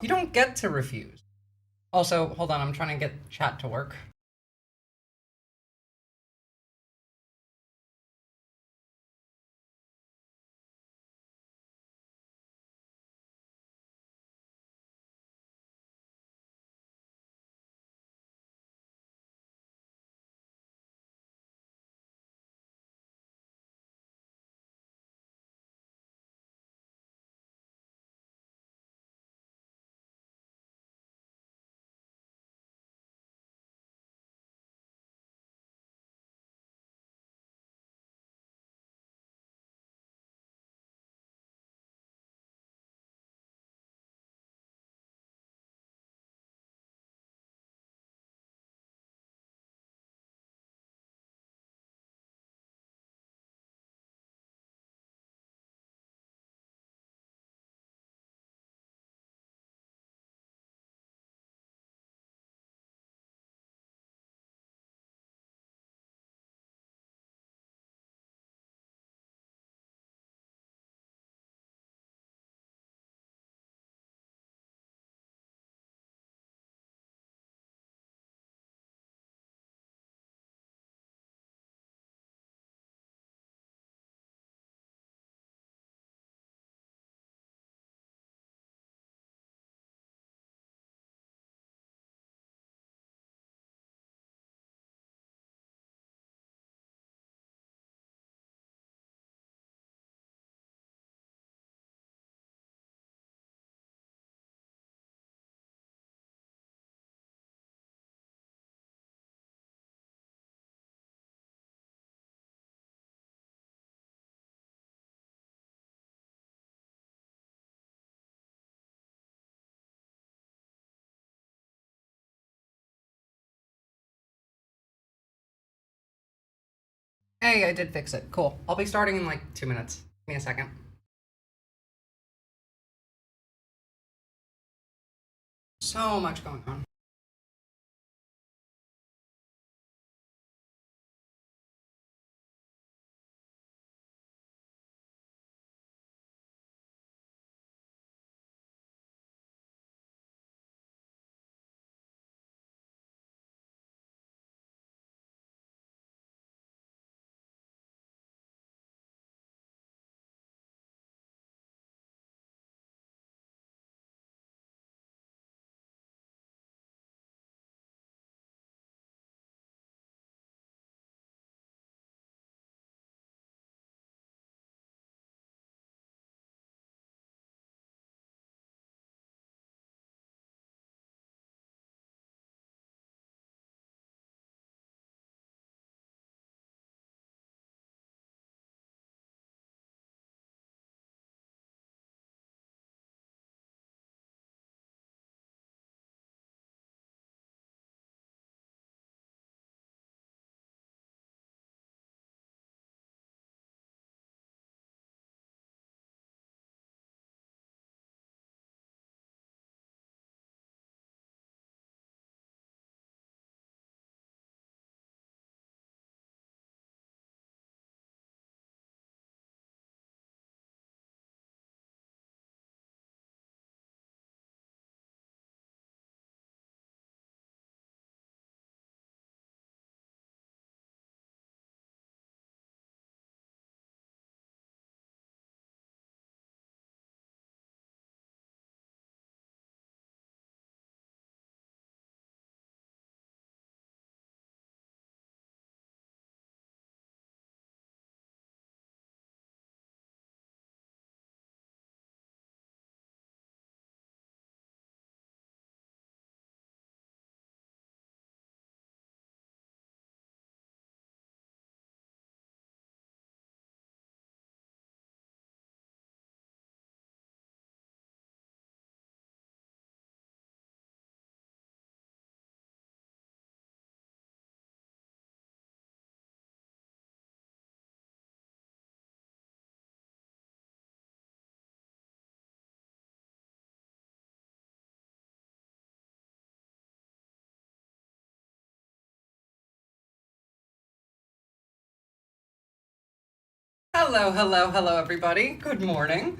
You don't get to refuse. Also, hold on, I'm trying to get chat to work. Hey, I did fix it. Cool. I'll be starting in like 2 minutes. Give me a second. So much going on. Hello, hello, hello, everybody. Good morning.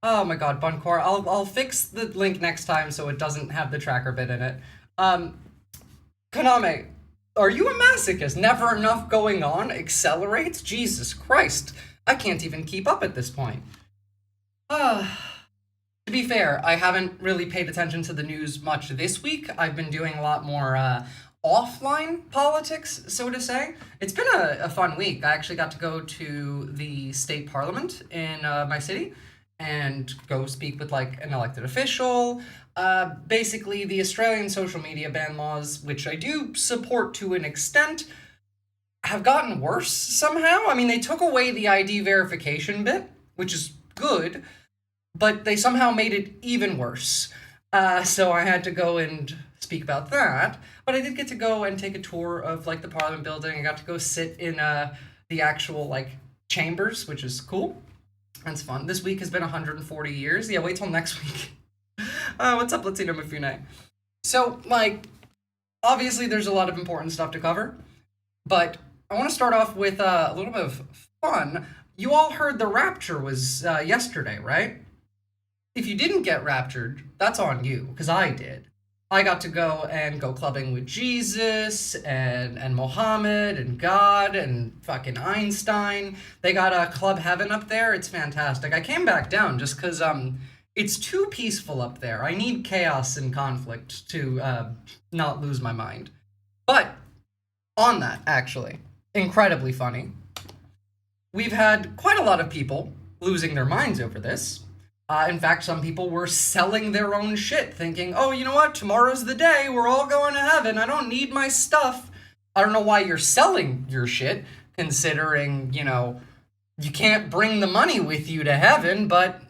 Oh my god, Buncor. I'll fix the link next time so it doesn't have the tracker bit in it. Um, Kaname, are you a masochist? Never enough going on? Accelerates? Jesus Christ. I can't even keep up at this point. To be fair, I haven't really paid attention to the news much this week. I've been doing a lot more offline politics, so to say. It's been a fun week. I actually got to go to the state parliament in my city and go speak with like an elected official. Basically, the Australian social media ban laws, which I do support to an extent, have gotten worse somehow. I mean, they took away the ID verification bit, which is good, but they somehow made it even worse. So I had to go and speak about that. But I did get to go and take a tour of like the Parliament building. I got to go sit in the actual like chambers, which is cool. That's fun. This week has been 140 years. Yeah, wait till next week. What's up, Latino Mifune? So, like, obviously there's a lot of important stuff to cover, but I want to start off with a little bit of fun. You all heard the rapture was yesterday, right? If you didn't get raptured, that's on you, because I did. I got to go clubbing with Jesus and Mohammed and God and fucking Einstein. They got a Club Heaven up there. It's fantastic. I came back down just because it's too peaceful up there. I need chaos and conflict to not lose my mind. But on that, actually, incredibly funny. We've had quite a lot of people losing their minds over this. In fact, some people were selling their own shit, thinking, oh, you know what, tomorrow's the day, we're all going to heaven, I don't need my stuff. I don't know why you're selling your shit, considering, you know, you can't bring the money with you to heaven, but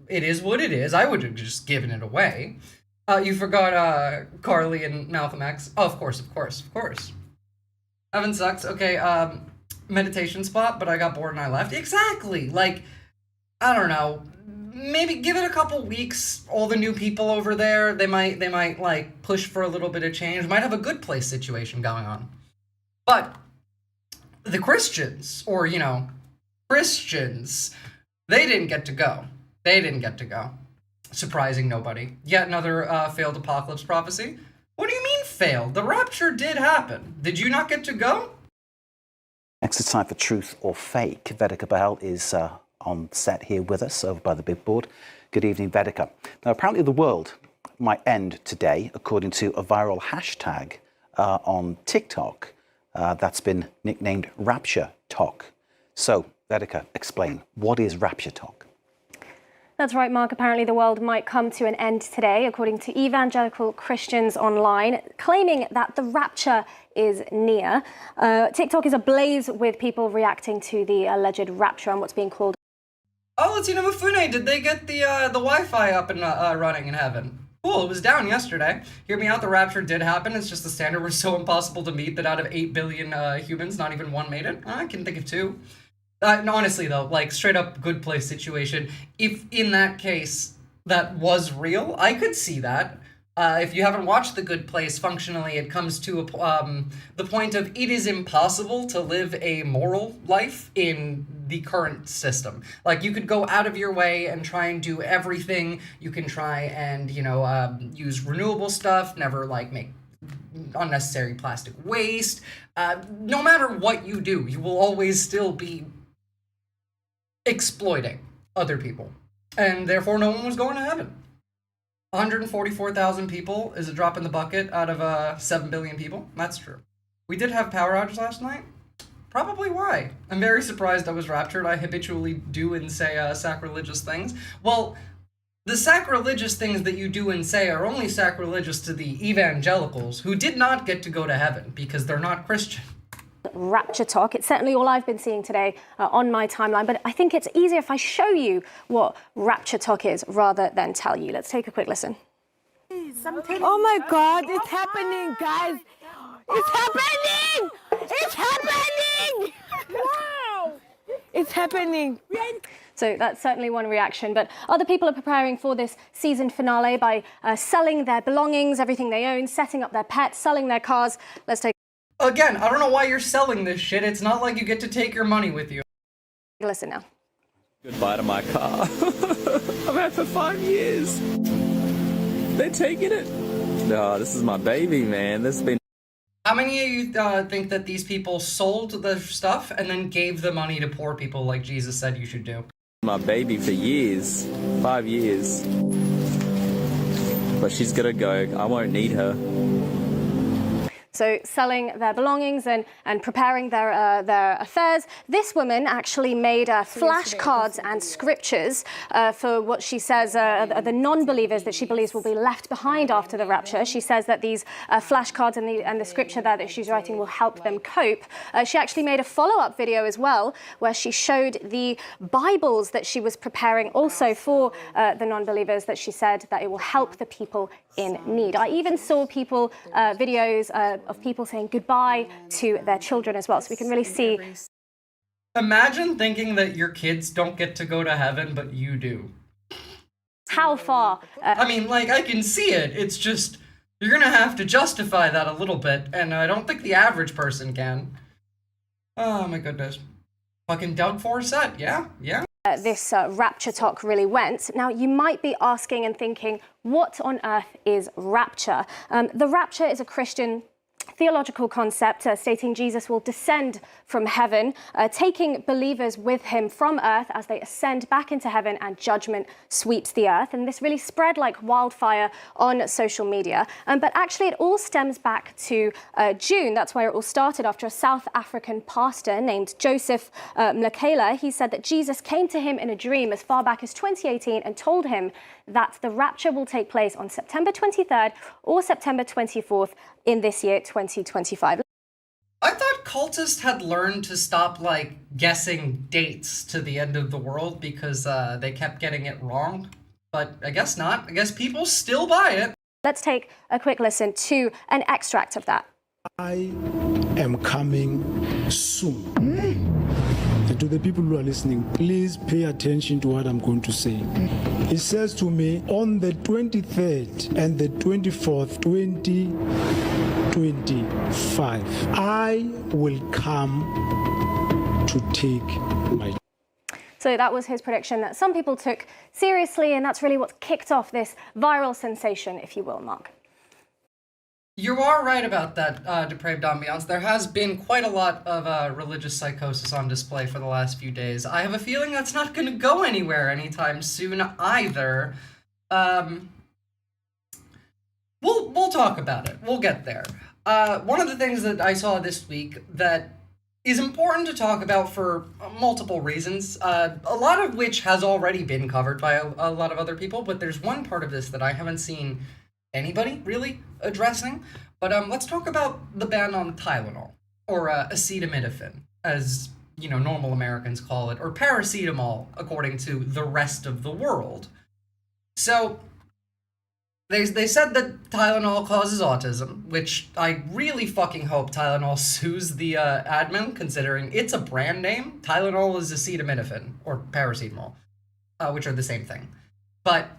it is what it is. I would have just given it away. You forgot Carly and Malcolm X. Oh, of course. Heaven sucks. Okay, meditation spot, but I got bored and I left. Exactly. Like, I don't know. Maybe give it a couple weeks. All the new people over there, they might like push for a little bit of change. Might have a good place situation going on. But the Christians, or you know, Christians, they didn't get to go. Surprising nobody. Yet another failed apocalypse prophecy. What do you mean failed? The rapture did happen. Did you not get to go? Next, it's time for Truth or Fake. Vedika Bahel is on set here with us over by the big board. Good evening, Vedika. Now, apparently the world might end today, according to a viral hashtag on TikTok that's been nicknamed Rapture Talk. So, Vedika, explain, what is Rapture Talk? That's right, Mark. Apparently the world might come to an end today, according to evangelical Christians online, claiming that the rapture is near. TikTok is ablaze with people reacting to the alleged rapture and what's being called. Oh, Latino Mifune, did they get the Wi-Fi up and running in heaven? Cool, it was down yesterday. Hear me out, the rapture did happen. It's just the standard was so impossible to meet that out of 8 billion humans, not even one made it. I can think of 2. Honestly, though, like, straight up good place situation. If, in that case, that was real, I could see that. If you haven't watched The Good Place, functionally, it comes to the point of it is impossible to live a moral life in the current system. Like, you could go out of your way and try and do everything. You can try and, you know, use renewable stuff, never, like, make unnecessary plastic waste. No matter what you do, you will always still be exploiting other people, and therefore no one was going to heaven. 144,000 people is a drop in the bucket out of 7 billion people. That's true. We did have power outage last night. Probably why. I'm very surprised I was raptured. I habitually do and say sacrilegious things. Well, the sacrilegious things that you do and say are only sacrilegious to the evangelicals who did not get to go to heaven because they're not Christian. Rapture Talk. It's certainly all I've been seeing today on my timeline, but I think it's easier if I show you what Rapture Talk is rather than tell you. Let's take a quick listen. Oh my God, it's happening, guys. It's happening! It's happening! Wow! It's happening. So that's certainly one reaction, but other people are preparing for this season finale by selling their belongings, everything they own, setting up their pets, selling their cars. Let's take Again, I don't know why you're selling this shit. It's not like you get to take your money with you. a listen now. Goodbye to my car. I've had it for 5 years. They're taking it. No, this is my baby, man. This has been... How many of you think that these people sold the stuff and then gave the money to poor people like Jesus said you should do? my baby for years. 5 years. But she's gotta go. I won't need her. So selling their belongings and preparing their affairs. This woman actually made flashcards and scriptures for what she says are the non-believers that she believes will be left behind after the rapture. She says that these flashcards and the scripture there that she's writing will help them cope. She actually made a follow-up video as well where she showed the Bibles that she was preparing also for the non-believers, that she said that it will help the people in need. I even saw people, videos of people saying goodbye to their children as well, so we can really see. Imagine thinking that your kids don't get to go to heaven, but you do. How far? I mean, like, I can see it. It's just, you're gonna have to justify that a little bit, and I don't think the average person can. Oh my goodness. Fucking Doug Forsett, yeah. This rapture talk really went. Now, you might be asking and thinking, what on earth is rapture? The rapture is a Christian theological concept stating Jesus will descend from heaven, taking believers with him from earth as they ascend back into heaven and judgment sweeps the earth. And this really spread like wildfire on social media. But actually, it all stems back to June. That's where it all started, after a South African pastor named Joseph Mlakela. He said that Jesus came to him in a dream as far back as 2018 and told him that the rapture will take place on September 23rd or September 24th in this year, 2025. I thought cultists had learned to stop, like, guessing dates to the end of the world because they kept getting it wrong. But I guess not. I guess people still buy it. Let's take a quick listen to an extract of that. I am coming soon. And to the people who are listening, please pay attention to what I'm going to say. It says to me, on the 23rd and the 24th, 2025, I will come to take my... So that was his prediction that some people took seriously, and that's really what kicked off this viral sensation, if you will, Mark. You are right about that, depraved ambiance. There has been quite a lot of religious psychosis on display for the last few days. I have a feeling that's not going to go anywhere anytime soon either. We'll talk about it. We'll get there. One of the things that I saw this week that is important to talk about for multiple reasons, a lot of which has already been covered by a lot of other people, but there's one part of this that I haven't seen anybody really addressing. But let's talk about the ban on Tylenol, or acetaminophen, as normal Americans call it, or paracetamol according to the rest of the world. So they said that Tylenol causes autism, which I really fucking hope Tylenol sues the admin, considering it's a brand name. Tylenol is acetaminophen, or paracetamol, which are the same thing. But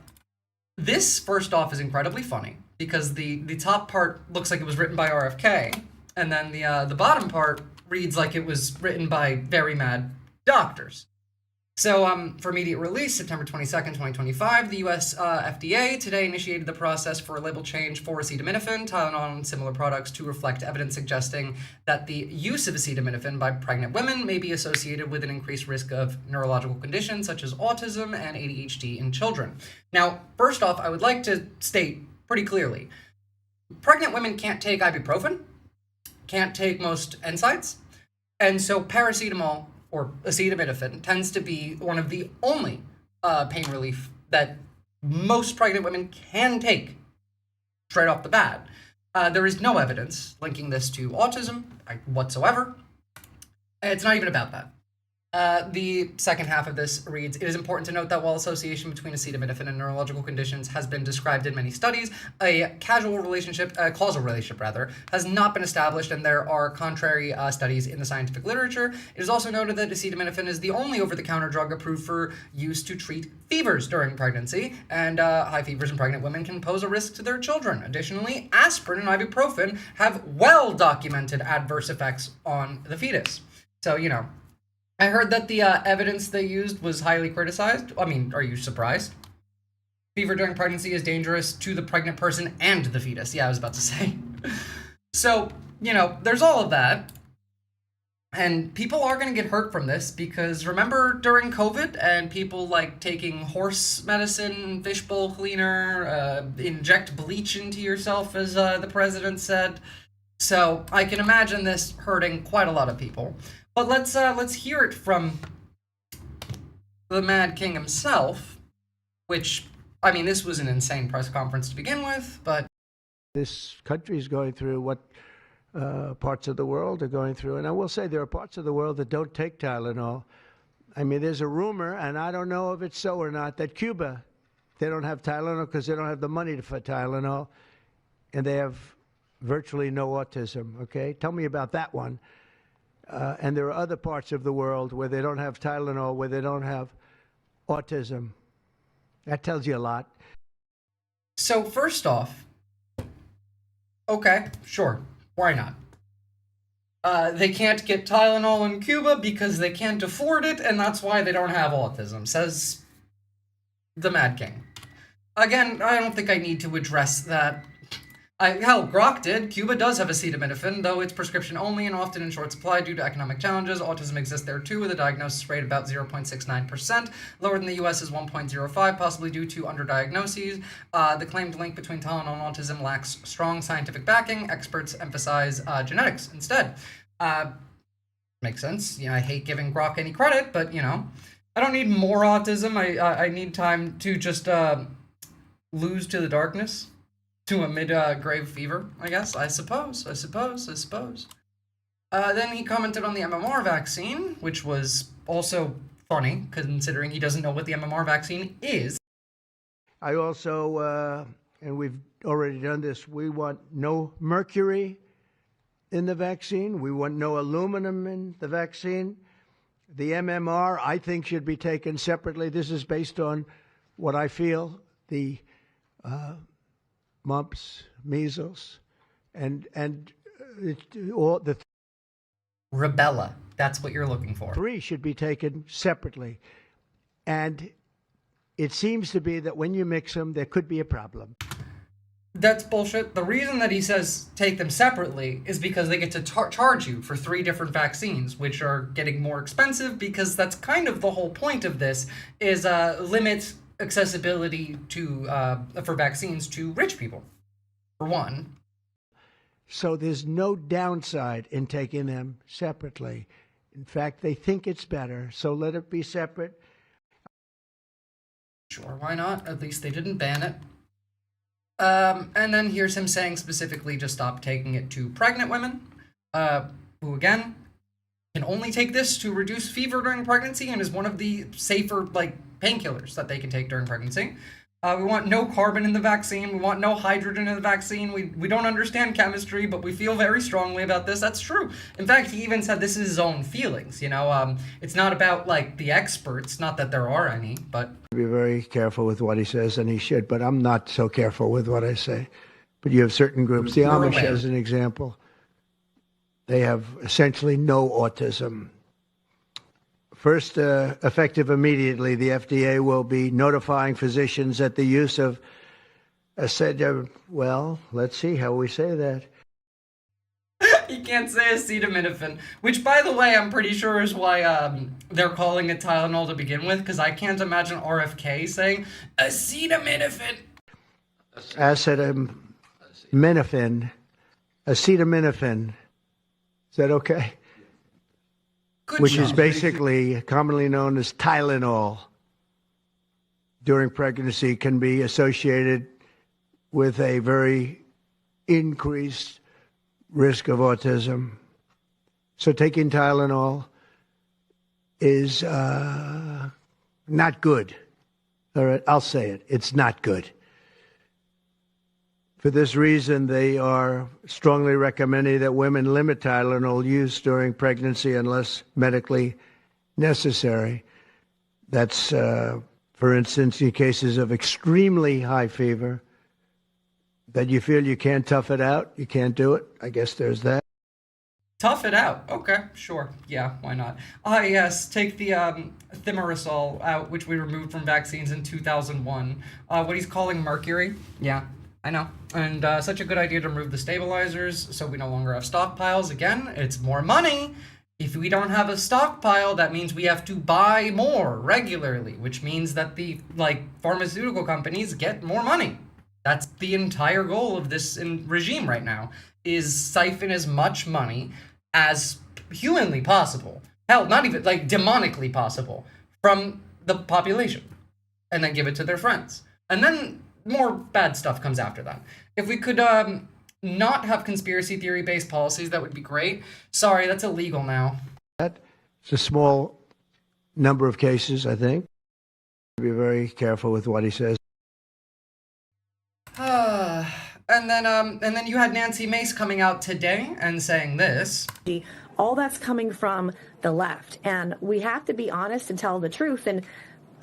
this, first off, is incredibly funny, because the top part looks like it was written by RFK, and then the bottom part reads like it was written by very mad doctors. So, for immediate release, September 22nd, 2025, the U.S. FDA today initiated the process for a label change for acetaminophen, Tylenol, and similar products to reflect evidence suggesting that the use of acetaminophen by pregnant women may be associated with an increased risk of neurological conditions such as autism and ADHD in children. Now, first off, I would like to state pretty clearly, pregnant women can't take ibuprofen, can't take most NSAIDs, and so paracetamol or acetaminophen tends to be one of the only pain relief that most pregnant women can take straight off the bat. There is no evidence linking this to autism whatsoever. It's not even about that. The second half of this reads, it is important to note that while association between acetaminophen and neurological conditions has been described in many studies, a causal relationship, has not been established, and there are contrary studies in the scientific literature. It is also noted that acetaminophen is the only over-the-counter drug approved for use to treat fevers during pregnancy, and high fevers in pregnant women can pose a risk to their children. Additionally, aspirin and ibuprofen have well-documented adverse effects on the fetus. So, I heard that the evidence they used was highly criticized. I mean, are you surprised? Fever during pregnancy is dangerous to the pregnant person and the fetus. Yeah, I was about to say. So, you know, there's all of that. And people are going to get hurt from this because remember during COVID and people like taking horse medicine, fishbowl cleaner, inject bleach into yourself, as the president said. So I can imagine this hurting quite a lot of people. But let's hear it from the Mad King himself, which, I mean, this was an insane press conference to begin with, but this country is going through what parts of the world are going through. And I will say there are parts of the world that don't take Tylenol. I mean, there's a rumor, and I don't know if it's so or not, that Cuba, they don't have Tylenol because they don't have the money for Tylenol, and they have virtually no autism, okay? Tell me about that one. And there are other parts of the world where they don't have Tylenol, where they don't have autism. That tells you a lot. so first off, okay, sure, why not? They can't get Tylenol in Cuba because they can't afford it, and that's why they don't have autism, says the Mad King. Again, I don't think I need to address that. Hell, Grok did. Cuba does have acetaminophen, though it's prescription only and often in short supply due to economic challenges. Autism exists there too, with a diagnosis rate about 0.69%, lower than the US is 1.05, possibly due to underdiagnoses. The claimed link between Tylenol and autism lacks strong scientific backing. Experts emphasize genetics instead. Makes sense. You know, I hate giving Grok any credit, but, you know, I don't need more autism. I need time to just lose to the darkness. To a mid-grave fever, I guess. I suppose. Then he commented on the MMR vaccine, which was also funny, considering he doesn't know what the MMR vaccine is. I also, and we've already done this, we want no mercury in the vaccine. We want no aluminum in the vaccine. The MMR, I think, should be taken separately. This is based on what I feel the mumps, measles, and all the Rubella. That's what you're looking for. three should be taken separately. And it seems to be that when you mix them, there could be a problem. That's bullshit. The reason that he says take them separately is because they get to charge you for 3 different vaccines, which are getting more expensive because that's kind of the whole point of this, is limit accessibility to for vaccines to rich people, for one. So there's no downside in taking them separately. In fact, they think it's better, so let it be separate. Sure, why not? At least they didn't ban it. And then here's him saying specifically just stop taking it to pregnant women, who again can only take this to reduce fever during pregnancy and is one of the safer painkillers that they can take during pregnancy. We want no carbon in the vaccine. We want no hydrogen in the vaccine. We don't understand chemistry, but we feel very strongly about this. That's true. In fact, he even said this is his own feelings. You know, it's not about the experts. Not that there are any, but Be very careful with what he says, and he should. But I'm not so careful with what I say. But you have certain groups. The Amish, as an example, they have essentially no autism. First, effective immediately, the FDA will be notifying physicians that the use of well, let's see how we say that. you can't say acetaminophen, which, by the way, I'm pretty sure is why they're calling it Tylenol to begin with, because I can't imagine RFK saying acetaminophen. Acetaminophen. Is that okay? Good Which job. is basically commonly known as Tylenol, during pregnancy can be associated with a very increased risk of autism. So taking Tylenol is not good. All right, I'll say it. It's not good. For this reason, they are strongly recommending that women limit Tylenol use during pregnancy unless medically necessary. That's, for instance, in cases of extremely high fever, that you feel you can't tough it out, you can't do it. I guess there's that. Tough it out. Okay, sure. Yeah, why not? Ah, yes, take the thimerosal out, which we removed from vaccines in 2001. What he's calling mercury. Yeah, I know. And such a good idea to remove the stabilizers, so we no longer have stockpiles. Again, it's more money. If we don't have a stockpile, that means we have to buy more regularly, which means that the pharmaceutical companies get more money. That's the entire goal of this regime right now, is siphon as much money as humanly possible. Hell, not even demonically possible from the population, and then give it to their friends. And then more bad stuff comes after that. If we could not have conspiracy theory based policies, that would be great. Sorry, that's illegal now. It's a small number of cases, I think. Be very careful with what he says. And then you had Nancy Mace coming out today and saying this. All that's coming from the left, and we have to be honest and tell the truth. And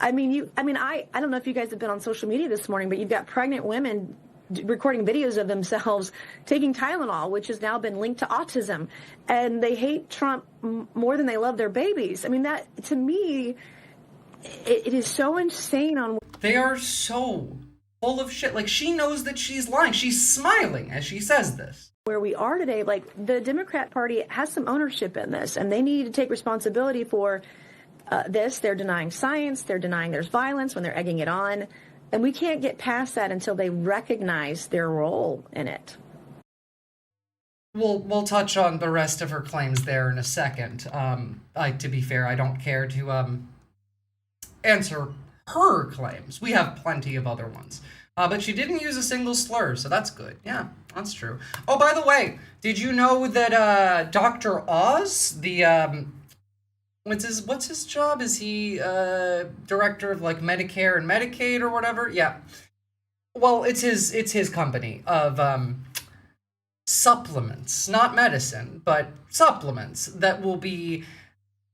I don't know if you guys have been on social media this morning, but you've got pregnant women recording videos of themselves taking Tylenol, which has now been linked to autism, and they hate Trump more than they love their babies. I mean, that, to me, it is so insane. They are so full of shit. Like, she knows that she's lying. She's smiling as she says this. Where we are today, the Democrat Party has some ownership in this, and they need to take responsibility for this. They're denying science. They're denying there's violence when they're egging it on. And we can't get past that until they recognize their role in it. We'll touch on the rest of her claims there in a second. To be fair, I don't care to answer her claims. We have plenty of other ones. But she didn't use a single slur, so that's good. Yeah, that's true. Oh, by the way, did you know that Dr. Oz, the what's his job? Is he director of Medicare and Medicaid or whatever? Yeah. Well, it's his company of supplements, not medicine, but supplements that will be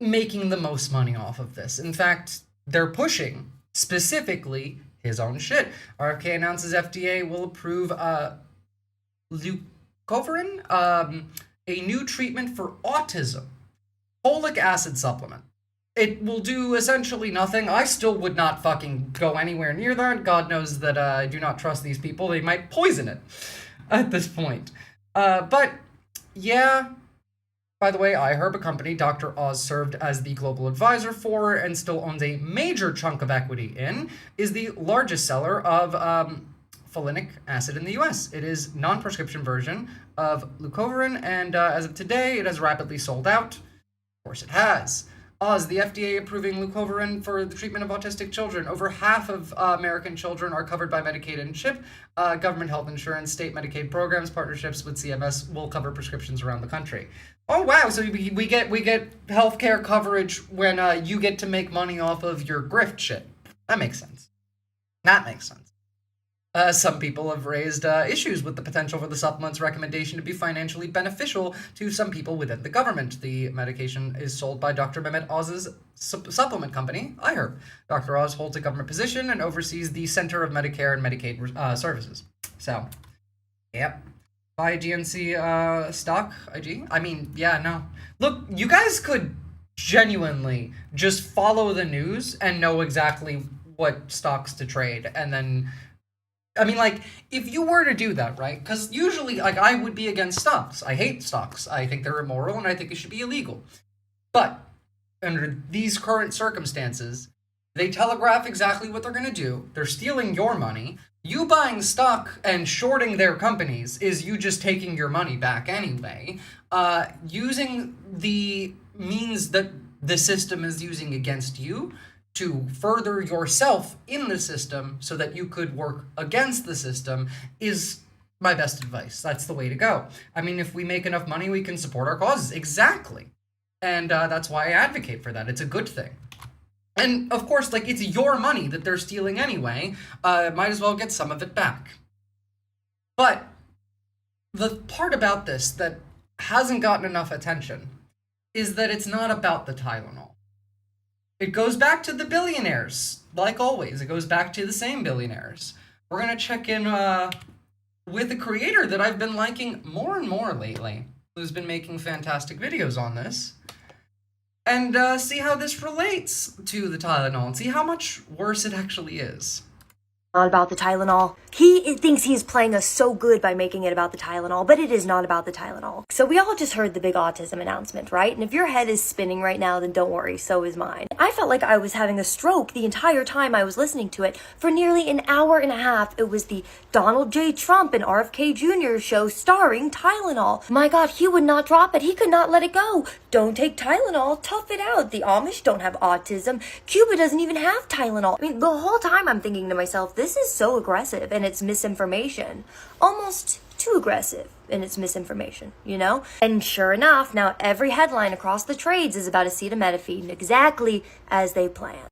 making the most money off of this. In fact, they're pushing specifically his own shit. RFK announces FDA will approve leucovorin, a new treatment for autism. Folic acid supplement. It will do essentially nothing. I still would not fucking go anywhere near that. God knows that I do not trust these people. They might poison it at this point. But yeah, by the way, iHerb, a company Dr. Oz served as the global advisor for and still owns a major chunk of equity in, is the largest seller of folinic acid in the US. It is non-prescription version of leucovorin, and as of today, it has rapidly sold out. Of course it has. Oz, the FDA approving leucovorin for the treatment of autistic children. Over half of American children are covered by Medicaid and CHIP. Government health insurance, state Medicaid programs, partnerships with CMS will cover prescriptions around the country. Oh wow, so we get healthcare coverage when you get to make money off of your grift shit. That makes sense. That makes sense. Some people have raised issues with the potential for the supplement's recommendation to be financially beneficial to some people within the government. The medication is sold by Dr. Mehmet Oz's supplement company, iHerb. Dr. Oz holds a government position and oversees the Center of Medicare and Medicaid Services. So, yep. Buy GNC stock, IG? I mean, yeah, no. Look, you guys could genuinely just follow the news and know exactly what stocks to trade, and then... I mean, if you were to do that, right? Because usually, I would be against stocks. I hate stocks. I think they're immoral, and I think it should be illegal. But under these current circumstances, they telegraph exactly what they're going to do. They're stealing your money. You buying stock and shorting their companies is you just taking your money back anyway. Using the means that the system is using against you to further yourself in the system so that you could work against the system is my best advice. That's the way to go. I mean, if we make enough money, we can support our causes. Exactly. And that's why I advocate for that. It's a good thing. And of course, it's your money that they're stealing anyway. Might as well get some of it back. But the part about this that hasn't gotten enough attention is that it's not about the Tylenol. It goes back to the billionaires, like always. It goes back to the same billionaires. We're going to check in with a creator that I've been liking more and more lately. who's been making fantastic videos on this, and see how this relates to the Tylenol and see how much worse it actually is. Not about the Tylenol. He thinks he's playing us so good by making it about the Tylenol, but it is not about the Tylenol. So we all just heard the big autism announcement, right? And if your head is spinning right now, then don't worry, so is mine. I felt like I was having a stroke the entire time I was listening to it. For nearly an hour and a half, it was the Donald J. Trump and RFK Jr. show starring Tylenol. My God, he would not drop it. He could not let it go. Don't take Tylenol, tough it out. The Amish don't have autism. Cuba doesn't even have Tylenol. I mean, the whole time I'm thinking to myself, this is so aggressive and it's misinformation. Almost too aggressive in its misinformation, you know? And sure enough, now every headline across the trades is about acetaminophen, exactly as they planned.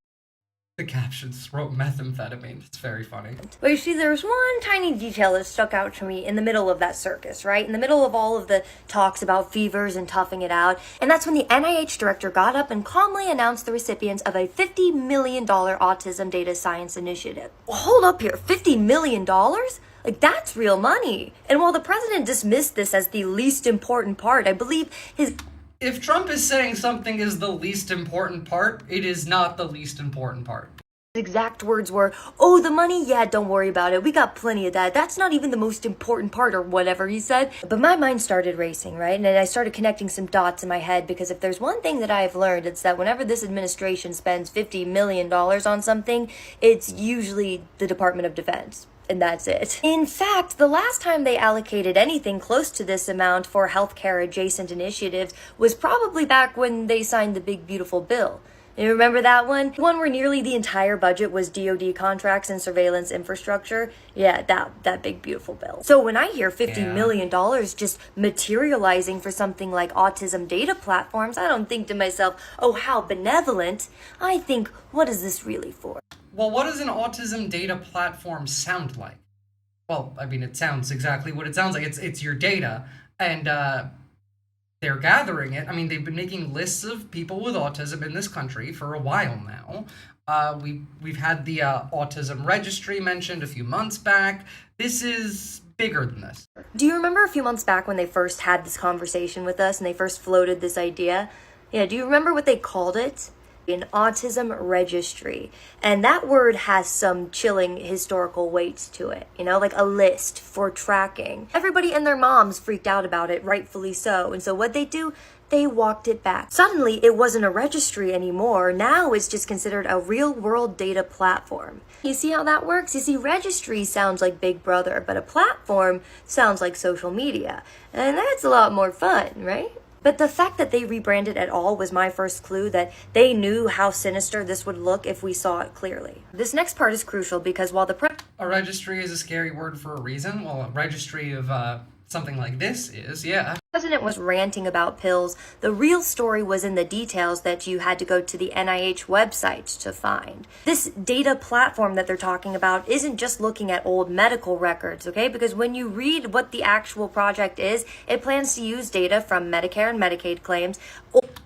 The captions wrote methamphetamine. It's very funny. But you see, there was one tiny detail that stuck out to me in the middle of that circus, right? In the middle of all of the talks about fevers and toughing it out. And that's when the NIH director got up and calmly announced the recipients of a $50 million autism data science initiative. Well, hold up here, $50 million? Like, that's real money. And while the president dismissed this as the least important part, I believe his... If Trump is saying something is the least important part, it is not the least important part. His exact words were, "Oh, the money? Yeah, don't worry about it. We got plenty of that. That's not even the most important part," or whatever he said. But my mind started racing, right? And I started connecting some dots in my head, because if there's one thing that I've learned, it's that whenever this administration spends $50 million on something, it's usually the Department of Defense. And that's it. In fact, the last time they allocated anything close to this amount for healthcare adjacent initiatives was probably back when they signed the big beautiful bill. You remember that one? One where nearly the entire budget was DoD contracts and surveillance infrastructure? Yeah, that big beautiful bill. So when I hear $50 million just materializing for something like autism data platforms, I don't think to myself, oh, how benevolent. I think, what is this really for? Well, what does an autism data platform sound like? Well, I mean, it sounds exactly what it sounds like. It's your data, and they're gathering it. I mean, they've been making lists of people with autism in this country for a while now. We've had the autism registry mentioned a few months back. This is bigger than this. Do you remember a few months back when they first had this conversation with us and they first floated this idea? Yeah, do you remember what they called it? An autism registry. And that word has some chilling historical weights to it, you know, like a list for tracking. Everybody and their moms freaked out about it, rightfully so. And so what they do, they walked it back. Suddenly, it wasn't a registry anymore. Now it's just considered a real-world data platform. You see how that works? You see, registry sounds like Big Brother, but a platform sounds like social media. And that's a lot more fun, right? But the fact that they rebranded at all was my first clue that they knew how sinister this would look if we saw it clearly. This next part is crucial because while a registry is a scary word for a reason. Well, a registry of something like this is, yeah. The president was ranting about pills, the real story was in the details that you had to go to the NIH website to find. This data platform that they're talking about isn't just looking at old medical records, okay? Because when you read what the actual project is, it plans to use data from Medicare and Medicaid claims.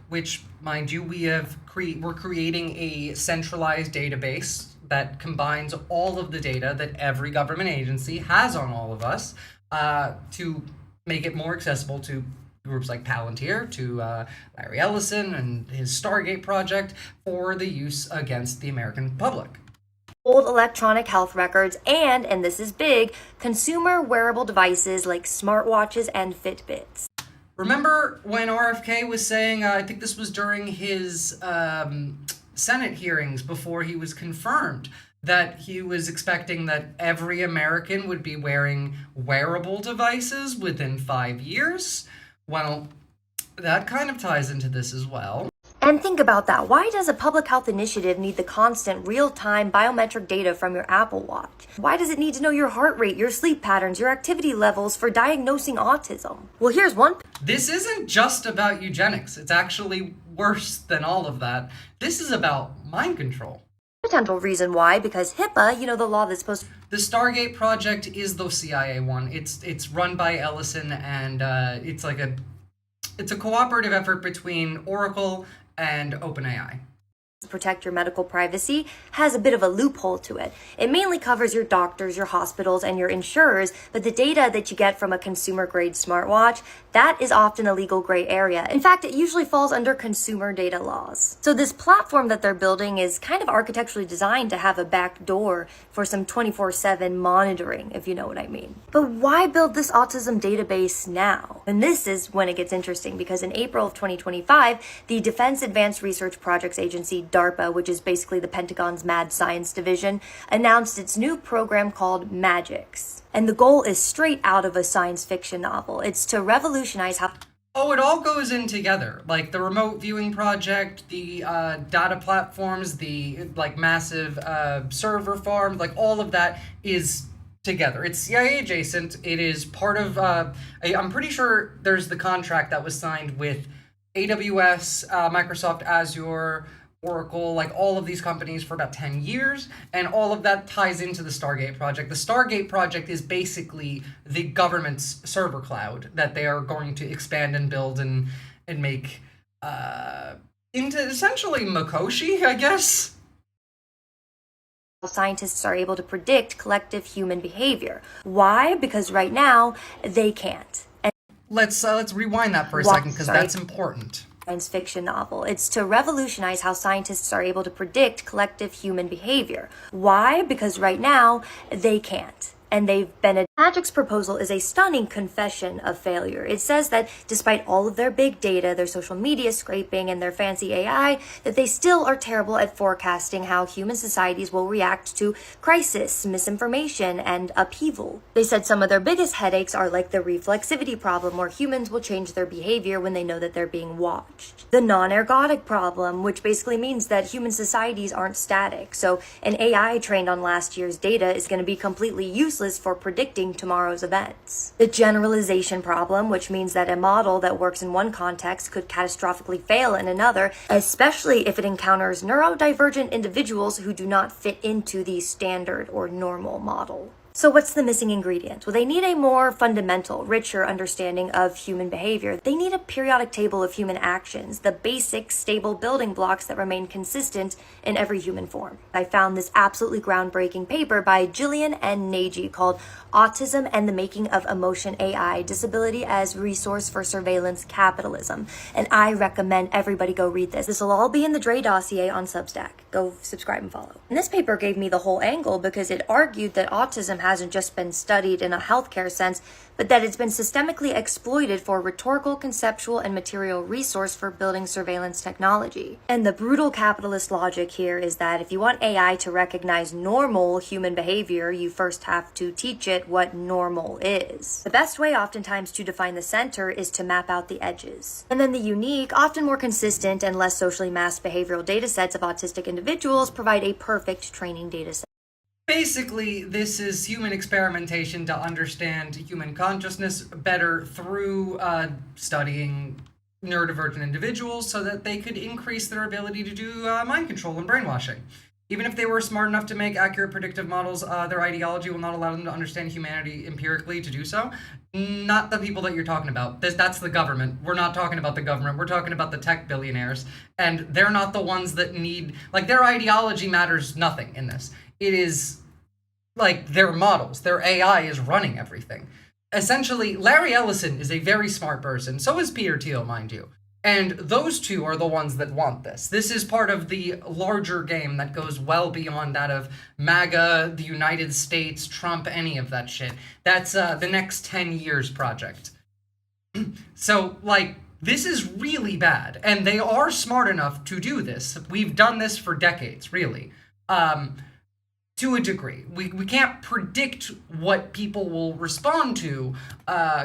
Which, mind you, we're creating a centralized database that combines all of the data that every government agency has on all of us, to make it more accessible to groups like Palantir, to Larry Ellison and his Stargate project, for the use against the American public. Old electronic health records and this is big, consumer wearable devices like smartwatches and Fitbits. Remember when RFK was saying, I think this was during his Senate hearings before he was confirmed, that he was expecting that every American would be wearing wearable devices within 5 years? Well, that kind of ties into this as well. And think about that. Why does a public health initiative need the constant real-time biometric data from your Apple Watch? Why does it need to know your heart rate, your sleep patterns, your activity levels for diagnosing autism? Well, here's one. This isn't just about eugenics. It's actually worse than all of that. This is about mind control. Potential reason why, because HIPAA, you know, the law that's supposed to... The Stargate project is the CIA one. It's run by Ellison, and it's a cooperative effort between Oracle and OpenAI. protect your medical privacy has a bit of a loophole to it. It mainly covers your doctors, your hospitals, and your insurers, but the data that you get from a consumer-grade smartwatch, that is often a legal gray area. In fact, it usually falls under consumer data laws. So this platform that they're building is kind of architecturally designed to have a back door for some 24/7 monitoring, if you know what I mean. But why build this autism database now? And this is when it gets interesting, because in April of 2025, the Defense Advanced Research Projects Agency, DARPA, which is basically the Pentagon's mad science division, announced its new program called MAGIX. And the goal is straight out of a science fiction novel. It's to revolutionize how... Oh, it all goes in together. Like the remote viewing project, the data platforms, the like massive server farm, like all of that is together. It's CIA adjacent. It is part of, I'm pretty sure there's the contract that was signed with AWS, Microsoft Azure, Oracle, like all of these companies for about 10 years, and all of that ties into the Stargate project. The Stargate project is basically the government's server cloud that they are going to expand and build and make into essentially Makoshi, I guess. Scientists are able to predict collective human behavior. Why? Because right now they can't. And let's rewind that for a second, because that's important. Science fiction novel. It's to revolutionize how scientists are able to predict collective human behavior. Why? Because right now they can't. And they've been... MAGIC's proposal is a stunning confession of failure. It says that despite all of their big data, their social media scraping, and their fancy AI, that they still are terrible at forecasting how human societies will react to crisis, misinformation, and upheaval. They said some of their biggest headaches are like the reflexivity problem, where humans will change their behavior when they know that they're being watched. The non-ergodic problem, which basically means that human societies aren't static. So an AI trained on last year's data is going to be completely useless for predicting tomorrow's events. The generalization problem, which means that a model that works in one context could catastrophically fail in another, especially if it encounters neurodivergent individuals who do not fit into the standard or normal model. So what's the missing ingredient? Well, they need a more fundamental, richer understanding of human behavior. They need a periodic table of human actions, the basic, stable building blocks that remain consistent in every human form. I found this absolutely groundbreaking paper by Jillian and Nagy called Autism and the Making of Emotion AI, Disability as Resource for Surveillance Capitalism. And I recommend everybody go read this. This will all be in the Dre dossier on Substack. Go subscribe and follow. And this paper gave me the whole angle because it argued that autism hasn't just been studied in a healthcare sense, but that it's been systemically exploited for rhetorical, conceptual, and material resource for building surveillance technology. And the brutal capitalist logic here is that if you want AI to recognize normal human behavior, you first have to teach it what normal is. The best way oftentimes to define the center is to map out the edges. And then the unique, often more consistent, and less socially masked behavioral datasets of autistic individuals provide a perfect training dataset. Basically, this is human experimentation to understand human consciousness better through studying neurodivergent individuals so that they could increase their ability to do mind control and brainwashing. Even if they were smart enough to make accurate predictive models, their ideology will not allow them to understand humanity empirically to do so. Not the people that you're talking about. That's the government. We're not talking about the government. We're talking about the tech billionaires. And they're not the ones that need... Like, their ideology matters nothing in this. It is, like, their models. Their AI is running everything. Essentially, Larry Ellison is a very smart person. So is Peter Thiel, mind you. And those two are the ones that want this. This is part of the larger game that goes well beyond that of MAGA, the United States, Trump, any of that shit. That's the next 10 years project. So, like, this is really bad. And they are smart enough to do this. We've done this for decades, really. To a degree. We can't predict what people will respond to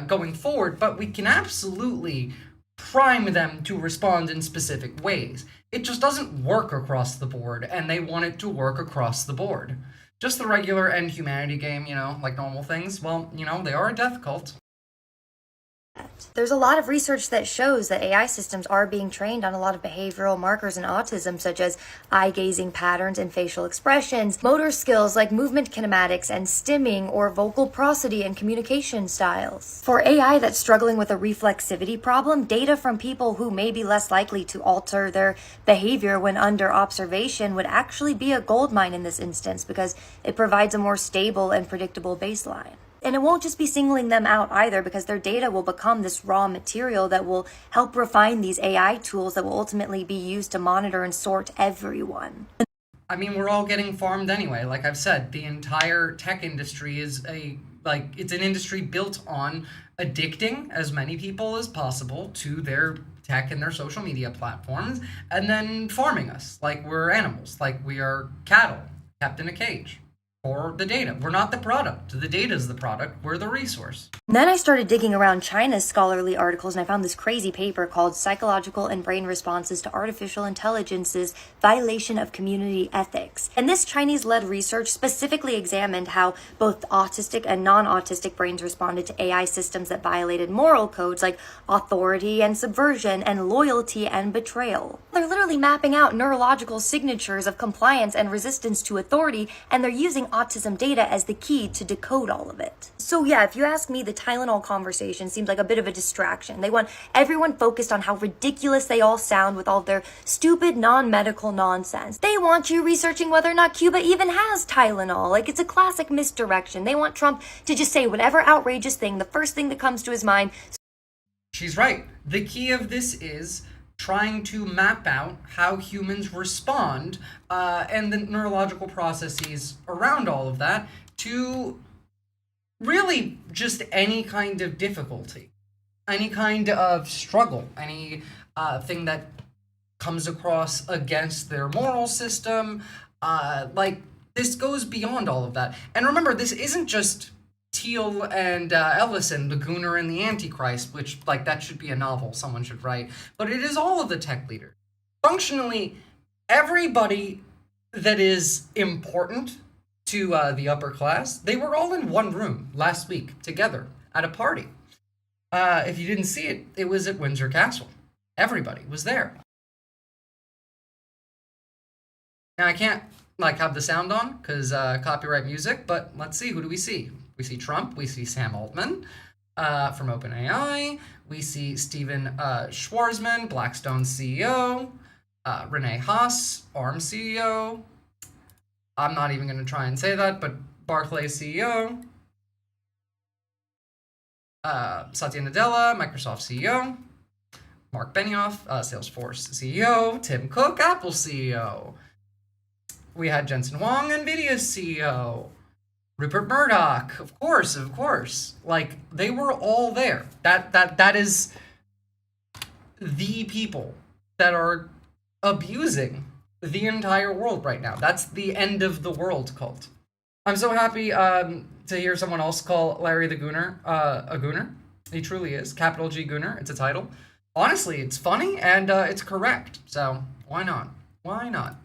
going forward, but we can absolutely prime them to respond in specific ways. It just doesn't work across the board, and they want it to work across the board. Just the regular end humanity game, you know, like normal things. Well, you know, they are a death cult. There's a lot of research that shows that AI systems are being trained on a lot of behavioral markers in autism, such as eye-gazing patterns and facial expressions, motor skills like movement kinematics and stimming, or vocal prosody and communication styles. For AI that's struggling with a reflexivity problem, data from people who may be less likely to alter their behavior when under observation would actually be a goldmine in this instance, because it provides a more stable and predictable baseline. And it won't just be singling them out either, because their data will become this raw material that will help refine these AI tools that will ultimately be used to monitor and sort everyone. I mean, we're all getting farmed anyway. Like I've said, the entire tech industry is it's an industry built on addicting as many people as possible to their tech and their social media platforms, and then farming us like we're animals, like we are cattle kept in a cage. Or the data. We're not the product. The data is the product. We're the resource. And then I started digging around China's scholarly articles, and I found this crazy paper called Psychological and Brain Responses to Artificial Intelligence's Violation of Community Ethics. And this Chinese-led research specifically examined how both autistic and non-autistic brains responded to AI systems that violated moral codes like authority and subversion and loyalty and betrayal. They're literally mapping out neurological signatures of compliance and resistance to authority, and they're using autism data as the key to decode all of it. So yeah, if you ask me, the Tylenol conversation seems like a bit of a distraction. They want everyone focused on how ridiculous they all sound with all their stupid non-medical nonsense. They want you researching whether or not Cuba even has Tylenol. Like, it's a classic misdirection. They want Trump to just say whatever outrageous thing, the first thing that comes to his mind. She's right. The key of this is trying to map out how humans respond and the neurological processes around all of that to really just any kind of difficulty, any kind of struggle, any thing that comes across against their moral system. Like, this goes beyond all of that. And remember, this isn't just Teal and Ellison, the Gooner and the Antichrist, which, like, that should be a novel someone should write. But it is all of the tech leaders. Functionally, everybody that is important to the upper class, they were all in one room last week together at a party. If you didn't see it, it was at Windsor Castle. Everybody was there. Now, I can't, like, have the sound on because copyright music, but let's see, who do we see? We see Trump, we see Sam Altman from OpenAI, we see Steven Schwarzman, Blackstone's CEO, Renee Haas, ARM CEO, I'm not even going to try and say that, but Barclays CEO, Satya Nadella, Microsoft CEO, Mark Benioff, Salesforce CEO, Tim Cook, Apple CEO. We had Jensen Huang, NVIDIA's CEO, Rupert Murdoch, of course. Like, they were all there. That is the people that are abusing the entire world right now. That's the end of the world cult. I'm so happy to hear someone else call Larry the Gooner a Gooner. He truly is. Capital G Gooner. It's a title. Honestly, it's funny and it's correct. So why not? Why not?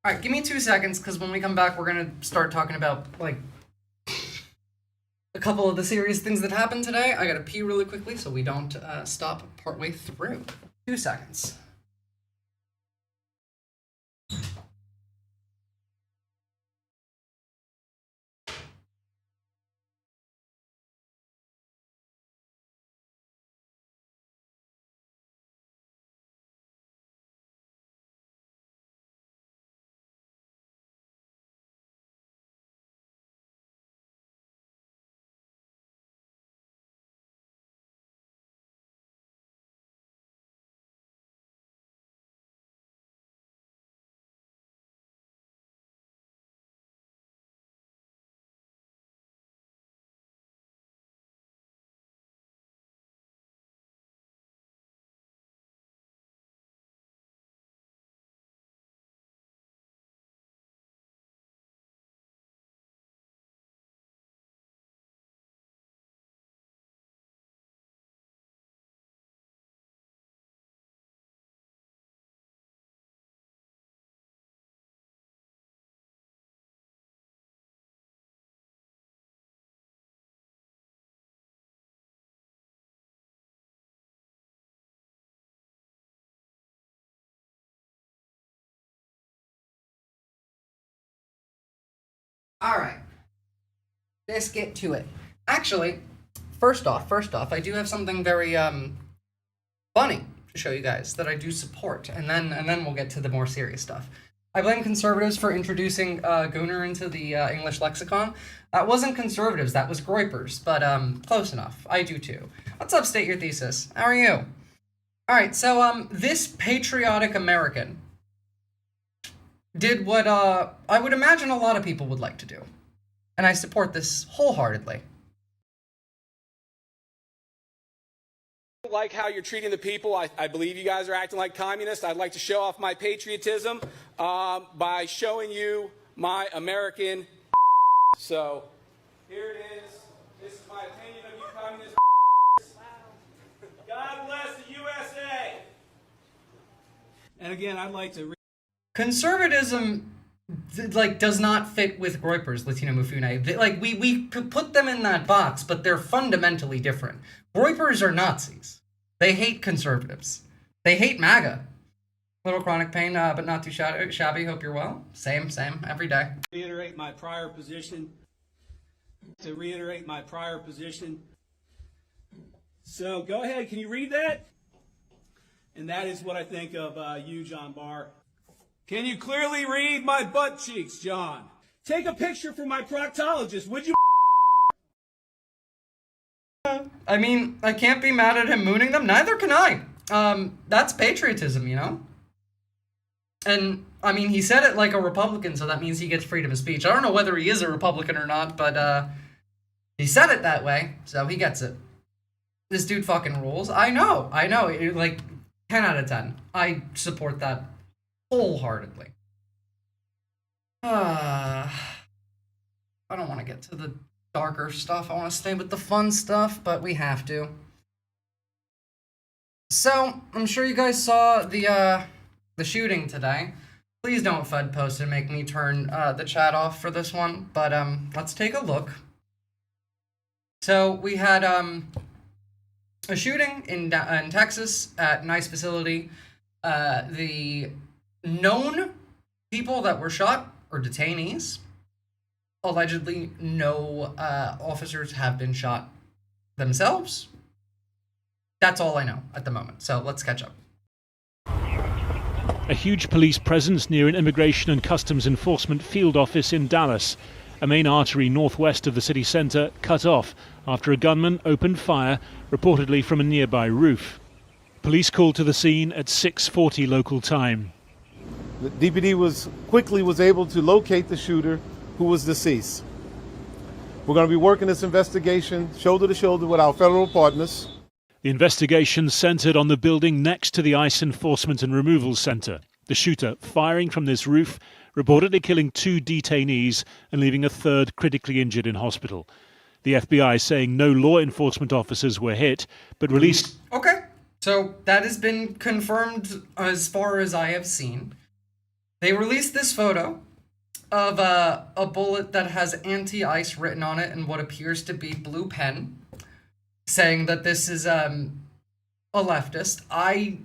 All right, give me 2 seconds, because when we come back, we're going to start talking about, like, a couple of the serious things that happened today. I got to pee really quickly so we don't stop partway through. 2 seconds. All right. Let's get to it. Actually, first off, I do have something very funny to show you guys that I do support, and then we'll get to the more serious stuff. I blame conservatives for introducing Gooner into the English lexicon. That wasn't conservatives, that was groypers, but close enough. I do too. What's up, state your thesis? How are you? All right, so this patriotic American did what I would imagine a lot of people would like to do, and I support this wholeheartedly. Like how you're treating the people. I believe you guys are acting like communists. I'd like to show off my patriotism by showing you my American. So here it is. This is my opinion of you communists. God bless the USA. And again, I'd like to. Conservatism does not fit with groypers, Latino Mufune. We put them in that box, but they're fundamentally different. Groypers are Nazis. They hate conservatives. They hate MAGA. Little chronic pain, but not too shabby. Hope you're well. Same, every day. Reiterate my prior position. So go ahead. Can you read that? And that is what I think of you, John Barr. Can you clearly read my butt cheeks, John? Take a picture for my proctologist, would you? I mean, I can't be mad at him mooning them. Neither can I. That's patriotism, you know? And, I mean, he said it like a Republican, so that means he gets freedom of speech. I don't know whether he is a Republican or not, but he said it that way, so he gets it. This dude fucking rules. I know. Like, 10 out of 10. I support that wholeheartedly. I don't want to get to the darker stuff. I want to stay with the fun stuff, but we have to. So, I'm sure you guys saw the shooting today. Please don't FUD post and make me turn the chat off for this one, but let's take a look. So, we had a shooting in Texas at an ICE facility. The known people that were shot are detainees. Allegedly, no officers have been shot themselves. That's all I know at the moment, so let's catch up. A huge police presence near an Immigration and Customs Enforcement field office in Dallas. A main artery northwest of the city centre cut off after a gunman opened fire, reportedly from a nearby roof. Police called to the scene at 6:40 local time. The DPD was able to locate the shooter, who was deceased. We're going to be working this investigation shoulder to shoulder with our federal partners. The investigation centred on the building next to the ICE Enforcement and Removal Centre. The shooter firing from this roof, reportedly killing 2 detainees and leaving a third critically injured in hospital. The FBI saying no law enforcement officers were hit, but released... Okay, so that has been confirmed as far as I have seen. They released this photo of a bullet that has anti-ICE written on it in what appears to be blue pen, saying that this is a leftist. I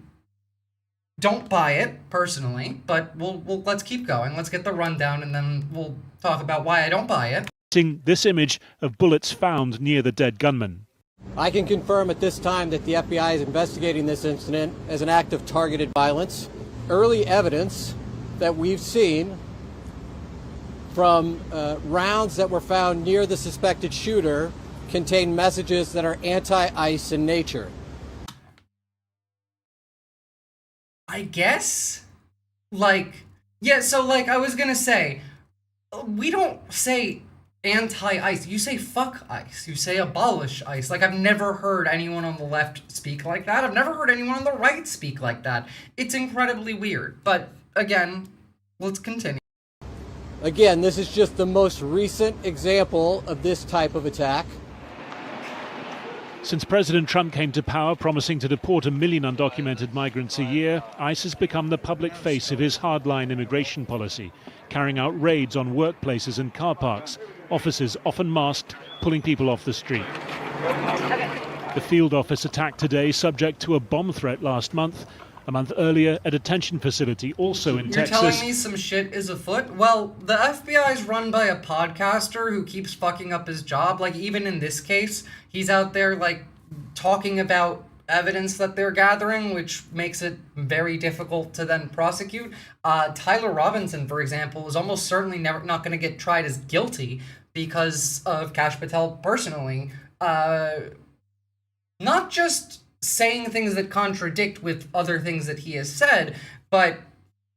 don't buy it personally, but we'll let's keep going. Let's get the rundown, and then we'll talk about why I don't buy it. This image of bullets found near the dead gunman. I can confirm at this time that the FBI is investigating this incident as an act of targeted violence. Early evidence that we've seen from rounds that were found near the suspected shooter contain messages that are anti-ICE in nature. I guess? So I was gonna say, we don't say anti-ICE. You say fuck ICE. You say abolish ICE. I've never heard anyone on the left speak like that. I've never heard anyone on the right speak like that. It's incredibly weird. But, again, let's continue. Again, this is just the most recent example of this type of attack. Since President Trump came to power promising to deport 1 million undocumented migrants a year, ICE has become the public face of his hardline immigration policy, carrying out raids on workplaces and car parks, officers often masked, pulling people off the street. The field office attacked today subject to a bomb threat last month. A month earlier, a detention facility also in You're Texas. telling me some shit is afoot? Well, the FBI is run by a podcaster who keeps fucking up his job. Like, even in this case, he's out there, like, talking about evidence that they're gathering, which makes it very difficult to then prosecute. Tyler Robinson, for example, is almost certainly not going to get tried as guilty because of Kash Patel personally. Not just saying things that contradict with other things that he has said, but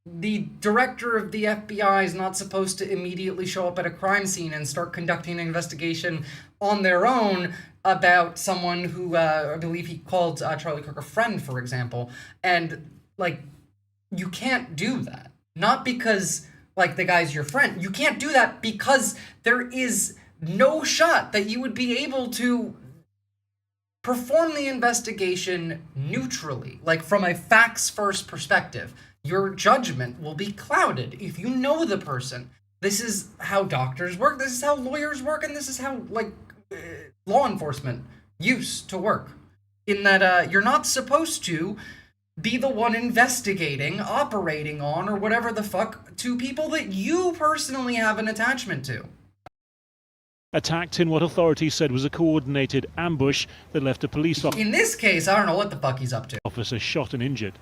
the director of the FBI is not supposed to immediately show up at a crime scene and start conducting an investigation on their own about someone who I believe he called Charlie Kirk a friend, for example. And, like, you can't do that. Not because, like, the guy's your friend. You can't do that because there is no shot that you would be able to perform the investigation neutrally, like from a facts-first perspective. Your judgment will be clouded if you know the person. This is how doctors work, this is how lawyers work, and this is how, like, law enforcement used to work. In that, you're not supposed to be the one investigating, operating on, or whatever the fuck, to people that you personally have an attachment to. Attacked in what authorities said was a coordinated ambush that left a police In this case, I don't know what the fuck he's up to. officer shot and injured.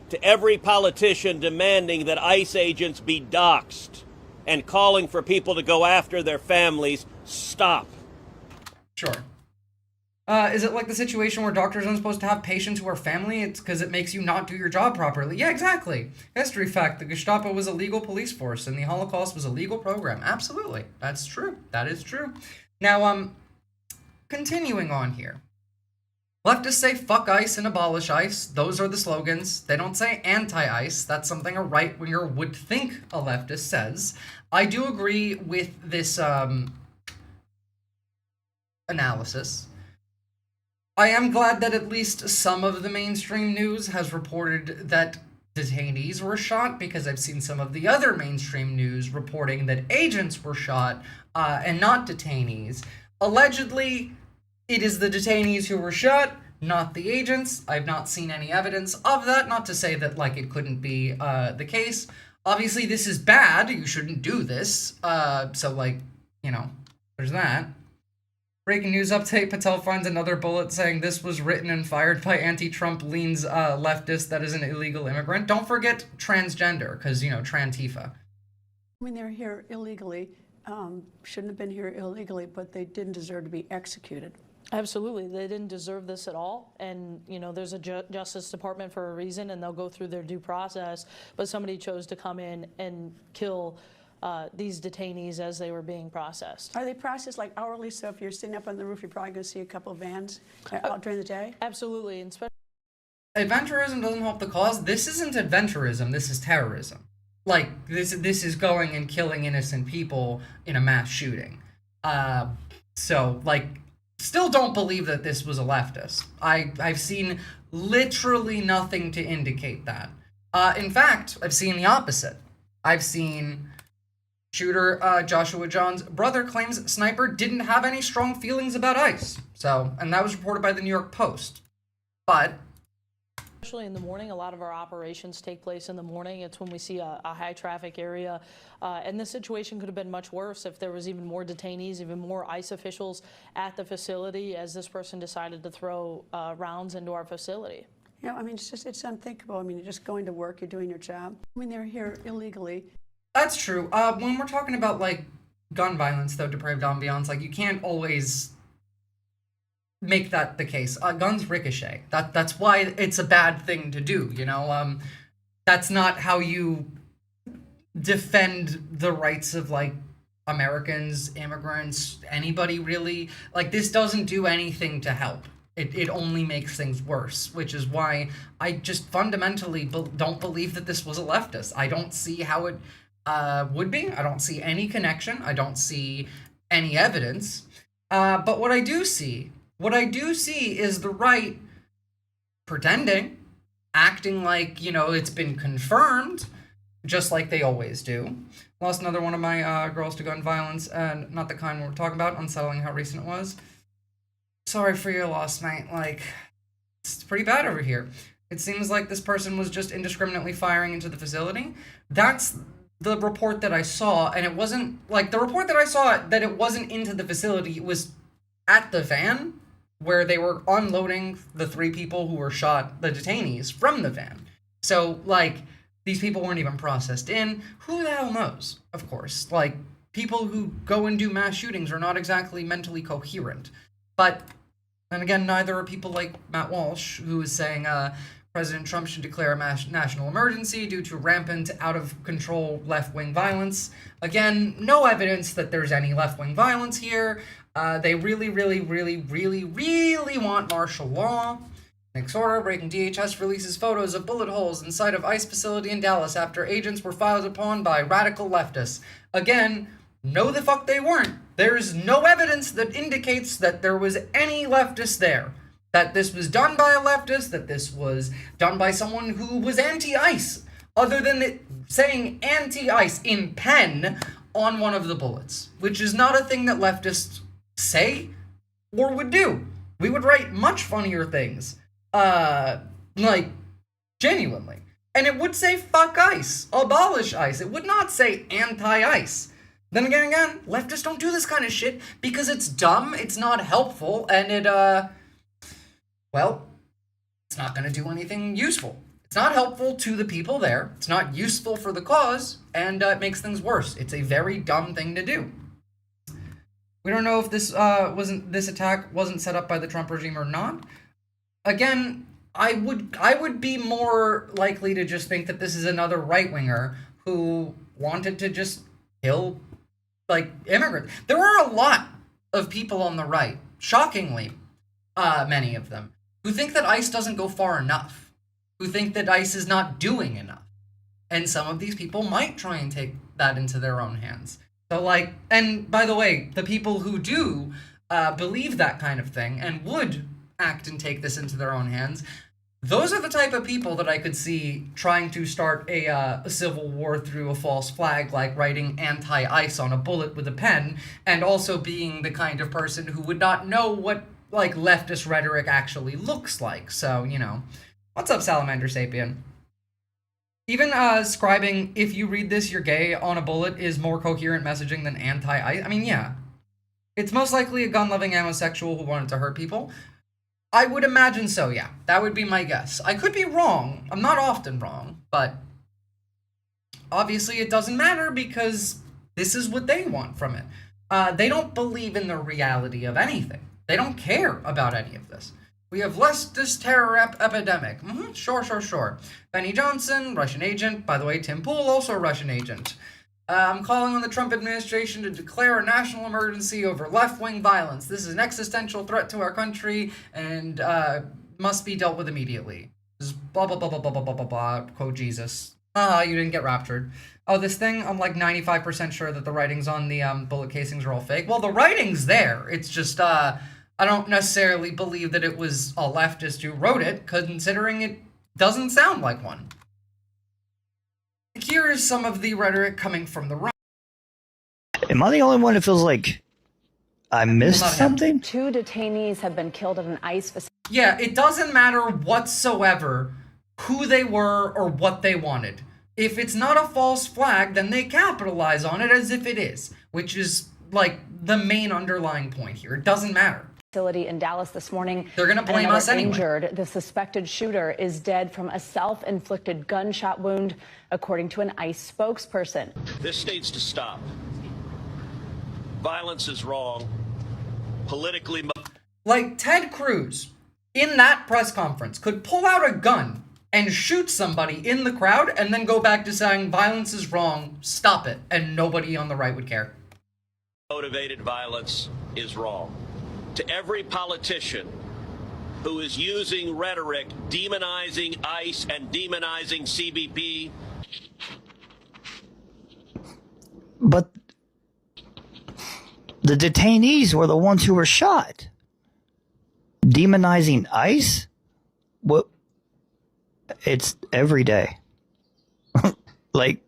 To every politician demanding that ICE agents be doxxed and calling for people to go after their families, stop. Sure. Is it like the situation where doctors aren't supposed to have patients who are family? It's because it makes you not do your job properly. Yeah, exactly. History fact, the Gestapo was a legal police force and the Holocaust was a legal program. Absolutely. That's true. That is true. Now, continuing on here. Leftists say fuck ICE and abolish ICE. Those are the slogans. They don't say anti-ICE. That's something a right-winger would think a leftist says. I do agree with this analysis. I am glad that at least some of the mainstream news has reported that detainees were shot, because I've seen some of the other mainstream news reporting that agents were shot and not detainees. Allegedly, it is the detainees who were shot, not the agents. I've not seen any evidence of that, not to say that, like, it couldn't be the case. Obviously, this is bad. You shouldn't do this. So, like, you know, there's that. Breaking news update, Patel finds another bullet saying this was written and fired by anti-Trump leans leftist that is an illegal immigrant. Don't forget transgender, because, you know, Trantifa. When they're here illegally, shouldn't have been here illegally, but they didn't deserve to be executed. Absolutely. They didn't deserve this at all. And, you know, there's a Justice Department for a reason, and they'll go through their due process. But somebody chose to come in and kill these detainees as they were being processed. Are they processed like hourly? So if you're sitting up on the roof, you're probably going to see a couple of vans out during the day? Absolutely. And Adventurism doesn't help the cause. This isn't adventurism. This is terrorism. Like, this is going and killing innocent people in a mass shooting. So, like, still don't believe that this was a leftist. I've seen literally nothing to indicate that. In fact, I've seen the opposite. I've seen shooter Joshua John's brother claims sniper didn't have any strong feelings about ICE. So, and that was reported by the New York Post. But especially in the morning, a lot of our operations take place in the morning. It's when we see a high traffic area. And the situation could have been much worse if there was even more detainees, even more ICE officials at the facility as this person decided to throw rounds into our facility. You know, I mean, it's unthinkable. I mean, you're just going to work, you're doing your job. When they're here illegally. That's true. When we're talking about, like, gun violence, though, depraved ambiance, like, you can't always make that the case. Guns ricochet. That's why it's a bad thing to do, you know? That's not how you defend the rights of, like, Americans, immigrants, anybody, really. Like, this doesn't do anything to help. It only makes things worse, which is why I just fundamentally don't believe that this was a leftist. I don't see how it would be. I don't see any connection. I don't see any evidence. But what I do see is the right pretending, acting like, you know, it's been confirmed, just like they always do. Lost another one of my girls to gun violence, and not the kind we're talking about, unsettling how recent it was. Sorry for your loss, mate. Like, it's pretty bad over here. It seems like this person was just indiscriminately firing into the facility. That's the report that I saw, and it wasn't, like, the report that I saw that it wasn't into the facility, it was at the van, where they were unloading the 3 people who were shot, the detainees, from the van. So, like, these people weren't even processed in. Who the hell knows, of course. Like, people who go and do mass shootings are not exactly mentally coherent. But, and again, neither are people like Matt Walsh, who is saying, President Trump should declare a national emergency due to rampant, out-of-control left-wing violence. Again, no evidence that there's any left-wing violence here. They really, really, really, really, really want martial law. Next order, breaking DHS releases photos of bullet holes inside of ICE facility in Dallas after agents were fired upon by radical leftists. Again, no the fuck they weren't. There's no evidence that indicates that there was any leftist there. That this was done by a leftist, that this was done by someone who was anti-ICE, other than it saying anti-ICE in pen on one of the bullets, which is not a thing that leftists say or would do. We would write much funnier things, like, genuinely. And it would say fuck ICE, abolish ICE. It would not say anti-ICE. Then again, leftists don't do this kind of shit because it's dumb, it's not helpful, and it, well, it's not going to do anything useful. It's not helpful to the people there. It's not useful for the cause, and it makes things worse. It's a very dumb thing to do. We don't know if this attack wasn't set up by the Trump regime or not. Again, I would be more likely to just think that this is another right-winger who wanted to just kill, like, immigrants. There are a lot of people on the right, shockingly, many of them, who think that ICE doesn't go far enough, who think that ICE is not doing enough. And some of these people might try and take that into their own hands. So, like, and by the way, the people who do believe that kind of thing and would act and take this into their own hands, those are the type of people that I could see trying to start a civil war through a false flag, like writing anti-ICE on a bullet with a pen, and also being the kind of person who would not know what, like, leftist rhetoric actually looks like. So, you know. What's up, Salamander Sapien? Even scribing, if you read this, you're gay, on a bullet is more coherent messaging than anti-ICE. I mean, yeah. It's most likely a gun-loving homosexual who wanted to hurt people. I would imagine so, yeah. That would be my guess. I could be wrong. I'm not often wrong, but obviously it doesn't matter because this is what they want from it. They don't believe in the reality of anything. They don't care about any of this. We have leftist terror epidemic. Sure. Benny Johnson, Russian agent. By the way, Tim Pool, also a Russian agent. I'm calling on the Trump administration to declare a national emergency over left-wing violence. This is an existential threat to our country and must be dealt with immediately. This is blah, blah, blah, blah, blah, blah, blah, blah, blah, quote Jesus. You didn't get raptured. Oh, this thing, I'm like 95% sure that the writings on the bullet casings are all fake. Well, the writing's there. It's just, I don't necessarily believe that it was a leftist who wrote it, considering it doesn't sound like one. Here is some of the rhetoric coming from the right. Am I the only one who feels like I missed something? 2 detainees have been killed at an ICE facility. Yeah, it doesn't matter whatsoever who they were or what they wanted. If it's not a false flag, then they capitalize on it as if it is, which is, like, the main underlying point here. It doesn't matter. Facility in Dallas this morning. They're going to blame us anyway. Injured. The suspected shooter is dead from a self-inflicted gunshot wound, according to an ICE spokesperson. This needs to stop. Violence is wrong. Politically... Like, Ted Cruz, in that press conference, could pull out a gun and shoot somebody in the crowd and then go back to saying violence is wrong, stop it, and nobody on the right would care. Motivated violence is wrong. To every politician who is using rhetoric demonizing ICE and demonizing CBP. But the detainees were the ones who were shot. Demonizing ICE? What? It's every day. Like,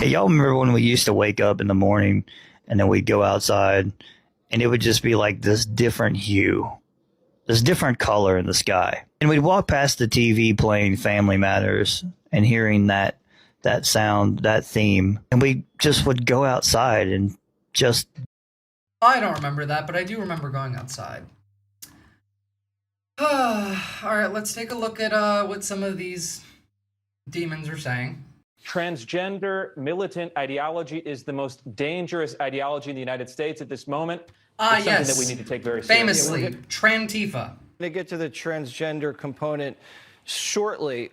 y'all remember when we used to wake up in the morning and then we'd go outside and it would just be like this different hue this different color in the sky. And we'd walk past the TV playing Family Matters and hearing that sound, that theme, and we just would go outside and just... I don't remember that, but I do remember going outside. All right, let's take a look at what some of these demons are saying. Transgender militant ideology is the most dangerous ideology in the United States at this moment. Ah, it's yes. something that we need to take very seriously. Famously, Trantifa. To get to the transgender component shortly,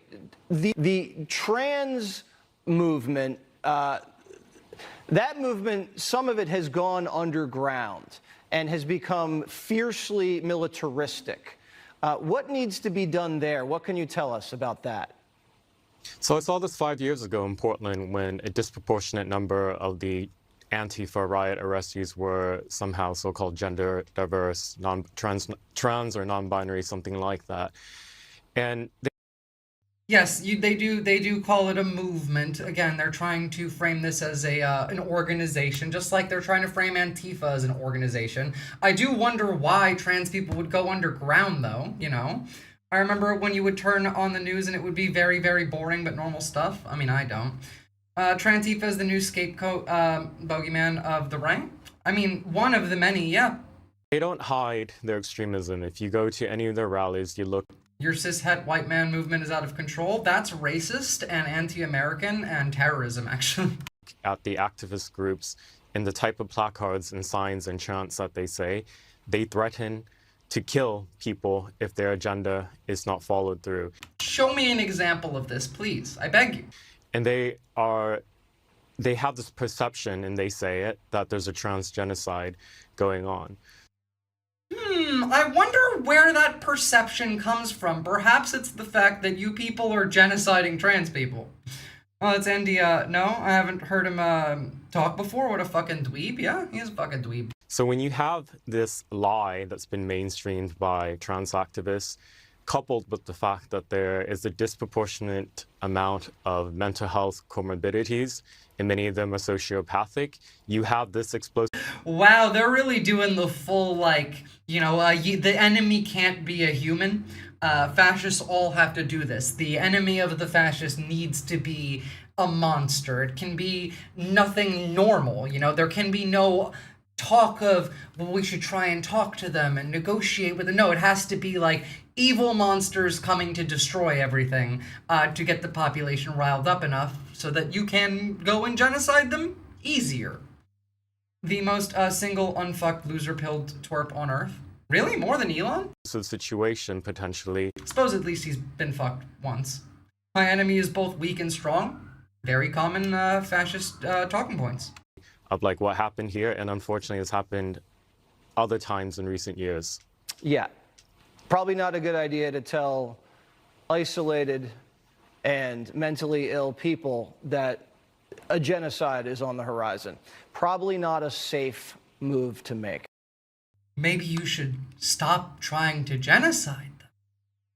the trans movement, that movement, some of it has gone underground and has become fiercely militaristic. What needs to be done there? What can you tell us about that? So I saw this 5 years ago in Portland when a disproportionate number of the Antifa riot arrestees were somehow so-called gender diverse, trans or non-binary, something like that. And Yes, they do call it a movement. Again, they're trying to frame this as an organization, just like they're trying to frame Antifa as an organization. I do wonder why trans people would go underground, though, you know? I remember when you would turn on the news and it would be very, very boring but normal stuff. I mean, I don't. Trantifa is the new scapegoat bogeyman of the right. I mean, one of the many, yeah. they don't hide their extremism. If you go to any of their rallies, you look... Your cishet white man movement is out of control. That's racist and anti-American and terrorism, actually. At the activist groups and the type of placards and signs and chants that they say, they threaten to kill people if their agenda is not followed through. Show me an example of this, please. I beg you. And they have this perception, and they say it, that there's a trans genocide going on. I wonder where that perception comes from. Perhaps it's the fact that you people are genociding trans people. Well, it's Andy, no, I haven't heard him talk before. What a fucking dweeb. Yeah, he's a fucking dweeb. So when you have this lie that's been mainstreamed by trans activists, coupled with the fact that there is a disproportionate amount of mental health comorbidities, and many of them are sociopathic, you have this explosive... Wow, they're really doing the full, like, you know, the enemy can't be a human. Fascists all have to do this. The enemy of the fascist needs to be a monster. It can be nothing normal, you know? There can be no talk of, well, we should try and talk to them and negotiate with them. No, it has to be like evil monsters coming to destroy everything to get the population riled up enough so that you can go and genocide them easier. The most single unfucked loser-pilled twerp on Earth. Really? More than Elon? So the situation, potentially. Suppose at least he's been fucked once. My enemy is both weak and strong. Very common fascist talking points. Of like what happened here, and unfortunately it's happened other times in recent years. Yeah. Probably not a good idea to tell isolated and mentally ill people that a genocide is on the horizon. Probably not a safe move to make. Maybe you should stop trying to genocide them.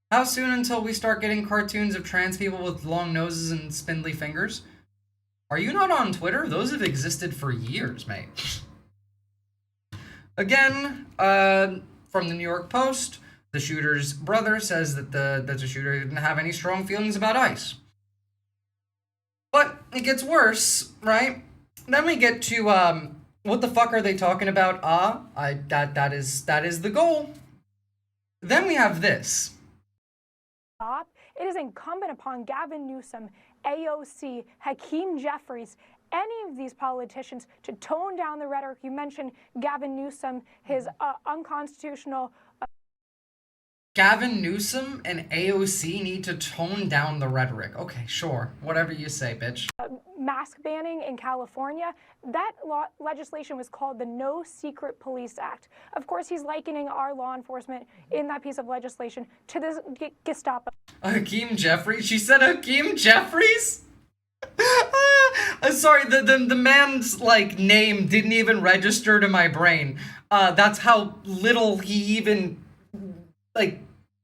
How soon until we start getting cartoons of trans people with long noses and spindly fingers? Are you not on Twitter? Those have existed for years, mate. Again, from the New York Post, the shooter's brother says that the shooter didn't have any strong feelings about ICE. But it gets worse, right? Then we get to, what the fuck are they talking about? That is the goal. Then we have this. It is incumbent upon Gavin Newsom, AOC, Hakeem Jeffries, any of these politicians to tone down the rhetoric. You mentioned Gavin Newsom, his unconstitutional... Gavin Newsom and AOC need to tone down the rhetoric. Okay, sure. Whatever you say, bitch. Mask banning in California, that legislation was called the No Secret Police Act. Of course, he's likening our law enforcement in that piece of legislation to this Gestapo. Hakeem Jeffries? She said Hakeem Jeffries? Sorry, the man's, like, name didn't even register to my brain. That's how little he even, like,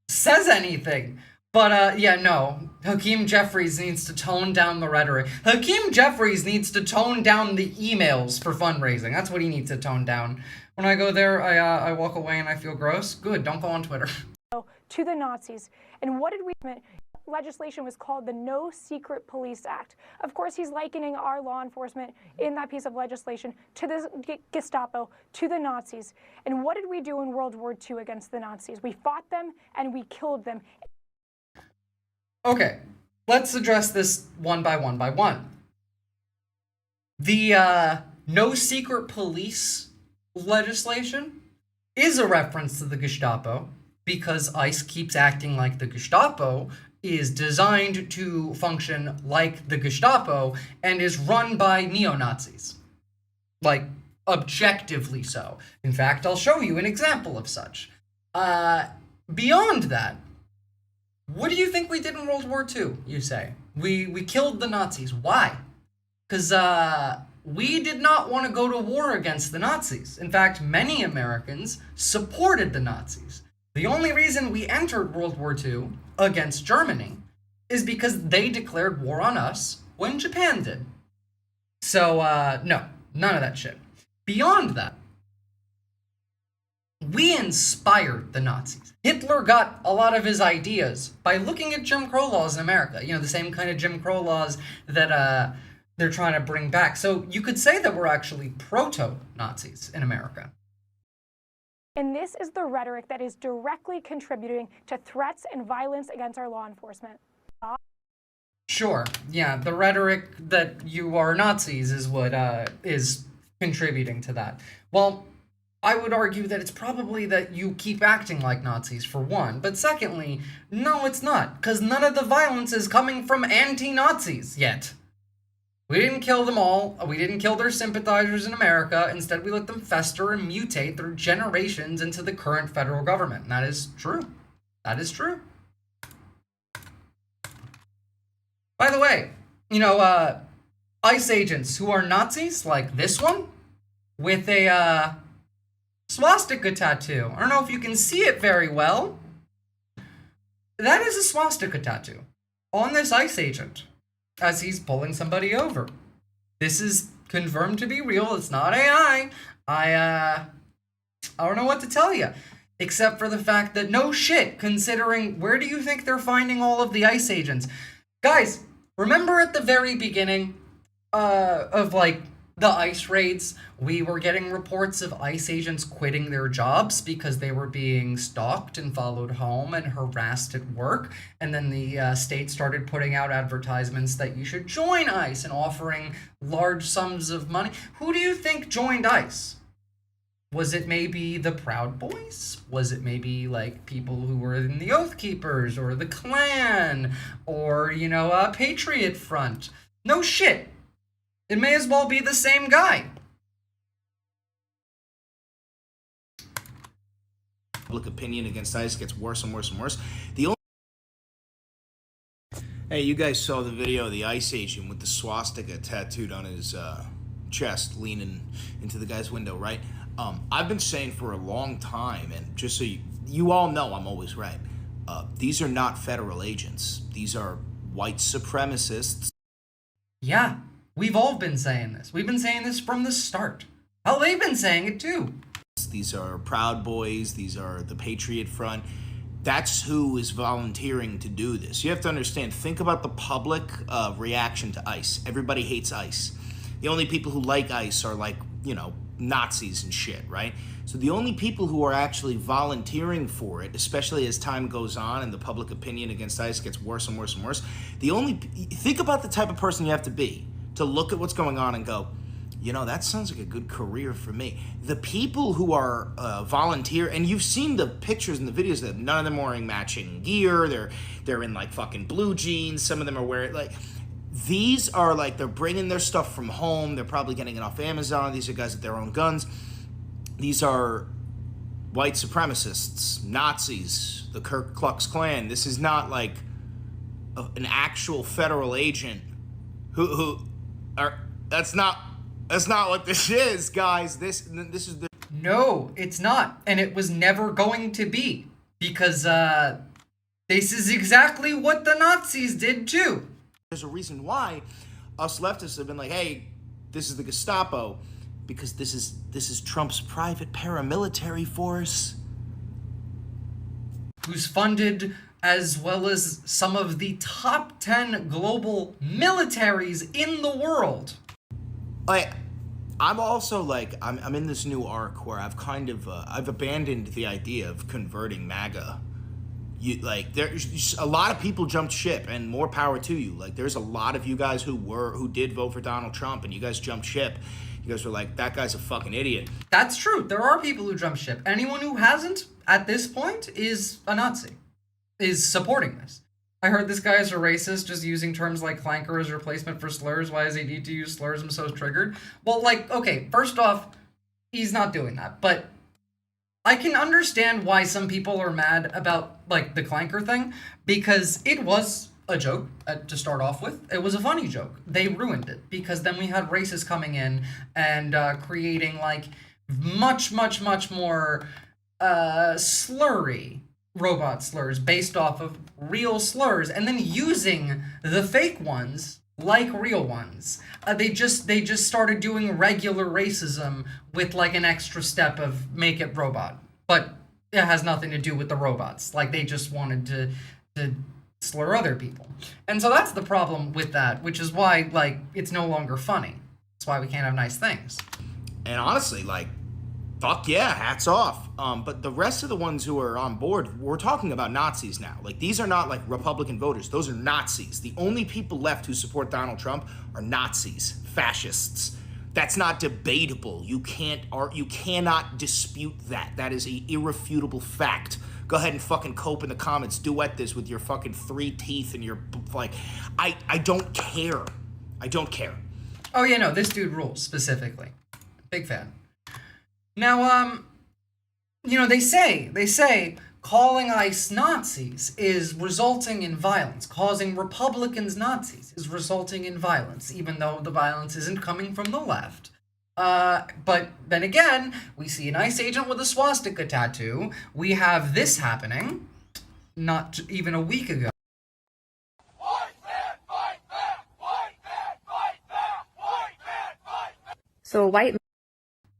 says anything. But, yeah, no. Hakeem Jeffries needs to tone down the rhetoric. Hakeem Jeffries needs to tone down the emails for fundraising. That's what he needs to tone down. When I go there, I walk away and I feel gross. Good, don't go on Twitter. To the Nazis. And what did we legislation was called the No Secret Police Act. Of course, he's likening our law enforcement in that piece of legislation to the Gestapo, to the Nazis. And what did we do in World War II against the Nazis? We fought them and we killed them. Okay, let's address this one by one. The No Secret Police legislation is a reference to the Gestapo because ICE keeps acting like the Gestapo is designed to function like the Gestapo and is run by neo-Nazis. Like, objectively so. In fact, I'll show you an example of such. Beyond that, what do you think we did in World War II, you say? We killed the Nazis. Why? Because we did not want to go to war against the Nazis. In fact, many Americans supported the Nazis. The only reason we entered World War II against Germany is because they declared war on us when Japan did. So, no, none of that shit. Beyond that, we inspired the Nazis. Hitler got a lot of his ideas by looking at Jim Crow laws in America. You know, the same kind of Jim Crow laws that they're trying to bring back. So you could say that we're actually proto-Nazis in America. And this is the rhetoric that is directly contributing to threats and violence against our law enforcement. Sure, yeah, the rhetoric that you are Nazis is what is contributing to that. Well, I would argue that it's probably that you keep acting like Nazis, for one. But secondly, no, it's not, because none of the violence is coming from anti-Nazis yet. We didn't kill them all. We didn't kill their sympathizers in America. Instead, we let them fester and mutate through generations into the current federal government. And that is true. That is true. By the way, you know, ICE agents who are Nazis, like this one, with a swastika tattoo. I don't know if you can see it very well. That is a swastika tattoo on this ICE agent as he's pulling somebody over. This is confirmed to be real. It's not AI. I don't know what to tell you, except for the fact that no shit, considering where do you think they're finding all of the ICE agents? Guys, remember at the very beginning of like the ICE raids, we were getting reports of ICE agents quitting their jobs because they were being stalked and followed home and harassed at work. And then the state started putting out advertisements that you should join ICE and offering large sums of money. Who do you think joined ICE? Was it maybe the Proud Boys? Was it maybe like people who were in the Oath Keepers or the Klan or, you know, Patriot Front? No shit. It may as well be the same guy. Public opinion against ICE gets worse and worse and worse. Hey, you guys saw the video of the ICE agent with the swastika tattooed on his chest, leaning into the guy's window, right? I've been saying for a long time, and just so you all know, I'm always right. These are not federal agents. These are white supremacists. Yeah. We've all been saying this. We've been saying this from the start. Hell, they've been saying it too. These are Proud Boys. These are the Patriot Front. That's who is volunteering to do this. You have to understand, think about the public reaction to ICE. Everybody hates ICE. The only people who like ICE are like, you know, Nazis and shit, right? So the only people who are actually volunteering for it, especially as time goes on and the public opinion against ICE gets worse and worse and worse, think about the type of person you have to be to look at what's going on and go, you know, that sounds like a good career for me. The people who are volunteer, and you've seen the pictures and the videos that none of them are wearing matching gear. They're in like fucking blue jeans. Some of them are wearing like, these are like, they're bringing their stuff from home. They're probably getting it off Amazon. These are guys with their own guns. These are white supremacists, Nazis, the Ku Klux Klan. This is not like an actual federal agent who are, that's not what this is, guys. This is the... No, it's not. And it was never going to be. Because, this is exactly what the Nazis did too. There's a reason why us leftists have been like, hey, this is the Gestapo. Because this is Trump's private paramilitary force. Who's funded as well as some of the top 10 global militaries in the world. I'm also like, I'm in this new arc where I've kind of, I've abandoned the idea of converting MAGA. There's a lot of people jumped ship, and more power to you. Like, there's a lot of you guys who did vote for Donald Trump, and you guys jumped ship. You guys were like, that guy's a fucking idiot. That's true. There are people who jump ship. Anyone who hasn't, at this point, is a Nazi, is supporting this. I heard this guy is a racist, just using terms like clanker as replacement for slurs. Why does he need to use slurs? I'm so triggered. Well, like, okay, first off, he's not doing that. But I can understand why some people are mad about, like, the clanker thing, because it was a joke to start off with. It was a funny joke. They ruined it, because then we had racists coming in and creating, like, much more slurry robot slurs based off of real slurs, and then using the fake ones like real ones. They just started doing regular racism with like an extra step of make it robot, but it has nothing to do with the robots. Like, they just wanted to slur other people, and so that's the problem with that, which is why, like, it's no longer funny. That's why we can't have nice things. And honestly, like, fuck yeah, hats off. But the rest of the ones who are on board, we're talking about Nazis now. Like, these are not like Republican voters. Those are Nazis. The only people left who support Donald Trump are Nazis, fascists. That's not debatable. You cannot dispute that. That is an irrefutable fact. Go ahead and fucking cope in the comments. Duet this with your fucking 3 teeth and your, like, I don't care. I don't care. Oh yeah, no, this dude rules specifically. Big fan. Now, you know, they say calling ICE Nazis is resulting in violence. Causing Republicans Nazis is resulting in violence, even though the violence isn't coming from the left. But then again, we see an ICE agent with a swastika tattoo. We have this happening not even a week ago. So white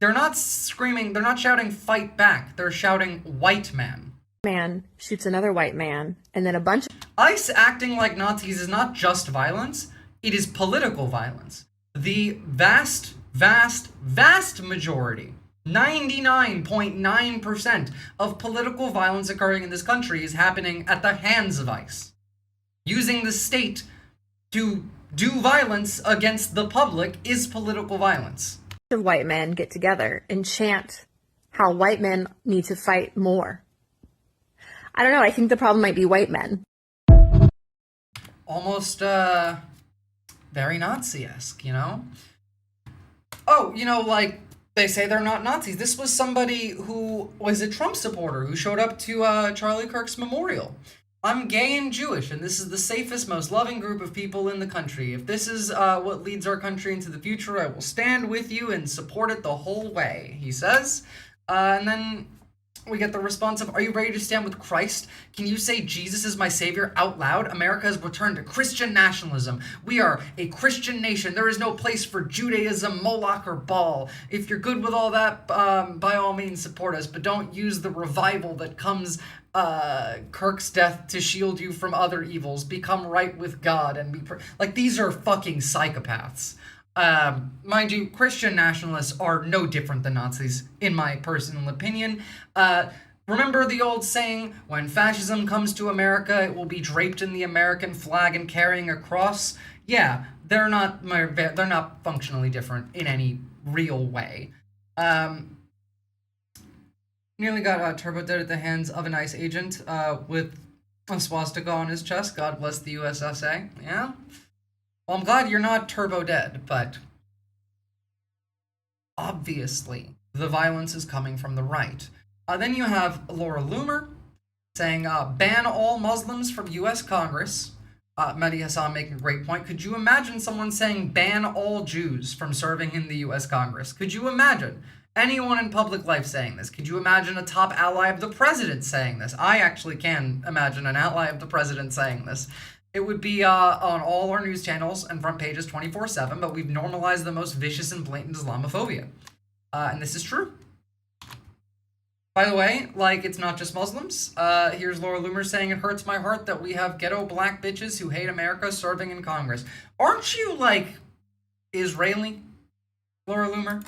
They're not screaming, they're not shouting fight back, they're shouting white man. Man shoots another white man, and then a bunch of ICE acting like Nazis is not just violence, it is political violence. The vast majority, 99.9% of political violence occurring in this country is happening at the hands of ICE. Using the state to do violence against the public is political violence. of white men get together and chant how white men need to fight more. I don't know, I think the problem might be white men. Almost, very Nazi-esque, you know? Oh, you know, like, they say they're not Nazis. This was somebody who was a Trump supporter who showed up to Charlie Kirk's memorial. I'm gay and Jewish, and this is the safest, most loving group of people in the country. If this is what leads our country into the future, I will stand with you and support it the whole way, he says. And then we get the response of, are you ready to stand with Christ? Can you say Jesus is my savior out loud? America has returned to Christian nationalism. We are a Christian nation. There is no place for Judaism, Moloch, or Baal. If you're good with all that, by all means support us, but don't use the revival that comes Kirk's death to shield you from other evils. Become right with God and be like, these are fucking psychopaths. Mind you, Christian nationalists are no different than Nazis, in my personal opinion. Remember the old saying, when fascism comes to America, it will be draped in the American flag and carrying a cross? Yeah, they're not functionally different in any real way. Nearly got turbo dead at the hands of an ICE agent with a swastika on his chest. God bless the USSA. Yeah? Well, I'm glad you're not turbo dead, but obviously the violence is coming from the right. Then you have Laura Loomer saying, ban all Muslims from U.S. Congress. Mehdi Hassan making a great point. Could you imagine someone saying ban all Jews from serving in the U.S. Congress? Could you imagine anyone in public life saying this? Could you imagine a top ally of the president saying this? I actually can imagine an ally of the president saying this. It would be on all our news channels and front pages 24/7, but we've normalized the most vicious and blatant Islamophobia. And this is true. By the way, like, it's not just Muslims. Here's Laura Loomer saying, it hurts my heart that we have ghetto black bitches who hate America serving in Congress. Aren't you, like, Israeli, Laura Loomer?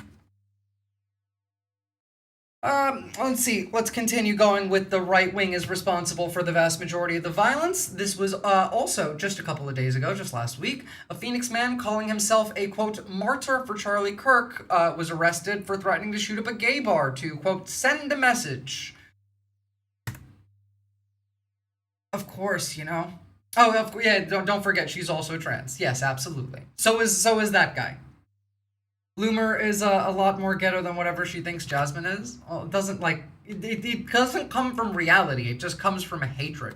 Let's see. Let's continue going with the right wing is responsible for the vast majority of the violence. This was also just a couple of days ago, just last week. A Phoenix man calling himself a, quote, martyr for Charlie Kirk was arrested for threatening to shoot up a gay bar to, quote, send a message. Of course, you know. Oh, yeah, don't forget, she's also trans. Yes, absolutely. So is that guy. Loomer is a lot more ghetto than whatever she thinks Jasmine is. Well, it doesn't, like, it doesn't come from reality. It just comes from a hatred.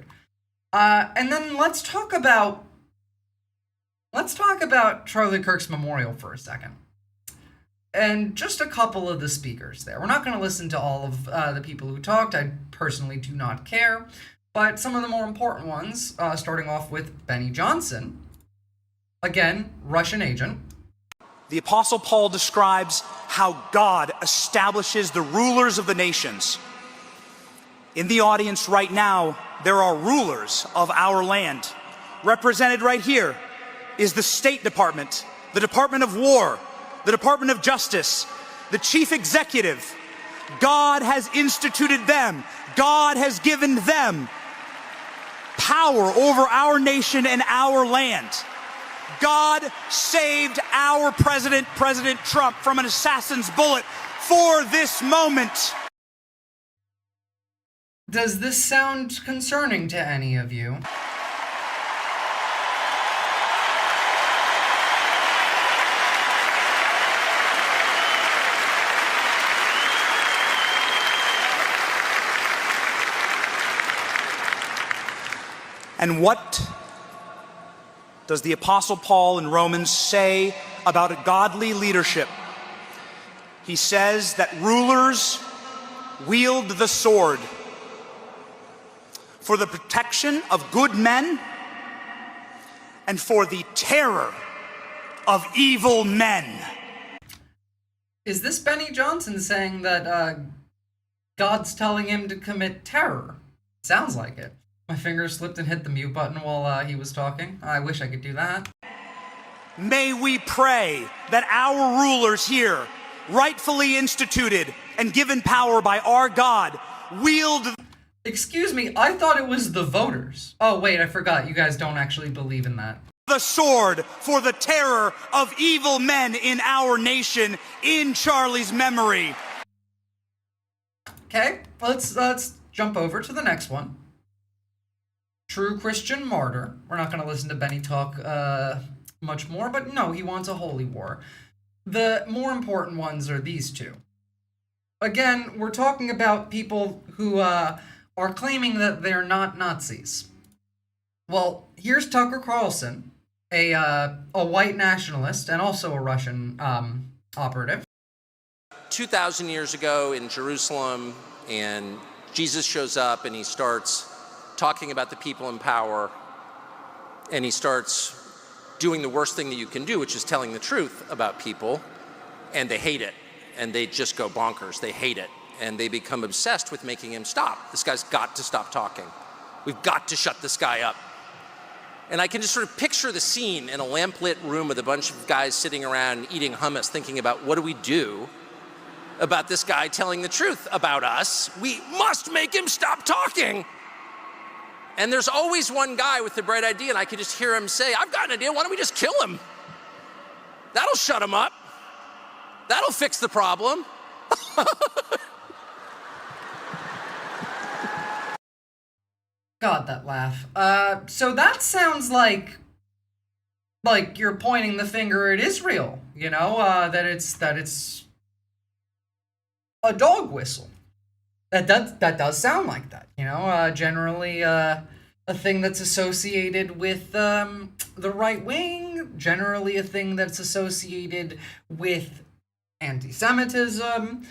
And then let's talk about Charlie Kirk's memorial for a second. And just a couple of the speakers there. We're not going to listen to all of the people who talked. I personally do not care. But some of the more important ones, starting off with Benny Johnson. Again, Russian agent. The Apostle Paul describes how God establishes the rulers of the nations. In the audience right now, there are rulers of our land. Represented right here is the State Department, the Department of War, the Department of Justice, the Chief Executive. God has instituted them. God has given them power over our nation and our land. God saved our president, President Trump, from an assassin's bullet for this moment. Does this sound concerning to any of you? And what does the Apostle Paul in Romans say about a godly leadership? He says that rulers wield the sword for the protection of good men and for the terror of evil men. Is this Benny Johnson saying that God's telling him to commit terror? Sounds like it. My finger slipped and hit the mute button while he was talking. I wish I could do that. May we pray that our rulers here, rightfully instituted and given power by our God, wield... Excuse me, I thought it was the voters. Oh, wait, I forgot. You guys don't actually believe in that. The sword for the terror of evil men in our nation in Charlie's memory. Okay, let's jump over to the next one. True Christian martyr. We're not going to listen to Benny talk much more, but no, he wants a holy war. The more important ones are these two. Again, we're talking about people who are claiming that they're not Nazis. Well, here's Tucker Carlson, a white nationalist and also a Russian operative. 2,000 years ago in Jerusalem, and Jesus shows up and he starts talking about the people in power, and he starts doing the worst thing that you can do, which is telling the truth about people, and they hate it, and they just go bonkers. They hate it, and they become obsessed with making him stop. This guy's got to stop talking. We've got to shut this guy up. And I can just sort of picture the scene in a lamplit room with a bunch of guys sitting around eating hummus, thinking about what do we do about this guy telling the truth about us? We must make him stop talking. And there's always one guy with the bright idea, and I could just hear him say, I've got an idea, why don't we just kill him? That'll shut him up. That'll fix the problem. God, that laugh. So that sounds like you're pointing the finger at Israel, you know, that it's a dog whistle. That does sound like that, you know, generally a thing that's associated with the right wing, generally a thing that's associated with anti-Semitism,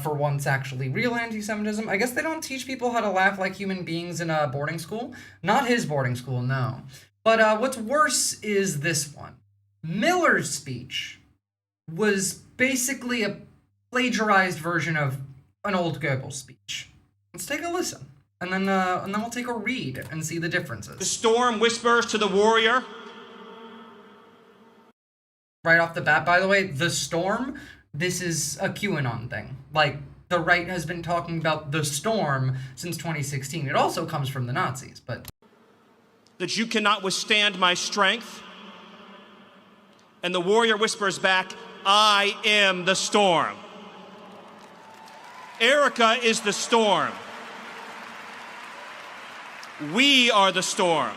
for once actually real anti-Semitism. I guess they don't teach people how to laugh like human beings in a boarding school. Not his boarding school, no. But what's worse is this one. Miller's speech was basically plagiarized version of an old Goebbels speech. Let's take a listen, and then we'll take a read and see the differences. The storm whispers to the warrior. Right off the bat, by the way, the storm, this is a QAnon thing. Like, the right has been talking about the storm since 2016. It also comes from the Nazis, but... That you cannot withstand my strength. And the warrior whispers back, I am the storm. Erica is the storm. We are the storm.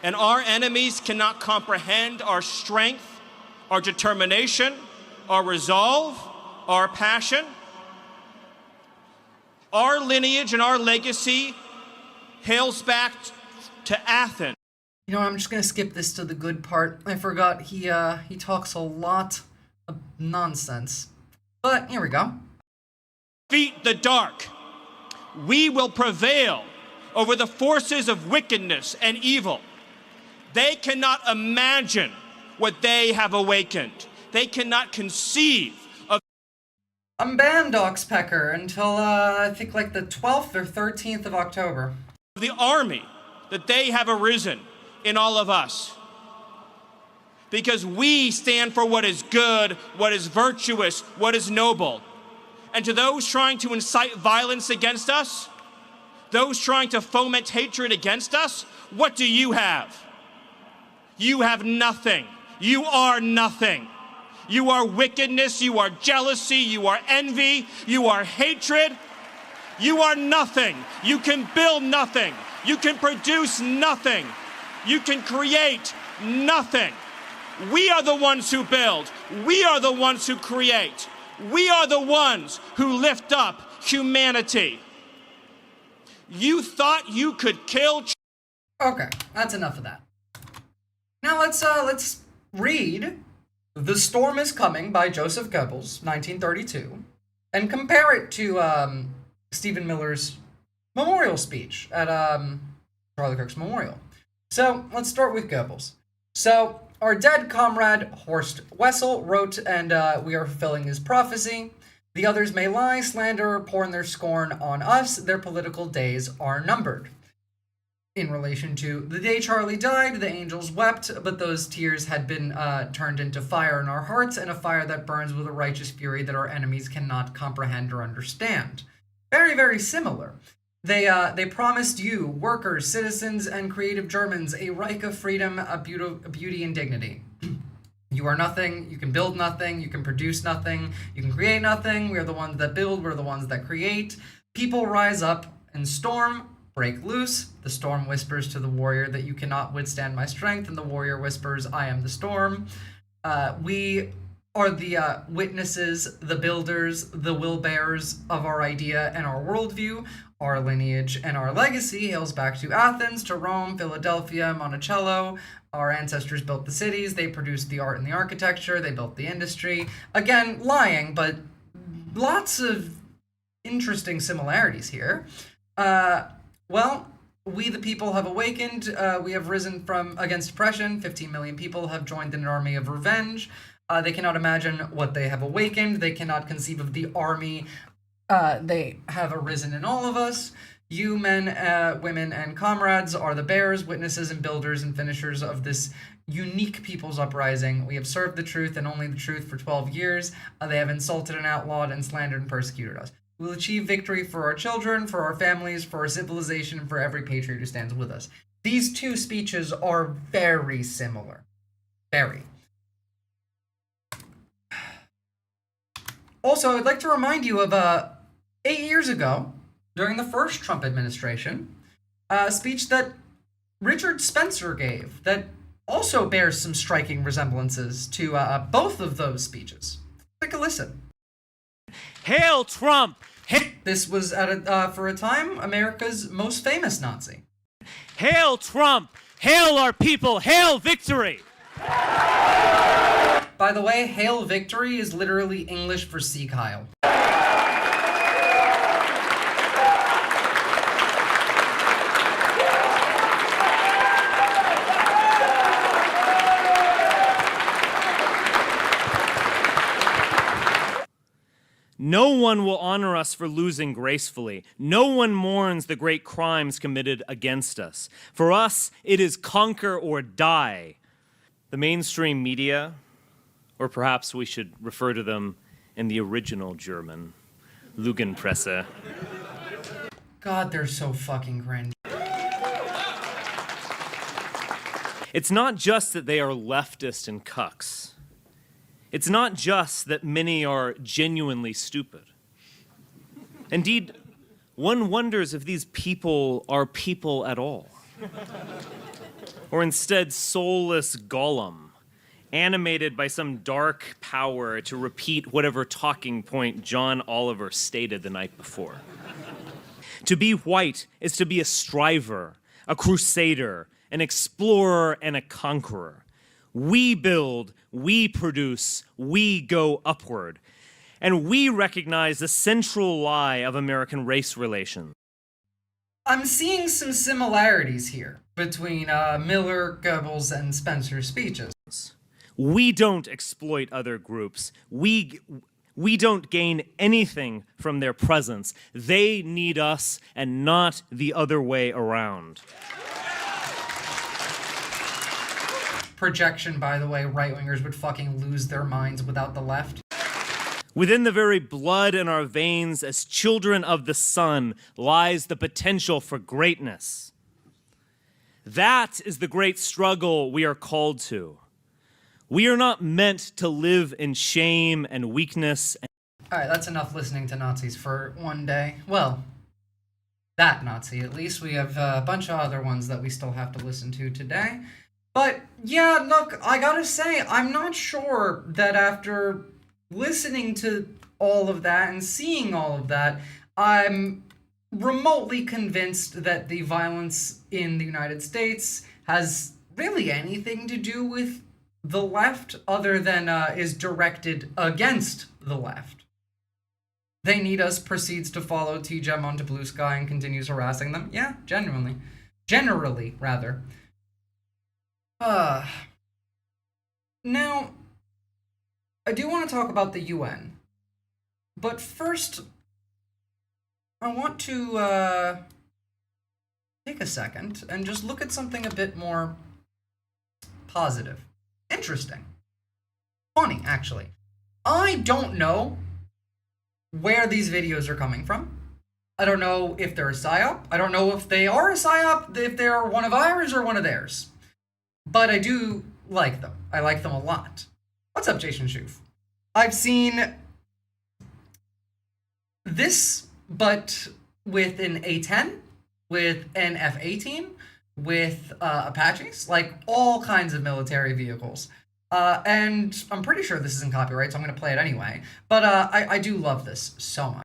And our enemies cannot comprehend our strength, our determination, our resolve, our passion. Our lineage and our legacy hails back to Athens. You know, I'm just gonna skip this to the good part. I forgot he talks a lot of nonsense. But here we go. Defeat the dark. We will prevail over the forces of wickedness and evil. They cannot imagine what they have awakened. They cannot conceive of... I'm banned, Oxpecker, until, I think like the 12th or 13th of October. The army that they have arisen in all of us. Because we stand for what is good, what is virtuous, what is noble. And to those trying to incite violence against us, those trying to foment hatred against us, what do you have? You have nothing. You are nothing. You are wickedness, you are jealousy, you are envy, you are hatred. You are nothing. You can build nothing. You can produce nothing. You can create nothing. We are the ones who build. We are the ones who create. We are the ones who lift up humanity. You thought you could kill... Okay, that's enough of that. Now let's read The Storm is Coming by Joseph Goebbels, 1932, and compare it to Stephen Miller's memorial speech at Charlie Kirk's memorial. So let's start with Goebbels. So our dead comrade Horst Wessel wrote, and we are fulfilling his prophecy. The others may lie, slander, or pour in their scorn on us. Their political days are numbered. In relation to the day Charlie died, the angels wept, but those tears had been turned into fire in our hearts, and a fire that burns with a righteous fury that our enemies cannot comprehend or understand. Very, very similar. They promised you, workers, citizens, and creative Germans, a Reich of freedom, a beauty and dignity. You are nothing, you can build nothing, you can produce nothing, you can create nothing. We are the ones that build, we're the ones that create. People rise up and storm, break loose. The storm whispers to the warrior that you cannot withstand my strength, and the warrior whispers, I am the storm. We are the witnesses, the builders, the will bearers of our idea and our worldview. Our lineage and our legacy hails back to Athens, to Rome, Philadelphia, Monticello. Our ancestors built the cities, they produced the art and the architecture, they built the industry. Again, lying, but lots of interesting similarities here. Well, we the people have awakened. We have risen from against oppression. 15 million people have joined an army of revenge. They cannot imagine what they have awakened. They cannot conceive of the army they have arisen in all of us. You men, women, and comrades are the bearers, witnesses, and builders and finishers of this unique people's uprising. We have served the truth and only the truth for 12 years. They have insulted and outlawed and slandered and persecuted us. We will achieve victory for our children, for our families, for our civilization, and for every patriot who stands with us. These two speeches are very similar. Very. Also, I'd like to remind you of 8 years ago, during the first Trump administration, a speech that Richard Spencer gave that also bears some striking resemblances to both of those speeches. Take a listen. Hail Trump! This was at for a time America's most famous Nazi. Hail Trump! Hail our people! Hail victory! By the way, hail victory is literally English for Sieg Heil. one will honor us for losing gracefully. No one mourns the great crimes committed against us. For us, it is conquer or die. The mainstream media, or perhaps we should refer to them in the original German, Lügenpresse. God, they're so fucking cringe. It's not just that they are leftist and cucks. It's not just that many are genuinely stupid. Indeed, one wonders if these people are people at all. Or instead soulless Gollum, animated by some dark power to repeat whatever talking point John Oliver stated the night before. To be white is to be a striver, a crusader, an explorer, and a conqueror. We build, we produce, we go upward. And we recognize the central lie of American race relations. I'm seeing some similarities here between Miller, Goebbels, and Spencer's speeches. We don't exploit other groups. We don't gain anything from their presence. They need us and not the other way around. Projection, by the way, right-wingers would fucking lose their minds without the left. Within the very blood in our veins as children of the sun lies the potential for greatness. That is the great struggle we are called to. We are not meant to live in shame and weakness. Alright, that's enough listening to Nazis for one day. Well, that Nazi at least. We have a bunch of other ones that we still have to listen to today. But, yeah, look, I gotta say, I'm not sure that after listening to all of that and seeing all of that, I'm remotely convinced that the violence in the United States has really anything to do with the left other than is directed against the left. They need us proceeds to follow T-Gem onto Blue Sky and continues harassing them. Yeah, genuinely. Generally, rather. Now, I do want to talk about the UN. But first, I want to take a second and just look at something a bit more positive. Interesting. Funny, actually. I don't know where these videos are coming from. I don't know if they're a psyop. I don't know if they are a psyop, if they're one of ours or one of theirs. But I do like them. I like them a lot. What's up, Jason Schoof? I've seen this, but with an A-10, with an F-18, with Apaches, like all kinds of military vehicles. And I'm pretty sure this isn't copyright, so I'm going to play it anyway. But I do love this so much.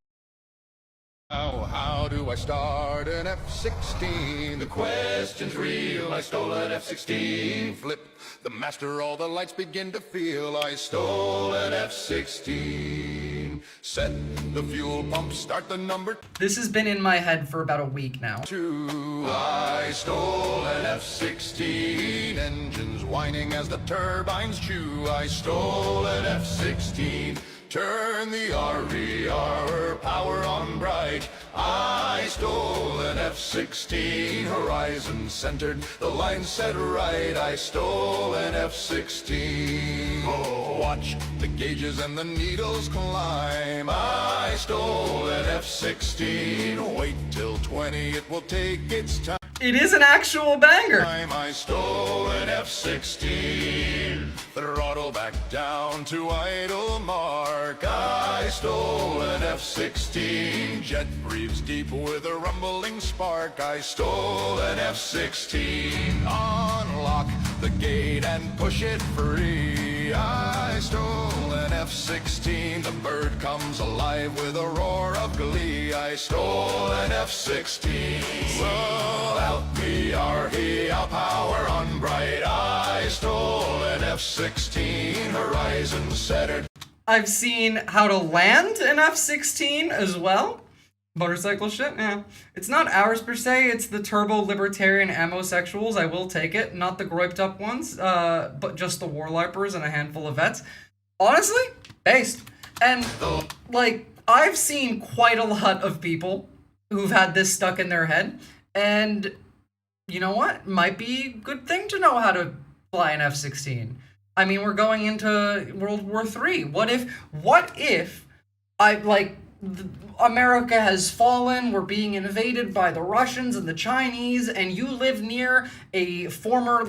How do I start an F-16? The question's real. I stole an F-16. Flip the master, all the lights begin to feel. I stole an F-16. Set the fuel pump, start the number. This has been in my head for about a week now. I stole an F-16. Engines whining as the turbines chew. I stole an F-16. Turn the RER power on bright. I stole an F-16. Horizon centered, the line set right. I stole an F-16. Oh, watch the gauges and the needles climb. I stole an F-16. Wait till 20, it will take its time. It is an actual banger. I stole an F-16. Throttle back down to idle mark. I stole an F-16. Jet breathes deep with a rumbling spark. I stole an F-16. Unlock the gate and push it free. I stole an F-16. The bird comes alive with a roar of glee. I stole an F-16. Well, out the REL power on bright. I stole an F-16. Horizon centered. I've seen how to land an F-16 as well. Motorcycle shit, yeah. It's not ours per se, it's the turbo-libertarian ammo-sexuals, I will take it. Not the groiped-up ones, but just the warlarpers and a handful of vets. Honestly, based. And, like, I've seen quite a lot of people who've had this stuck in their head, and you know what? Might be a good thing to know how to fly an F-16. I mean, we're going into World War III. What if America has fallen, we're being invaded by the Russians and the Chinese, and you live near a former,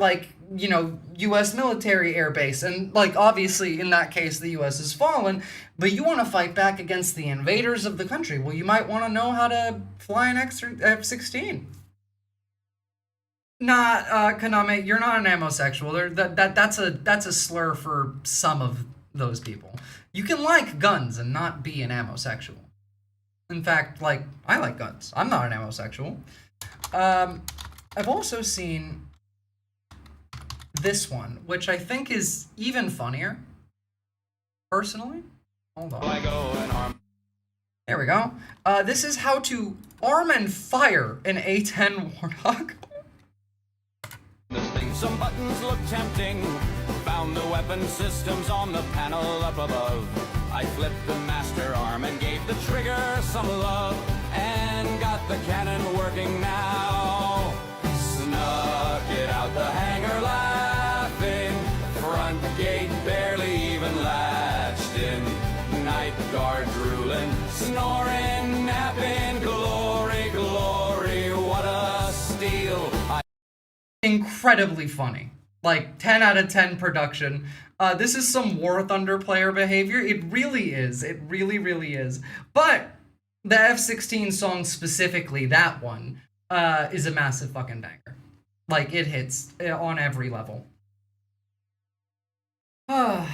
U.S. military air base, and, obviously, in that case, the U.S. has fallen, but you want to fight back against the invaders of the country. Well, you might want to know how to fly an F-16. Nah, Kaname, you're not an amosexual. That's a slur for some of those people. You can like guns and not be an amosexual. In fact, I like guns. I'm not an amosexual. I've also seen this one, which I think is even funnier, personally. Hold on. There we go. This is how to arm and fire an A-10 Warthog. Some buttons look tempting. Found the weapon systems on the panel up above. I flipped the master arm and gave the trigger some love, and got the cannon working now. Snuck it out the hangar laughing. Front gate barely even latched in. Night guard drooling, snoring, napping. Glory, glory, what a steal. Incredibly funny. 10 out of 10 production. This is some War Thunder player behavior. It really is. It really, really is. But the F-16 song specifically, that one, is a massive fucking banger. It hits on every level. Well,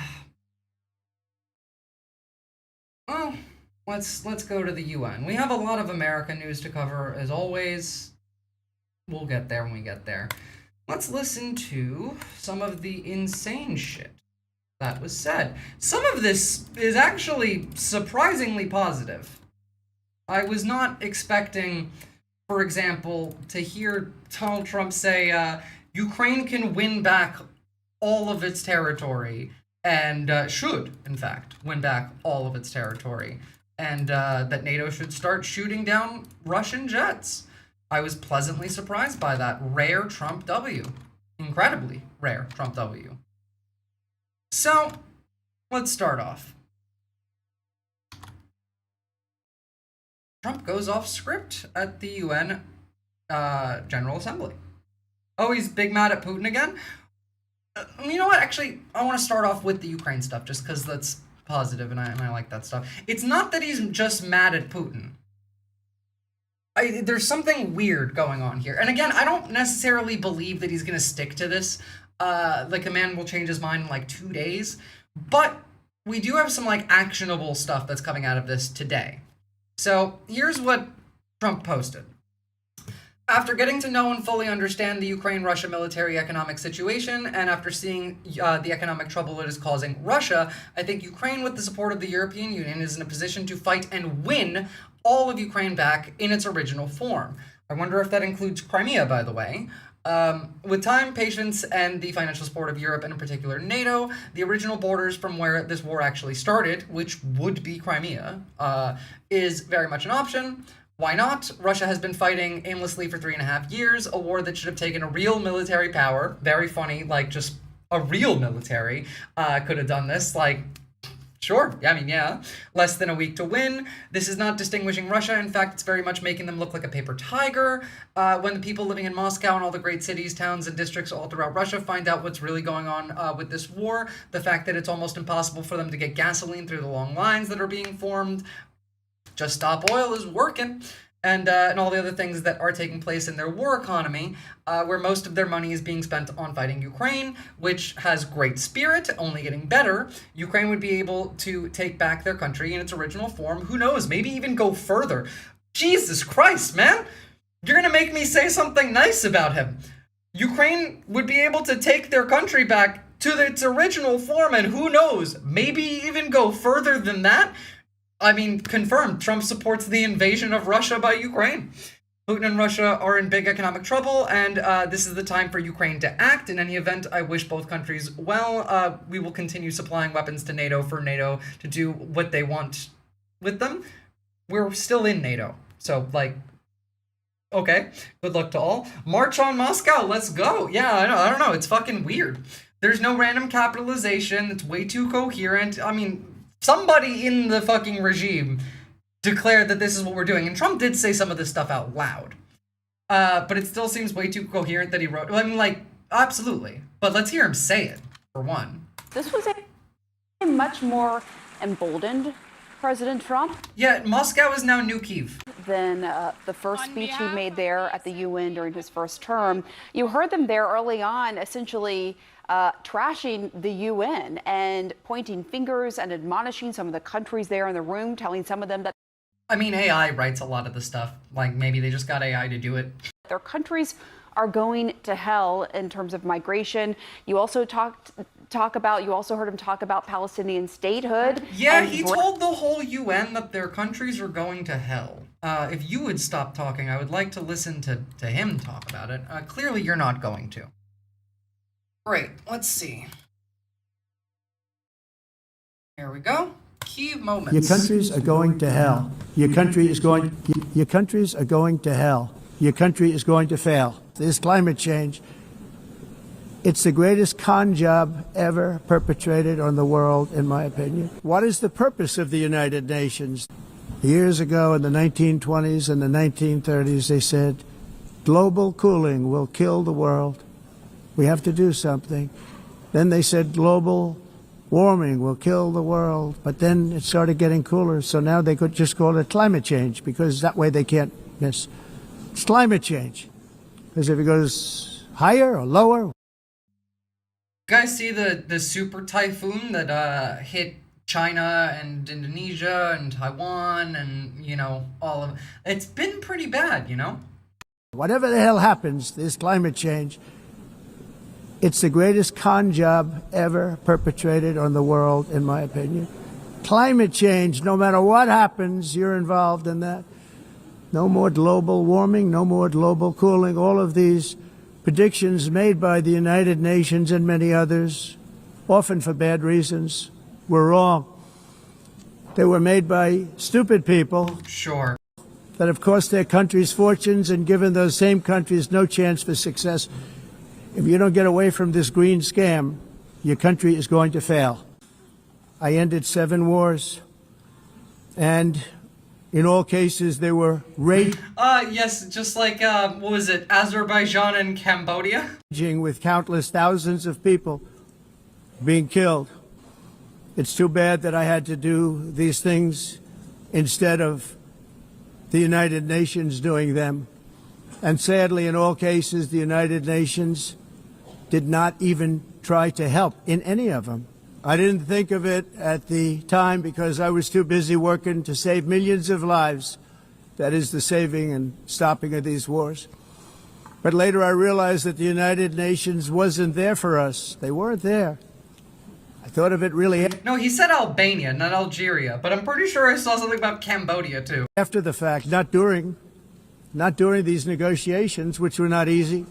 let's go to the UN. We have a lot of American news to cover, as always. We'll get there when we get there. Let's listen to some of the insane shit that was said. Some of this is actually surprisingly positive. I was not expecting, for example, to hear Donald Trump say, Ukraine can win back all of its territory, and should, in fact, win back all of its territory, and that NATO should start shooting down Russian jets. I was pleasantly surprised by that. Rare Trump W. Incredibly rare Trump W. So, let's start off. Trump goes off script at the UN General Assembly. Oh, he's big mad at Putin again? You know what? Actually, I want to start off with the Ukraine stuff, just because that's positive and I like that stuff. It's not that he's just mad at Putin. There's something weird going on here. And again, I don't necessarily believe that he's going to stick to this. A man will change his mind in 2 days. But we do have some actionable stuff that's coming out of this today. So here's what Trump posted. After getting to know and fully understand the Ukraine-Russia military economic situation, and after seeing the economic trouble it is causing Russia, I think Ukraine, with the support of the European Union, is in a position to fight and win all of Ukraine back in its original form. I wonder if that includes Crimea, by the way. With time, patience, and the financial support of Europe, and in particular NATO, the original borders from where this war actually started, which would be Crimea, is very much an option. Why not? Russia has been fighting aimlessly for 3.5 years, a war that should have taken a real military power. Very funny, just a real military could have done this. Sure, yeah. Less than a week to win. This is not distinguishing Russia. In fact, it's very much making them look like a paper tiger. When the people living in Moscow and all the great cities, towns, and districts all throughout Russia find out what's really going on with this war, the fact that it's almost impossible for them to get gasoline through the long lines that are being formed, Just Stop Oil is working, and all the other things that are taking place in their war economy, where most of their money is being spent on fighting Ukraine, which has great spirit, only getting better. Ukraine would be able to take back their country in its original form. Who knows? Maybe even go further. Jesus Christ, man! You're gonna make me say something nice about him. Ukraine would be able to take their country back to its original form, and who knows? Maybe even go further than that. I mean, confirmed, Trump supports the invasion of Russia by Ukraine. Putin and Russia are in big economic trouble, and this is the time for Ukraine to act. In any event, I wish both countries well. We will continue supplying weapons to NATO for NATO to do what they want with them, we're still in NATO. So, like, okay, good luck to all. March on Moscow, let's go. Yeah, I don't know, it's fucking weird. There's no random capitalization, it's way too coherent. I mean, somebody in the fucking regime declared that this is what we're doing, and Trump did say some of this stuff out loud. But it still seems way too coherent that he wrote. I mean, like, absolutely. But let's hear him say it, for one. This was a much more emboldened President Trump. Yeah, Moscow is now New Kyiv. Than the first speech he made there at the UN during his first term. You heard them there early on, essentially trashing the UN and pointing fingers and admonishing some of the countries there in the room, telling some of them that I mean, AI writes a lot of the stuff. Like, maybe they just got AI to do it. their countries are going to hell in terms of migration. You also you also heard him talk about Palestinian statehood. Yeah, he told the whole UN that their countries are going to hell. If you would stop talking, I would like to listen to him talk about it. Clearly, you're not going to. Great, let's see. Here we go. Key moments. Your countries are going to hell. Your country is going. Your countries are going to hell. Your country is going to fail. This climate change. It's the greatest con job ever perpetrated on the world, in my opinion. What is the purpose of the United Nations? Years ago, in the 1920s and the 1930s, they said, global cooling will kill the world. We have to do something. Then they said global warming will kill the world. But then it started getting cooler, so now they could just call it climate change, because that way they can't miss. It's climate change. Because if it goes higher or lower. You guys see the super typhoon that hit China and Indonesia and Taiwan and, you know, all of it? It's been pretty bad, you know? Whatever the hell happens, this climate change, it's the greatest con job ever perpetrated on the world, in my opinion. Climate change, no matter what happens, you're involved in that. No more global warming, no more global cooling. All of these predictions made by the United Nations and many others, often for bad reasons, were wrong. They were made by stupid people. Sure. That have cost their countries fortunes and given those same countries no chance for success. If you don't get away from this green scam, your country is going to fail. I ended 7 wars, and in all cases they were raped. Yes, just like, what was it, Azerbaijan and Cambodia? With countless thousands of people being killed. It's too bad that I had to do these things instead of the United Nations doing them. And sadly, in all cases, the United Nations did not even try to help in any of them. I didn't think of it at the time because I was too busy working to save millions of lives. That is the saving and stopping of these wars. But later I realized that the United Nations wasn't there for us. They weren't there. I thought of it really. No, he said Albania, not Algeria, but I'm pretty sure I saw something about Cambodia too. After the fact, not during these negotiations, which were not easy.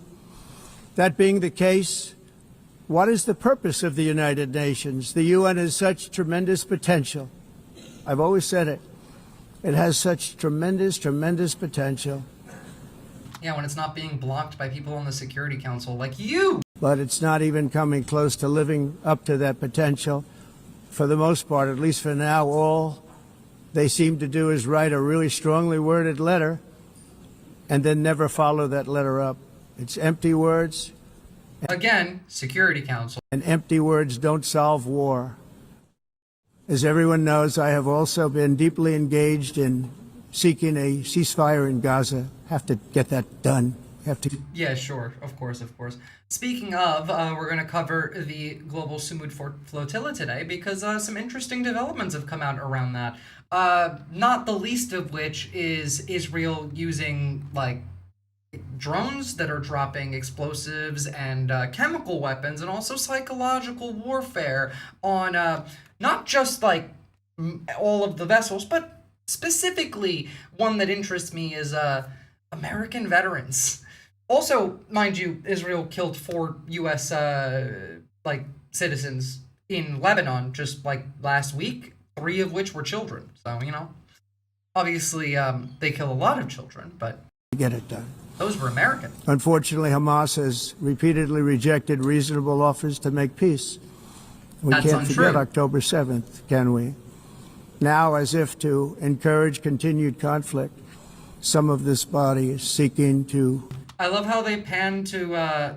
That being the case, what is the purpose of the United Nations? The UN has such tremendous potential. I've always said it. It has such tremendous, tremendous potential. Yeah, when it's not being blocked by people on the Security Council like you. But it's not even coming close to living up to that potential. For the most part, at least for now, all they seem to do is write a really strongly worded letter and then never follow that letter up. It's empty words. Again, Security Council. And empty words don't solve war. As everyone knows, I have also been deeply engaged in seeking a ceasefire in Gaza. Have to get that done. Have to. Yeah, sure. Of course, of course. Speaking of, we're going to cover the global Sumud flotilla today because some interesting developments have come out around that. Not the least of which is Israel using, like, drones that are dropping explosives and chemical weapons and also psychological warfare on not just, like, all of the vessels, but specifically one that interests me is American veterans. Also, mind you, Israel killed 4 U.S. Citizens in Lebanon just, like, last week. 3 of which were children. So, you know, obviously they kill a lot of children, but get it done. Those were American. Unfortunately, Hamas has repeatedly rejected reasonable offers to make peace. We That's can't untrue. forget October 7th, can we? Now, as if to encourage continued conflict, some of this body is seeking to... I love how they pan to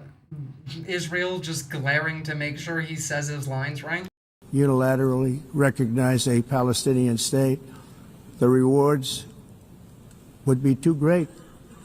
Israel just glaring to make sure he says his lines right. unilaterally recognize a Palestinian state. The rewards would be too great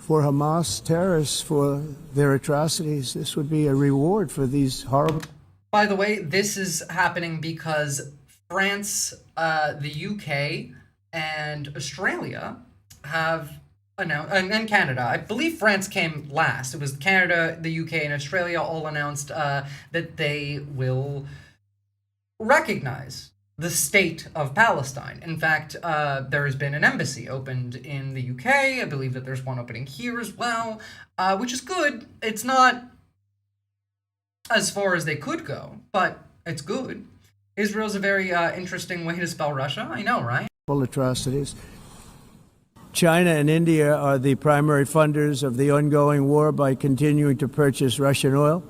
for Hamas terrorists for their atrocities. This would be a reward for these horrible... By the way, this is happening because France, the UK, and Australia have announced, and Canada. I believe France came last. It was Canada, the UK, and Australia all announced that they will recognize the state of Palestine. In fact, there has been an embassy opened in the UK. I believe that there's one opening here as well, which is good. It's not as far as they could go, but it's good. Israel's a very interesting way to spell Russia. I know, right? atrocities. China and India are the primary funders of the ongoing war by continuing to purchase Russian oil.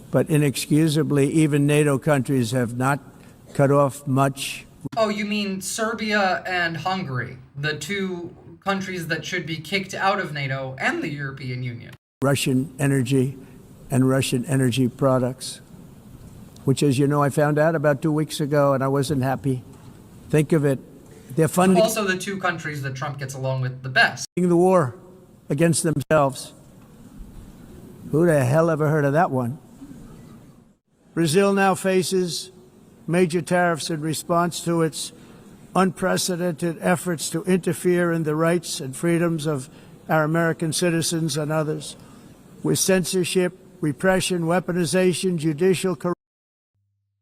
But inexcusably, even NATO countries have not cut off much. Oh, you mean Serbia and Hungary, the 2 countries that should be kicked out of NATO and the European Union. Russian energy and Russian energy products, which, as you know, I found out about 2 weeks ago, and I wasn't happy. Think of it. They're funding Also the 2 countries that Trump gets along with the best. the war against themselves. Who the hell ever heard of that one? Brazil now faces major tariffs in response to its unprecedented efforts to interfere in the rights and freedoms of our American citizens and others, with censorship, repression, weaponization, judicial corruption.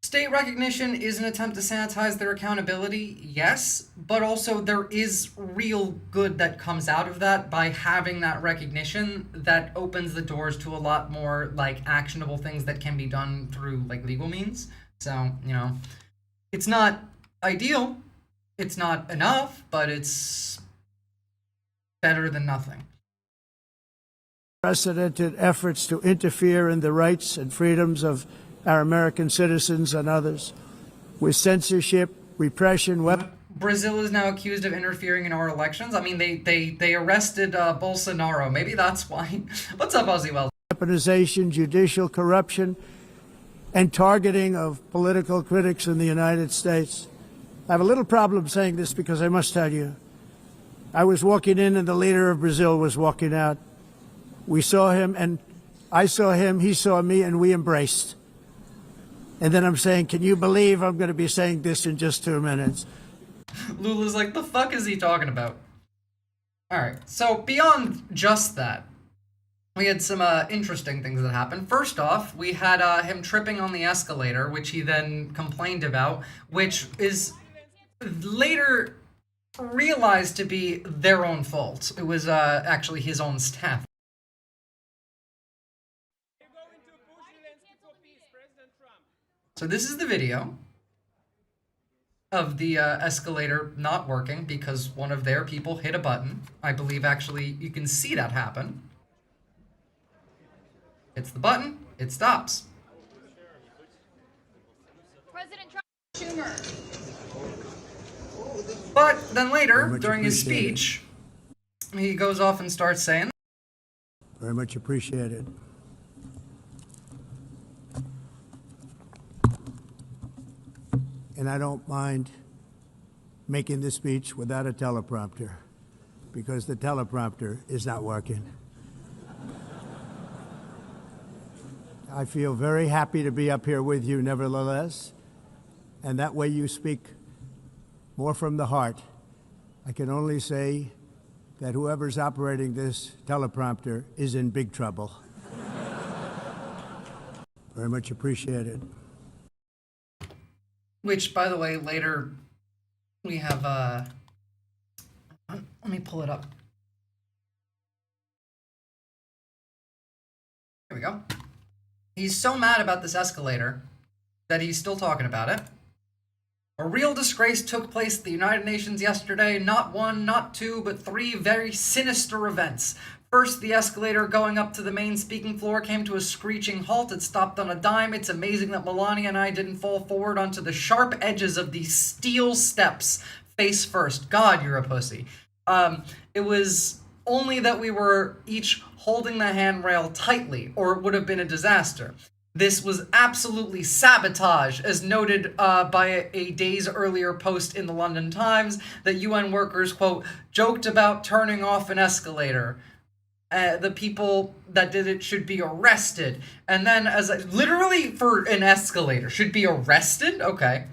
State recognition is an attempt to sanitize their accountability, yes, but also there is real good that comes out of that by having that recognition that opens the doors to a lot more like actionable things that can be done through like legal means. So, you know, it's not ideal, it's not enough, but it's better than nothing. Unprecedented efforts to interfere in the rights and freedoms of our American citizens and others, with censorship, repression, Brazil is now accused of interfering in our elections. I mean, they arrested Bolsonaro. Maybe that's why. What's up, Ozzy Wells? weaponization, judicial corruption, and targeting of political critics in the United States. I have a little problem saying this because I must tell you, I was walking in and the leader of Brazil was walking out. We saw him and I saw him, he saw me, and we embraced. And then I'm saying, can you believe I'm going to be saying this in just 2 minutes? Lula's like, the fuck is he talking about? Alright, so beyond just that, we had some interesting things that happened. First off, we had him tripping on the escalator, which he then complained about, which is later realized to be their own fault. It was actually his own staff. So this is the video of the escalator not working because one of their people hit a button. I believe actually you can see that happen. Hits the button, it stops. President Trump, Schumer. But then later, Very much during his appreciated. speech, he goes off and starts saying, Very much appreciated. And I don't mind making this speech without a teleprompter, because the teleprompter is not working. I feel very happy to be up here with you nevertheless, and that way you speak more from the heart. I can only say that whoever's operating this teleprompter is in big trouble. Very much appreciated. which, by the way, later we have, let me pull it up. Here we go. He's so mad about this escalator that he's still talking about it. A real disgrace took place at the United Nations yesterday. Not one, not two, but three very sinister events. First, the escalator going up to the main speaking floor came to a screeching halt. It stopped on a dime. It's amazing that Melania and I didn't fall forward onto the sharp edges of these steel steps face first. God, you're a pussy. It was only that we were each holding the handrail tightly, or it would have been a disaster. This was absolutely sabotage, as noted by a days earlier post in the London Times that UN workers, quote, joked about turning off an escalator. The people that did it should be arrested. And then, literally for an escalator, should be arrested? Okay.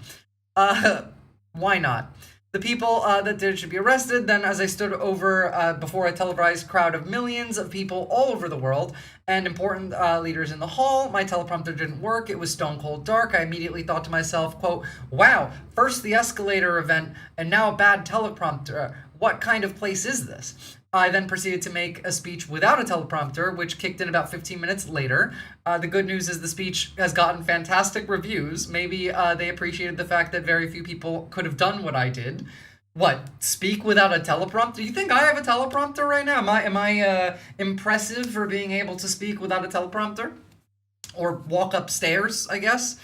Why not? The people that did it should be arrested. Then, as I stood over before a televised crowd of millions of people all over the world and important leaders in the hall, my teleprompter didn't work. It was stone cold dark. I immediately thought to myself, quote, wow, first the escalator event and now a bad teleprompter. What kind of place is this? I then proceeded to make a speech without a teleprompter, which kicked in about 15 minutes later. The good news is the speech has gotten fantastic reviews. Maybe they appreciated the fact that very few people could have done what I did. What, speak without a teleprompter? Do you think I have a teleprompter right now? Am I impressive for being able to speak without a teleprompter? Or walk upstairs, I guess?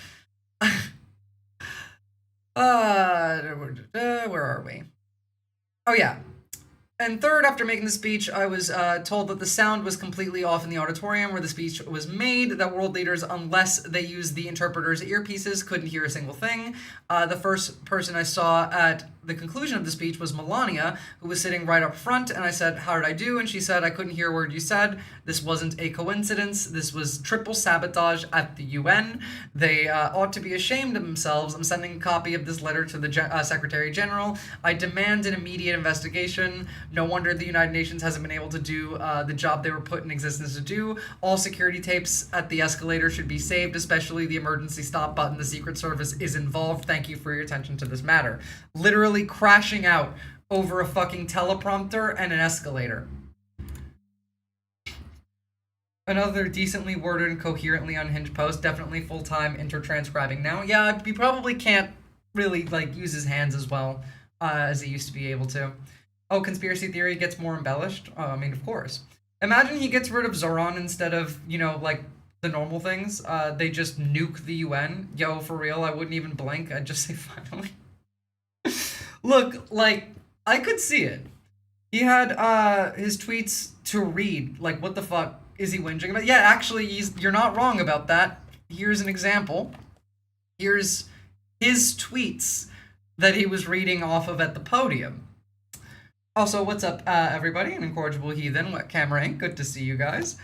Where are we? Oh yeah. And third, after making the speech, I was told that the sound was completely off in the auditorium where the speech was made, that world leaders, unless they used the interpreter's earpieces, couldn't hear a single thing. The first person I saw at the conclusion of the speech was Melania, who was sitting right up front, and I said, how did I do? And she said, I couldn't hear a word you said. This wasn't a coincidence. This was triple sabotage at the UN. They ought to be ashamed of themselves. I'm sending a copy of this letter to the Secretary General. I demand an immediate investigation. No wonder the United Nations hasn't been able to do the job they were put in existence to do. All security tapes at the escalator should be saved, especially the emergency stop button. The Secret Service is involved. Thank you for your attention to this matter. Literally crashing out over a fucking teleprompter and an escalator. Another decently worded and coherently unhinged post. Definitely full-time intertranscribing now. Yeah, he probably can't really, use his hands as well as he used to be able to. Oh, conspiracy theory gets more embellished? I mean, of course. Imagine he gets rid of Zoran instead of, the normal things. They just nuke the UN. Yo, for real, I wouldn't even blink. I'd just say, finally. Look, I could see it. He had his tweets to read. What the fuck is he whinging about? Yeah, actually, you're not wrong about that. Here's an example. Here's his tweets that he was reading off of at the podium. Also, what's up, everybody? An incorrigible heathen, what camera ink? Good to see you guys.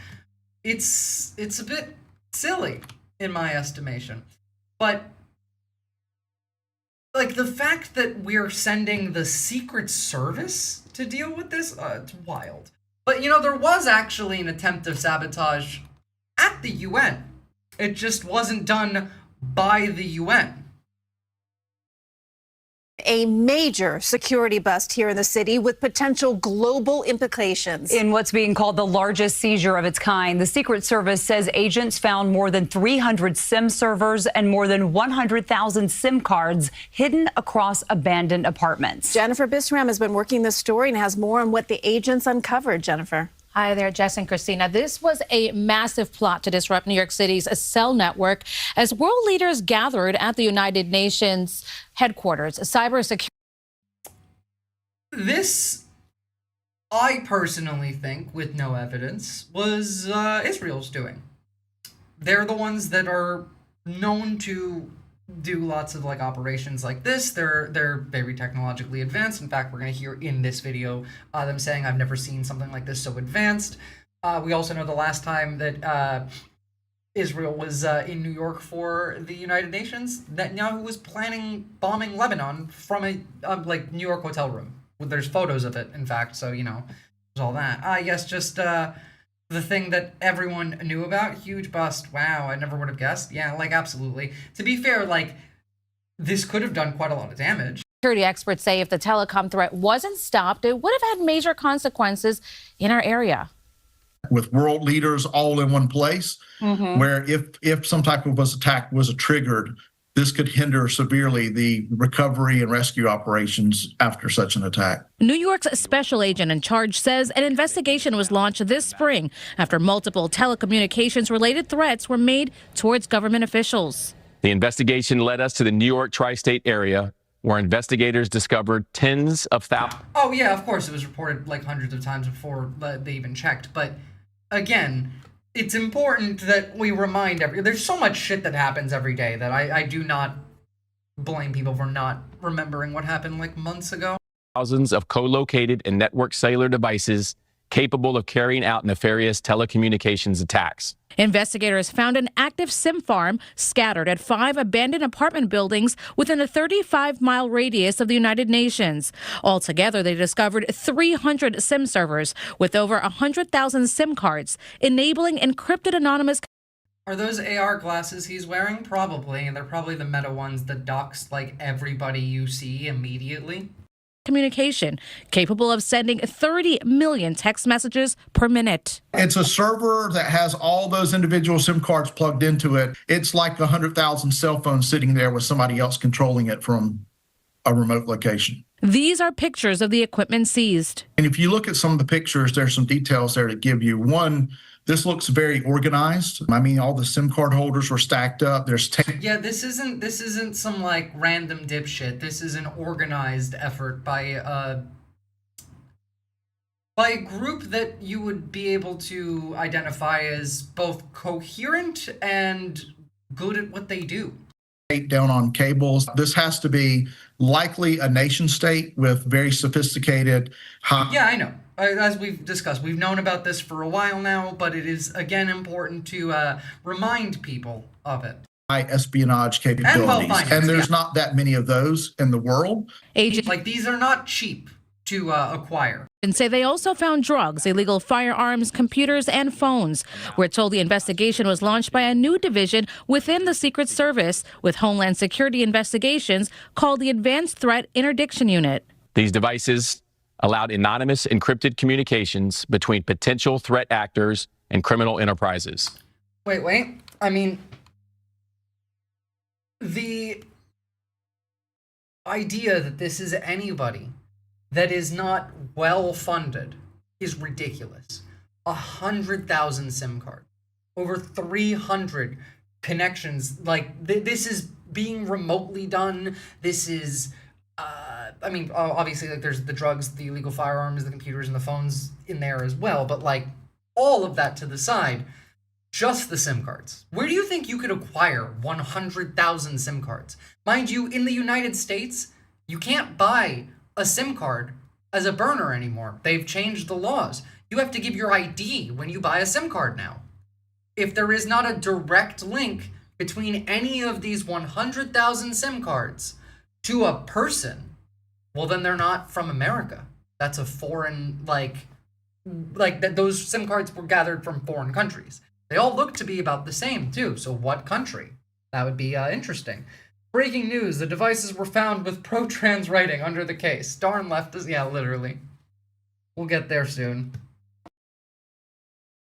It's a bit silly, in my estimation. But the fact that we're sending the Secret Service to deal with this, it's wild. But, there was actually an attempt of sabotage at the UN. It just wasn't done by the UN. A major security bust here in the city with potential global implications. In what's being called the largest seizure of its kind, the Secret Service says agents found more than 300 SIM servers and more than 100,000 SIM cards hidden across abandoned apartments. Jennifer Bisram has been working this story and has more on what the agents uncovered. Jennifer. Hi there, Jess and Christina. This was a massive plot to disrupt New York City's cell network as world leaders gathered at the United Nations headquarters. Cybersecurity. This, I personally think, with no evidence, was Israel's doing. They're the ones that are known to do lots of operations like this. They're very technologically advanced. In fact, we're going to hear in this video them saying, I've never seen something like this so advanced. We also know the last time that Israel was in New York for the United Nations, Netanyahu was planning bombing Lebanon from a New York hotel room. There's photos of it, in fact, so there's all that. Yes, just the thing that everyone knew about, huge bust. Wow, I never would have guessed. Yeah, absolutely. To be fair, this could have done quite a lot of damage. Security experts say if the telecom threat wasn't stopped, it would have had major consequences in our area. With world leaders all in one place, where if some type of attack was triggered, this could hinder severely the recovery and rescue operations after such an attack. New York's special agent in charge says an investigation was launched this spring after multiple telecommunications-related threats were made towards government officials. The investigation led us to the New York tri-state area, where investigators discovered tens of thousands. Oh yeah, of course, it was reported like hundreds of times before they even checked. But again, it's important that we remind there's so much shit that happens every day that I do not blame people for not remembering what happened like months ago. Thousands of co-located and networked cellular devices capable of carrying out nefarious telecommunications attacks. Investigators found an active SIM farm scattered at 5 abandoned apartment buildings within a 35-mile radius of the United Nations. Altogether, they discovered 300 SIM servers with over 100,000 SIM cards, enabling encrypted anonymous. Are those AR glasses he's wearing? Probably, and they're probably the meta ones that dox like everybody you see immediately. Communication capable of sending 30 million text messages per minute. It's a server that has all those individual SIM cards plugged into it. It's like 100,000 cell phones sitting there with somebody else controlling it from a remote location. These are pictures of the equipment seized. And if you look at some of the pictures, there's some details there to give you. One, this looks very organized. I mean, all the SIM card holders were stacked up. Yeah, this isn't some like random dipshit. This is an organized effort by a group that you would be able to identify as both coherent and good at what they do. Down on cables. This has to be likely a nation state with very sophisticated Yeah, I know. As we've discussed, we've known about this for a while now, but it is again important to remind people of it. High espionage capabilities, and there's not that many of those in the world. Agents like these are not cheap to acquire. And say they also found drugs, illegal firearms, computers, and phones. We're told the investigation was launched by a new division within the Secret Service with Homeland Security investigations called the Advanced Threat Interdiction Unit. These devices allowed anonymous encrypted communications between potential threat actors and criminal enterprises. Wait. I mean, the idea that this is anybody that is not well funded is ridiculous. 100,000 SIM cards, over 300 connections. Like this is being remotely done. This is, I mean, obviously, like there's the drugs, the illegal firearms, the computers, and the phones in there as well. But like all of that to the side, just the SIM cards. Where do you think you could acquire 100,000 SIM cards? Mind you, in the United States, you can't buy a SIM card as a burner anymore. They've changed the laws. You have to give your ID when you buy a SIM card now. If there is not a direct link between any of these 100,000 SIM cards to a person, well, then they're not from America. That's a foreign, like that. Those SIM cards were gathered from foreign countries. They all look to be about the same too. So what country? That would be interesting. Breaking news, the devices were found with pro-trans writing under the case. Darn leftists. Yeah, literally. We'll get there soon.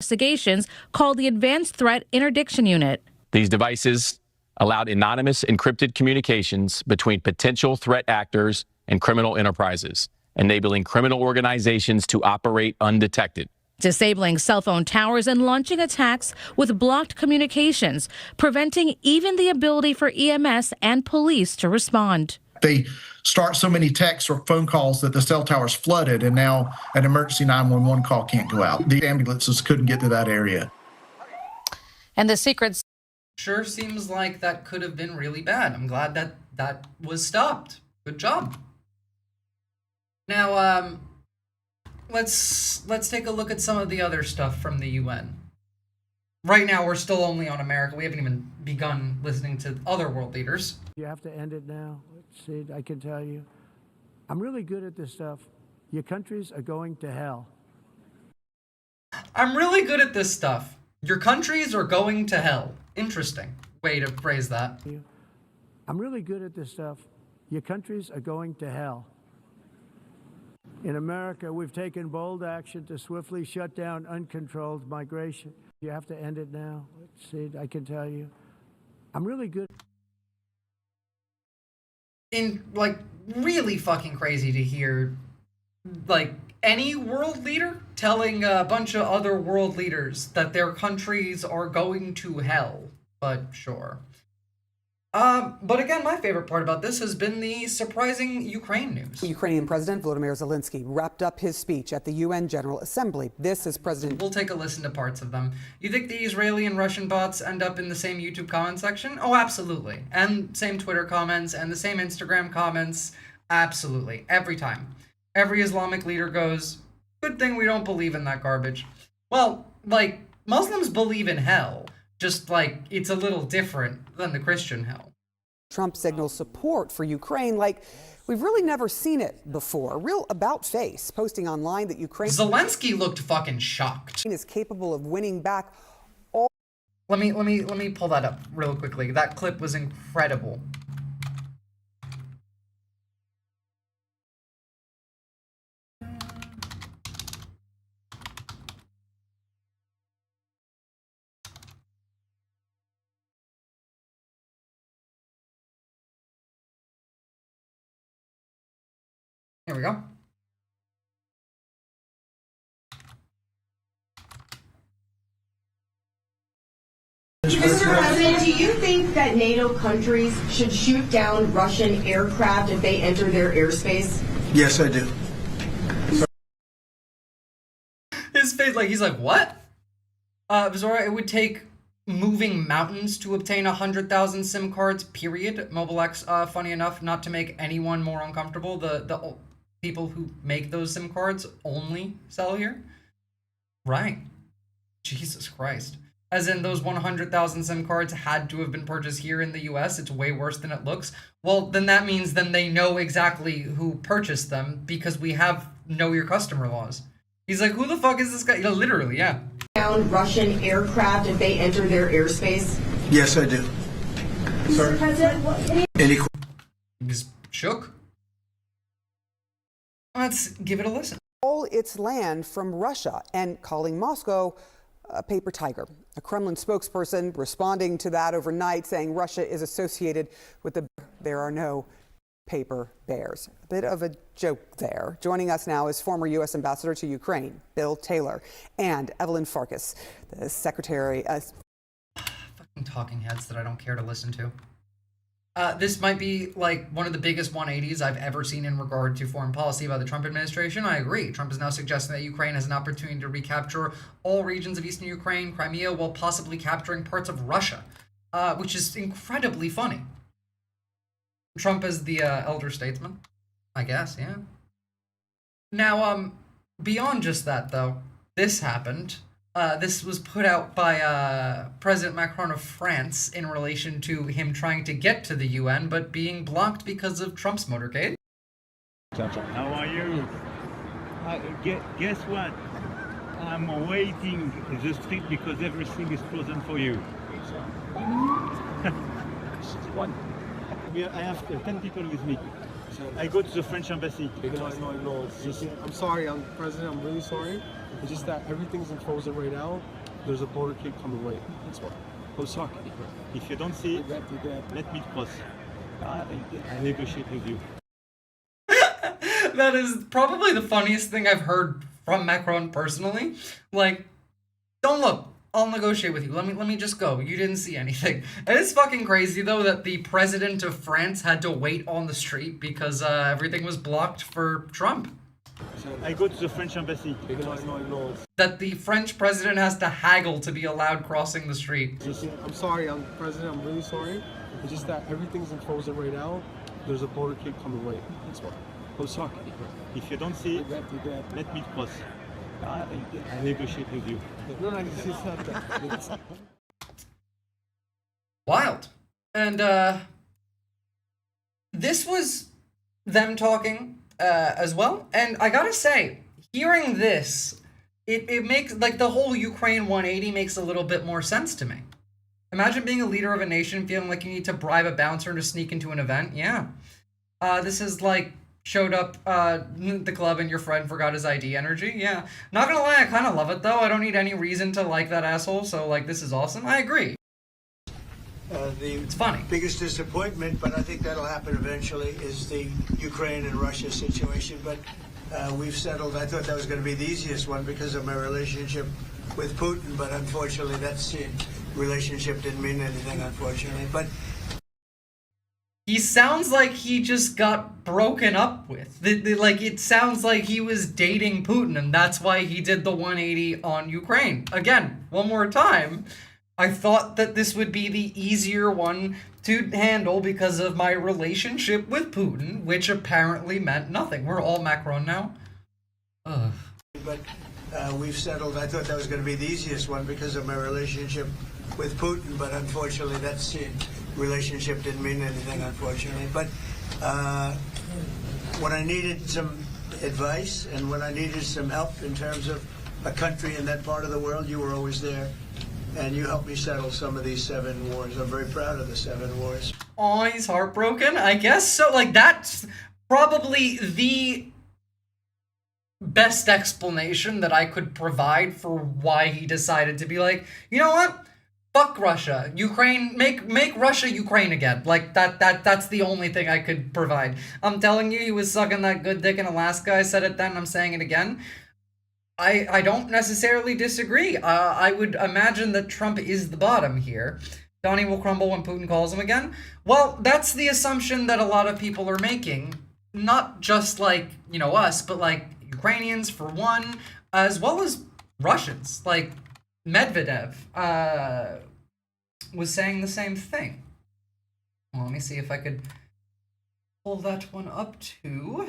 Investigations called the Advanced Threat Interdiction Unit. These devices allowed anonymous encrypted communications between potential threat actors and criminal enterprises, enabling criminal organizations to operate undetected. Disabling cell phone towers and launching attacks with blocked communications, preventing even the ability for EMS and police to respond. They start so many texts or phone calls that the cell tower's flooded, and now an emergency 911 call can't go out. The ambulances couldn't get to that area. And the secret sure seems like that could have been really bad. I'm glad that that was stopped. Good job. Now, let's take a look at some of the other stuff from the UN. Right now, we're still only on America. We haven't even begun listening to other world leaders. You have to end it now. See, I can tell you, I'm really good at this stuff. Your countries are going to hell. I'm really good at this stuff. Your countries are going to hell. Interesting way to phrase that. I'm really good at this stuff. Your countries are going to hell. In America, we've taken bold action to swiftly shut down uncontrolled migration. You have to end it now. See, I can tell you, I'm really good. like really fucking crazy to hear like any world leader telling a bunch of other world leaders that their countries are going to hell. But sure. But again, my favorite part about this has been the surprising Ukraine news. Ukrainian President Volodymyr Zelensky wrapped up his speech at the UN General Assembly. This is President... We'll take a listen to parts of them. You think the Israeli and Russian bots end up in the same YouTube comment section? Oh, absolutely. And same Twitter comments and the same Instagram comments. Absolutely. Every time. Every Islamic leader goes, good thing we don't believe in that garbage. Well, like, Muslims believe in hell. Just like it's a little different than the Christian hell. Trump signals support for Ukraine like we've really never seen it before. Real about face, posting online that Ukraine... Zelensky looked fucking shocked. ...is capable of winning back all... Let me pull that up real quickly. That clip was incredible. Here we go. Mr. President, do you think that NATO countries should shoot down Russian aircraft if they enter their airspace? Yes, I do. His face, like, he's like, what? Visora, it would take moving mountains to obtain 100,000 SIM cards, period. Mobile X, funny enough, not to make anyone more uncomfortable, the people who make those SIM cards only sell here. Right. Jesus Christ. As in, those 100,000 SIM cards had to have been purchased here in the US. It's way worse than it looks. Well, then that means then they know exactly who purchased them because we have know your customer laws. He's like, who the fuck is this guy? You know, literally, yeah. Down Russian aircraft if they enter their airspace? Yes, I do. Mr. President, Any He's shook. Let's give it a listen. All its land from Russia and calling Moscow a paper tiger. A Kremlin spokesperson responding to that overnight, saying Russia is associated with there are no paper bears. A bit of a joke there. Joining us now is former U.S. Ambassador to Ukraine, Bill Taylor, and Evelyn Farkas, the Secretary. Fucking talking heads that I don't care to listen to. This might be like one of the biggest 180s I've ever seen in regard to foreign policy by the Trump administration. I agree. Trump is now suggesting that Ukraine has an opportunity to recapture all regions of eastern Ukraine, Crimea, while possibly capturing parts of Russia, which is incredibly funny. Trump is the elder statesman, I guess, yeah. Now, beyond just that, though, this happened. This was put out by President Macron of France in relation to him trying to get to the UN, but being blocked because of Trump's motorcade. How are you? Guess what? I'm waiting in the street because everything is frozen for you. I have 10 people with me. I go to the French embassy. No. I'm sorry, President. I'm really sorry. It's just that everything's in frozen right now. There's a border cake coming right. That's why. Oh, sorry. If you don't see it, let me cross. I negotiate with you. That is probably the funniest thing I've heard from Macron personally. Like, don't look. I'll negotiate with you. Let me just go. You didn't see anything. It is fucking crazy, though, that the president of France had to wait on the street because everything was blocked for Trump. I go to the French embassy. No. That the French president has to haggle to be allowed crossing the street. I'm sorry, President. I'm really sorry. It's just that everything's in frozen right now. There's a border cake coming right. That's why. Oh, sorry. If you don't see it, let me cross. I negotiate with you. No, it's not that. Wild. And this was them talking as well. And I gotta say, hearing this, it makes, like, the whole Ukraine 180 makes a little bit more sense to me. Imagine being a leader of a nation feeling like you need to bribe a bouncer to sneak into an event. Yeah. This is like showed up the club and your friend forgot his ID energy. Yeah. Not gonna lie, I kind of love it, though. I don't need any reason to like that asshole, so, like, this is awesome. I agree. It's funny. Biggest disappointment, but I think that'll happen eventually, is the Ukraine and Russia situation. But we've settled. I thought that was going to be the easiest one because of my relationship with Putin, but unfortunately that relationship didn't mean anything, unfortunately. But he sounds like he just got broken up with. Like, it sounds like he was dating Putin, and that's why he did the 180 on Ukraine. Again, one more time, I thought that this would be the easier one to handle because of my relationship with Putin, which apparently meant nothing. We're all Macron now. Ugh. But we've settled. I thought that was going to be the easiest one because of my relationship with Putin, but unfortunately that relationship didn't mean anything, unfortunately. But when I needed some advice and when I needed some help in terms of a country in that part of the world, you were always there. And you helped me settle some of these 7 wars. I'm very proud of the 7 wars. Oh, he's heartbroken? I guess so. Like, that's probably the best explanation that I could provide for why he decided to be like, you know what? Fuck Russia. Ukraine, make Russia Ukraine again. Like, that's the only thing I could provide. I'm telling you, he was sucking that good dick in Alaska. I said it then, I'm saying it again. I don't necessarily disagree. I would imagine that Trump is the bottom here. Donnie will crumble when Putin calls him again. Well, that's the assumption that a lot of people are making. Not just like, you know, us, but like Ukrainians for one, as well as Russians. Like Medvedev was saying the same thing. Well, let me see if I could pull that one up too.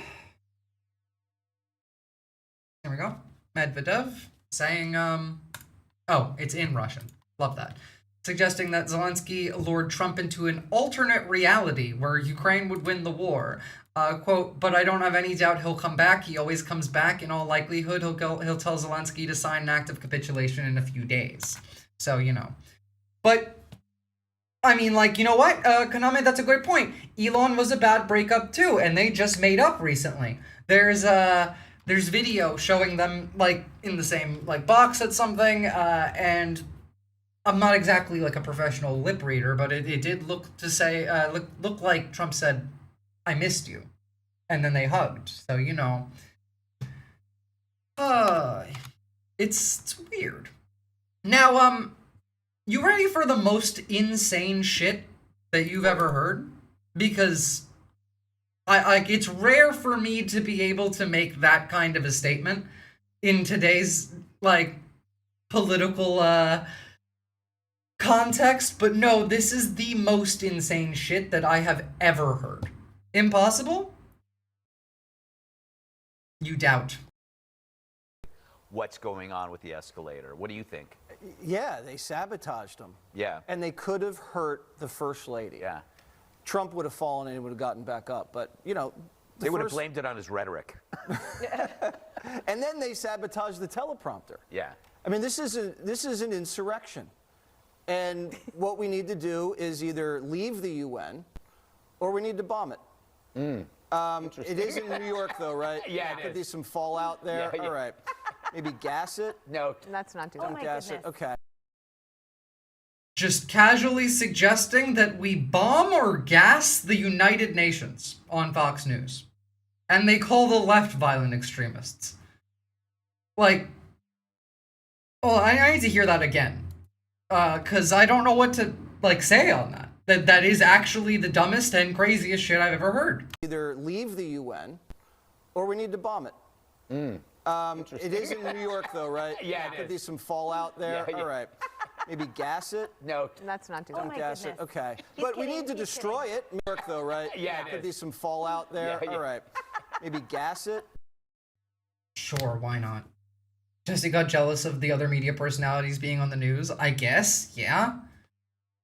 There we go. Medvedev saying, oh, it's in Russian. Love that. Suggesting that Zelensky lured Trump into an alternate reality where Ukraine would win the war. Quote, but I don't have any doubt he'll come back. He always comes back. In all likelihood, he'll tell Zelensky to sign an act of capitulation in a few days. So, you know. But, I mean, like, you know what? Kaname, that's a great point. Elon was a bad breakup too, and they just made up recently. There's video showing them, like, in the same, like, box at something, and I'm not exactly, like, a professional lip reader, but it did look to say, look like Trump said, I missed you. And then they hugged. So, you know. It's weird. Now, you ready for the most insane shit that you've ever heard? Because it's rare for me to be able to make that kind of a statement in today's, like, political, context, but no, this is the most insane shit that I have ever heard. Impossible? You doubt. What's going on with the escalator? What do you think? Yeah, they sabotaged them. Yeah. And they could have hurt the First Lady. Yeah. Trump would have fallen and he would have gotten back up. But, you know... They would have blamed it on his rhetoric. And then they sabotaged the teleprompter. Yeah. I mean, this is an insurrection. And what we need to do is either leave the UN or we need to bomb it. It is in New York, though, right? Yeah, it could is. be some fallout there. Yeah. All right. Maybe gas it? No. Let's not do that. Don't gas it. Okay. Just casually suggesting that we bomb or gas the United Nations on Fox News. And they call the left violent extremists. Like, well, I need to hear that again. Because I don't know what to, like, say on that. That is actually the dumbest and craziest shit I've ever heard. Either leave the UN or we need to bomb it. It is in New York, though, right? Yeah, could be some fallout there. Yeah. All right. Maybe gas it? No. Let's not do that. Don't gas it. Okay. He's But we kidding. need to He's destroy it. New York, though, right? Yeah, it could be is. some fallout there. Yeah. All right. Maybe gas it? Sure, why not? Jesse got jealous of the other media personalities being on the news, I guess, yeah?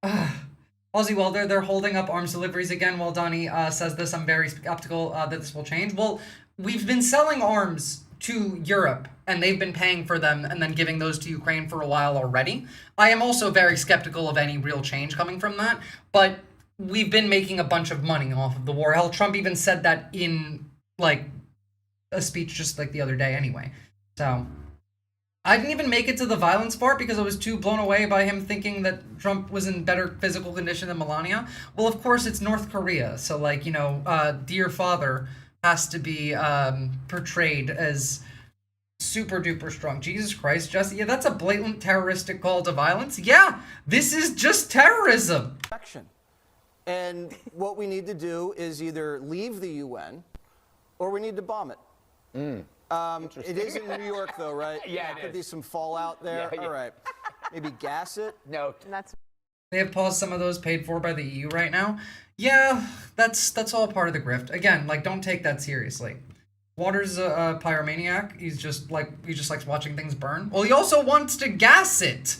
Aussie Welder, they're holding up arms deliveries again. While Donnie says this, I'm very skeptical that this will change. Well, we've been selling arms to Europe, and they've been paying for them and then giving those to Ukraine for a while already. I am also very skeptical of any real change coming from that, but we've been making a bunch of money off of the war. Hell, Trump even said that in, like, a speech just like the other day anyway. So, I didn't even make it to the violence part because I was too blown away by him thinking that Trump was in better physical condition than Melania. Well, of course, it's North Korea. So, like, you know, Dear Father has to be portrayed as super duper strong. Jesus Christ, Jesse. Yeah, that's a blatant terroristic call to violence. Yeah, this is just terrorism. And what we need to do is either leave the UN or we need to bomb it. It is in New York, though, right? Yeah, Could be some fallout there. Yeah. All right. Maybe gas it? No. They have paused some of those paid for by the EU right now. Yeah, that's all part of the grift. Again, like, don't take that seriously. Waters a pyromaniac. He just likes watching things burn. Well, he also wants to gas it.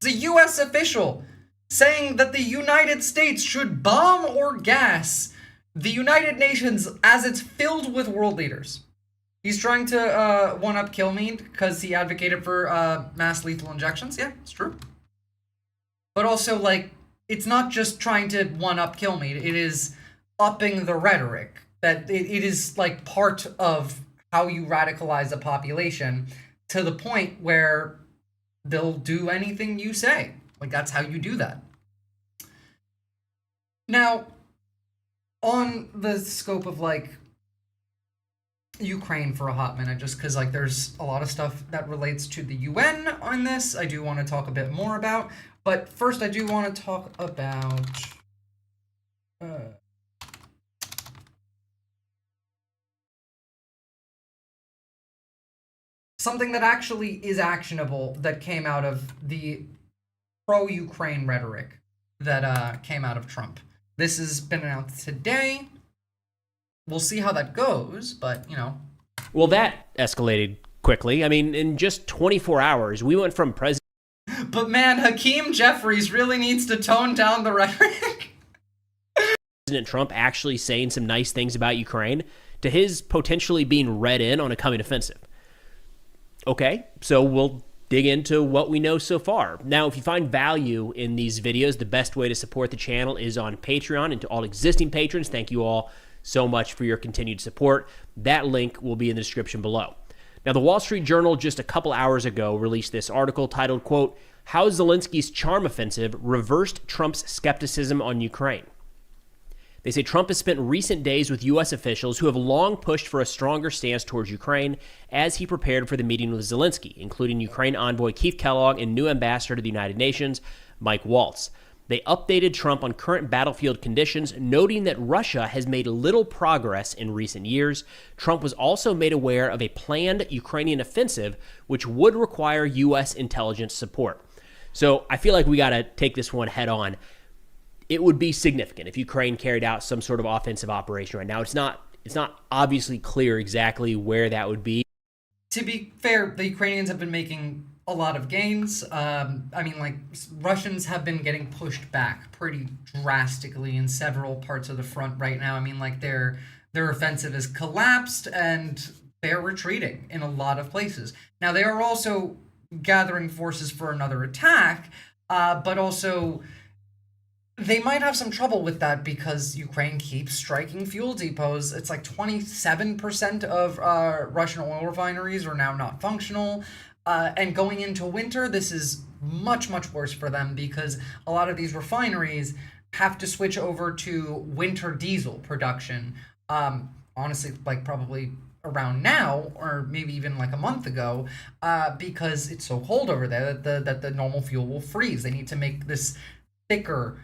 It's a U.S. official saying that the United States should bomb or gas the United Nations as it's filled with world leaders. He's trying to one-up Kilmeade because he advocated for mass lethal injections. Yeah, it's true. But also, like, it's not just trying to one-up Kilmeade. It is upping the rhetoric. That it is, like, part of how you radicalize a population to the point where they'll do anything you say. Like, that's how you do that. Now, on the scope of, like, Ukraine for a hot minute, just because, like, there's a lot of stuff that relates to the UN on this I do want to talk a bit more about. But first, I do want to talk about something that actually is actionable that came out of the pro-Ukraine rhetoric that came out of Trump. This has been announced today. We'll see how that goes, but, you know. Well, that escalated quickly. I mean, in just 24 hours, we went from President But man, Hakeem Jeffries really needs to tone down the rhetoric. Trump actually saying some nice things about Ukraine to his potentially being read in on a coming offensive. Okay, so we'll dig into what we know so far. Now, if you find value in these videos, the best way to support the channel is on Patreon. And to all existing patrons, thank you all so much for your continued support. That link will be in the description below. Now, the Wall Street Journal just a couple hours ago released this article titled, quote, "How Zelensky's Charm Offensive Reversed Trump's Skepticism on Ukraine." They say Trump has spent recent days with U.S. officials who have long pushed for a stronger stance towards Ukraine as he prepared for the meeting with Zelensky, including Ukraine envoy Keith Kellogg and new ambassador to the United Nations, Mike Waltz. They updated Trump on current battlefield conditions, noting that Russia has made little progress in recent years. Trump was also made aware of a planned Ukrainian offensive, which would require U.S. intelligence support. So I feel like we got to take this one head on. It would be significant if Ukraine carried out some sort of offensive operation right now. It's not obviously clear exactly where that would be. To be fair, the Ukrainians have been making a lot of gains. I mean, like, Russians have been getting pushed back pretty drastically in several parts of the front right now. I mean, like, their offensive has collapsed and they're retreating in a lot of places. Now, they are also gathering forces for another attack, but also they might have some trouble with that because Ukraine keeps striking fuel depots. It's like 27% of Russian oil refineries are now not functional. And going into winter, this is much, much worse for them because a lot of these refineries have to switch over to winter diesel production. Honestly, like probably around now or maybe even like a month ago, because it's so cold over there that the normal fuel will freeze. They need to make this thicker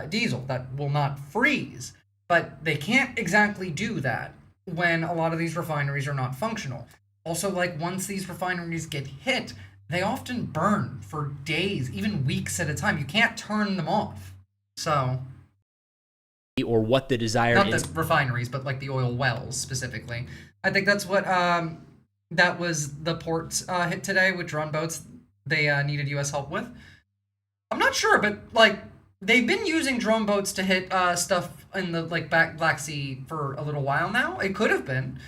diesel that will not freeze, but they can't exactly do that when a lot of these refineries are not functional. Also, like, once these refineries get hit, they often burn for days, even weeks at a time. You can't turn them off. So, or what the desire not is. the refineries, but like the oil wells specifically. I think that's what that was the ports hit today with drone boats they needed U.S. help with. I'm not sure, but like, they've been using drone boats to hit stuff in the like Black Sea for a little while now. It could have been.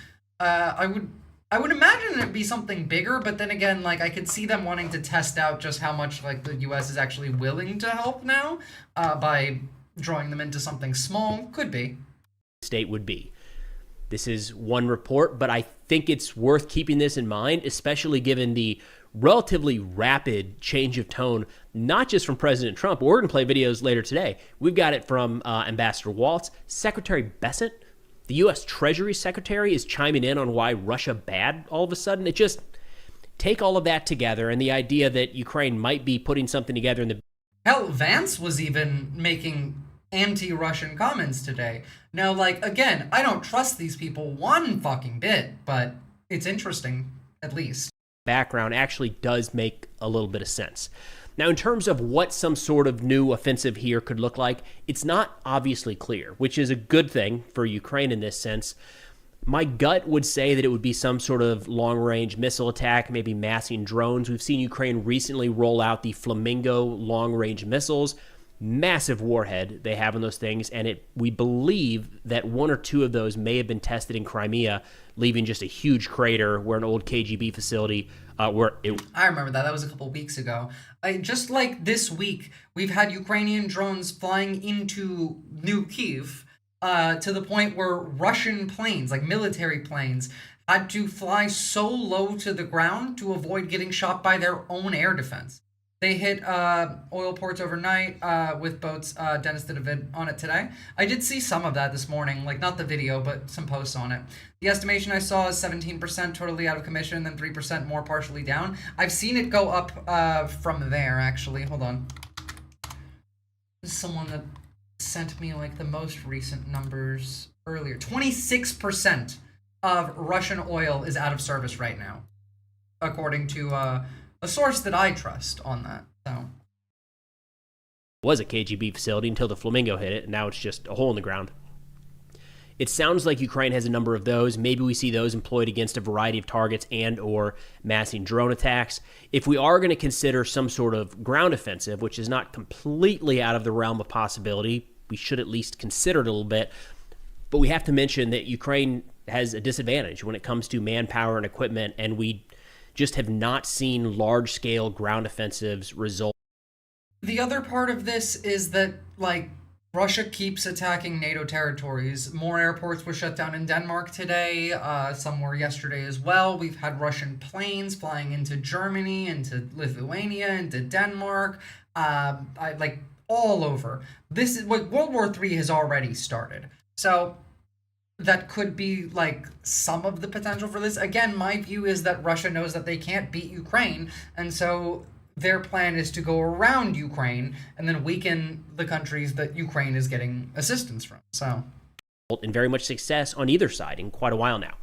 I would imagine it'd be something bigger, but then again, like, I could see them wanting to test out just how much like the U.S. is actually willing to help now by drawing them into something small. Could be. State would be. This is one report, but I think it's worth keeping this in mind, especially given the relatively rapid change of tone, not just from President Trump. We're going to play videos later today. We've got it from Ambassador Waltz. Secretary Bessent, the U.S. Treasury Secretary, is chiming in on why Russia bad all of a sudden. It just, take all of that together and the idea that Ukraine might be putting something together in the... Hell, Vance was even making anti-Russian comments today. Now, like, again, I don't trust these people one fucking bit, but it's interesting, at least. Background actually does make a little bit of sense. Now, in terms of what some sort of new offensive here could look like, it's not obviously clear, which is a good thing for Ukraine in this sense. My gut would say that it would be some sort of long-range missile attack, maybe massing drones. We've seen Ukraine recently roll out the Flamingo long-range missiles. Massive warhead they have on those things, and we believe that one or two of those may have been tested in Crimea, leaving just a huge crater where an old KGB facility I remember that. That was a couple weeks ago. Just like this week, we've had Ukrainian drones flying into New Kyiv to the point where Russian planes, like military planes, had to fly so low to the ground to avoid getting shot by their own air defense. They hit oil ports overnight with boats. Dennis did a vid on it today. I did see some of that this morning, like not the video, but some posts on it. The estimation I saw is 17% totally out of commission, then 3% more partially down. I've seen it go up from there, actually. Hold on. This is someone that sent me like the most recent numbers earlier. 26% of Russian oil is out of service right now, according to a source that I trust on that. So was a KGB facility until the Flamingo hit it, and now it's just a hole in the ground. It sounds like Ukraine has a number of those. Maybe we see those employed against a variety of targets and or massing drone attacks. If we are going to consider some sort of ground offensive, which is not completely out of the realm of possibility, we should at least consider it a little bit. But we have to mention that Ukraine has a disadvantage when it comes to manpower and equipment, and we just have not seen large-scale ground offensives result. The other part of this is that, like, Russia keeps attacking NATO territories. More airports were shut down in Denmark today. Some were yesterday as well. We've had Russian planes flying into Germany, into Lithuania, into Denmark, like all over. This is like World War III has already started. So that could be like some of the potential for this. Again, my view is that Russia knows that they can't beat Ukraine, and so their plan is to go around Ukraine and then weaken the countries that Ukraine is getting assistance from. So, and very much success on either side in quite a while now.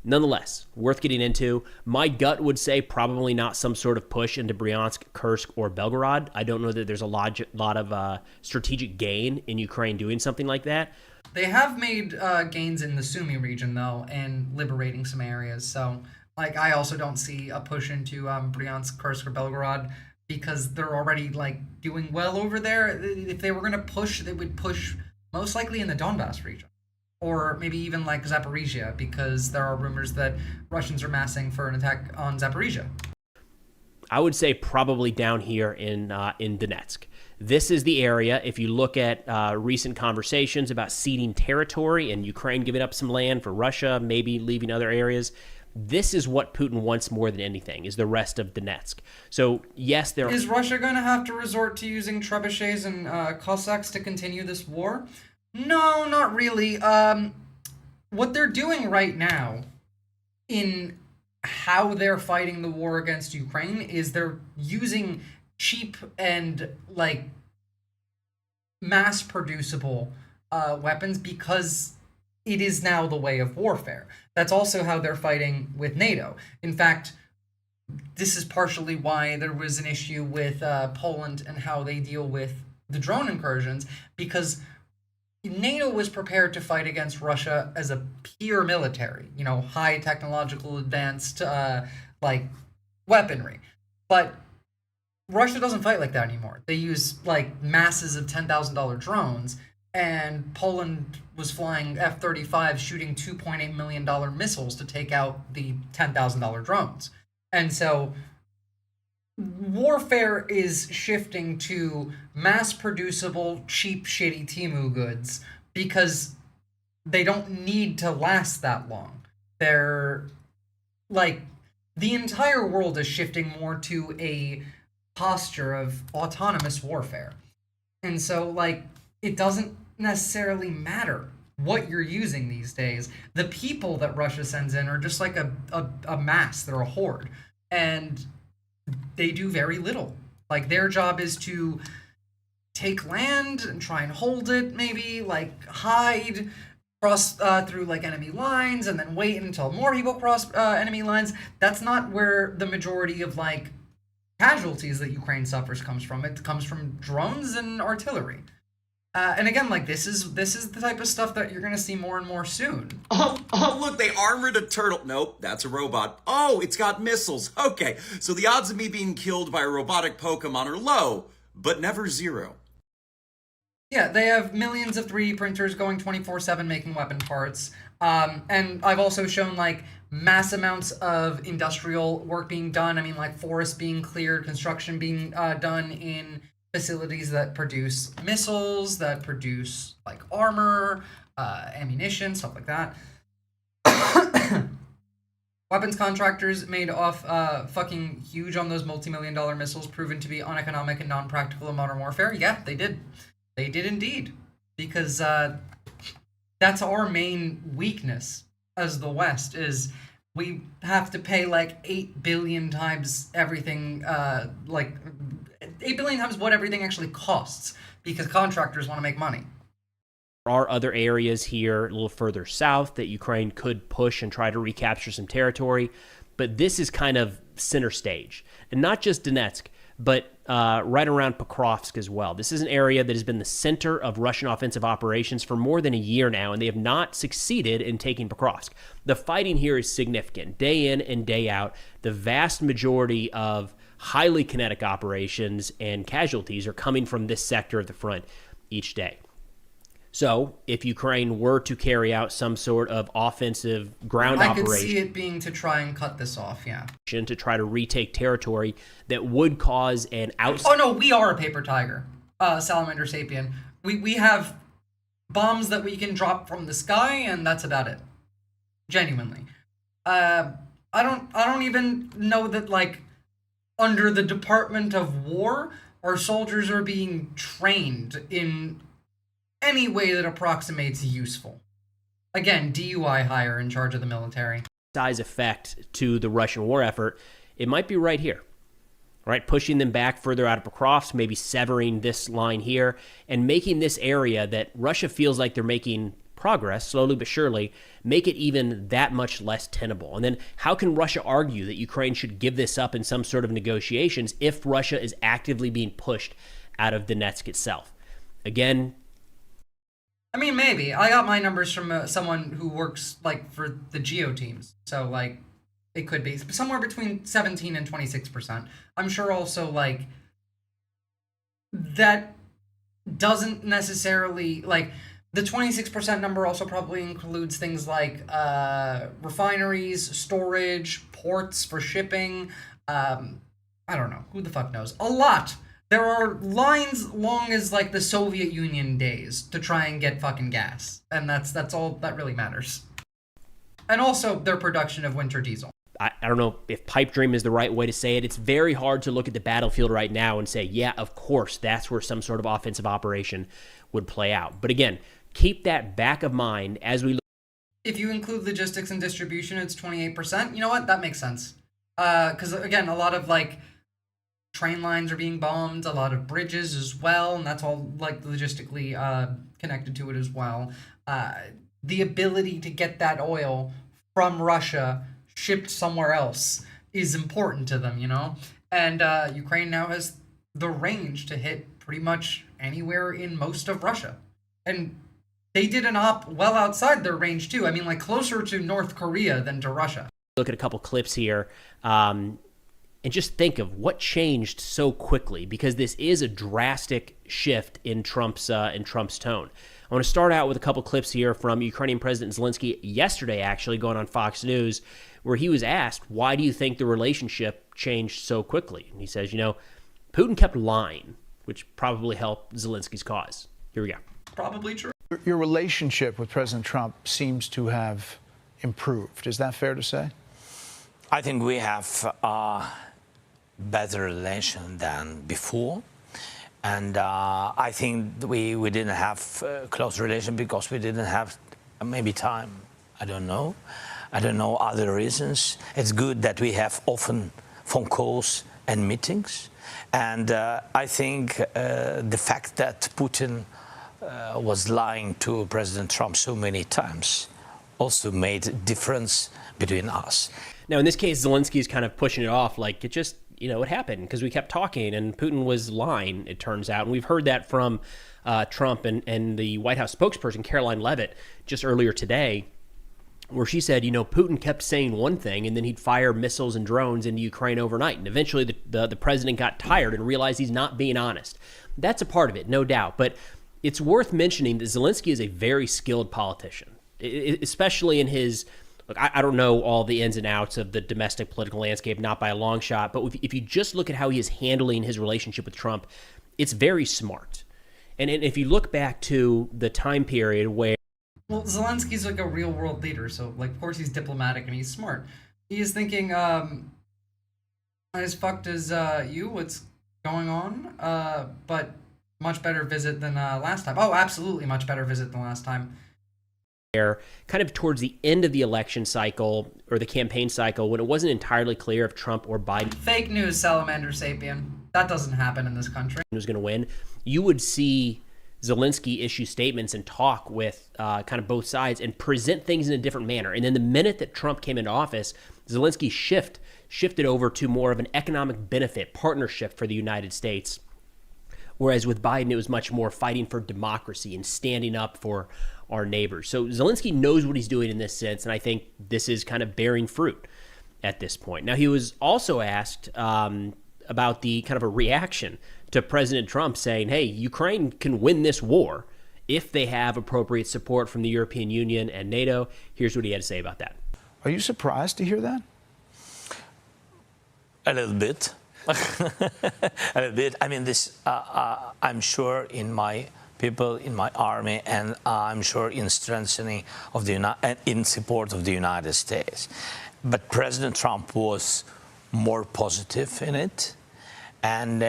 Nonetheless, worth getting into. My gut would say probably not some sort of push into Bryansk, Kursk, or Belgorod. I don't know that there's a lot of strategic gain in Ukraine doing something like that. They have made gains in the Sumy region, though, and liberating some areas. So, like, I also don't see a push into Bryansk, Kursk, or Belgorod because they're already, like, doing well over there. If they were going to push, they would push most likely in the Donbass region. Or maybe even, like, Zaporizhia, because there are rumors that Russians are massing for an attack on Zaporizhia. I would say probably down here in Donetsk. This is the area, if you look at recent conversations about ceding territory and Ukraine giving up some land for Russia, maybe leaving other areas, this is what Putin wants more than anything, is the rest of Donetsk. So, yes, there is Russia going to have to resort to using trebuchets and Cossacks to continue this war? No, not really. What they're doing right now in how they're fighting the war against Ukraine is they're using cheap and, like, mass producible weapons because it is now the way of warfare. That's also how they're fighting with NATO. In fact, this is partially why there was an issue with Poland and how they deal with the drone incursions, because NATO was prepared to fight against Russia as a pure military, you know, high technological advanced, like, weaponry. But Russia doesn't fight like that anymore. They use, like, masses of $10,000 drones, and Poland was flying F-35s shooting $2.8 million missiles to take out the $10,000 drones. And so warfare is shifting to mass producible, cheap, shitty Temu goods because they don't need to last that long. They're like, the entire world is shifting more to a posture of autonomous warfare. And so, like, it doesn't necessarily matter what you're using these days. The people that Russia sends in are just like a mass. They're a horde. And they do very little. Like, their job is to take land and try and hold it, maybe, like, hide, cross through, like, enemy lines, and then wait until more people cross enemy lines. That's not where the majority of, like, casualties that Ukraine suffers comes from. It comes from drones and artillery. And again, like, this is the type of stuff that you're going to see more and more soon. Oh, look, they armored a turtle. Nope, that's a robot. Oh, it's got missiles. Okay, so the odds of me being killed by a robotic Pokemon are low, but never zero. Yeah, they have millions of 3D printers going 24/7 making weapon parts. And I've also shown, like, mass amounts of industrial work being done. I mean, like, forests being cleared, construction being done in facilities that produce missiles, that produce, like, armor, ammunition, stuff like that. Weapons contractors made off fucking huge on those multi-million-dollar missiles, proven to be uneconomic and non-practical in modern warfare. Yeah, they did. They did indeed. Because that's our main weakness as the West, is we have to pay like 8 billion times everything, like 8 billion times what everything actually costs, because contractors want to make money. There are other areas here a little further south that Ukraine could push and try to recapture some territory, but this is kind of center stage. And not just Donetsk, but right around Pokrovsk as well. This is an area that has been the center of Russian offensive operations for more than a year now, and they have not succeeded in taking Pokrovsk. The fighting here is significant. Day in and day out, the vast majority of highly kinetic operations and casualties are coming from this sector of the front each day. So, if Ukraine were to carry out some sort of offensive ground operation, I could see it being to try and cut this off, yeah. To try to retake territory that would cause an outside... Oh no, we are a paper tiger, Salamander Sapien. We have bombs that we can drop from the sky, and that's about it. Genuinely. I don't even know that, like, under the Department of War, our soldiers are being trained in any way that approximates useful. Again, DUI hire in charge of the military. Size effect to the Russian war effort, it might be right here, right? Pushing them back further out of Pokrovsk, maybe severing this line here, and making this area that Russia feels like they're making progress, slowly but surely, make it even that much less tenable. And then how can Russia argue that Ukraine should give this up in some sort of negotiations if Russia is actively being pushed out of Donetsk itself? Again, I mean, maybe. I got my numbers from someone who works, like, for the Geo teams. So, like, it could be somewhere between 17 and 26%. I'm sure also, like, that doesn't necessarily, like, the 26% number also probably includes things like refineries, storage, ports for shipping. I don't know. Who the fuck knows? A lot. There are lines long as, like, the Soviet Union days to try and get fucking gas. And that's all that really matters. And also their production of winter diesel. I don't know if pipe dream is the right way to say it. It's very hard to look at the battlefield right now and say, yeah, of course, that's where some sort of offensive operation would play out. But again, keep that back of mind as we look. If you include logistics and distribution, it's 28%. You know what? That makes sense. Because, again, a lot of, like, train lines are being bombed, a lot of bridges as well, and that's all, like, logistically connected to it as well. The ability to get that oil from Russia shipped somewhere else is important to them, you know? And Ukraine now has the range to hit pretty much anywhere in most of Russia. And they did an op well outside their range, too. I mean, like, closer to North Korea than to Russia. Look at a couple clips here. And just think of what changed so quickly, because this is a drastic shift in Trump's tone. I want to start out with a couple clips here from Ukrainian President Zelensky yesterday, actually, going on Fox News, where he was asked, why do you think the relationship changed so quickly? And he says, you know, Putin kept lying, which probably helped Zelensky's cause. Here we go. Probably true. Your relationship with President Trump seems to have improved. Is that fair to say? I think we have a better relation than before. And I think we didn't have a close relation because we didn't have maybe time. I don't know. I don't know other reasons. It's good that we have often phone calls and meetings. And I think the fact that Putin was lying to President Trump so many times also made a difference between us. Now, in this case, Zelensky's kind of pushing it off like it just, it happened because we kept talking and Putin was lying, it turns out. And we've heard that from Trump and the White House spokesperson, Caroline Leavitt, just earlier today, where she said, Putin kept saying one thing and then he'd fire missiles and drones into Ukraine overnight. And eventually the president got tired and realized he's not being honest. That's a part of it, no doubt. But it's worth mentioning that Zelensky is a very skilled politician, especially in his... Look, I don't know all the ins and outs of the domestic political landscape, not by a long shot, but if you just look at how he is handling his relationship with Trump, it's very smart. And if you look back to the time period where... Well, Zelensky's like a real world leader, so of course he's diplomatic and he's smart. He is thinking, as fucked as you, what's going on? But much better visit than last time. Oh, absolutely much better visit than last time. Kind of towards the end of the election cycle or the campaign cycle when it wasn't entirely clear if Trump or Biden... Fake news, Salamander Sapien. That doesn't happen in this country. ...was going to win. You would see Zelensky issue statements and talk with kind of both sides and present things in a different manner. And then the minute that Trump came into office, Zelensky shifted over to more of an economic benefit partnership for the United States. Whereas with Biden, it was much more fighting for democracy and standing up for our neighbors. So Zelensky knows what he's doing in this sense, and I think this is kind of bearing fruit at this point. Now, he was also asked about the kind of a reaction to President Trump saying, hey, Ukraine can win this war if they have appropriate support from the European Union and NATO. Here's what he had to say about that. Are you surprised to hear that? A little bit. A little bit. I mean, this, I'm sure in my people, in my army, and I'm sure in strengthening of the in support of the United States. But President Trump was more positive in it, and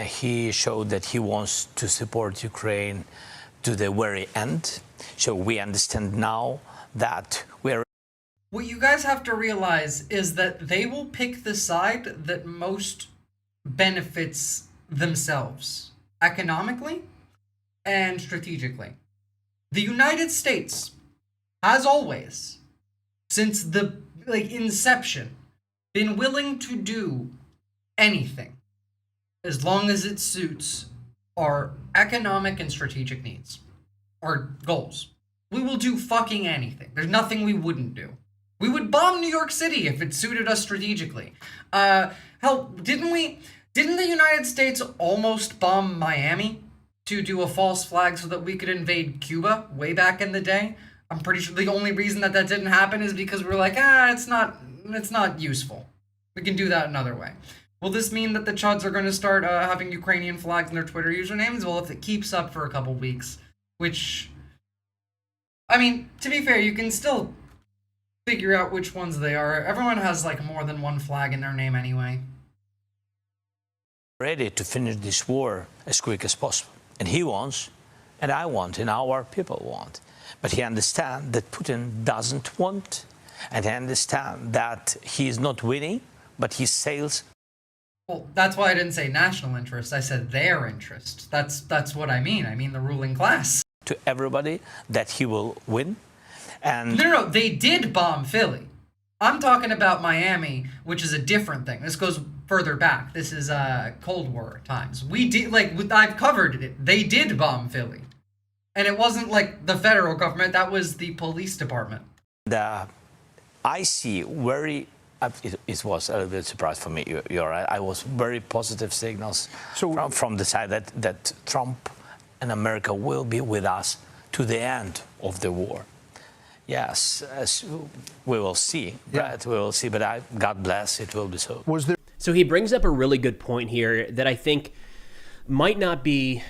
he showed that he wants to support Ukraine to the very end. So we understand now that we're... What you guys have to realize is that they will pick the side that most benefits themselves economically and strategically. The United States has always, since the inception, been willing to do anything as long as it suits our economic and strategic needs, our goals. We will do fucking anything. There's nothing we wouldn't do. We would bomb New York City if it suited us strategically. Hell, didn't the United States almost bomb Miami to do a false flag so that we could invade Cuba way back in the day? I'm pretty sure the only reason that didn't happen is because we're like, it's not useful. We can do that another way. Will this mean that the Chuds are going to start having Ukrainian flags in their Twitter usernames? Well, if it keeps up for a couple weeks, which, I mean, to be fair, you can still figure out which ones they are. Everyone has more than one flag in their name anyway. Ready to finish this war as quick as possible. And he wants, and I want, and our people want. But he understands that Putin doesn't want, and he understands that he is not winning, but he sails. Well, that's why I didn't say national interest. I said their interest. That's what I mean. I mean the ruling class. To everybody that he will win. And No, they did bomb Philly. I'm talking about Miami, which is a different thing. This goes further back. This is Cold War times. We did, I've covered it. They did bomb Philly. And it wasn't the federal government, that was the police department. I see very, it was a little bit surprise for me, you're right. I was very positive signals from the side that Trump and America will be with us to the end of the war. Yes, as we will see, right? We will see, but God bless, it will be so. So he brings up a really good point here that I think might not be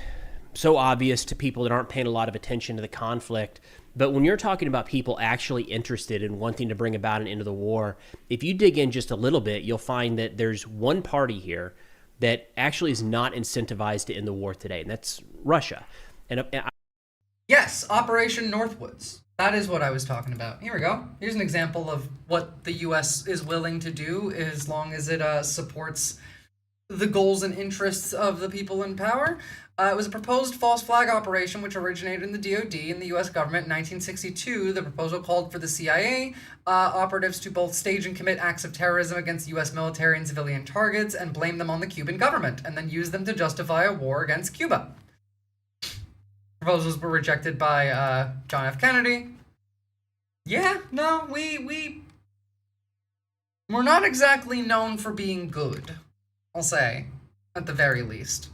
so obvious to people that aren't paying a lot of attention to the conflict. But when you're talking about people actually interested in wanting to bring about an end to the war, if you dig in just a little bit, you'll find that there's one party here that actually is not incentivized to end the war today, and that's Russia. And Yes, Operation Northwoods. That is what I was talking about. Here we go. Here's an example of what the U.S. is willing to do as long as it supports the goals and interests of the people in power. It was a proposed false flag operation which originated in the DoD and the U.S. government in 1962. The proposal called for the CIA operatives to both stage and commit acts of terrorism against U.S. military and civilian targets and blame them on the Cuban government, and then use them to justify a war against Cuba. Proposals were rejected by John F. Kennedy. Yeah, no, we're not exactly known for being good, I'll say, at the very least.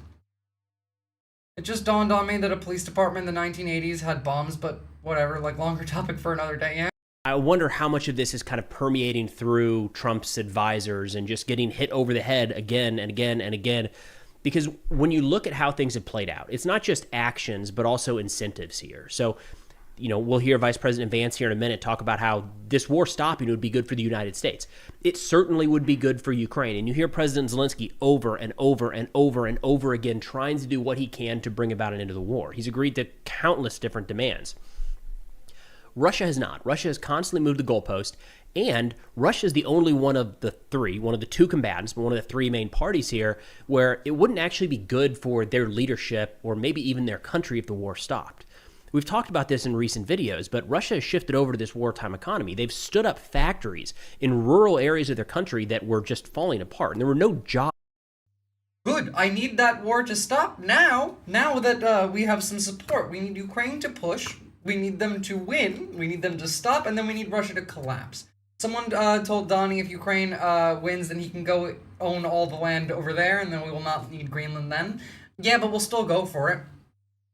It just dawned on me that a police department in the 1980s had bombs, but whatever, like, longer topic for another day, yeah? I wonder how much of this is kind of permeating through Trump's advisors and just getting hit over the head again and again and again. Because when you look at how things have played out, it's not just actions, but also incentives here. So, you know, we'll hear Vice President Vance here in a minute talk about how this war stopping would be good for the United States. It certainly would be good for Ukraine. And you hear President Zelensky over and over and over and over again trying to do what he can to bring about an end to the war. He's agreed to countless different demands. Russia has not. Russia has constantly moved the goalpost, and Russia is the only one of the two combatants, but one of the three main parties here, where it wouldn't actually be good for their leadership or maybe even their country if the war stopped. We've talked about this in recent videos, but Russia has shifted over to this wartime economy. They've stood up factories in rural areas of their country that were just falling apart, and there were no jobs. Good. I need that war to stop now. Now that we have some support. We need Ukraine to push. We need them to win. We need them to stop, and then we need Russia to collapse. Someone told Donnie if Ukraine wins, then he can go own all the land over there, and then we will not need Greenland then. Yeah, but we'll still go for it.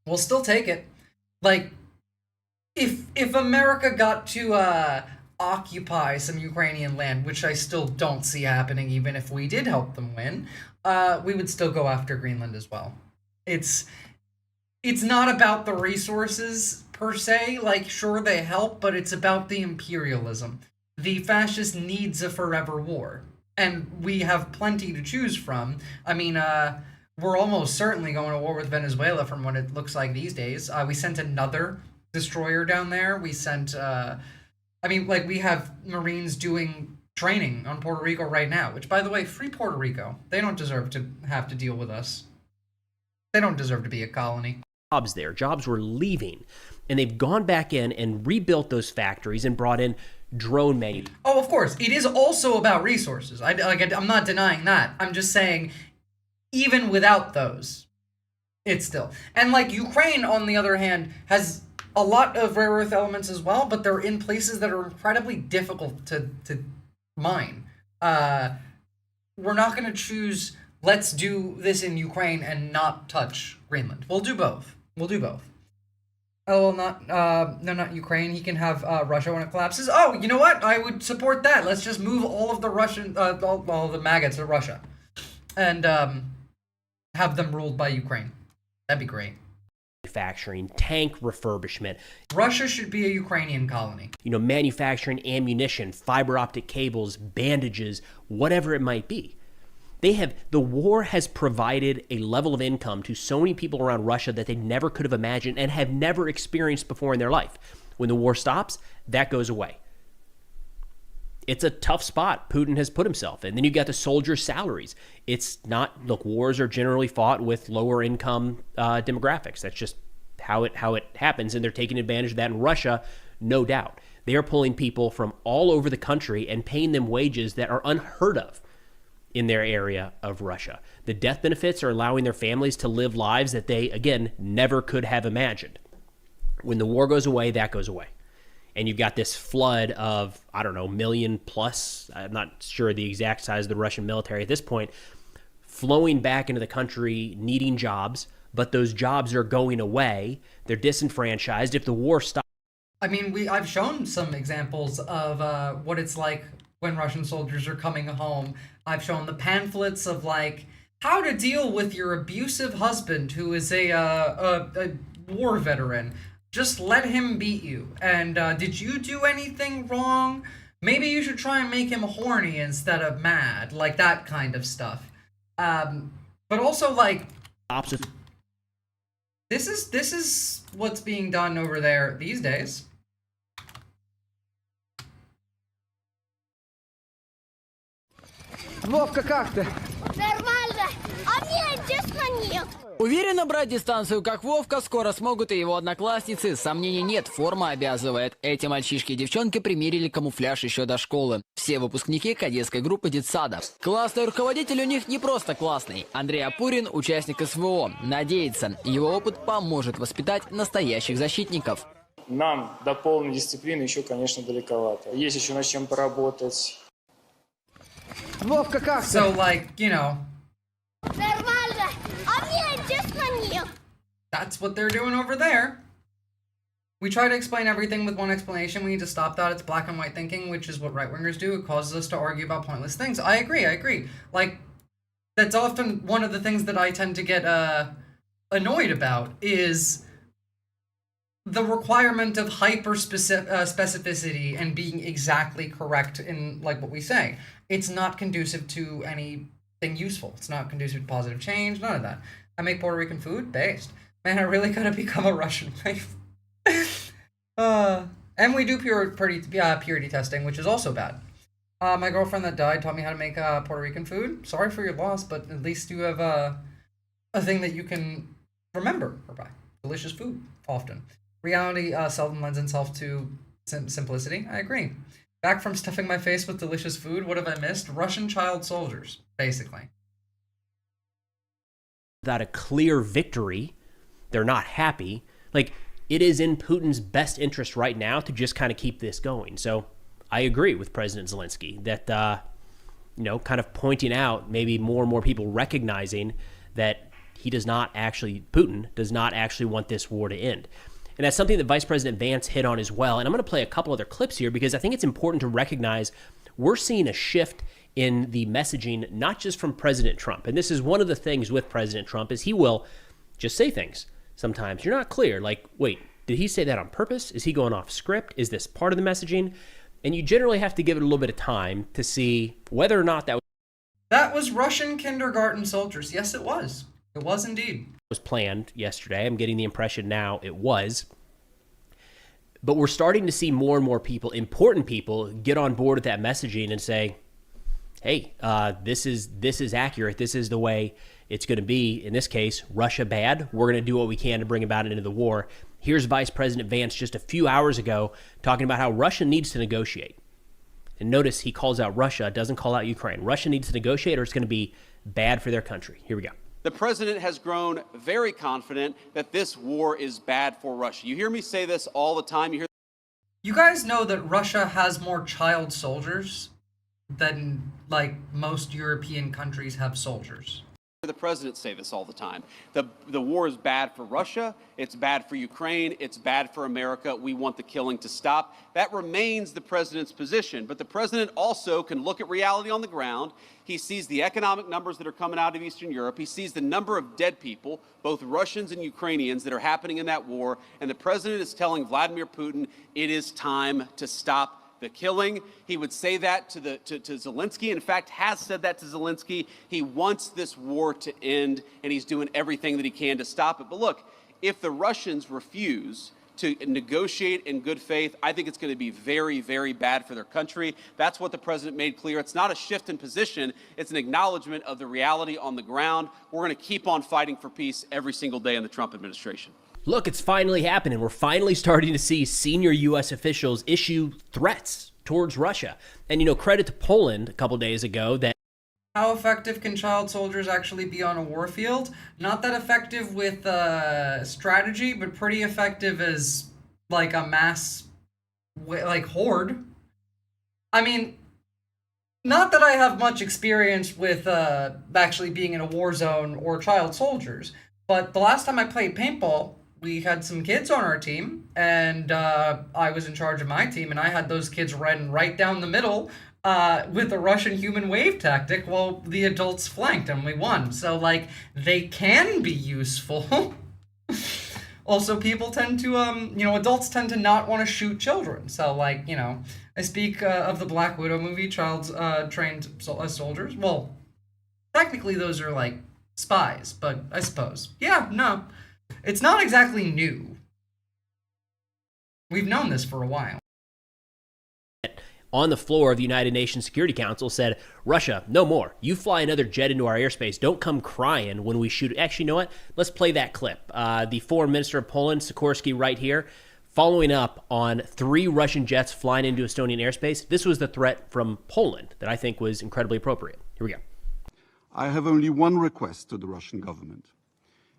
We'll still take it. Like, if America got to occupy some Ukrainian land, which I still don't see happening even if we did help them win, we would still go after Greenland as well. It's not about the resources per se, like, sure they help, but it's about the imperialism. The fascist needs a forever war, and we have plenty to choose from. I mean, we're almost certainly going to war with Venezuela from what it looks like these days. We sent another destroyer down there. We sent, we have Marines doing training on Puerto Rico right now, which, by the way, free Puerto Rico. They don't deserve to have to deal with us. They don't deserve to be a colony. Jobs were leaving, and they've gone back in and rebuilt those factories and brought in drone manufacturing. Oh, of course. It is also about resources. I'm not denying that. I'm just saying, even without those, it's still. And, like, Ukraine, on the other hand, has a lot of rare earth elements as well, but they're in places that are incredibly difficult to mine. We're not going to choose, let's do this in Ukraine and not touch Greenland. We'll do both. Oh, well, not Ukraine. He can have Russia when it collapses. Oh, you know what? I would support that. Let's just move all of the Russian, all the maggots to Russia, and have them ruled by Ukraine. That'd be great. Manufacturing, tank refurbishment. Russia should be a Ukrainian colony. You know, manufacturing ammunition, fiber optic cables, bandages, whatever it might be. The war has provided a level of income to so many people around Russia that they never could have imagined and have never experienced before in their life. When the war stops, that goes away. It's a tough spot Putin has put himself in. Then you got the soldiers' salaries. It's not, look, wars are generally fought with lower income demographics. That's just how it happens, and they're taking advantage of that in Russia, no doubt. They are pulling people from all over the country and paying them wages that are unheard of in their area of Russia. The death benefits are allowing their families to live lives that they, again, never could have imagined. When the war goes away, that goes away. And you've got this flood of, I don't know, million plus, I'm not sure the exact size of the Russian military at this point, flowing back into the country, needing jobs, but those jobs are going away. They're disenfranchised. If the war stops... I mean, I've shown some examples of what it's like when Russian soldiers are coming home. I've shown the pamphlets of, like, how to deal with your abusive husband who is a war veteran. Just let him beat you. And did you do anything wrong? Maybe you should try and make him horny instead of mad, like that kind of stuff. But also, like, opposite. This is what's being done over there these days. Вовка, как ты? Нормально. А мне, честно, нет. Уверенно брать дистанцию, как Вовка, скоро смогут и его одноклассницы. Сомнений нет, форма обязывает. Эти мальчишки и девчонки примерили камуфляж еще до школы. Все выпускники кадетской группы детсада. Классный руководитель у них не просто классный. Андрей Апурин, участник СВО. Надеется, его опыт поможет воспитать настоящих защитников. Нам до полной дисциплины еще, конечно, далековато. Есть еще над чем поработать. Вовка, как ты? So, like, you know. Нормально. А мне, честно, нет. That's what they're doing over there. We try to explain everything with one explanation. We need to stop that. It's black and white thinking, which is what right-wingers do. It causes us to argue about pointless things. I agree. Like, that's often one of the things that I tend to get annoyed about is the requirement of specificity and being exactly correct in, like, what we say. It's not conducive to anything useful. It's not conducive to positive change, none of that. I make Puerto Rican food, based. Man, I really gotta become a Russian wife. And we do purity testing, which is also bad. My girlfriend that died taught me how to make Puerto Rican food. Sorry for your loss, but at least you have a thing that you can remember her by. Delicious food, often. Reality seldom lends itself to simplicity. I agree. Back from stuffing my face with delicious food, what have I missed? Russian child soldiers, basically. Without a clear victory, they're not happy. Like, it is in Putin's best interest right now to just kind of keep this going. So I agree with President Zelensky that, kind of pointing out maybe more and more people recognizing that Putin does not actually want this war to end. And that's something that Vice President Vance hit on as well. And I'm going to play a couple other clips here because I think it's important to recognize we're seeing a shift in the messaging, not just from President Trump. And this is one of the things with President Trump is he will just say things. Sometimes you're not clear. Like, wait, did he say that on purpose? Is he going off script? Is this part of the messaging? And you generally have to give it a little bit of time to see whether or not that was Russian kindergarten soldiers. Yes, it was. It was indeed. Was planned yesterday. I'm getting the impression now it was. But we're starting to see more and more people, important people, get on board with that messaging and say, hey, this is accurate. This is the way it's going to be. In this case, Russia bad. We're going to do what we can to bring about an end to the war. Here's Vice President Vance just a few hours ago talking about how Russia needs to negotiate. And notice he calls out Russia, doesn't call out Ukraine. Russia needs to negotiate or it's going to be bad for their country. Here we go. The president has grown very confident that this war is bad for Russia. You hear me say this all the time. You guys know that Russia has more child soldiers than, like, most European countries have soldiers. The president say this all the time. The war is bad for Russia. It's bad for Ukraine. It's bad for America. We want the killing to stop. That remains the president's position. But the president also can look at reality on the ground. He sees the economic numbers that are coming out of Eastern Europe. He sees the number of dead people, both Russians and Ukrainians, that are happening in that war. And the president is telling Vladimir Putin it is time to stop the killing. He would say that to Zelensky. In fact, has said that to Zelensky. He wants this war to end, and he's doing everything that he can to stop it. But look, if the Russians refuse to negotiate in good faith, I think it's going to be very, very bad for their country. That's what the president made clear. It's not a shift in position. It's an acknowledgement of the reality on the ground. We're going to keep on fighting for peace every single day in the Trump administration. Look, it's finally happening. We're finally starting to see senior U.S. officials issue threats towards Russia. And, credit to Poland a couple days ago that. How effective can child soldiers actually be on a war field? Not that effective with strategy, but pretty effective as, like, a mass, like, horde. I mean, not that I have much experience with actually being in a war zone or child soldiers, but the last time I played paintball, we had some kids on our team, and I was in charge of my team, and I had those kids run right down the middle with the Russian human wave tactic while the adults flanked, and we won. So, like, they can be useful. Also, people tend to, adults tend to not want to shoot children. So, like, I speak of the Black Widow movie, child trained as soldiers. Well, technically those are, like, spies, but I suppose. Yeah, no. It's not exactly new. We've known this for a while. On the floor of the United Nations Security Council said, Russia, no more. You fly another jet into our airspace. Don't come crying when we shoot. Actually, you know what? Let's play that clip. The Foreign Minister of Poland, Sikorski, right here, following up on 3 Russian jets flying into Estonian airspace. This was the threat from Poland that I think was incredibly appropriate. Here we go. I have only one request to the Russian government.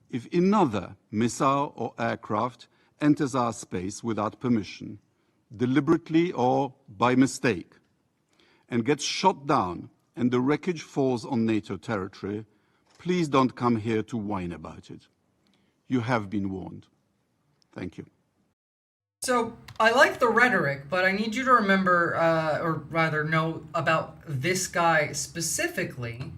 If another missile or aircraft enters our space without permission, deliberately or by mistake, and gets shot down and the wreckage falls on NATO territory, please don't come here to whine about it. You have been warned. Thank you. So, I like the rhetoric, but I need you to remember, or rather know about this guy specifically.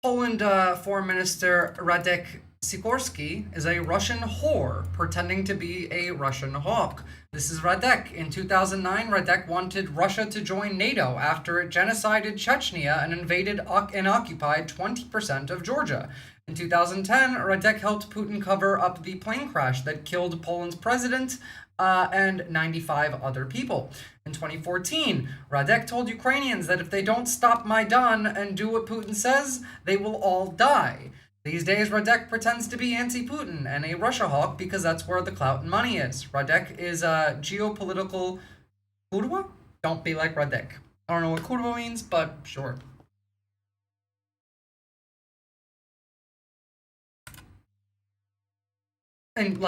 Poland Foreign Minister Radek Sikorski is a Russian whore pretending to be a Russian hawk. This is Radek. In 2009, Radek wanted Russia to join NATO after it genocided Chechnya and invaded and occupied 20% of Georgia. In 2010, Radek helped Putin cover up the plane crash that killed Poland's president and 95 other people. In 2014, Radek told Ukrainians that if they don't stop Maidan and do what Putin says, they will all die. These days, Radek pretends to be anti-Putin and a Russia hawk because that's where the clout and money is. Radek is a geopolitical kurwa? Don't be like Radek. I don't know what kurwa means, but sure. And,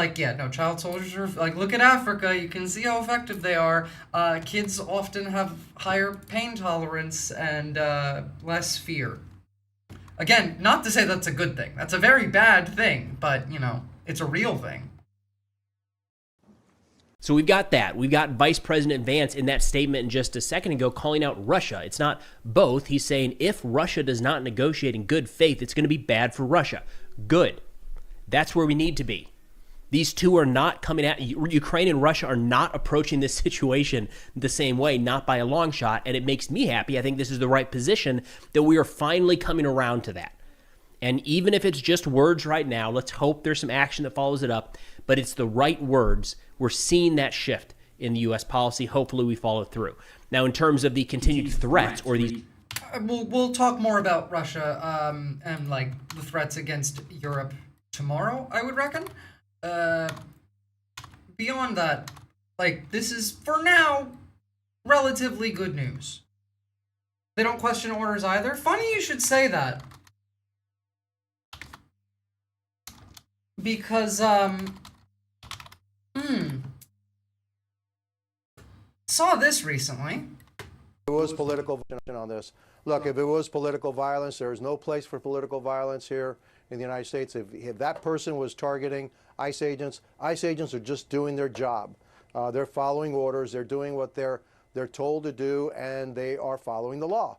child soldiers are, look at Africa, you can see how effective they are. Kids often have higher pain tolerance and less fear. Again, not to say that's a good thing. That's a very bad thing, but, it's a real thing. So we've got that. We've got Vice President Vance in that statement just a second ago calling out Russia. It's not both. He's saying if Russia does not negotiate in good faith, it's going to be bad for Russia. Good. That's where we need to be. These two are not coming at Ukraine and Russia are not approaching this situation the same way, not by a long shot, and it makes me happy. I think this is the right position that we are finally coming around to that. And even if it's just words right now, let's hope there's some action that follows it up, but it's the right words. We're seeing that shift in the U.S. policy. Hopefully we follow through. Now, in terms of the continued threats or these... We'll talk more about Russia and the threats against Europe tomorrow, I would reckon. Beyond that, this is, for now, relatively good news. They don't question orders either. Funny you should say that. Because, saw this recently. It was political on this. Look, if it was political violence, there is no place for political violence here in the United States. If that person was targeting ICE agents are just doing their job. They're following orders. They're doing what they're told to do, and they are following the law.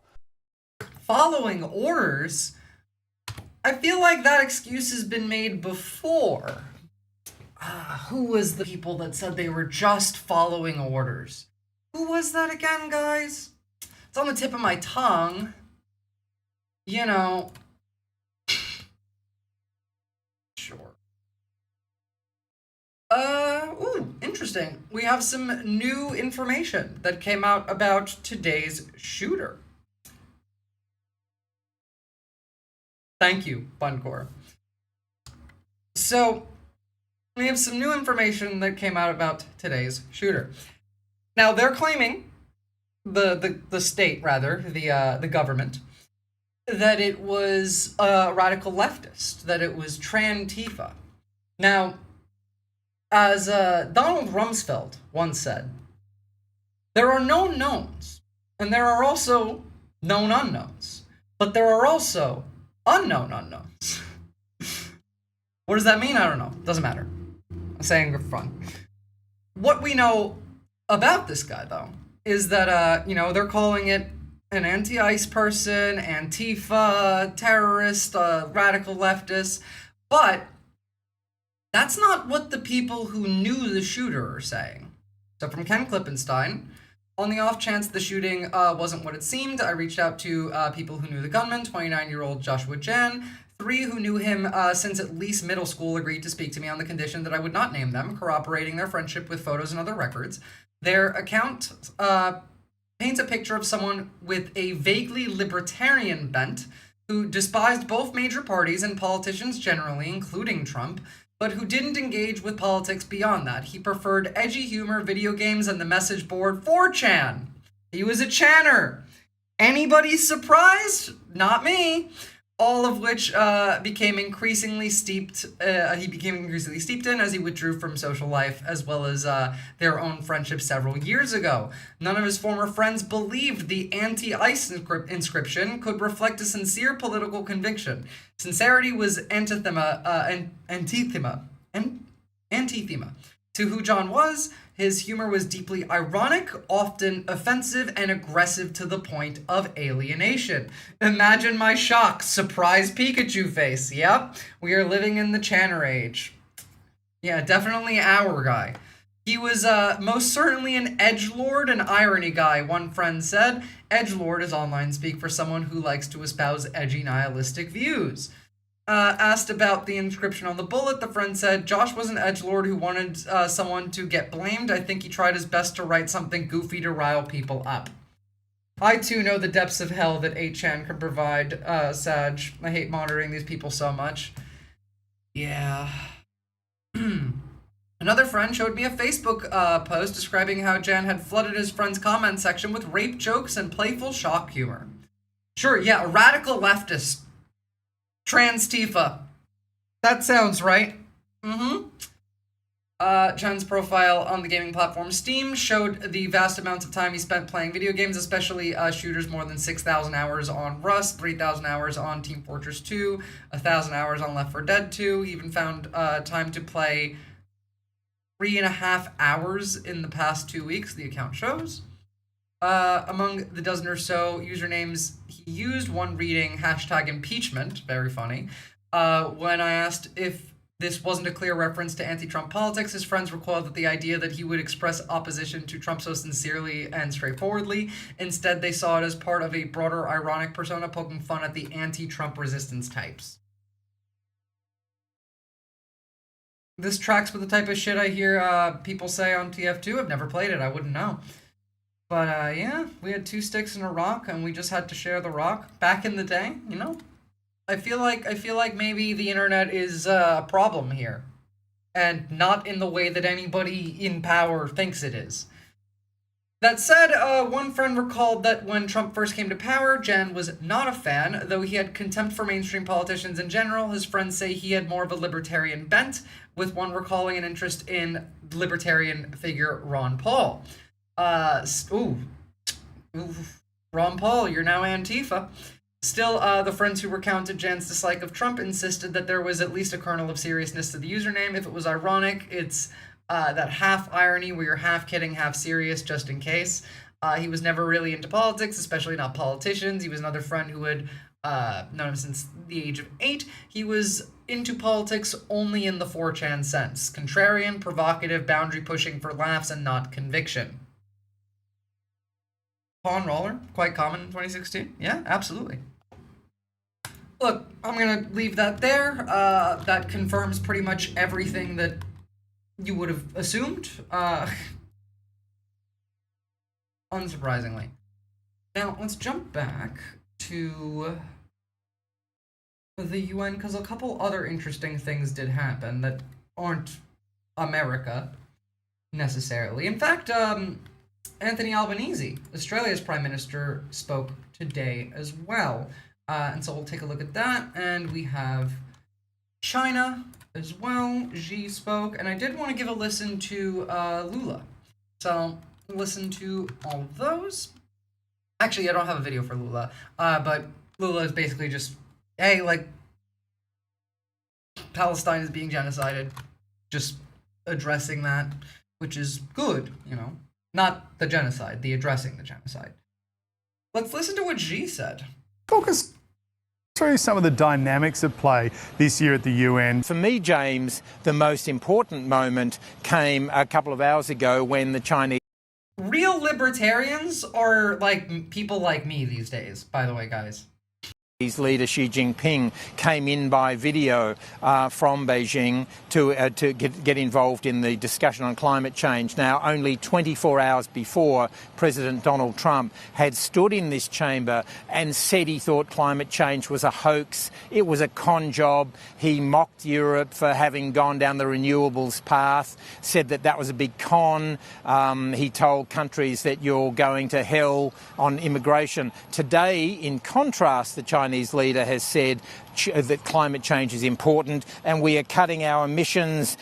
Following orders? I feel like that excuse has been made before. Who was the people that said they were just following orders? Who was that again, guys? It's on the tip of my tongue. Sure. Interesting. We have some new information that came out about today's shooter. Thank you, Buncor. So, we have some new information that came out about today's shooter. Now, they're claiming, the state, rather, the government, that it was a radical leftist, that it was Trantifa. Now, as Donald Rumsfeld once said, there are known knowns, and there are also known unknowns, but there are also unknown unknowns. What does that mean? I don't know. Doesn't matter. I'm saying for fun. What we know about this guy, though, is that, they're calling it an anti-ICE person, Antifa, terrorist, radical leftist, but that's not what the people who knew the shooter are saying. So from Ken Klippenstein, on the off chance the shooting wasn't what it seemed, I reached out to people who knew the gunman, 29-year-old Joshua Jan. 3 who knew him since at least middle school agreed to speak to me on the condition that I would not name them, corroborating their friendship with photos and other records. Their account paints a picture of someone with a vaguely libertarian bent who despised both major parties and politicians generally, including Trump, but who didn't engage with politics beyond that. He preferred edgy humor, video games, and the message board 4chan. He was a channer. Anybody surprised? Not me. All of which became increasingly steeped in as he withdrew from social life, as well as their own friendship several years ago. None of his former friends believed the anti-ICE inscription could reflect a sincere political conviction. Sincerity was antithema to who John was. His humor was deeply ironic, often offensive, and aggressive to the point of alienation. Imagine my shock, surprise Pikachu face. Yep, we are living in the Channer age. Yeah, definitely our guy. He was most certainly an edgelord and irony guy, one friend said. Edgelord is online speak for someone who likes to espouse edgy nihilistic views. Asked about the inscription on the bullet, the friend said, Josh was an edgelord who wanted someone to get blamed. I think he tried his best to write something goofy to rile people up. I too know the depths of hell that 8chan can provide, Sag. I hate monitoring these people so much. Yeah. Another friend showed me a Facebook post describing how Jan had flooded his friend's comment section with rape jokes and playful shock humor. Sure, yeah, a radical leftist. Trans-Tifa. That sounds right. Chan's profile on the gaming platform Steam showed the vast amounts of time he spent playing video games, especially shooters, more than 6,000 hours on Rust, 3,000 hours on Team Fortress 2, 1,000 hours on Left 4 Dead 2. He even found time to play 3.5 hours in the past 2 weeks, the account shows. Among the dozen or so usernames he used, one reading #impeachment, very funny. When I asked if this wasn't a clear reference to anti-Trump politics, his friends recoiled at the idea that he would express opposition to Trump so sincerely and straightforwardly. Instead, they saw it as part of a broader ironic persona poking fun at the anti-Trump resistance types. This tracks with the type of shit I hear people say on TF2. I've never played it, I wouldn't know. But, yeah, we had 2 sticks and a rock, and we just had to share the rock. Back in the day, you know? I feel like maybe the internet is a problem here. And not in the way that anybody in power thinks it is. That said, one friend recalled that when Trump first came to power, Jan was not a fan, though he had contempt for mainstream politicians in general. His friends say he had more of a libertarian bent, with one recalling an interest in libertarian figure Ron Paul. Ron Paul, you're now Antifa. Still, the friends who recounted Jan's dislike of Trump insisted that there was at least a kernel of seriousness to the username. If it was ironic, it's that half irony where you're half kidding, half serious, just in case. He was never really into politics, especially not politicians. He was another friend who had known him since the age of 8. He was into politics only in the 4chan sense. Contrarian, provocative, boundary pushing for laughs and not conviction. Pawn roller, quite common in 2016. Yeah, absolutely. Look, I'm gonna leave that there. That confirms pretty much everything that you would have assumed. Unsurprisingly. Now, let's jump back to the UN, because a couple other interesting things did happen that aren't America, necessarily. In fact, Anthony Albanese, Australia's Prime Minister, spoke today as well. And so we'll take a look at that. And we have China as well. Xi spoke. And I did want to give a listen to Lula. So listen to all of those. Actually, I don't have a video for Lula. But Lula is basically just, hey, like, Palestine is being genocided. Just addressing that, which is good, you know. Not the genocide, the addressing the genocide. Let's listen to what Xi said. Talk us through some of the dynamics at play this year at the UN. For me, James, the most important moment came a couple of hours ago when the Chinese... Real libertarians are like people like me these days, by the way, guys. Leader Xi Jinping came in by video from Beijing to get involved in the discussion on climate change. Now, only 24 hours before, President Donald Trump had stood in this chamber and said he thought climate change was a hoax. It was a con job. He mocked Europe for having gone down the renewables path, said that that was a big con. He told countries that you're going to hell on immigration. Today, in contrast, the Chinese leader has said that climate change is important and we are cutting our emissions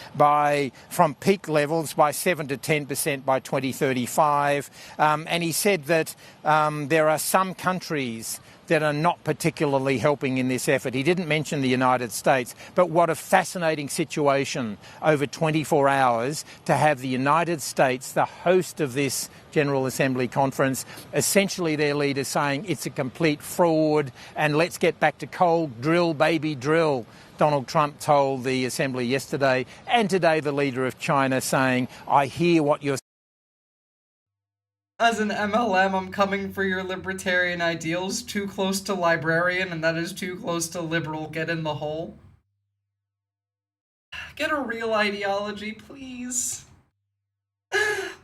from peak levels by 7 to 10% by 2035. And he said that there are some countries that are not particularly helping in this effort. He didn't mention the United States, but what a fascinating situation over 24 hours to have the United States, the host of this General Assembly conference, essentially their leader saying it's a complete fraud and let's get back to coal, drill, baby, drill. Donald Trump told the Assembly yesterday, and today the leader of China saying, I hear what you're saying. As an MLM, I'm coming for your libertarian ideals. Too close to librarian, and that is too close to liberal. Get in the hole. Get a real ideology, please.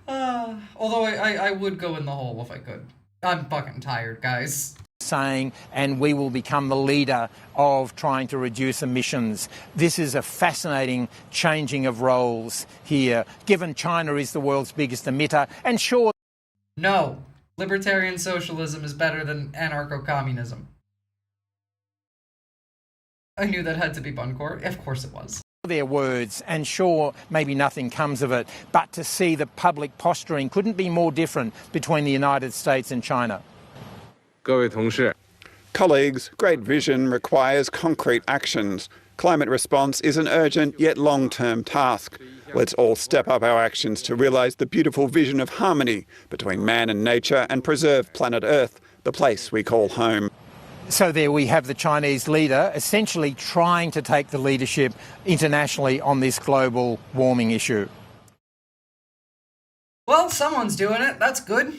Although I would go in the hole if I could. I'm fucking tired, guys. Saying, and we will become the leader of trying to reduce emissions. This is a fascinating changing of roles here, given China is the world's biggest emitter, and sure... No, libertarian socialism is better than anarcho-communism. I knew that had to be Buncore. Of course it was. Their words, and sure, maybe nothing comes of it, but to see the public posturing couldn't be more different between the United States and China. Colleagues, great vision requires concrete actions. Climate response is an urgent yet long-term task. Let's all step up our actions to realise the beautiful vision of harmony between man and nature and preserve planet Earth, the place we call home. So there we have the Chinese leader essentially trying to take the leadership internationally on this global warming issue. Well, someone's doing it. That's good.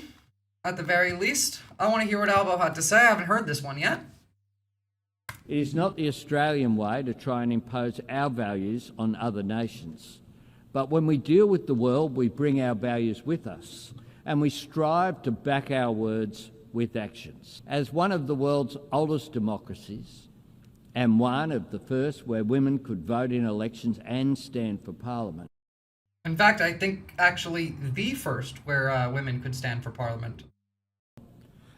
At the very least. I want to hear what Albo had to say. I haven't heard this one yet. It is not the Australian way to try and impose our values on other nations. But when we deal with the world, we bring our values with us, and we strive to back our words with actions. As one of the world's oldest democracies, and one of the first where women could vote in elections and stand for Parliament. In fact, I think actually the first where women could stand for Parliament.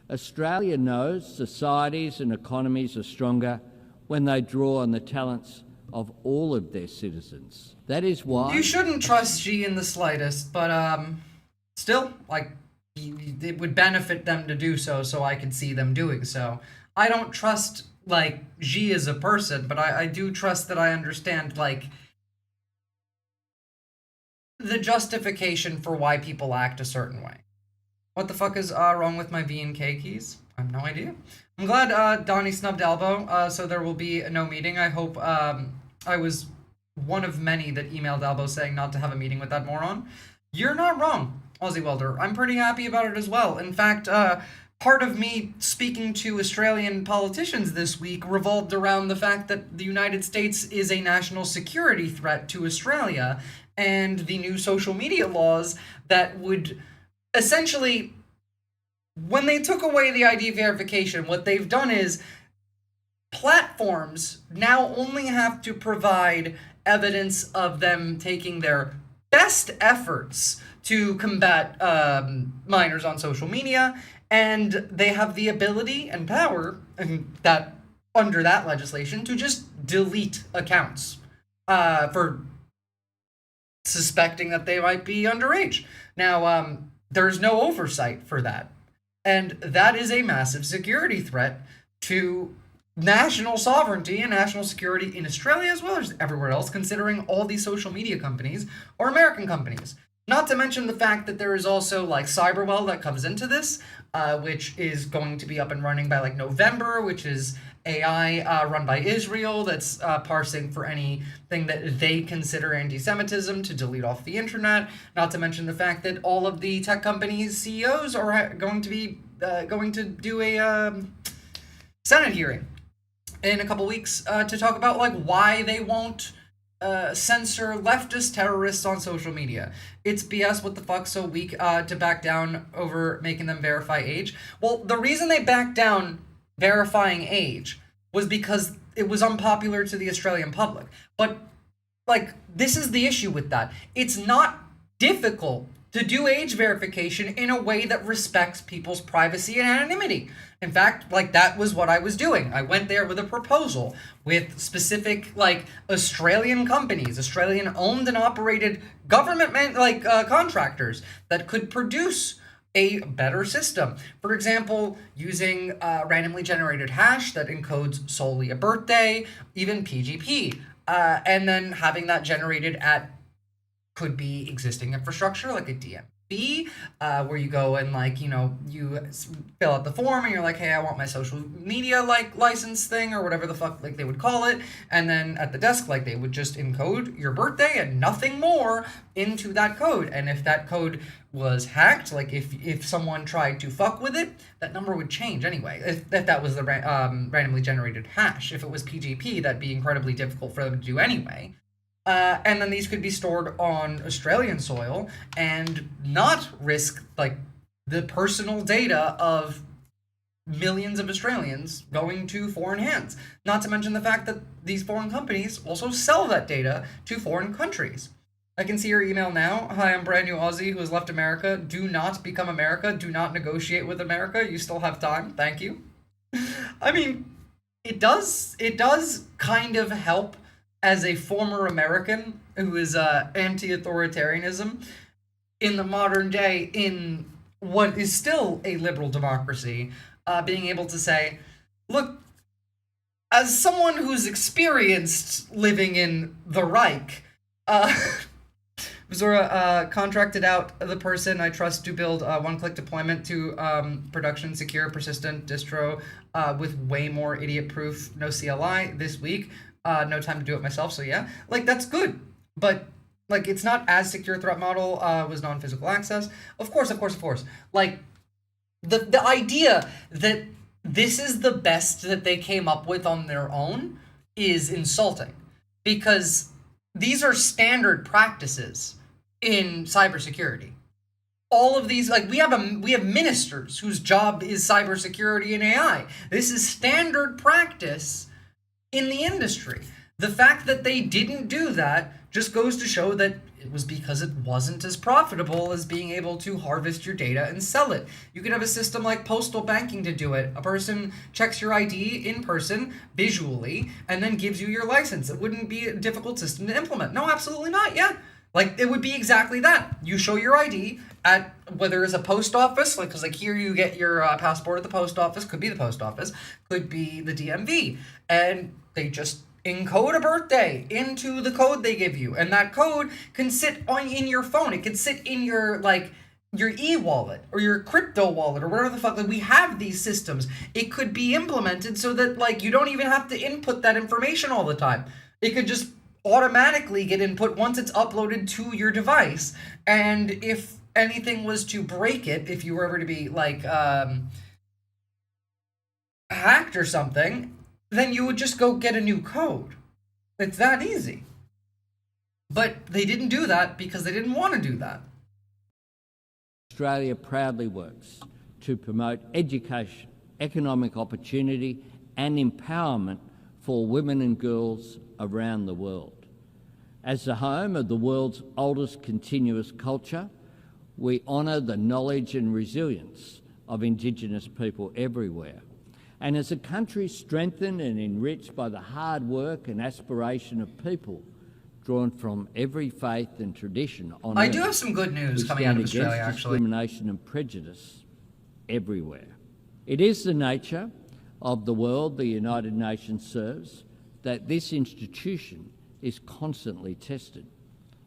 Australia knows societies and economies are stronger when they draw on the talents of all of their citizens. That is why... You shouldn't trust Xi in the slightest, but still, like, it would benefit them to do so, so I could see them doing so. I don't trust, like, Xi as a person, but I do trust that I understand, like, the justification for why people act a certain way. What the fuck is wrong with my V and K keys? I have no idea. I'm glad Donnie snubbed Albo, so there will be no meeting. I hope I was one of many that emailed Albo saying not to have a meeting with that moron. You're not wrong, Aussie Welder. I'm pretty happy about it as well. In fact, part of me speaking to Australian politicians this week revolved around the fact that the United States is a national security threat to Australia, and the new social media laws that would essentially, when they took away the ID verification, what they've done is platforms now only have to provide evidence of them taking their best efforts to combat minors on social media, and they have the ability and power, and that under that legislation, to just delete accounts for suspecting that they might be underage. Now, there's no oversight for that. And that is a massive security threat to national sovereignty and national security in Australia as well as everywhere else, considering all these social media companies are American companies. Not to mention the fact that there is also like Cyberwell that comes into this, which is going to be up and running by like November, which is AI run by Israel that's parsing for anything that they consider anti-Semitism to delete off the internet. Not to mention the fact that all of the tech companies' CEOs are going to be going to do a Senate hearing in a couple weeks to talk about like why they won't censor leftist terrorists on social media. It's BS. What the fuck? So weak to back down over making them verify age. Well, the reason they backed down verifying age was because it was unpopular to the Australian public. But like, this is the issue with that. It's not difficult to do age verification in a way that respects people's privacy and anonymity. In fact, like, that was what I was doing. I went there with a proposal with specific, like, Australian companies, Australian owned and operated government contractors that could produce a better system. For example, using randomly generated hash that encodes solely a birthday, even PGP, and then having that generated at could be existing infrastructure like a DMV, where you go and like, you know, you fill out the form and you're like, hey, I want my social media like license thing or whatever the fuck like they would call it. And then at the desk, like they would just encode your birthday and nothing more into that code. And if that code was hacked, like if someone tried to fuck with it, that number would change anyway. If that was the randomly generated hash. If it was PGP, that'd be incredibly difficult for them to do anyway. And then these could be stored on Australian soil and not risk like the personal data of millions of Australians going to foreign hands. Not to mention the fact that these foreign companies also sell that data to foreign countries. I can see your email now. Hi, I'm brand new Aussie who has left America. Do not become America. Do not negotiate with America. You still have time. Thank you. I mean, it does kind of help as a former American who is anti-authoritarianism in the modern day in what is still a liberal democracy, being able to say, look, as someone who's experienced living in the Reich, Visora contracted out the person I trust to build one-click deployment to production secure persistent distro with way more idiot-proof no CLI this week. No time to do it myself, so yeah. Like, that's good. But, like, it's not as secure threat model was non-physical access. Of course. Like, the idea that this is the best that they came up with on their own is insulting. Because these are standard practices in cybersecurity. All of these, like, we have ministers whose job is cybersecurity and AI. This is standard practice in the industry. The fact that they didn't do that just goes to show that it was because it wasn't as profitable as being able to harvest your data and sell it. You could have a system like postal banking to do it. A person checks your ID in person, visually, and then gives you your license. It wouldn't be a difficult system to implement. No, absolutely not, yeah. Like, it would be exactly that. You show your ID at, whether it's a post office, like, because like here you get your passport at the post office, could be the post office, could be the DMV, and they just encode a birthday into the code they give you, and that code can sit in your phone. It can sit in your, like, your e-wallet or your crypto wallet or whatever the fuck. Like, we have these systems. It could be implemented so that, like, you don't even have to input that information all the time. It could just automatically get input once it's uploaded to your device. And if anything was to break it, if you were ever to be, like, hacked or something, then you would just go get a new code. It's that easy. But they didn't do that because they didn't want to do that. Australia proudly works to promote education, economic opportunity and empowerment for women and girls around the world. As the home of the world's oldest continuous culture, we honour the knowledge and resilience of Indigenous people everywhere. And as a country strengthened and enriched by the hard work and aspiration of people drawn from every faith and tradition on I Earth, do have some good news coming out of Australia, actually. Discrimination and prejudice everywhere. It is the nature of the world the United Nations serves that this institution is constantly tested.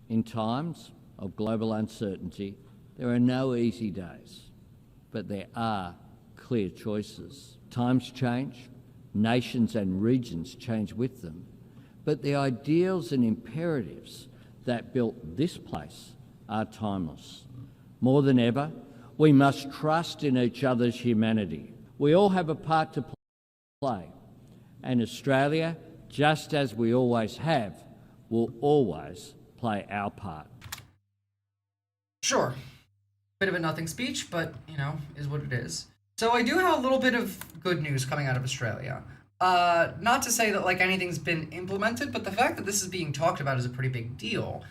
In times of global uncertainty, there are no easy days, but there are clear choices. Times change, nations and regions change with them, but the ideals and imperatives that built this place are timeless. More than ever, we must trust in each other's humanity. We all have a part to play, and Australia, just as we always have, will always play our part. Sure. Bit of a nothing speech, but, you know, is what it is. So I do have a little bit of good news coming out of Australia. Not to say that, like, anything's been implemented, but the fact that this is being talked about is a pretty big deal.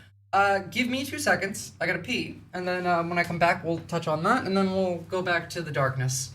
Give me 2 seconds. I gotta pee. And then when I come back, we'll touch on that, and then we'll go back to the darkness.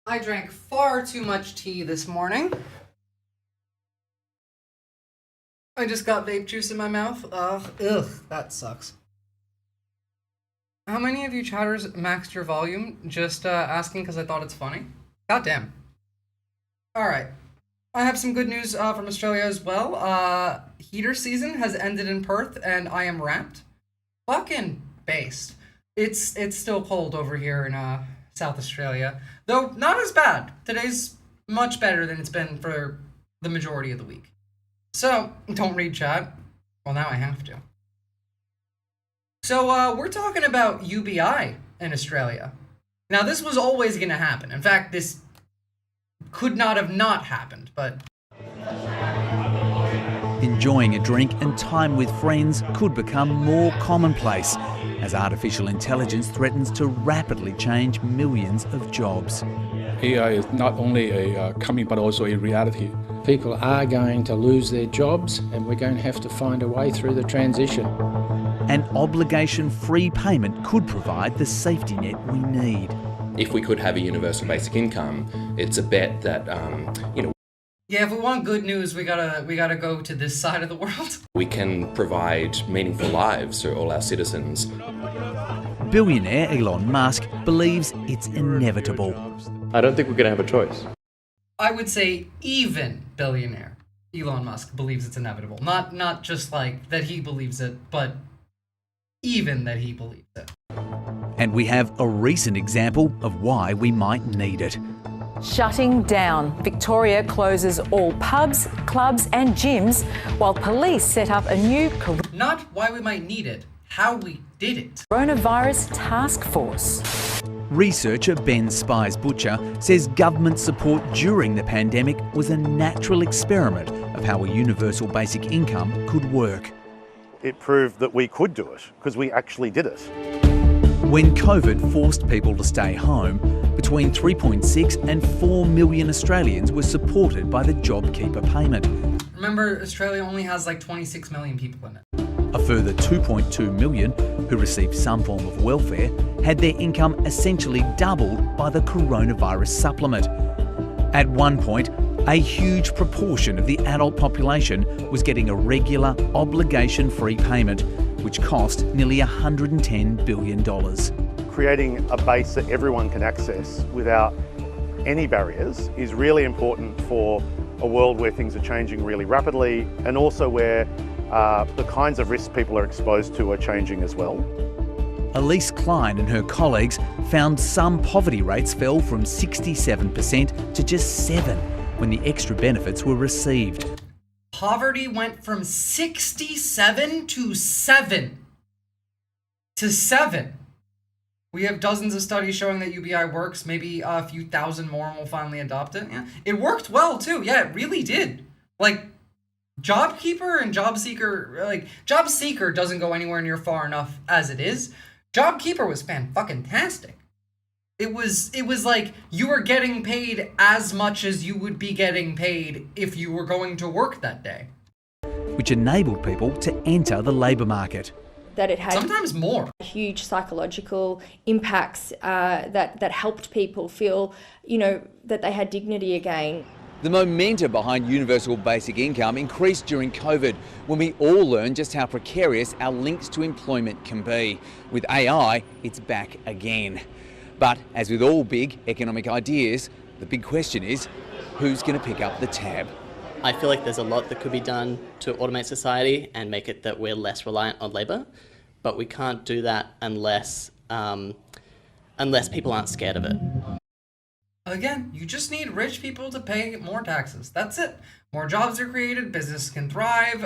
I drank far too much tea this morning. I just got vape juice in my mouth. Ugh, that sucks. How many of you chatters maxed your volume? Just asking because I thought it's funny. Goddamn. Alright. I have some good news from Australia as well. Heater season has ended in Perth and I am wrapped. Fucking based. It's still cold over here in South Australia. Though not as bad. Today's much better than it's been for the majority of the week. So, don't read chat. Well, now I have to. So, we're talking about UBI in Australia. Now, this was always going to happen. In fact, this could not have not happened, but... Enjoying a drink and time with friends could become more commonplace as artificial intelligence threatens to rapidly change millions of jobs. AI is not only a coming but also a reality. People are going to lose their jobs and we're going to have to find a way through the transition. An obligation-free payment could provide the safety net we need. If we could have a universal basic income, it's a bet that, Yeah, if we want good news, we gotta go to this side of the world. we can provide meaningful lives to all our citizens. Billionaire Elon Musk believes it's inevitable. I don't think we're going to have a choice. I would say even billionaire Elon Musk believes it's inevitable. Not just like that he believes it, but even that he believes it. And we have a recent example of why we might need it. Shutting down. Victoria closes all pubs, clubs and gyms while police set up a new Not why we might need it, how we did it. coronavirus task force. Researcher Ben Spies-Butcher says government support during the pandemic was a natural experiment of how a universal basic income could work. It proved that we could do it, because we actually did it. When COVID forced people to stay home, between 3.6 and 4 million Australians were supported by the JobKeeper payment. Remember, Australia only has like 26 million people in it. A further 2.2 million, who received some form of welfare, had their income essentially doubled by the coronavirus supplement. At one point, a huge proportion of the adult population was getting a regular, obligation-free payment, which cost nearly $110 billion. Creating a base that everyone can access without any barriers is really important for a world where things are changing really rapidly and also where the kinds of risks people are exposed to are changing as well. Elise Klein and her colleagues found some poverty rates fell from 67% to just 7% when the extra benefits were received. Poverty went from 67 to 7. To 7. We have dozens of studies showing that UBI works. Maybe a few thousand more and we'll finally adopt it. Yeah. It worked well too. Yeah, it really did. Like, JobKeeper and JobSeeker, like, JobSeeker doesn't go anywhere near far enough as it is. JobKeeper was fan-fucking-tastic. It was like you were getting paid as much as you would be getting paid if you were going to work that day. Which enabled people to enter the labour market. That it had sometimes more huge psychological impacts that helped people feel, that they had dignity again. The momentum behind universal basic income increased during COVID, when we all learned just how precarious our links to employment can be. With AI, it's back again. But as with all big economic ideas, the big question is, who's going to pick up the tab? I feel like there's a lot that could be done to automate society and make it that we're less reliant on labour, but we can't do that unless people aren't scared of it. Again, you just need rich people to pay more taxes. That's it. More jobs are created, business can thrive,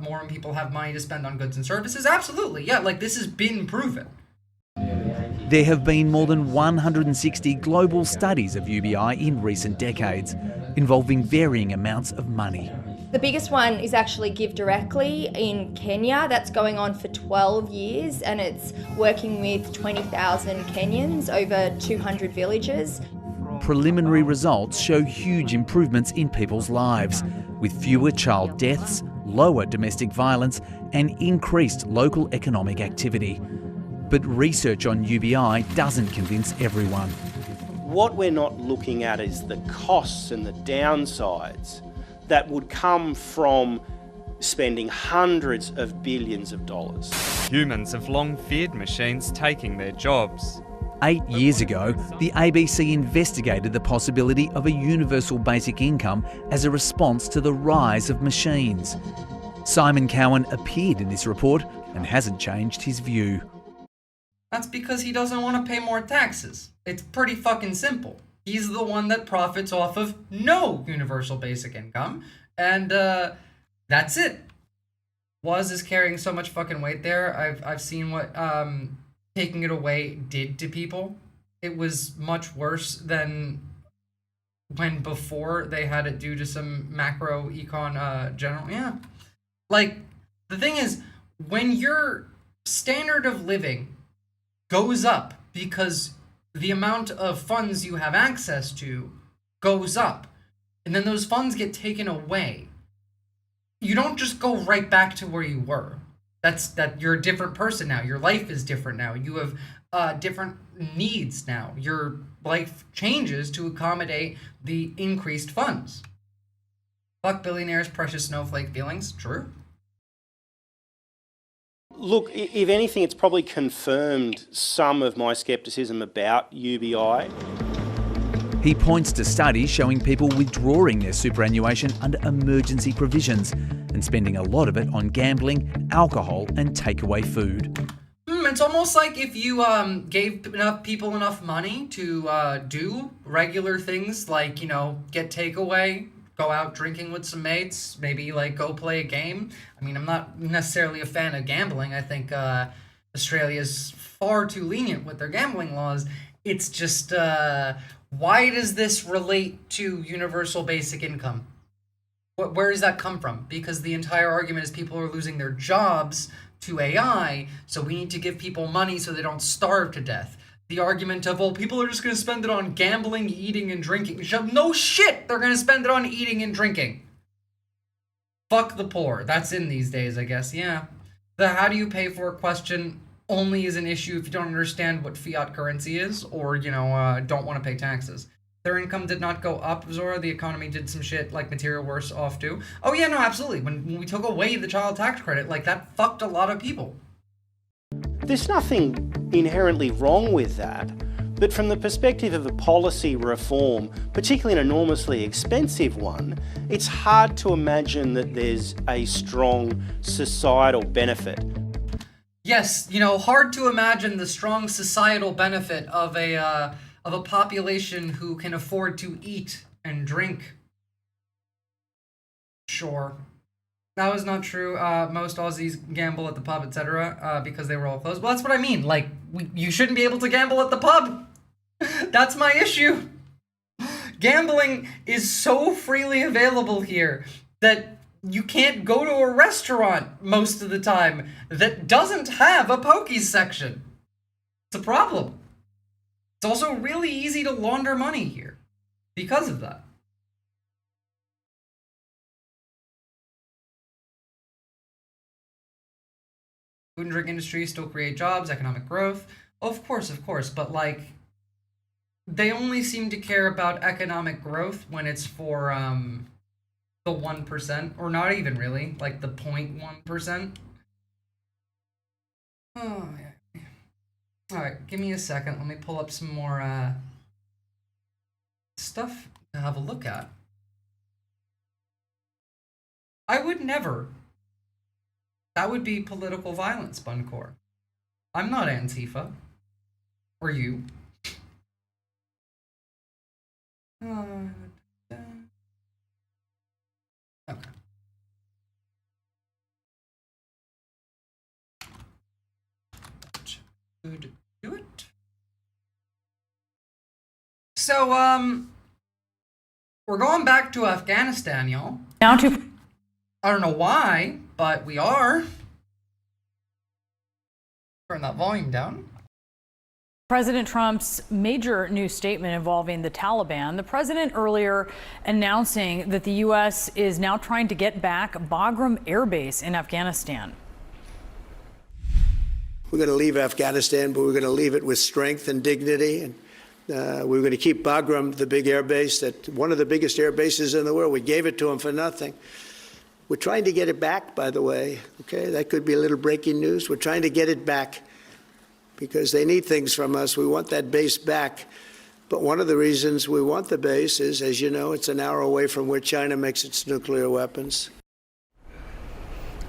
more people have money to spend on goods and services. Absolutely, yeah, like this has been proven. There have been more than 160 global studies of UBI in recent decades, involving varying amounts of money. The biggest one is actually Give Directly in Kenya. That's going on for 12 years and it's working with 20,000 Kenyans over 200 villages. Preliminary results show huge improvements in people's lives, with fewer child deaths, lower domestic violence and increased local economic activity. But research on UBI doesn't convince everyone. What we're not looking at is the costs and the downsides that would come from spending hundreds of billions of dollars. Humans have long feared machines taking their jobs. 8 years ago, the ABC investigated the possibility of a universal basic income as a response to the rise of machines. Simon Cowen appeared in this report and hasn't changed his view. That's because he doesn't want to pay more taxes. It's pretty fucking simple. He's the one that profits off of no universal basic income, and that's it. Was is carrying so much fucking weight there. I've seen what taking it away did to people. It was much worse than when before they had it due to some macro econ general. Yeah. Like, the thing is, when your standard of living goes up because the amount of funds you have access to goes up, and then those funds get taken away, you don't just go right back to where you were. That you're a different person now. Your life is different now. You have different needs now. Your life changes to accommodate the increased funds. Fuck billionaires' precious snowflake feelings. True. Look, if anything, it's probably confirmed some of my scepticism about UBI. He points to studies showing people withdrawing their superannuation under emergency provisions and spending a lot of it on gambling, alcohol and takeaway food. It's almost like if you gave enough people enough money to do regular things like, get takeaway, go out drinking with some mates, maybe like go play a game. I mean, I'm not necessarily a fan of gambling. I think Australia's far too lenient with their gambling laws. It's just, why does this relate to universal basic income? Where does that come from? Because the entire argument is people are losing their jobs to AI, so we need to give people money so they don't starve to death. The argument of, well, people are just going to spend it on gambling, eating, and drinking. No shit! They're going to spend it on eating and drinking. Fuck the poor. That's in these days, I guess, yeah. The how do you pay for a question only is an issue if you don't understand what fiat currency is or, don't want to pay taxes. Their income did not go up, Visora. The economy did some shit, like material worse off too. Oh yeah, no, absolutely. When we took away the child tax credit, like that fucked a lot of people. There's nothing inherently wrong with that, But from the perspective of a policy reform, particularly an enormously expensive one, it's hard to imagine that there's a strong societal benefit. Yes, hard to imagine the strong societal benefit of a population who can afford to eat and drink. Sure. That was not true. Most Aussies gamble at the pub, etc., because they were all closed. Well, that's what I mean. Like, you shouldn't be able to gamble at the pub. That's my issue. Gambling is so freely available here that you can't go to a restaurant most of the time that doesn't have a pokies section. It's a problem. It's also really easy to launder money here because of that. Food and drink industry still create jobs, economic growth. Of course, but like, they only seem to care about economic growth when it's for the 1%, or not even really, like the 0.1%. Oh, yeah. All right, give me a second. Let me pull up some more stuff to have a look at. I would never. That would be political violence, Buncor. I'm not Antifa. Or you. Okay. Could do it. So, we're going back to Afghanistan, y'all. Now to... I don't know why, but we are. Turn that volume down. President Trump's major new statement involving the Taliban. The president earlier announcing that the U.S. is now trying to get back Bagram Air Base in Afghanistan. We're going to leave Afghanistan, but we're going to leave it with strength and dignity. And we're going to keep Bagram, the big air base, that one of the biggest air bases in the world. We gave it to them for nothing. We're trying to get it back, by the way. Okay, that could be a little breaking news. We're trying to get it back because they need things from us. We want that base back. But one of the reasons we want the base is, as you know, it's an hour away from where China makes its nuclear weapons.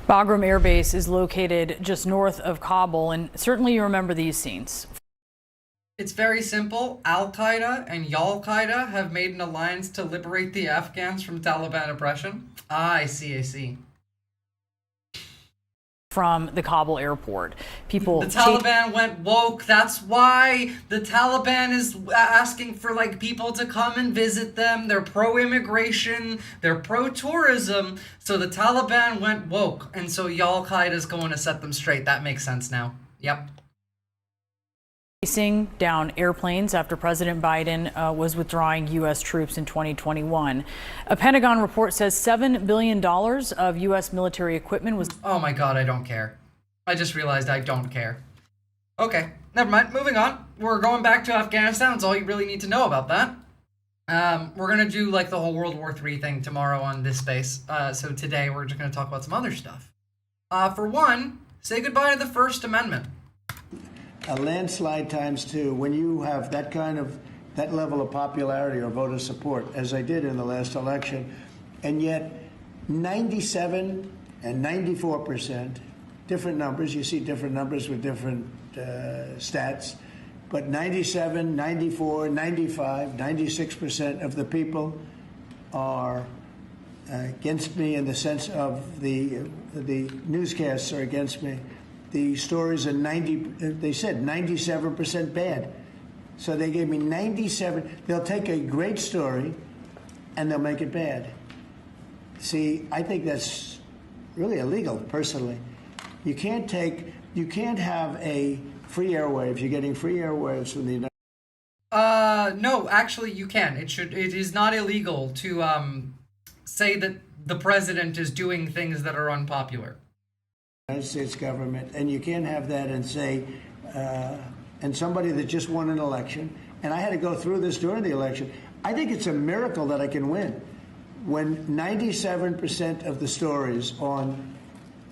Bagram Air Base is located just north of Kabul, and certainly you remember these scenes. It's very simple. Al-Qaeda and Yal-Qaeda have made an alliance to liberate the Afghans from Taliban oppression. Ah, I see. From the Kabul airport. People. The Taliban went woke. That's why the Taliban is asking for like people to come and visit them. They're pro-immigration. They're pro-tourism. So the Taliban went woke. And so Al-Qaeda is going to set them straight. That makes sense now. Yep. Chasing down airplanes after President Biden was withdrawing U.S. troops in 2021. A Pentagon report says $7 billion of U.S. military equipment was... Oh my God, I don't care. I just realized I don't care. Okay, never mind. Moving on. We're going back to Afghanistan. That's all you really need to know about that. We're going to do like the whole World War III thing tomorrow on this space. So today we're just going to talk about some other stuff. For one, say goodbye to the First Amendment. A landslide times two, when you have that level of popularity or voter support, as I did in the last election, and yet 97 and 94%, different numbers, you see different numbers with different stats, but 97, 94, 95, 96% of the people are against me in the sense of the newscasts are against me. The stories are they said 97% bad. So they gave me 97. They'll take a great story and they'll make it bad. See, I think that's really illegal, personally. You can't have a free airwaves. You're getting free airwaves from the United No, actually you can. It is not illegal to say that the president is doing things that are unpopular. United States government, and you can't have that and say, and somebody that just won an election, and I had to go through this during the election. I think it's a miracle that I can win when 97% of the stories on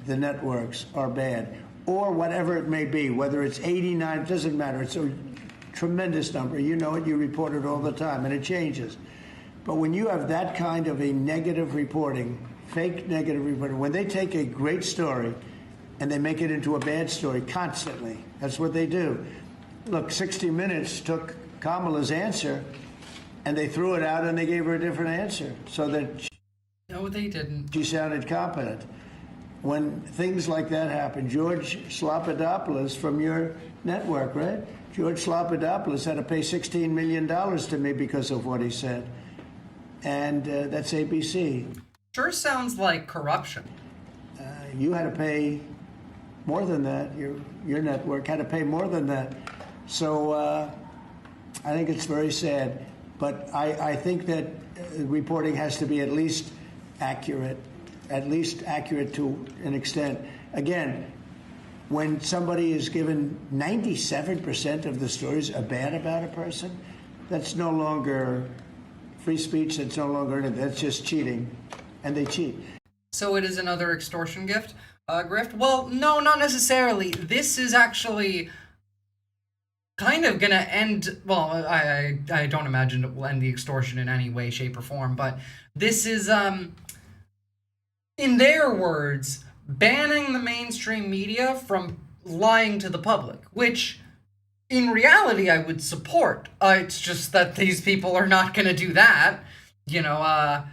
the networks are bad, or whatever it may be, whether it's 89, it doesn't matter. It's tremendous number. You know it, you report it all the time, and it changes. But when you have that kind of a negative reporting, fake negative reporting, when they take a great story and they make it into a bad story constantly, that's what they do. Look, 60 Minutes took Kamala's answer and they threw it out and they gave her a different answer so that no, they didn't. She sounded competent. When things like that happen, George Slopadopoulos from your network, right? George Slopadopoulos had to pay $16 million to me because of what he said. And that's ABC. Sure sounds like corruption. You had to pay more than that. Your network had to pay more than that. So I think it's very sad. But I think that reporting has to be at least accurate to an extent. Again, when somebody is given 97% of the stories are bad about a person, that's no longer free speech, that's no longer anything. That's just cheating, and they cheat. So it is another extortion grift? Well, no, not necessarily. This is actually kind of gonna end, well, I don't imagine it will end the extortion in any way, shape, or form, but this is, in their words, banning the mainstream media from lying to the public, which in reality I would support. It's just that these people are not going to do that. You know,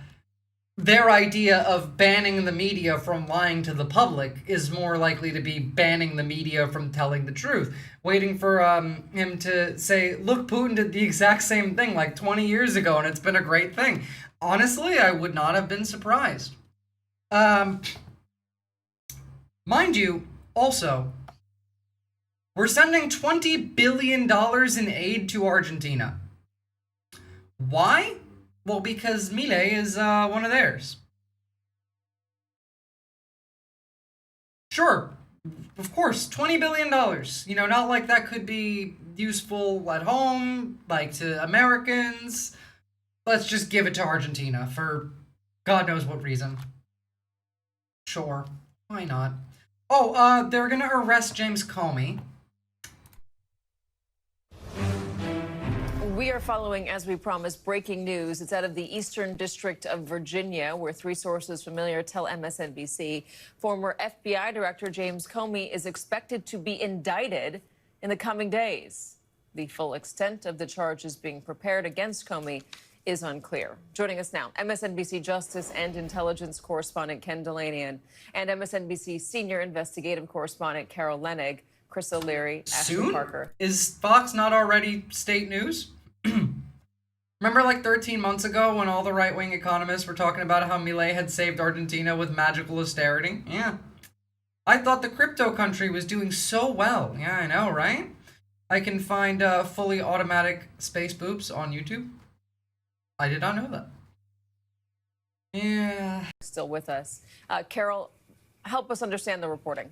their idea of banning the media from lying to the public is more likely to be banning the media from telling the truth. Waiting for him to say, look, Putin did the exact same thing like 20 years ago and it's been a great thing. Honestly, I would not have been surprised. Mind you, also, we're sending $20 billion in aid to Argentina. Why? Well, because Milei is one of theirs. Sure, of course, $20 billion. You know, not like that could be useful at home, like to Americans. Let's just give it to Argentina for God knows what reason. Sure, why not? Oh, they're gonna arrest James Comey. We are following, as we promised, breaking news. It's out of the Eastern District of Virginia, where three sources familiar tell MSNBC former FBI Director James Comey is expected to be indicted in the coming days. The full extent of the charges being prepared against Comey is unclear. Joining us now, MSNBC Justice and Intelligence correspondent Ken Delanian and MSNBC Senior Investigative Correspondent Carol Lenig, Chris O'Leary, Ashton Parker. Is Fox not already state news? Remember like 13 months ago when all the right-wing economists were talking about how Milei had saved Argentina with magical austerity? Yeah. I thought the crypto country was doing so well. Yeah, I know, right? I can find fully automatic space boops on YouTube. I did not know that. Yeah. Still with us. Carol, help us understand the reporting.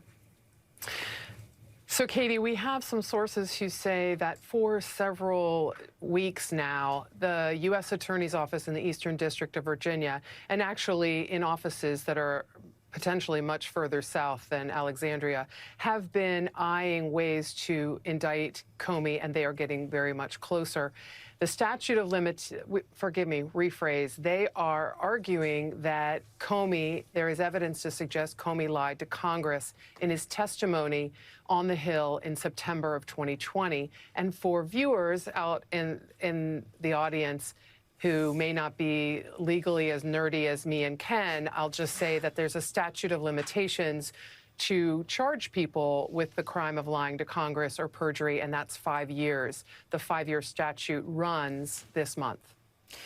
So, Katie, we have some sources who say that for several weeks now, the U.S. Attorney's Office in the Eastern District of Virginia, and actually in offices that are potentially much further south than Alexandria, have been eyeing ways to indict Comey, and they are getting very much closer. The statute of limits, rephrase, they are arguing that Comey, there is evidence to suggest Comey lied to Congress in his testimony on the Hill in September of 2020. And for viewers out in the audience who may not be legally as nerdy as me and Ken, I'll just say that there's a statute of limitations to charge people with the crime of lying to Congress or perjury, and that's 5 years. The 5-year statute runs this month.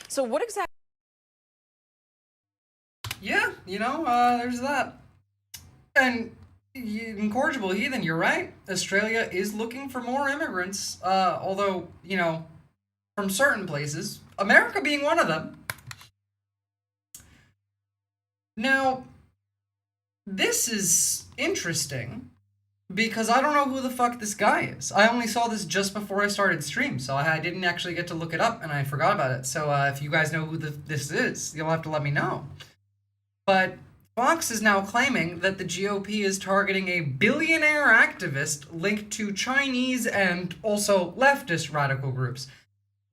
So what exactly? Yeah, you know, there's that. And incorrigible heathen, you're right. Australia is looking for more immigrants, although, you know, from certain places, America being one of them. Now, this is interesting because I don't know who the fuck this guy is. I only saw this just before I started stream, so I didn't actually get to look it up and I forgot about it. So if you guys know who this is, you'll have to let me know. But Fox is now claiming that the GOP is targeting a billionaire activist linked to Chinese and also leftist radical groups.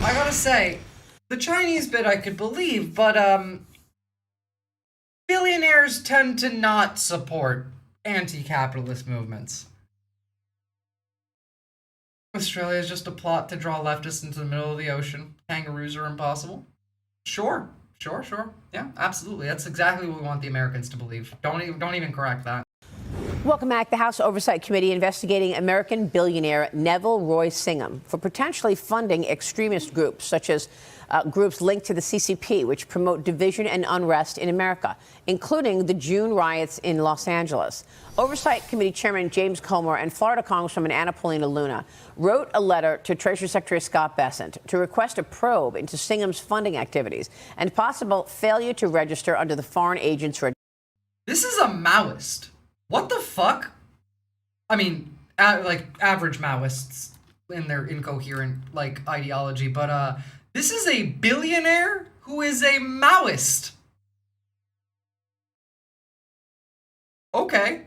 I gotta say, the Chinese bit I could believe, but billionaires tend to not support anti-capitalist movements. Australia is just a plot to draw leftists into the middle of the ocean. Kangaroos are impossible. Sure. Yeah, absolutely. That's exactly what we want the Americans to believe. Don't even correct that. Welcome back. The House Oversight Committee investigating American billionaire Neville Roy Singham for potentially funding extremist groups, such as groups linked to the CCP, which promote division and unrest in America, including the June riots in Los Angeles. Oversight Committee Chairman James Comer and Florida Congresswoman Anna Paulina Luna wrote a letter to Treasury Secretary Scott Bessent to request a probe into Singham's funding activities and possible failure to register under the Foreign Agents Registry. This is a Maoist. What the fuck? I mean, like average Maoists in their incoherent like ideology, but this is a billionaire who is a Maoist. Okay.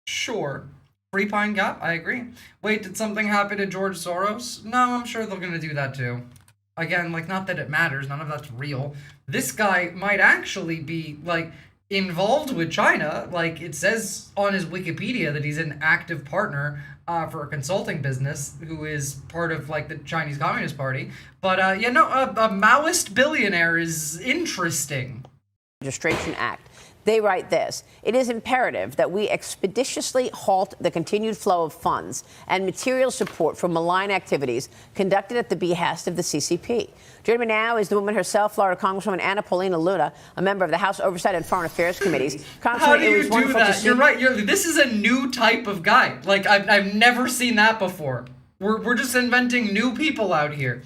Sure. Free Pine Gap, I agree. Wait, did something happen to George Soros? No, I'm sure they're gonna do that too. Again, like, not that it matters, none of that's real. This guy might actually be, like, involved with China. Like, it says on his Wikipedia that he's an active partner for a consulting business who is part of, like, the Chinese Communist Party. But, yeah, no, a Maoist billionaire is interesting. Registration Act. They write this: it is imperative that we expeditiously halt the continued flow of funds and material support for malign activities conducted at the behest of the CCP. Joining me now is the woman herself, Florida Congresswoman Anna Paulina Luna, a member of the House Oversight and Foreign Affairs Committees. How do you do that? You're right. This is a new type of guy. Like, I've never seen that before. We're just inventing new people out here.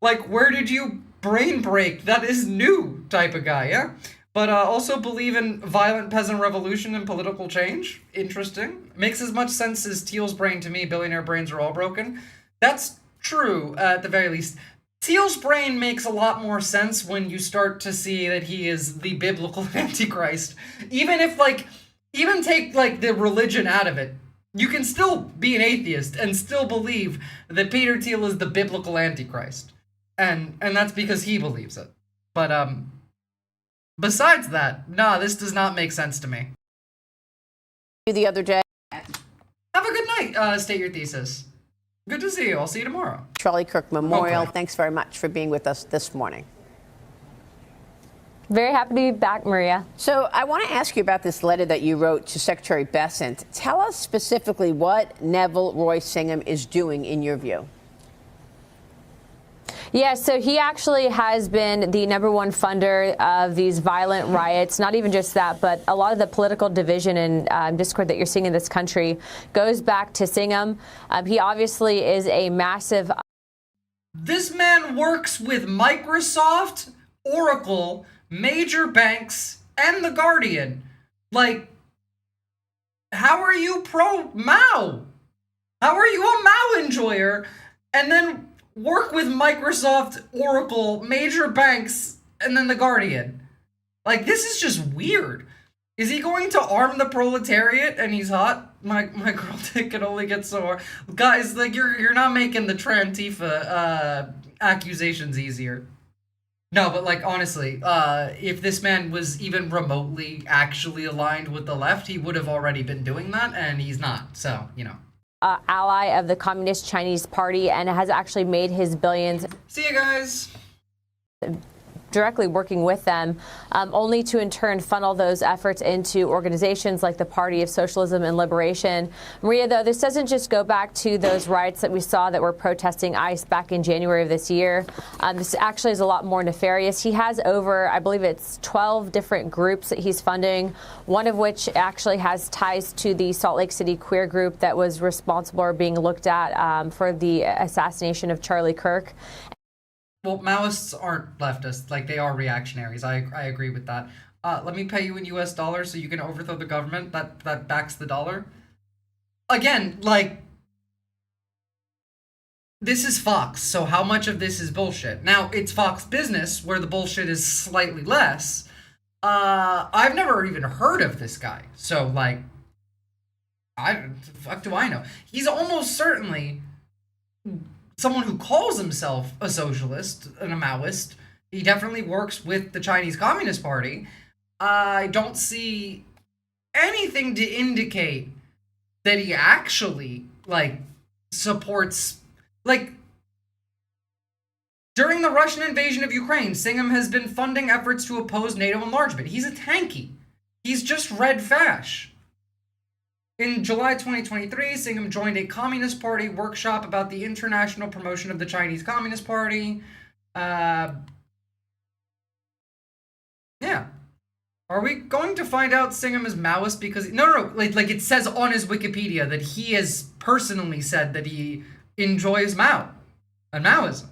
Like, where did you brain break? That is new type of guy, yeah? But also believe in violent peasant revolution and political change. Interesting. Makes as much sense as Teal's brain to me. Billionaire brains are all broken. That's true, at the very least. Teal's brain makes a lot more sense when you start to see that he is the biblical Antichrist. Even if, like, even take, like, the religion out of it. You can still be an atheist and still believe that Peter Thiel is the biblical Antichrist. And that's because he believes it. But, besides that, nah, this does not make sense to me. The other day. Have a good night. State your thesis. Good to see you. I'll see you tomorrow. Charlie Kirk Memorial. Okay. Thanks very much for being with us this morning. Very happy to be back, Maria. So I want to ask you about this letter that you wrote to Secretary Bessent. Tell us specifically what Neville Roy Singham is doing in your view. Yeah, so he actually has been the #1 funder of these violent riots. Not even just that, but a lot of the political division and discord that you're seeing in this country goes back to Singham. He obviously is a massive... This man works with Microsoft, Oracle, major banks, and The Guardian. Like, how are you pro-Mao? How are you a Mao enjoyer? And then work with Microsoft, Oracle, major banks, and then The Guardian. Like, this is just weird. Is he going to arm the proletariat and he's hot? My girl dick can only get so hard. Guys, like, you're not making the Trantifa accusations easier. No, but, like, honestly, if this man was even remotely actually aligned with the left, he would have already been doing that, and he's not. So, you know. Ally of the Communist Chinese Party and has actually made his billions. See you guys. Directly working with them, only to in turn funnel those efforts into organizations like the Party of Socialism and Liberation. Maria, though, this doesn't just go back to those riots that we saw that were protesting ICE back in January of this year. This actually is a lot more nefarious. He has over, I believe it's 12 different groups that he's funding, one of which actually has ties to the Salt Lake City queer group that was responsible or being looked at for the assassination of Charlie Kirk. Well, Maoists aren't leftists. Like, they are reactionaries. I agree with that. Let me pay you in US dollars so you can overthrow the government that backs the dollar. Again, like, this is Fox, so how much of this is bullshit? Now, it's Fox Business, where the bullshit is slightly less. I've never even heard of this guy, so, like, the fuck do I know? He's almost certainly someone who calls himself a socialist and a Maoist. He definitely works with the Chinese Communist Party. I don't see anything to indicate that he actually, like, supports, like, during the Russian invasion of Ukraine, Singham has been funding efforts to oppose NATO enlargement. He's a tanky. He's just red fash. In July 2023, Singham joined a Communist Party workshop about the international promotion of the Chinese Communist Party. Yeah. Are we going to find out Singham is Maoist because... No. Like it says on his Wikipedia that he has personally said that he enjoys Mao and Maoism.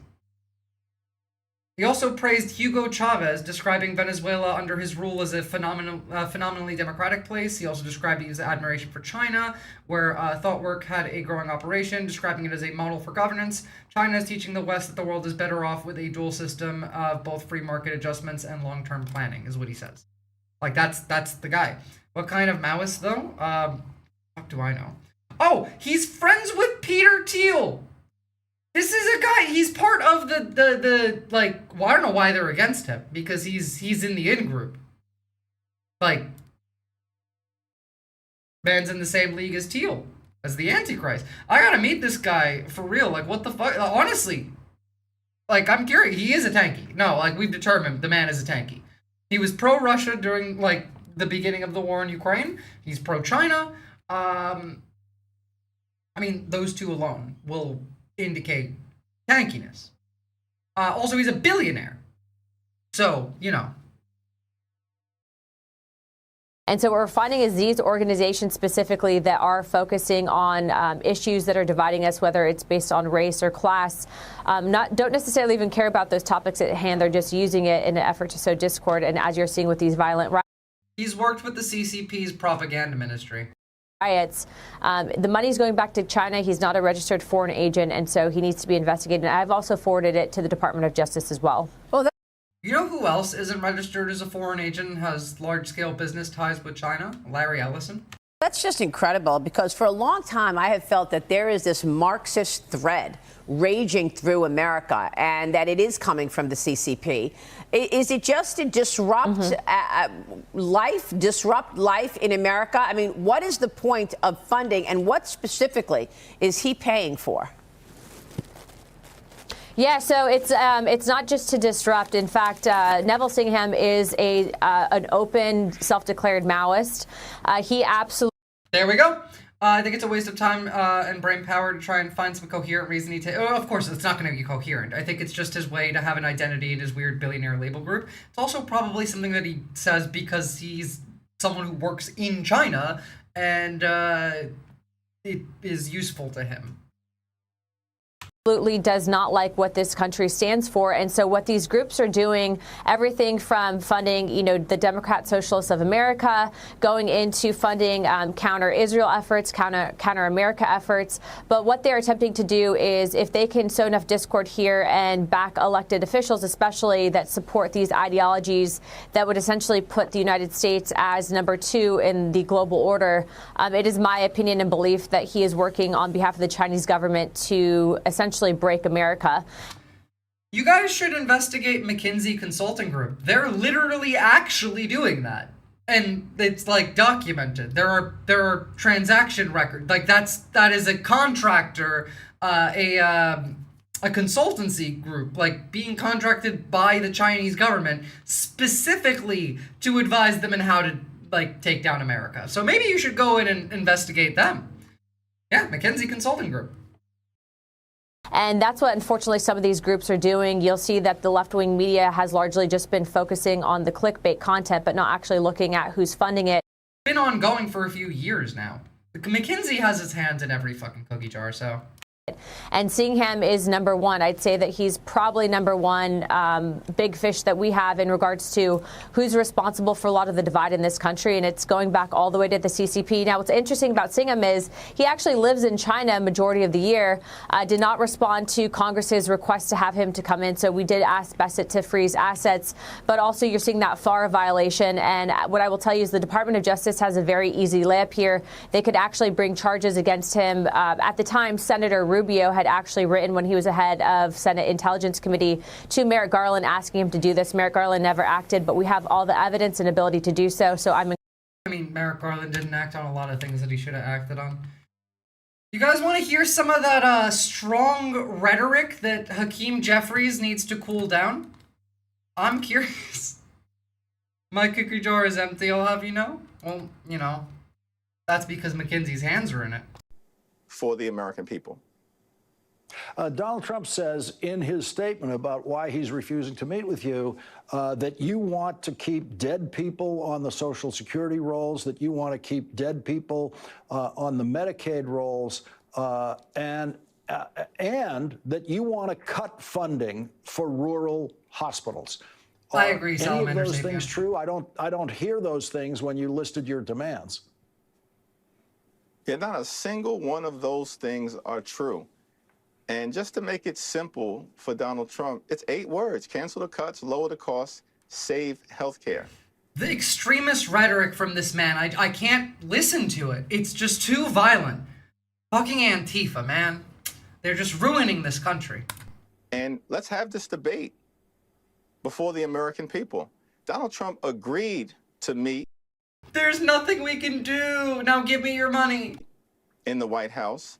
He also praised Hugo Chavez, describing Venezuela under his rule as a phenomenally democratic place. He also described his admiration for China, where ThoughtWork had a growing operation, describing it as a model for governance. China is teaching the West that the world is better off with a dual system of both free market adjustments and long-term planning, is what he says. Like, that's the guy. What kind of Maoist, though? What do I know? Oh, he's friends with Peter Thiel. This is a guy, he's part of the like, well, I don't know why they're against him, because he's in the in-group. Like, man's in the same league as Thiel, as the Antichrist. I gotta meet this guy, for real, like, what the fuck, honestly, like, I'm curious, he is a tanky. No, like, we've determined the man is a tanky. He was pro-Russia during, like, the beginning of the war in Ukraine. He's pro-China. I mean, those two alone will indicate tankiness. Also, he's a billionaire. So, you know. And so what we're finding is these organizations specifically that are focusing on issues that are dividing us, whether it's based on race or class, don't necessarily even care about those topics at hand. They're just using it in an effort to sow discord. And as you're seeing with these violent riots. He's worked with the CCP's propaganda ministry. Riots. The money's going back to China. He's not a registered foreign agent, and so he needs to be investigated. And I've also forwarded it to the Department of Justice as well. You know who else isn't registered as a foreign agent and has large-scale business ties with China? Larry Ellison. That's just incredible, because for a long time I have felt that there is this Marxist thread raging through America and that it is coming from the CCP. Is it just to disrupt life in America? I mean, what is the point of funding, and what specifically is he paying for? Yeah, so it's not just to disrupt. In fact, Neville Singham is an open, self-declared Maoist. He absolutely. There we go. I think it's a waste of time and brain power to try and find some coherent reason of course, it's not going to be coherent. I think it's just his way to have an identity in his weird billionaire label group. It's also probably something that he says because he's someone who works in China and it is useful to him. Absolutely does not like what this country stands for. And so what these groups are doing, everything from funding, the Democrat Socialists of America, going into funding counter-Israel efforts, counter-America efforts. But what they're attempting to do is, if they can sow enough discord here and back elected officials, especially that support these ideologies that would essentially put the United States as number 2 in the global order, it is my opinion and belief that he is working on behalf of the Chinese government to essentially break America. You guys should investigate McKinsey Consulting Group. They're literally actually doing that. And it's like documented. There are transaction records. Like that is a contractor, a consultancy group, like being contracted by the Chinese government specifically to advise them on how to like take down America. So maybe you should go in and investigate them. Yeah, McKinsey Consulting Group. And that's what, unfortunately, some of these groups are doing. You'll see that the left-wing media has largely just been focusing on the clickbait content, but not actually looking at who's funding it. It's been ongoing for a few years now. McKinsey has its hands in every fucking cookie jar, so... And Singham is number one. I'd say that he's probably number one big fish that we have in regards to who's responsible for a lot of the divide in this country. And it's going back all the way to the CCP. Now, what's interesting about Singham is he actually lives in China a majority of the year, did not respond to Congress's request to have him to come in. So we did ask Bassett to freeze assets. But also you're seeing that FARA violation. And what I will tell you is the Department of Justice has a very easy layup here. They could actually bring charges against him. At the time, Senator Rubio had actually written when he was ahead of Senate Intelligence Committee to Merrick Garland asking him to do this. Merrick Garland never acted, but we have all the evidence and ability to do so. So I mean, Merrick Garland didn't act on a lot of things that he should have acted on. You guys want to hear some of that strong rhetoric that Hakeem Jeffries needs to cool down? I'm curious. My cookie jar is empty, I'll have you know. Well, you know, that's because McKinsey's hands are in it. For the American people. Donald Trump says in his statement about why he's refusing to meet with you that you want to keep dead people on the Social Security rolls, that you want to keep dead people on the Medicaid rolls, and that you want to cut funding for rural hospitals. I agree, Any of those things true? I don't hear those things when you listed your demands. Yeah, not a single one of those things are true. And just to make it simple for Donald Trump, it's 8 words: cancel the cuts, lower the costs, save healthcare. The extremist rhetoric from this man, I can't listen to it. It's just too violent. Fucking Antifa, man. They're just ruining this country. And let's have this debate before the American people. Donald Trump agreed to meet. There's nothing we can do. Now give me your money. In the White House,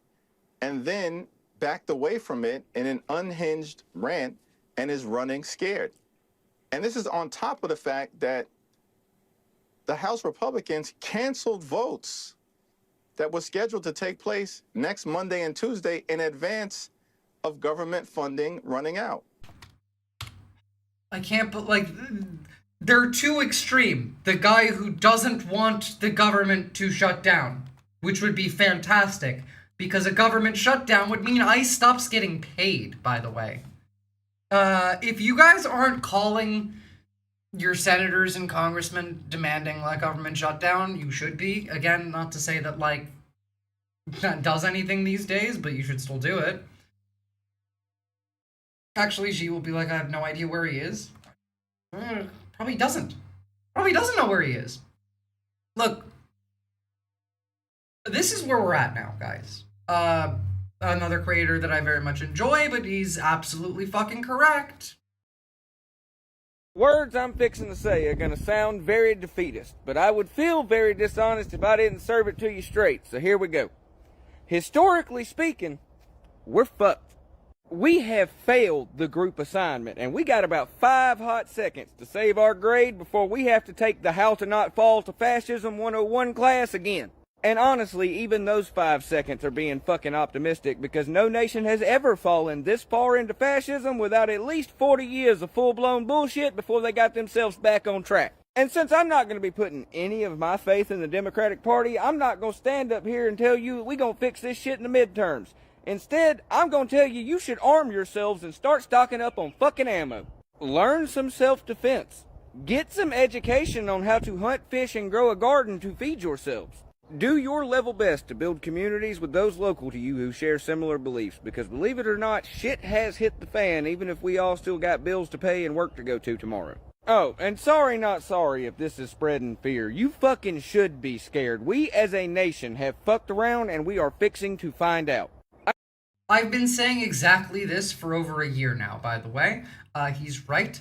and then backed away from it in an unhinged rant and is running scared. And this is on top of the fact that the House Republicans canceled votes that were scheduled to take place next Monday and Tuesday in advance of government funding running out. I can't, but like, they're too extreme. The guy who doesn't want the government to shut down, which would be fantastic, because a government shutdown would mean ICE stops getting paid, by the way. If you guys aren't calling your senators and congressmen demanding a government shutdown, you should be. Again, not to say that, like, that does anything these days, but you should still do it. Actually, Xi will be like, I have no idea where he is. Probably doesn't. Probably doesn't know where he is. Look, this is where we're at now, guys. Another creator that I very much enjoy, but he's absolutely fucking correct. Words I'm fixing to say are gonna sound very defeatist, but I would feel very dishonest if I didn't serve it to you straight, so here we go. Historically speaking, we're fucked. We have failed the group assignment, and we got about 5 hot seconds to save our grade before we have to take the How to Not Fall to Fascism 101 class again. And honestly, even those 5 seconds are being fucking optimistic, because no nation has ever fallen this far into fascism without at least 40 years of full-blown bullshit before they got themselves back on track. And since I'm not going to be putting any of my faith in the Democratic Party, I'm not going to stand up here and tell you we going to fix this shit in the midterms. Instead, I'm going to tell you you should arm yourselves and start stocking up on fucking ammo. Learn some self-defense. Get some education on how to hunt, fish, and grow a garden to feed yourselves. Do your level best to build communities with those local to you who share similar beliefs, because believe it or not, shit has hit the fan, even if we all still got bills to pay and work to go to tomorrow. Oh, and sorry not sorry if this is spreading fear. You fucking should be scared. We as a nation have fucked around, and we are fixing to find out. I've been saying exactly this for over a year now, by the way. He's right.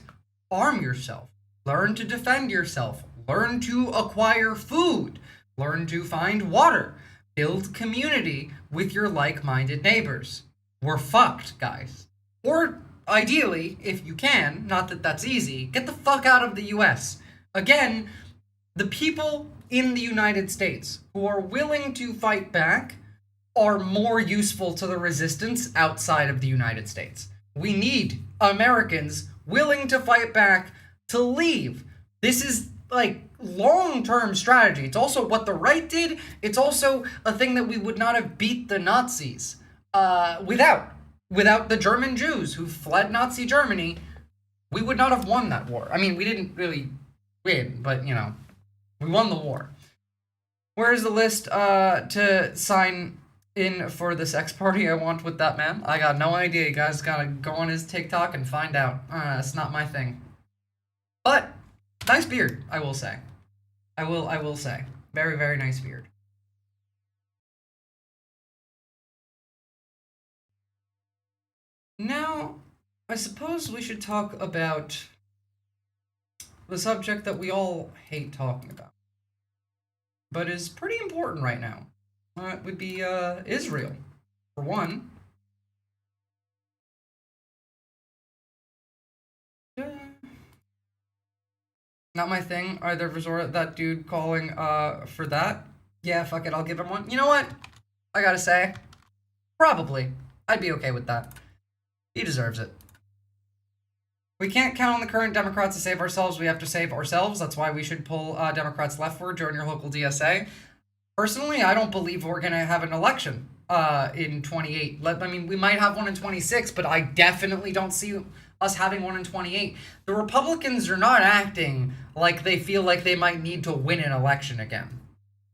Arm yourself. Learn to defend yourself. Learn to acquire food. Learn to find water. Build community with your like-minded neighbors. We're fucked, guys. Or, ideally, if you can, not that that's easy, get the fuck out of the US. Again, the people in the United States who are willing to fight back are more useful to the resistance outside of the United States. We need Americans willing to fight back to leave. This is, like, long-term strategy. It's also what the right did. It's also a thing that we would not have beat the Nazis. Without the German Jews who fled Nazi Germany, we would not have won that war. I mean, we didn't really win, but, you know, we won the war. Where's the list to sign in for the sex party I want with that man? I got no idea. You guys gotta go on his TikTok and find out. It's not my thing. But, nice beard, I will say. I will say. Very, very nice beard. Now, I suppose we should talk about the subject that we all hate talking about, but is pretty important right now. It would be Israel, for one. Not my thing. Either Visora, that dude calling for that. Yeah, fuck it, I'll give him one. You know what? I gotta say, probably. I'd be okay with that. He deserves it. We can't count on the current Democrats to save ourselves. We have to save ourselves. That's why we should pull Democrats leftward, join your local DSA. Personally, I don't believe we're going to have an election in 28. I mean, we might have one in 26, but I definitely don't see us having one in 28. The Republicans are not acting like they feel like they might need to win an election again.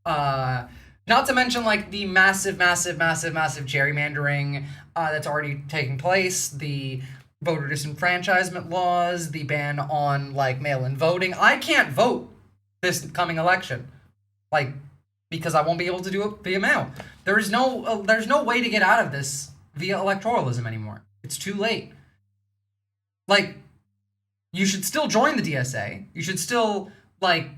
Not to mention, like, the massive gerrymandering that's already taking place, the voter disenfranchisement laws, the ban on, like, mail-in voting. I can't vote this coming election, like, because I won't be able to do it via mail. There's no way to get out of this via electoralism anymore. It's too late. Like, you should still join the DSA. You should still, like,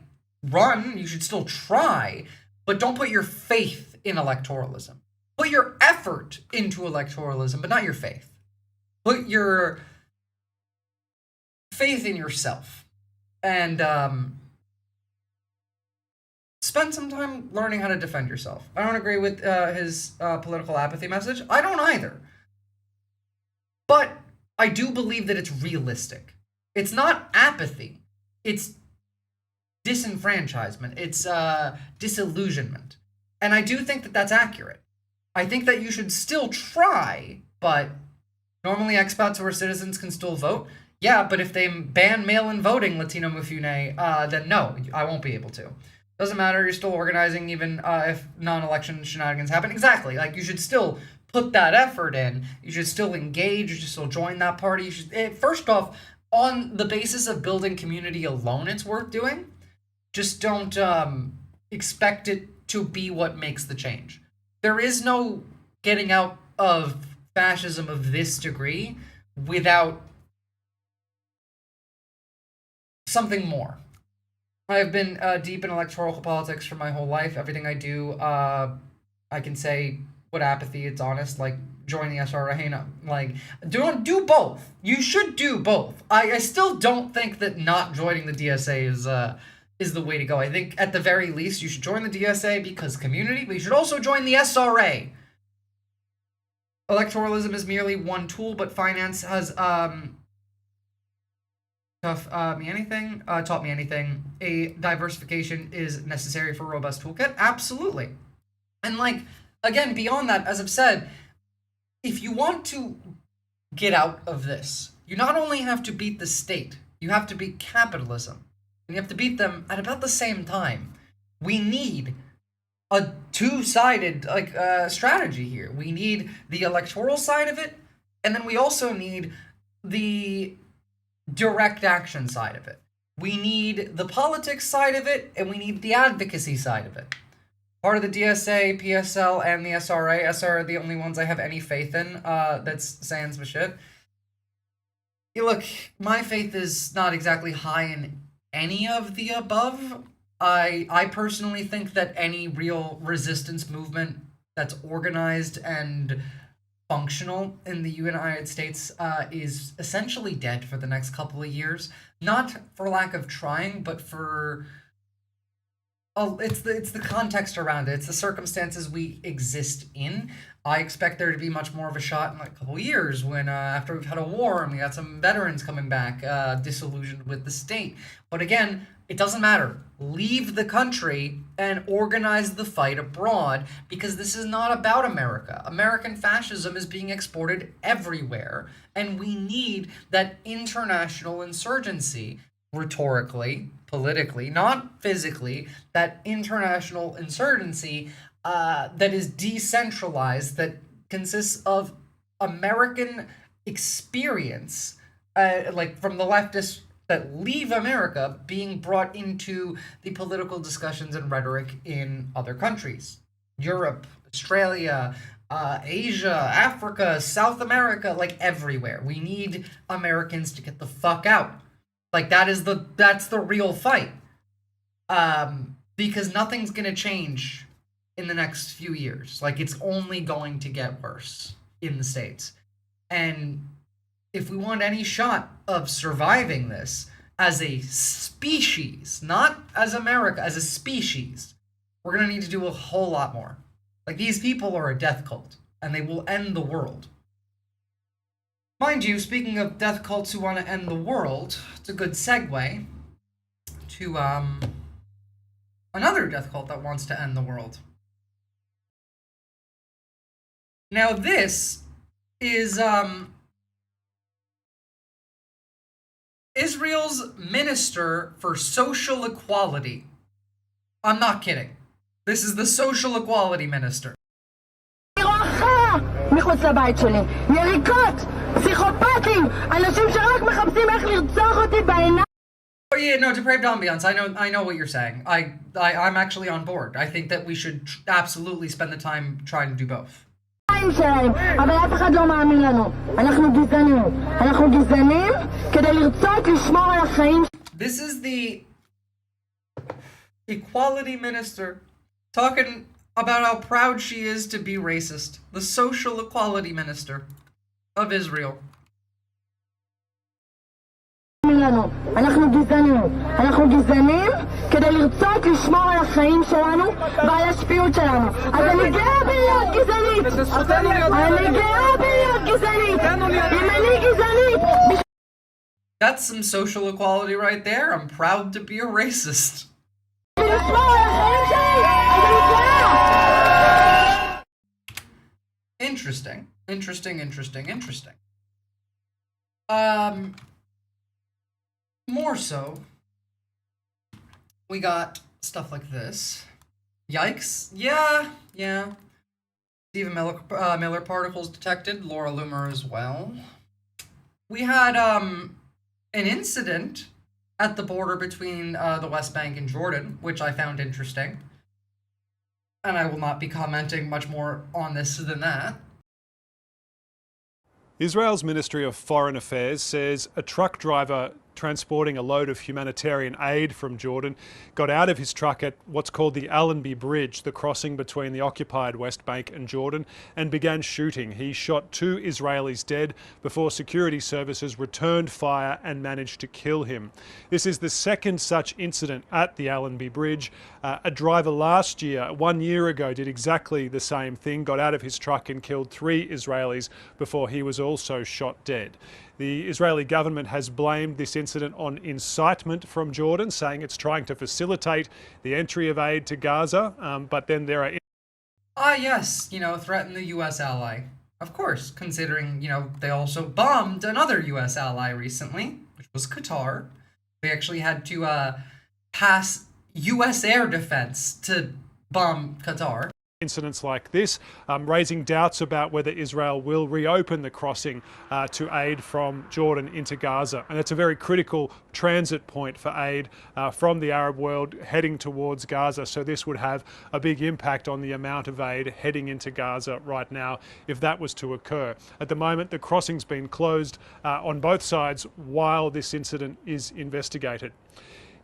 run. You should still try. But don't put your faith in electoralism. Put your effort into electoralism, but not your faith. Put your faith in yourself. And spend some time learning how to defend yourself. I don't agree with his political apathy message. I don't either. But I do believe that it's realistic. It's not apathy. It's disenfranchisement. It's disillusionment. And I do think that that's accurate. I think that you should still try, but normally expats who are citizens can still vote. Yeah, but if they ban mail-in voting, Latino Mufune, then no, I won't be able to. Doesn't matter, you're still organizing even if non-election shenanigans happen. Exactly, like, you should still put that effort in. You should still engage, you should still join that party. You should, first off, on the basis of building community alone, it's worth doing. Just don't expect it to be what makes the change. There is no getting out of fascism of this degree without something more. I've been deep in electoral politics for my whole life. Everything I do, I can say with apathy, it's honest. Like, join the SRA, like, do both. You should do both. I still don't think that not joining the DSA is the way to go. I think at the very least you should join the DSA because community, but you should also join the SRA. Electoralism is merely one tool, but finance has taught me anything. A diversification is necessary for a robust toolkit. Absolutely. And, like, again, beyond that, as I've said, if you want to get out of this, you not only have to beat the state, you have to beat capitalism. And you have to beat them at about the same time. We need a two-sided strategy here. We need the electoral side of it, and then we also need the direct action side of it. We need the politics side of it, and we need the advocacy side of it. Part of the DSA, PSL, and the SRA. SRA are the only ones I have any faith in. That's saying some shit. Yeah, look, my faith is not exactly high in any of the above. I personally think that any real resistance movement that's organized and functional in the United States is essentially dead for the next couple of years. Not for lack of trying, but for it's the context around it. It's the circumstances we exist in. I expect there to be much more of a shot in a couple of years when after we've had a war and we got some veterans coming back disillusioned with the state. But again, it doesn't matter. Leave the country and organize the fight abroad, because this is not about America. American fascism is being exported everywhere, and we need that international insurgency, rhetorically, politically, not physically, that international insurgency that is decentralized, that consists of American experience, like from the leftists that leave America, being brought into the political discussions and rhetoric in other countries. Europe, Australia, Asia, Africa, South America, like everywhere. We need Americans to get the fuck out. Like that's the real fight. Because nothing's gonna change in the next few years. Like, it's only going to get worse in the States. And if we want any shot of surviving this as a species, not as America, as a species, we're going to need to do a whole lot more. Like, these people are a death cult, and they will end the world. Mind you, speaking of death cults who want to end the world, it's a good segue to another death cult that wants to end the world. Now, this is Israel's Minister for Social Equality. I'm not kidding. This is the Social Equality Minister. מחוץ לבית שלי. יריקות, פסיכופטים, אנשים שרק מחפשים איך לרצוח אותי בעיניים. Oh yeah, no, depraved ambiance. I know what you're saying. I'm actually on board. I think that we should absolutely spend the time trying to do both. אבל אף אחד לא מאמין לנו. אנחנו גזענים. אנחנו גזענים כדי לרצות לשמור על החיים. This is the Equality Minister talking about how proud she is to be racist. The Social Equality Minister of Israel. אנחנו גזענים. אנחנו גזענים כדי לרצות לשמור על החיים שלנו ועל השפיות שלנו. אז אני גאה בלהיות גזענית. אני גאה בלהיות גזענית. אם אני גזענית. That's some social equality right there. I'm proud to be a racist. Interesting. More so, we got stuff like this. Yikes. Yeah. Stephen Miller particles detected. Laura Loomer as well. We had an incident at the border between the West Bank and Jordan, which I found interesting. And I will not be commenting much more on this than that. Israel's Ministry of Foreign Affairs says a truck driver transporting a load of humanitarian aid from Jordan got out of his truck at what's called the Allenby Bridge, the crossing between the occupied West Bank and Jordan, and began shooting. He shot 2 Israelis dead before security services returned fire and managed to kill him. This is the second such incident at the Allenby Bridge. A driver last year, 1 year ago, did exactly the same thing, got out of his truck and killed 3 Israelis before he was also shot dead. The Israeli government has blamed this incident on incitement from Jordan, saying it's trying to facilitate the entry of aid to Gaza, but then there are... Yes, threaten the U.S. ally. Of course, considering, they also bombed another U.S. ally recently, which was Qatar. They actually had to pass U.S. air defense to bomb Qatar. Incidents like this, raising doubts about whether Israel will reopen the crossing to aid from Jordan into Gaza. And it's a very critical transit point for aid from the Arab world heading towards Gaza. So this would have a big impact on the amount of aid heading into Gaza right now if that was to occur. At the moment, the crossing's been closed on both sides while this incident is investigated.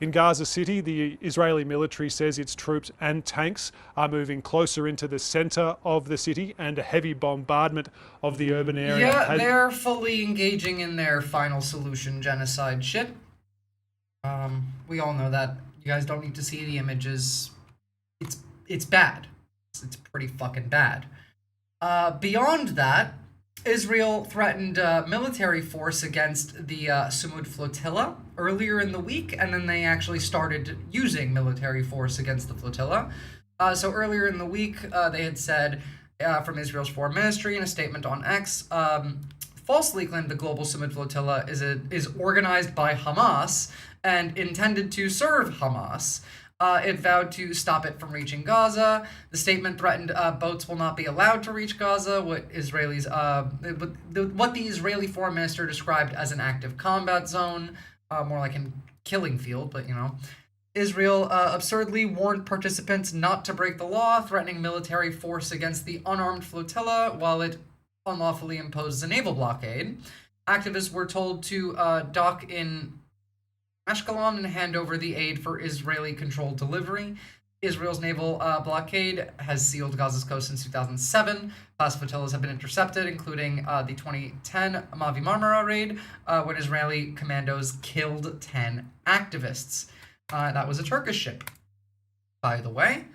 In Gaza City, the Israeli military says its troops and tanks are moving closer into the centre of the city, and a heavy bombardment of the urban area. Yeah, they're fully engaging in their final solution genocide shit. We all know that. You guys don't need to see the images. It's bad. It's pretty fucking bad. Beyond that, Israel threatened military force against the Sumud flotilla earlier in the week, and then they actually started using military force against the flotilla. So earlier in the week, they had said from Israel's foreign ministry in a statement on X, falsely claimed the global Sumud flotilla is organized by Hamas and intended to serve Hamas. It vowed to stop it from reaching Gaza. The statement threatened boats will not be allowed to reach Gaza, what the Israeli foreign minister described as an active combat zone, more like a killing field, but you know. Israel absurdly warned participants not to break the law, threatening military force against the unarmed flotilla while it unlawfully imposed a naval blockade. Activists were told to dock in Ashkelon and hand over the aid for Israeli-controlled delivery. Israel's naval blockade has sealed Gaza's coast since 2007. Past flotillas have been intercepted, including the 2010 Mavi Marmara raid, when Israeli commandos killed 10 activists. That was a Turkish ship, by the way.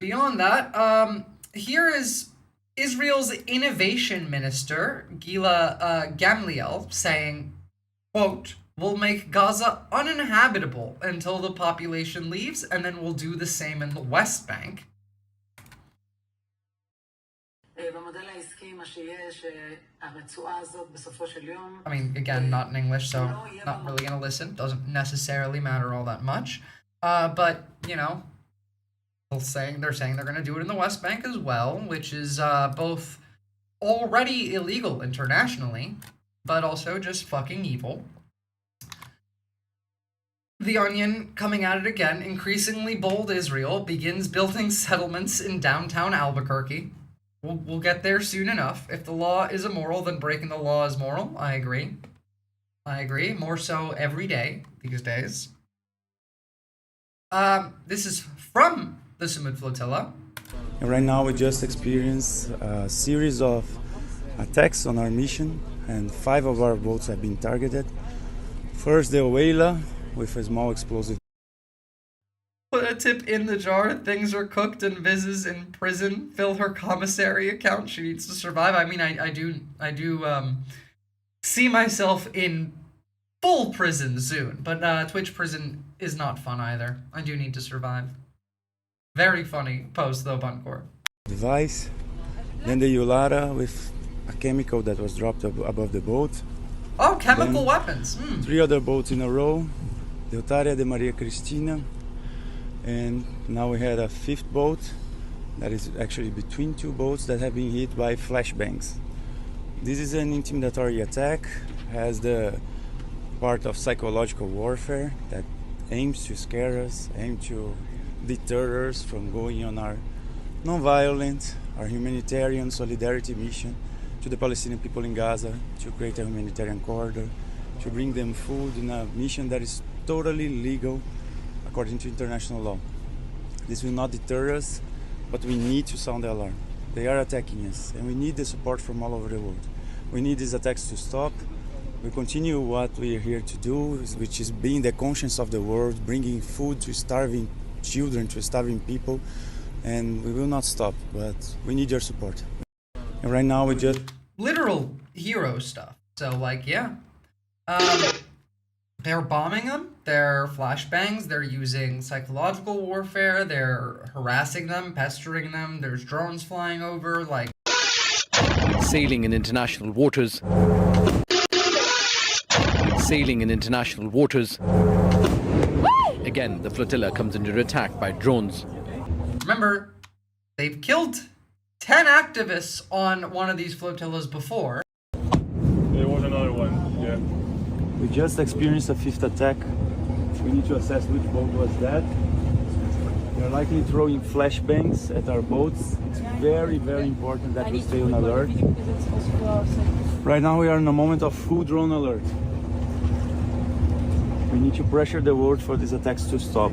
Beyond that, here is Israel's innovation minister, Gila Gamliel, saying, quote, "We'll make Gaza uninhabitable until the population leaves, and then we'll do the same in the West Bank." I mean, again, not in English, so not really gonna listen. Doesn't necessarily matter all that much. But, you know, they're saying they're gonna do it in the West Bank as well, which is both already illegal internationally, but also just fucking evil. The Onion, coming at it again, increasingly bold Israel begins building settlements in downtown Albuquerque. We'll get there soon enough. If the law is immoral, then breaking the law is moral. I agree. More so every day these days. This is from the Sumud flotilla. Right now we just experienced a series of attacks on our mission, and 5 of our boats have been targeted. First, the Oela with a small explosive. Put a tip in the jar. Things are cooked and Viz is in prison. Fill her commissary account. She needs to survive. I mean, I do see myself in full prison soon, but Twitch prison is not fun either. I do need to survive. Very funny post though, Buncor. Device. Then the Yulara with a chemical that was dropped above the boat. Oh, chemical weapons. 3 other boats in a row. The Otaria de Maria Cristina. And now we had a 5th boat that is actually between 2 boats that have been hit by flashbangs. This is an intimidatory attack, has the part of psychological warfare that aims to scare us, aims to deter us from going on our non-violent, our humanitarian solidarity mission to the Palestinian people in Gaza, to create a humanitarian corridor, to bring them food in a mission that is totally legal according to international law. This will not deter us, but we need to sound the alarm. They are attacking us, and we need the support from all over the world. We need these attacks to stop. We continue what we are here to do, which is being the conscience of the world, bringing food to starving children, to starving people, and we will not stop, but we need your support. And right now we just... Literal hero stuff. So, like, yeah. They're bombing them, they're flashbangs, they're using psychological warfare, they're harassing them, pestering them, there's drones flying over, like... Sailing in international waters. Sailing in international waters. Again, the flotilla comes under attack by drones. Remember, they've killed 10 activists on one of these flotillas before. There was another one, yeah. We just experienced a 5th attack. We need to assess which boat was that. They're likely throwing flashbangs at our boats. It's very, very important that we stay on alert. Right now we are in a moment of full drone alert. We need to pressure the world for these attacks to stop.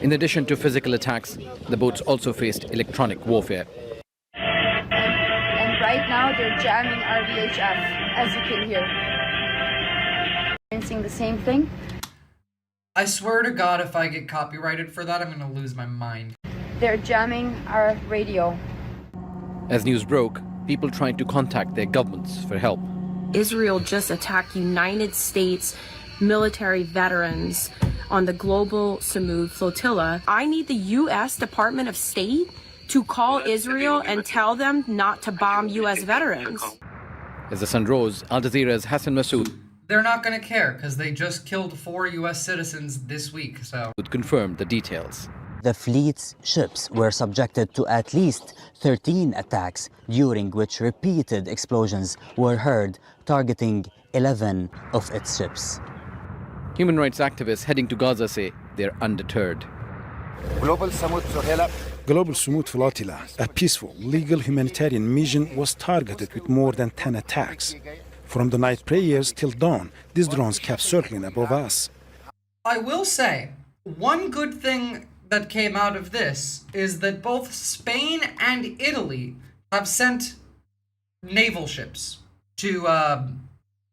In addition to physical attacks, the boats also faced electronic warfare. And right now they're jamming our VHF, as you can hear. The same thing. I swear to God, if I get copyrighted for that, I'm gonna lose my mind. They're jamming our radio. As news broke, people trying to contact their governments for help. Israel just attacked United States military veterans on the global Samud flotilla. I need the U.S. Department of State to call Israel and tell them not to bomb U.S. veterans. As the sun rose, Al Jazeera's Hassan Massoud They're not going to care because they just killed 4 U.S. citizens this week, so... confirmed the details. The fleet's ships were subjected to at least 13 attacks, during which repeated explosions were heard, targeting 11 of its ships. Human rights activists heading to Gaza say they're undeterred. Global Samud Flotilla, a peaceful, legal humanitarian mission, was targeted with more than 10 attacks. From the night prayers till dawn, these drones kept circling above us. I will say, one good thing that came out of this is that both Spain and Italy have sent naval ships to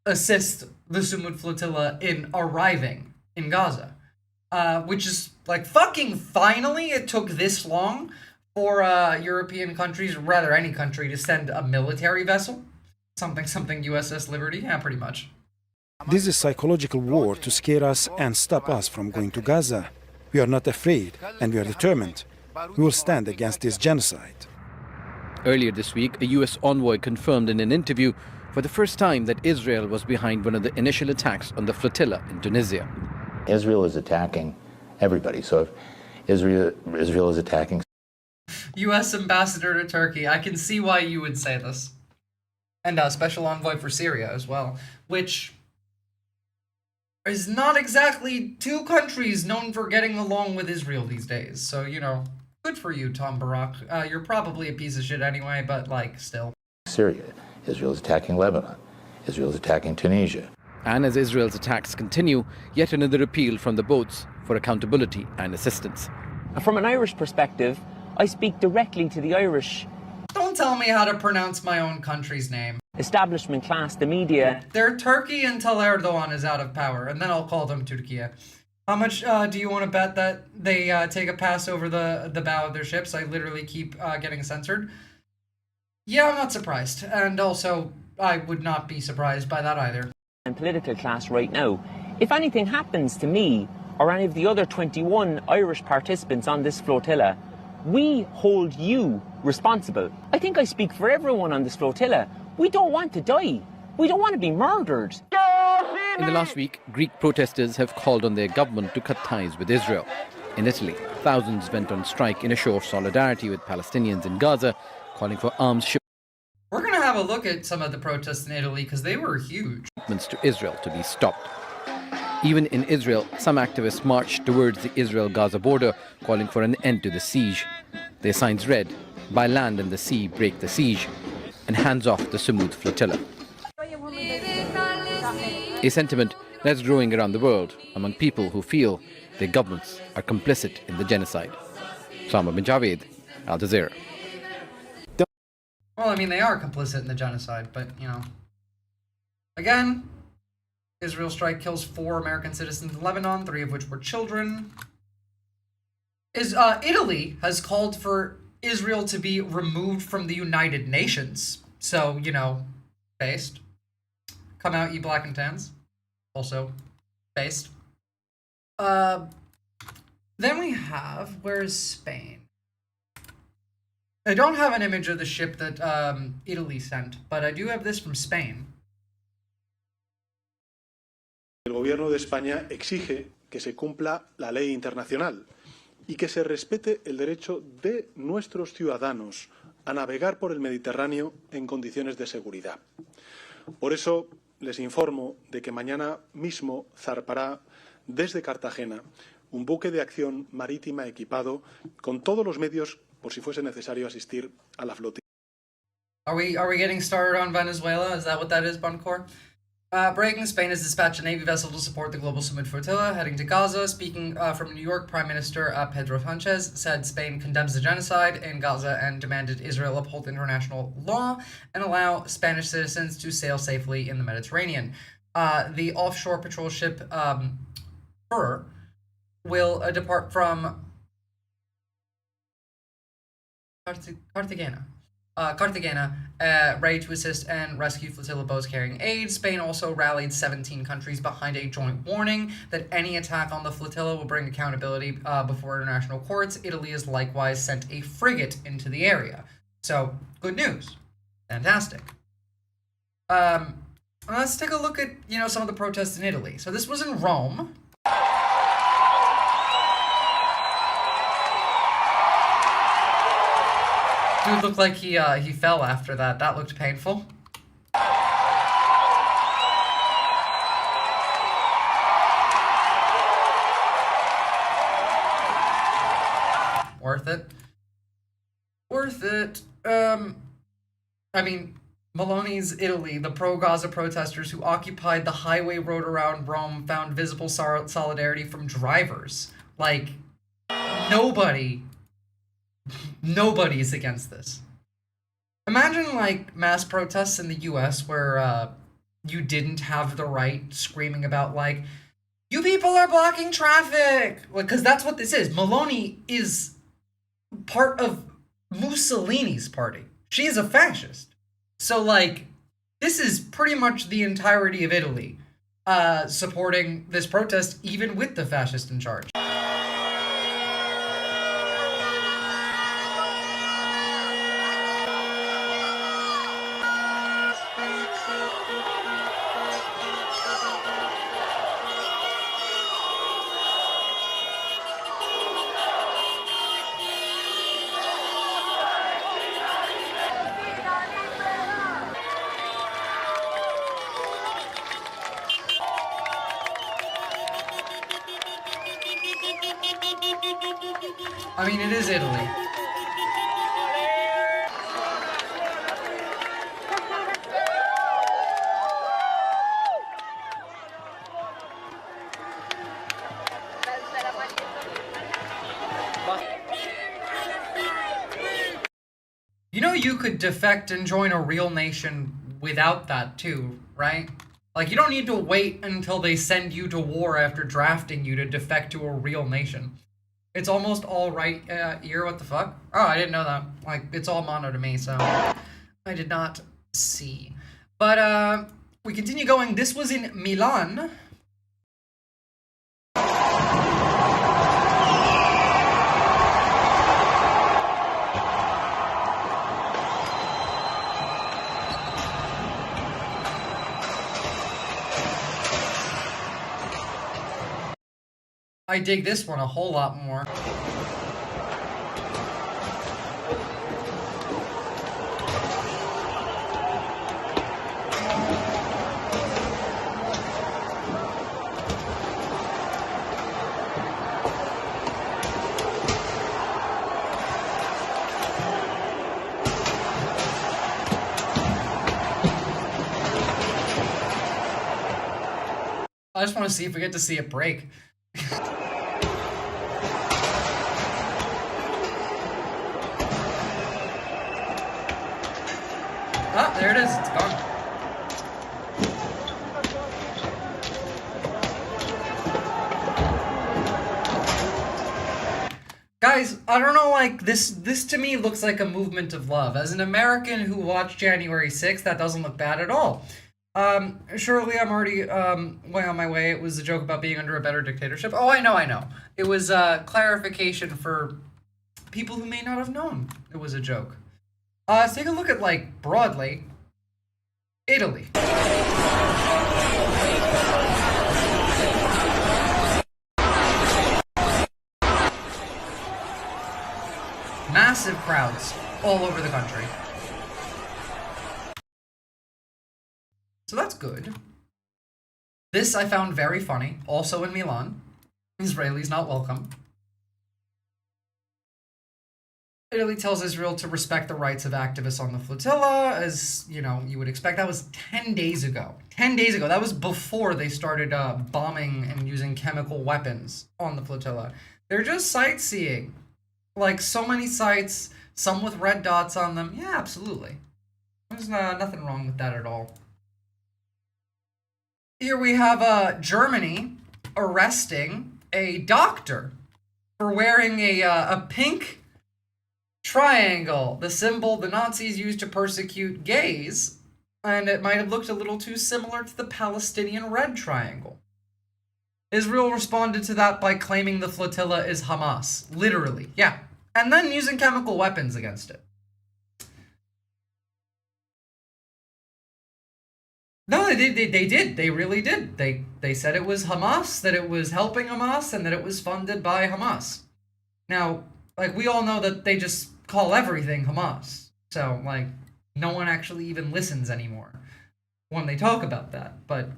assist the Samud Flotilla in arriving in Gaza. Which is, like, fucking finally it took this long for European countries, or rather any country, to send a military vessel. Something USS Liberty, yeah, pretty much. This is psychological war to scare us and stop us from going to Gaza. We are not afraid, and we are determined. We will stand against this genocide. Earlier this week, a U.S. envoy confirmed in an interview for the first time that Israel was behind one of the initial attacks on the flotilla in Tunisia. Israel is attacking everybody. So if Israel is attacking... U.S. ambassador to Turkey. I can see why you would say this. And special envoy for Syria as well, which is not exactly 2 countries known for getting along with Israel these days. So, you know, good for you, Tom Barak. You're probably a piece of shit anyway, but, like, still. Syria. Israel is attacking Lebanon. Israel is attacking Tunisia. And as Israel's attacks continue, yet another appeal from the boats for accountability and assistance. From an Irish perspective, I speak directly to the Irish. Don't tell me how to pronounce my own country's name. Establishment class, the media. They're Turkey until Erdogan is out of power, and then I'll call them Turkey. How much do you want to bet that they take a pass over the bow of their ships? I literally keep getting censored. Yeah, I'm not surprised. And also, I would not be surprised by that either. And political class right now. If anything happens to me or any of the other 21 Irish participants on this flotilla, we hold you responsible. I think I speak for everyone on this flotilla. We don't want to die. We don't want to be murdered. In the last week, Greek protesters have called on their government to cut ties with Israel. In Italy, thousands went on strike in a show of solidarity with Palestinians in Gaza, calling for arms shipments. We're going to have a look at some of the protests in Italy because they were huge. To Israel to be stopped. Even in Israel, some activists marched towards the Israel-Gaza border, calling for an end to the siege. Their signs read, "By land and the sea break the siege," and "Hands off the Samud flotilla." A sentiment that's growing around the world among people who feel their governments are complicit in the genocide. Sama bin Javed, Al Jazeera. Well, I mean, they are complicit in the genocide, but, you know. Again, Israel strike kills 4 American citizens in Lebanon, 3 of which were children. Italy has called for Israel to be removed from the United Nations. So, you know, based. Come out, you black and tans. Also, based. Then we have, where's Spain? I don't have an image of the ship that Italy sent, but I do have this from Spain. El gobierno de España exige que se cumpla la ley internacional y que se respete el derecho de nuestros ciudadanos a navegar por el Mediterráneo en condiciones de seguridad. Por eso les informo de que mañana mismo zarpará desde Cartagena un buque de acción marítima equipado con todos los medios por si fuese necesario asistir a la flotilla. Are we getting started on Venezuela? Is that what that is, Buncor? Breaking, Spain has dispatched a Navy vessel to support the global Samud flotilla heading to Gaza. Speaking from New York, Prime Minister Pedro Sanchez said Spain condemns the genocide in Gaza and demanded Israel uphold international law and allow Spanish citizens to sail safely in the Mediterranean. The offshore patrol ship Fur will depart from Cartagena Cartagena, ready to assist and rescue flotilla boats carrying aid. Spain also rallied 17 countries behind a joint warning that any attack on the flotilla will bring accountability before international courts. Italy has likewise sent a frigate into the area. So, good news. Fantastic. Let's take a look at, some of the protests in Italy. So this was in Rome. Dude looked like he fell after that. That looked painful. Worth it. Worth it. I mean, Meloni's Italy, the pro-Gaza protesters who occupied the highway road around Rome found visible solidarity from drivers. Like, nobody is against this. Imagine, like, mass protests in the US where you didn't have the right screaming about, like, you people are blocking traffic! Because that's what this is. Meloni is part of Mussolini's party. She is a fascist. So, like, this is pretty much the entirety of Italy supporting this protest, even with the fascist in charge. I mean, it is Italy. You could defect and join a real nation without that too, right? Like, you don't need to wait until they send you to war after drafting you to defect to a real nation. It's almost all right ear, what the fuck? Oh, I didn't know that. Like, it's all mono to me, so I did not see. But, we continue going. This was in Milan. I dig this one a whole lot more. I just want to see if we get to see it break. Ah, there it is. It's gone. Guys, I don't know, like, this to me looks like a movement of love. As an American who watched January 6th, that doesn't look bad at all. Surely I'm already, way on my way. It was a joke about being under a better dictatorship. Oh, I know. It was a clarification for people who may not have known it was a joke. Let's take a look at, like, broadly, Italy. Massive crowds all over the country. So that's good. This I found very funny, also in Milan. Israelis not welcome. Italy tells Israel to respect the rights of activists on the flotilla, as, you would expect. That was 10 days ago. 10 days ago. That was before they started bombing and using chemical weapons on the flotilla. They're just sightseeing. Like, so many sites, some with red dots on them. Yeah, absolutely. There's nothing wrong with that at all. Here we have Germany arresting a doctor for wearing a pink Triangle, the symbol the Nazis used to persecute gays, and it might have looked a little too similar to the Palestinian red triangle. Israel responded to that by claiming the flotilla is Hamas. Literally, yeah. And then using chemical weapons against it. No, they did. They really did. They said it was Hamas, that it was helping Hamas, and that it was funded by Hamas. Now, like, we all know that they just call everything Hamas. So, like, no one actually even listens anymore when they talk about that. But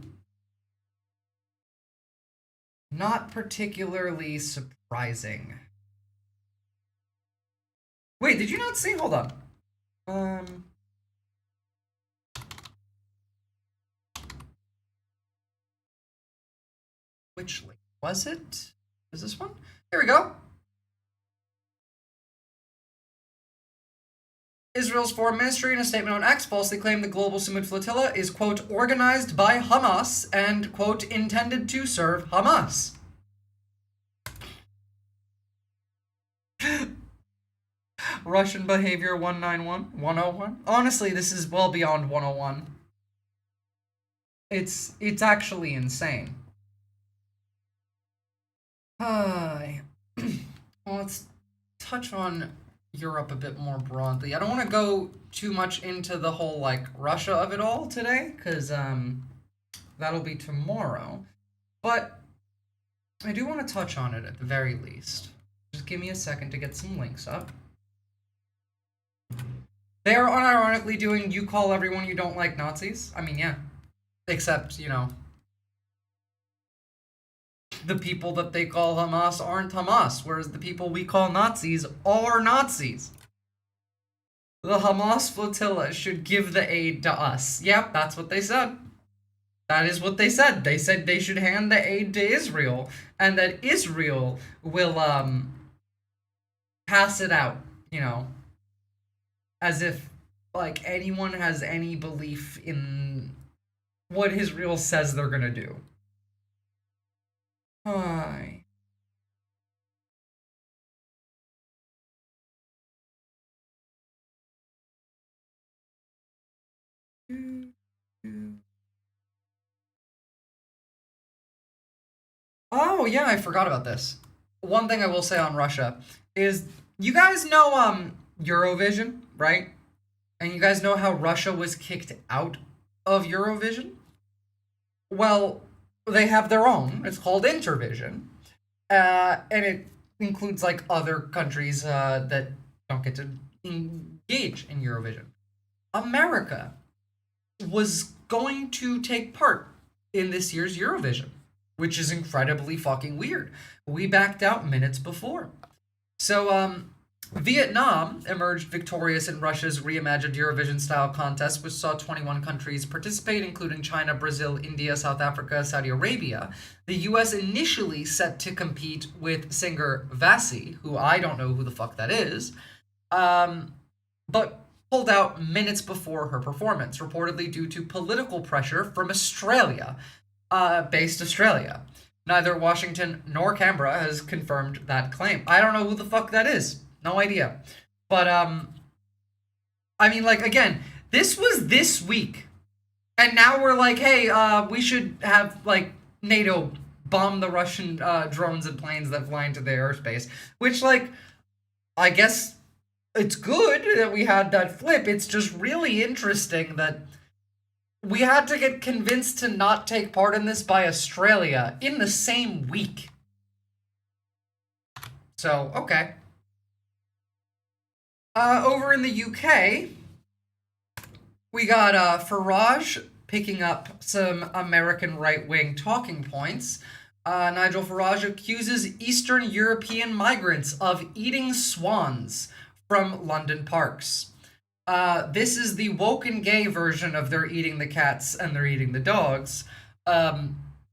not particularly surprising. Wait, did you not see? Hold on. Which link was it? Is this one? Here we go. Israel's foreign ministry in a statement on X falsely claimed the global Samud flotilla is, quote, organized by Hamas and, quote, intended to serve Hamas. Russian behavior 191, 101. Honestly, this is well beyond 101. It's actually insane. Well, let's touch on Europe a bit more broadly. I don't want to go too much into the whole, like, Russia of it all today, because that'll be tomorrow. But I do want to touch on it at the very least. Just give me a second to get some links up. They are unironically doing you call everyone you don't like Nazis. I mean, yeah. Except, you know, the people that they call Hamas aren't Hamas, whereas the people we call Nazis are Nazis. The Hamas flotilla should give the aid to us. Yep, that's what they said. That is what they said. They said they should hand the aid to Israel, and that Israel will, pass it out, you know, as if, like, anyone has any belief in what Israel says they're gonna do. Hi. Oh, yeah, I forgot about this. One thing I will say on Russia is, you guys know, Eurovision, right? And you guys know how Russia was kicked out of Eurovision? Well, they have their own. It's called Intervision. And it includes, like, other countries that don't get to engage in Eurovision. America was going to take part in this year's Eurovision, which is incredibly fucking weird. We backed out minutes before. So, Vietnam emerged victorious in Russia's reimagined Eurovision-style contest, which saw 21 countries participate, including China, Brazil, India, South Africa, Saudi Arabia. The U.S. initially set to compete with singer Vassie, who I don't know who the fuck that is, but pulled out minutes before her performance, reportedly due to political pressure from Australia, based Australia. Neither Washington nor Canberra has confirmed that claim. I don't know who the fuck that is. No idea. But, I mean, like, again, this was this week. And now we're like, hey, we should have, like, NATO bomb the Russian drones and planes that fly into their airspace. Which, like, I guess it's good that we had that flip. It's just really interesting that we had to get convinced to not take part in this by Australia in the same week. So, okay. Over in the UK, we got Farage picking up some American right-wing talking points. Nigel Farage accuses Eastern European migrants of eating swans from London parks. This is the woke and gay version of they're eating the cats and they're eating the dogs,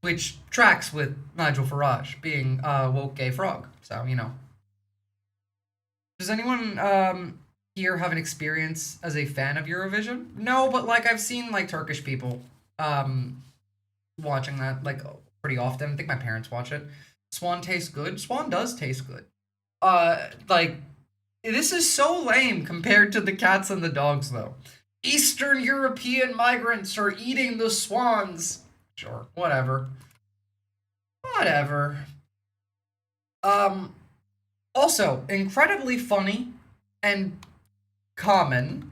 which tracks with Nigel Farage being a woke gay frog. So, you know. Does anyone here have an experience as a fan of Eurovision? No, but, like, I've seen, like, Turkish people watching that, like, pretty often. I think my parents watch it. Swan tastes good. Swan does taste good. Like, This is so lame compared to the cats and the dogs, though. Eastern European migrants are eating the swans. Sure, whatever. Whatever. Also, incredibly funny and common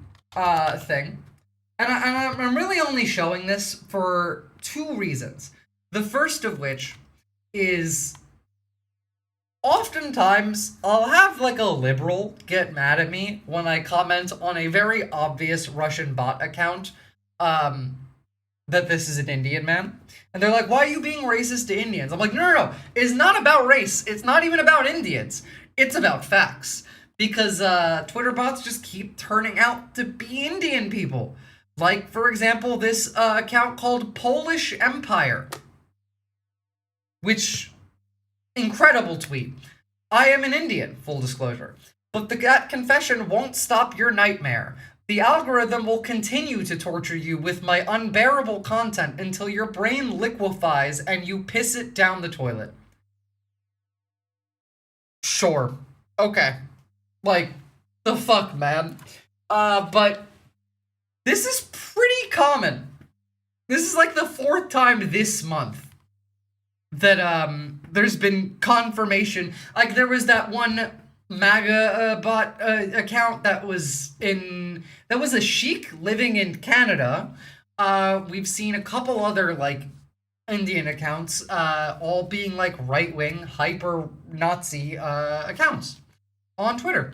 thing. And I'm really only showing this for two reasons. The first of which is oftentimes I'll have like a liberal get mad at me when I comment on a very obvious Russian bot account that this is an Indian man. And they're like, why are you being racist to Indians? I'm like, no. It's not about race. It's not even about Indians. It's about facts. Because Twitter bots just keep turning out to be Indian people. Like, for example, this account called Polish Empire. Which, incredible tweet. I am an Indian, full disclosure. But that confession won't stop your nightmare. The algorithm will continue to torture you with my unbearable content until your brain liquefies and you piss it down the toilet. Sure. Okay. Like, the fuck, man. But this is pretty common. This is like the 4th time this month that there's been confirmation. Like, there was that one MAGA bot account that was a sheik living in Canada. We've seen a couple other like Indian accounts all being like right-wing hyper Nazi accounts on Twitter.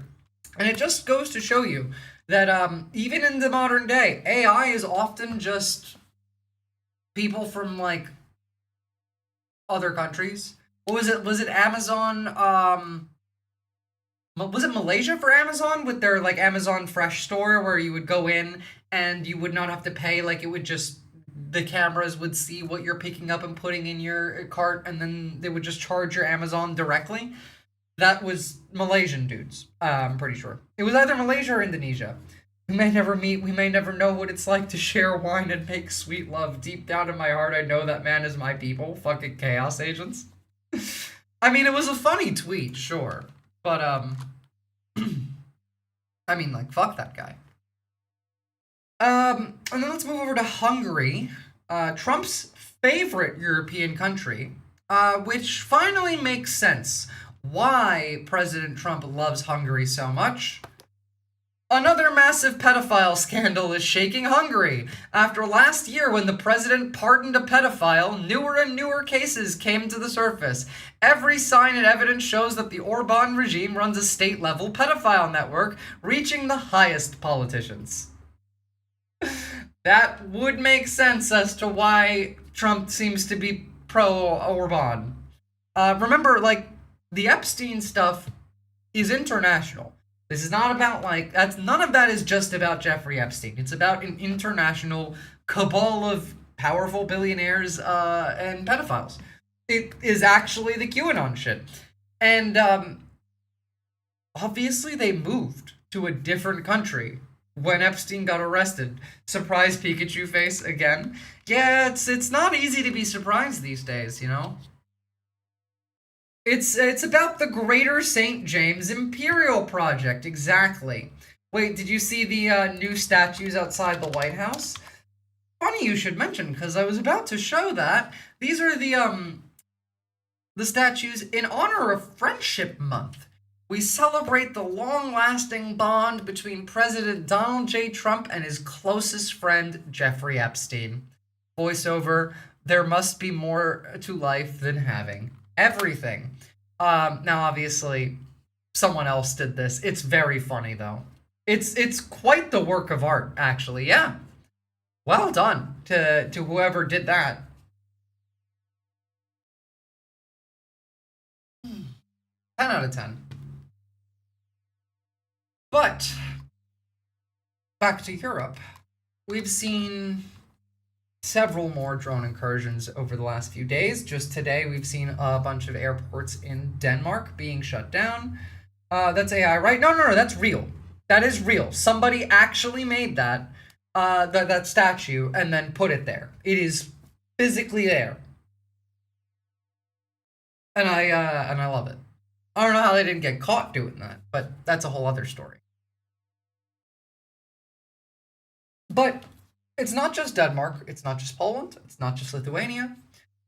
And it just goes to show you that even in the modern day, AI is often just people from like other countries. What was it? Was it Amazon? Was it Malaysia for Amazon with their like Amazon Fresh store where you would go in and you would not have to pay, like it would just, the cameras would see what you're picking up and putting in your cart and then they would just charge your Amazon directly? That was Malaysian dudes, I'm pretty sure. It was either Malaysia or Indonesia. We may never meet, we may never know what it's like to share wine and make sweet love. Deep down in my heart, I know that man is my people. Fucking chaos agents. I mean, it was a funny tweet, sure. But, I mean, like, fuck that guy. And then let's move over to Hungary, Trump's favorite European country, which finally makes sense why President Trump loves Hungary so much. Another massive pedophile scandal is shaking Hungary. After last year when the president pardoned a pedophile, newer and newer cases came to the surface. Every sign and evidence shows that the Orban regime runs a state-level pedophile network, reaching the highest politicians. That would make sense as to why Trump seems to be pro-Orban. Remember, like, the Epstein stuff is international. This is not about, like, none of that is just about Jeffrey Epstein. It's about an international cabal of powerful billionaires and pedophiles. It is actually the QAnon shit. And obviously they moved to a different country when Epstein got arrested. Surprise Pikachu face again. Yeah, it's not easy to be surprised these days, you know? It's about the Greater St. James Imperial Project, exactly. Wait, did you see the new statues outside the White House? Funny you should mention, because I was about to show that. These are the statues in honor of Friendship Month. We celebrate the long-lasting bond between President Donald J. Trump and his closest friend, Jeffrey Epstein. Voiceover, there must be more to life than having everything. Now, obviously, someone else did this. It's very funny, though. It's quite the work of art, actually, yeah. Well done to whoever did that. 10 out of 10. But, back to Europe. We've seen several more drone incursions over the last few days. Just today, we've seen a bunch of airports in Denmark being shut down. That's AI, right? No, that's real. That is real. Somebody actually made that, that statue and then put it there. It is physically there. And I love it. I don't know how they didn't get caught doing that, but that's a whole other story. But it's not just Denmark, it's not just Poland, it's not just Lithuania.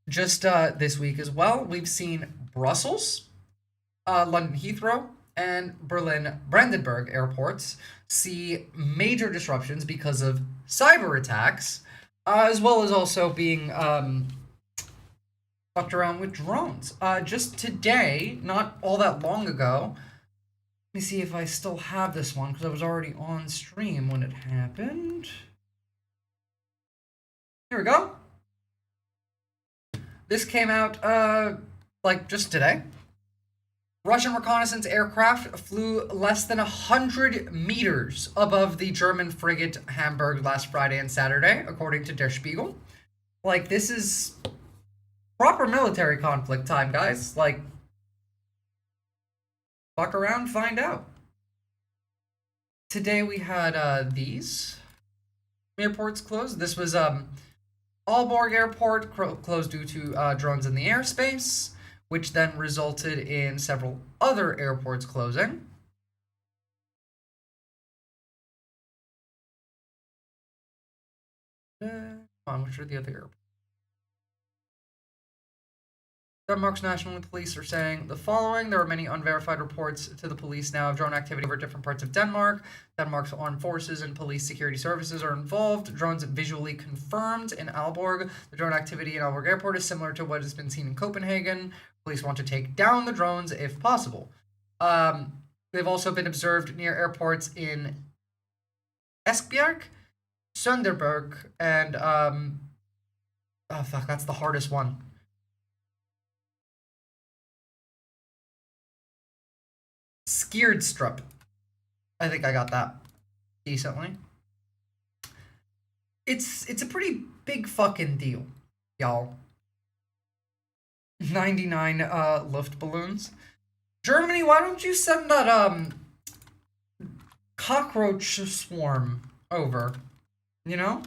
Just this week as well, we've seen Brussels, London Heathrow, and Berlin Brandenburg airports see major disruptions because of cyber attacks, as well as also being fucked around with drones. Just today, not all that long ago, let me see if I still have this one, because I was already on stream when it happened. Here we go. This came out, like, just today. Russian reconnaissance aircraft flew less than 100 meters above the German frigate Hamburg last Friday and Saturday, according to Der Spiegel. Like, this is proper military conflict time, guys. Like, fuck around, find out. Today we had these airports closed. This was Aalborg Airport closed due to drones in the airspace, which then resulted in several other airports closing. Come on, which are the other airports? Denmark's National Police are saying the following. There are many unverified reports to the police now of drone activity over different parts of Denmark. Denmark's armed forces and police security services are involved. Drones visually confirmed in Aalborg. The drone activity in Aalborg Airport is similar to what has been seen in Copenhagen. Police want to take down the drones if possible. They've also been observed near airports in Esbjerg, Sønderborg, and oh fuck, that's the hardest one. Skierstrup. I think I got that decently. It's a pretty big fucking deal, y'all. 99 Luftballons. Germany, why don't you send that cockroach swarm over? You know?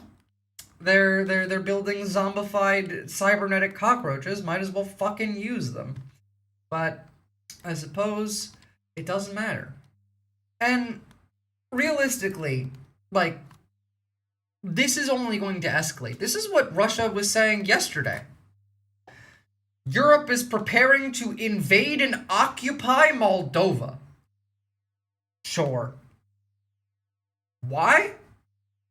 They're building zombified cybernetic cockroaches. Might as well fucking use them. But I suppose it doesn't matter. And realistically, like, this is only going to escalate. This is what Russia was saying yesterday. Europe is preparing to invade and occupy Moldova. Sure. Why?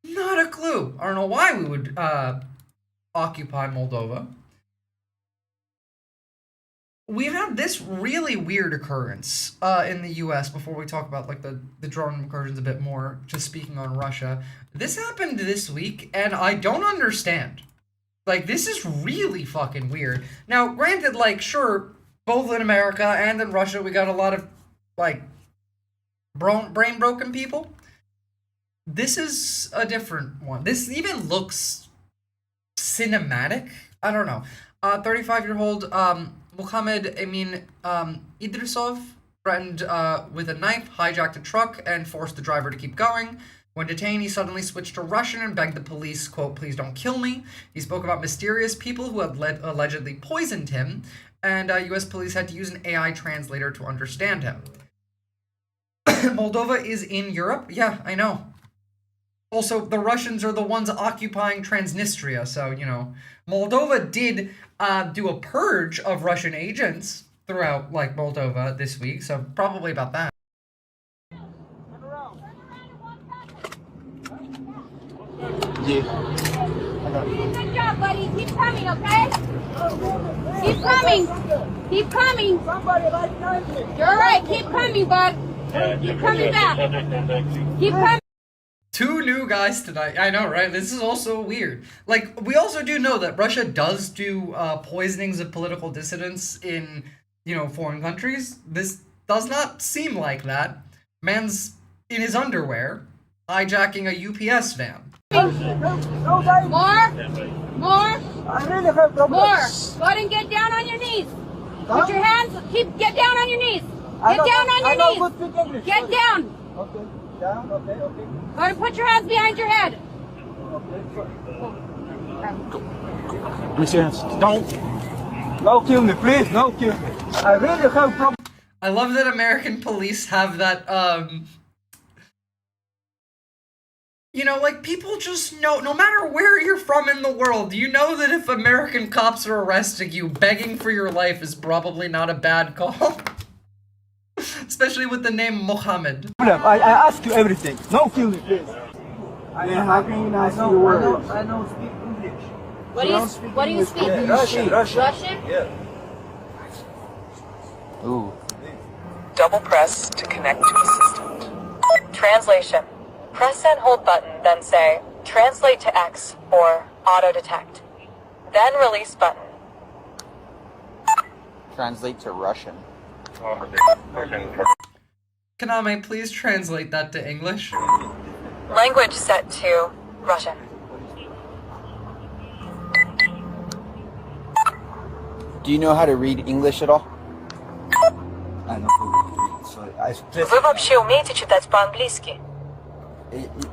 Not a clue. I don't know why we would occupy Moldova. We had this really weird occurrence in the US before we talk about like the drone incursions a bit more, just speaking on Russia. This happened this week, and I don't understand. Like, this is really fucking weird. Now, granted, like, sure, both in America and in Russia, we got a lot of, like, brain-broken people. This is a different one. This even looks cinematic. I don't know. 35-year-old Muhammad Amin Idrisov threatened with a knife, hijacked a truck, and forced the driver to keep going. When detained, he suddenly switched to Russian and begged the police, quote, "Please don't kill me." He spoke about mysterious people who had allegedly poisoned him, and U.S. police had to use an AI translator to understand him. Moldova is in Europe? Yeah, I know. Also, the Russians are the ones occupying Transnistria, so, you know. Moldova did do a purge of Russian agents throughout, like, Moldova this week, so probably about that. Yeah. Good job, buddy. Keep coming, okay? Keep coming. Keep coming. You're all right. Keep coming, bud. Keep coming back. Keep coming. 2 new guys tonight. I know, right? This is also weird. Like, we also do know that Russia does do poisonings of political dissidents in, you know, foreign countries. This does not seem like that. Man's in his underwear, hijacking a UPS van. More. More. More. Go ahead and get down on your knees. Put your hands. Get down on your knees. Get down on your knees. Get down. Okay. Down. Okay. Okay. Go ahead and put your hands behind your head. Let me see your hands. Don't. No kill me, please. No kill me. I really have problem. I love that American police have that, you know, like, people just know, no matter where you're from in the world, you know that if American cops are arresting you, begging for your life is probably not a bad call. Especially with the name Mohammed. I ask you everything. No feeling, please. How can you not see your words? I know speak English. What do you speak? Russian. Russian? Yeah. Ooh. Double press to connect to assistant. Translation. Press and hold button, then say, translate to X or auto detect. Then release button. Translate to Russian. Kaname, please translate that to English. Language set to Russian. Do you know how to read English at all? Вы вообще умеете читать по-английски?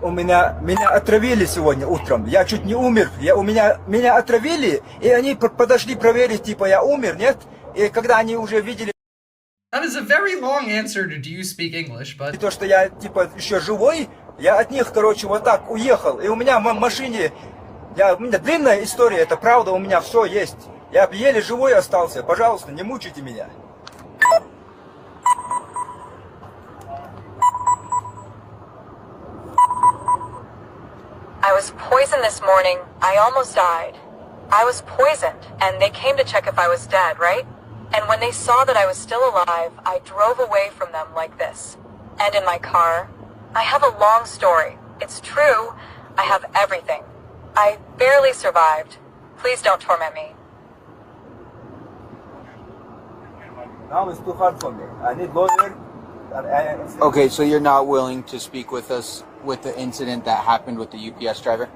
Меня отравили сегодня утром. Я чуть не умер. Меня отравили, и они подошли проверить, типа, я умер, нет? И когда они уже видели... That is a very long answer to do you speak English, but... То, что я, типа, еще живой, я от них, короче, вот так уехал. И у меня в машине... У меня длинная история, это правда, у меня все есть. Я еле живой остался. Пожалуйста, не мучайте меня. I was poisoned this morning. I almost died. I was poisoned, and they came to check if I was dead, right? And when they saw that I was still alive, I drove away from them like this. And in my car, I have a long story. It's true. I have everything. I barely survived. Please don't torment me. Now it's too hard for me. I need lawyer. Okay, so you're not willing to speak with us with the incident that happened with the UPS driver?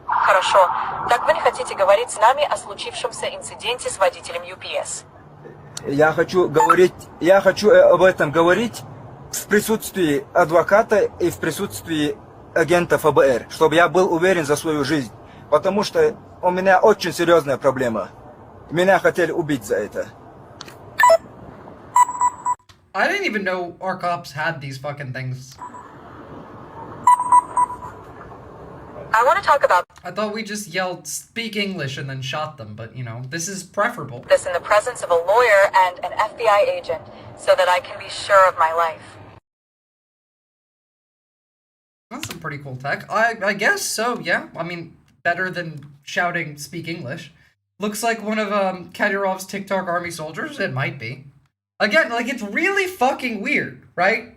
Хорошо. Так вы не хотите говорить с нами о случившемся инциденте с водителем UPS? Я хочу об этом говорить в присутствии адвоката и в присутствии агента ФБР, чтобы я был уверен за свою жизнь. Потому что у меня очень серьезная проблема. Меня хотели убить за это. I didn't even know our cops had these fucking things. I want to talk about I thought we just yelled, speak English, and then shot them, but, you know, this is preferable. this in the presence of a lawyer and an FBI agent so that I can be sure of my life. That's some pretty cool tech. I guess so, yeah. I mean, better than shouting, speak English. Looks like one of Kadyrov's TikTok army soldiers. It might be. Again, like, it's really fucking weird, right?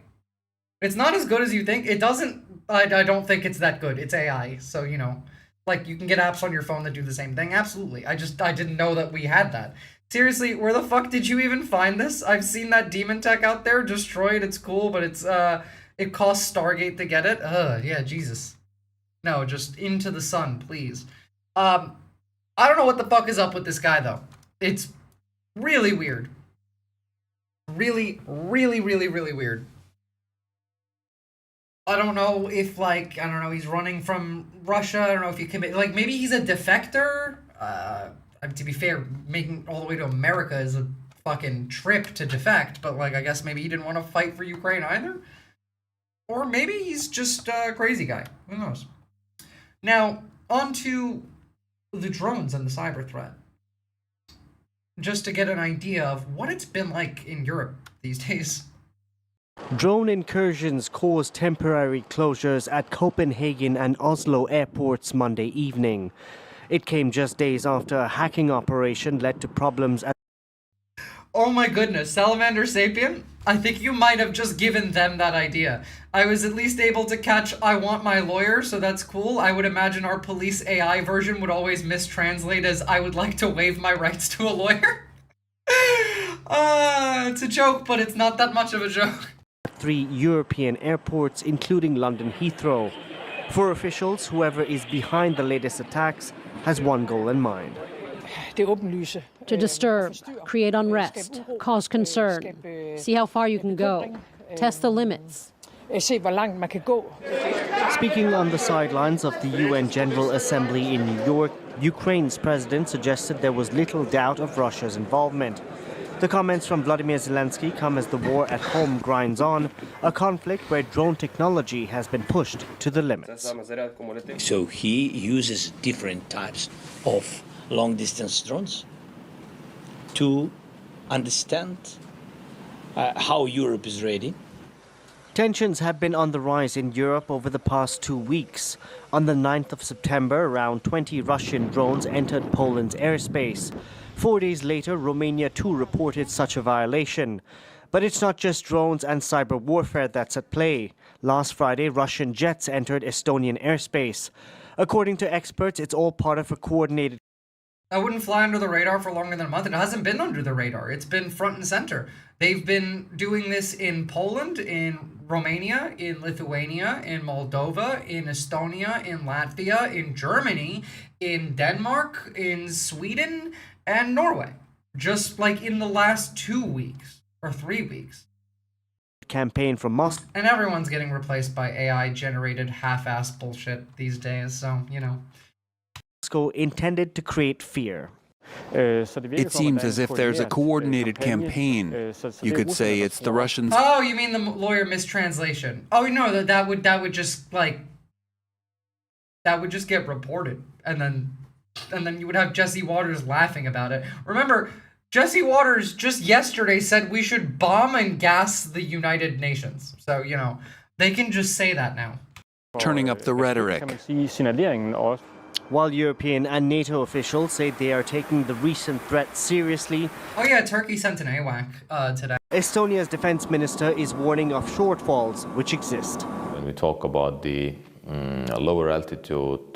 It's not as good as you think. It doesn't... I don't think it's that good. It's AI, so, you know. Like, you can get apps on your phone that do the same thing. Absolutely. I didn't know that we had that. Seriously, where the fuck did you even find this? I've seen that demon tech out there. Destroy it. It's cool, but it's, it costs Stargate to get it. Yeah, Jesus. No, just into the sun, please. I don't know what the fuck is up with this guy, though. It's really weird. Really, really, really, really weird. I don't know if, like, I don't know, he's running from Russia. I don't know if he commit, like, maybe he's a defector. To be fair, making all the way to America is a fucking trip to defect, but, like, I guess maybe he didn't want to fight for Ukraine either. Or maybe he's just a crazy guy. Who knows? Now, on to the drones and the cyber threat. Just to get an idea of what it's been like in Europe these days. Drone incursions caused temporary closures at Copenhagen and Oslo airports Monday evening. It came just days after a hacking operation led to problems at... Oh my goodness, Salamander Sapien? I think you might have just given them that idea. I was at least able to catch I want my lawyer, so that's cool. I would imagine our police AI version would always mistranslate as I would like to waive my rights to a lawyer. It's a joke, but it's not that much of a joke. 3 European airports, including London Heathrow. For officials, whoever is behind the latest attacks has one goal in mind. To disturb, create unrest, cause concern, see how far you can go, test the limits. se, hvor langt man kan gå. Speaking on the sidelines of the UN General Assembly in New York, Ukraine's president suggested there was little doubt of Russia's involvement. The comments from Vladimir Zelensky come as the war at home grinds on, a conflict where drone technology has been pushed to the limits. So he uses different types of long-distance drones to understand how Europe is ready. Tensions have been on the rise in Europe over the past 2 weeks. On the 9th of September, around 20 Russian drones entered Poland's airspace. 4 days later, Romania too reported such a violation. But it's not just drones and cyber warfare that's at play. Last Friday, Russian jets entered Estonian airspace. According to experts, it's all part of a coordinated... That wouldn't fly under the radar for longer than a month. It hasn't been under the radar. It's been front and center. They've been doing this in Poland, in Romania, in Lithuania, in Moldova, in Estonia, in Latvia, in Germany, in Denmark, in Sweden, and Norway. Just like in the last 2 weeks or 3 weeks. Campaign from Moscow. And everyone's getting replaced by AI-generated half-ass bullshit these days, so, you know. Moscow intended to create fear. It seems as if there's a coordinated campaign. You could say it's the Russians. Oh, you mean the lawyer mistranslation? Oh no, that would just like that would just get reported, and then you would have Jesse Waters laughing about it. Remember, Jesse Waters just yesterday said we should bomb and gas the United Nations. So you know they can just say that now. Turning up the rhetoric. While European and NATO officials say they are taking the recent threat seriously. Oh yeah, Turkey sent an AWAC today. Estonia's defense minister is warning of shortfalls which exist. When we talk about the lower altitude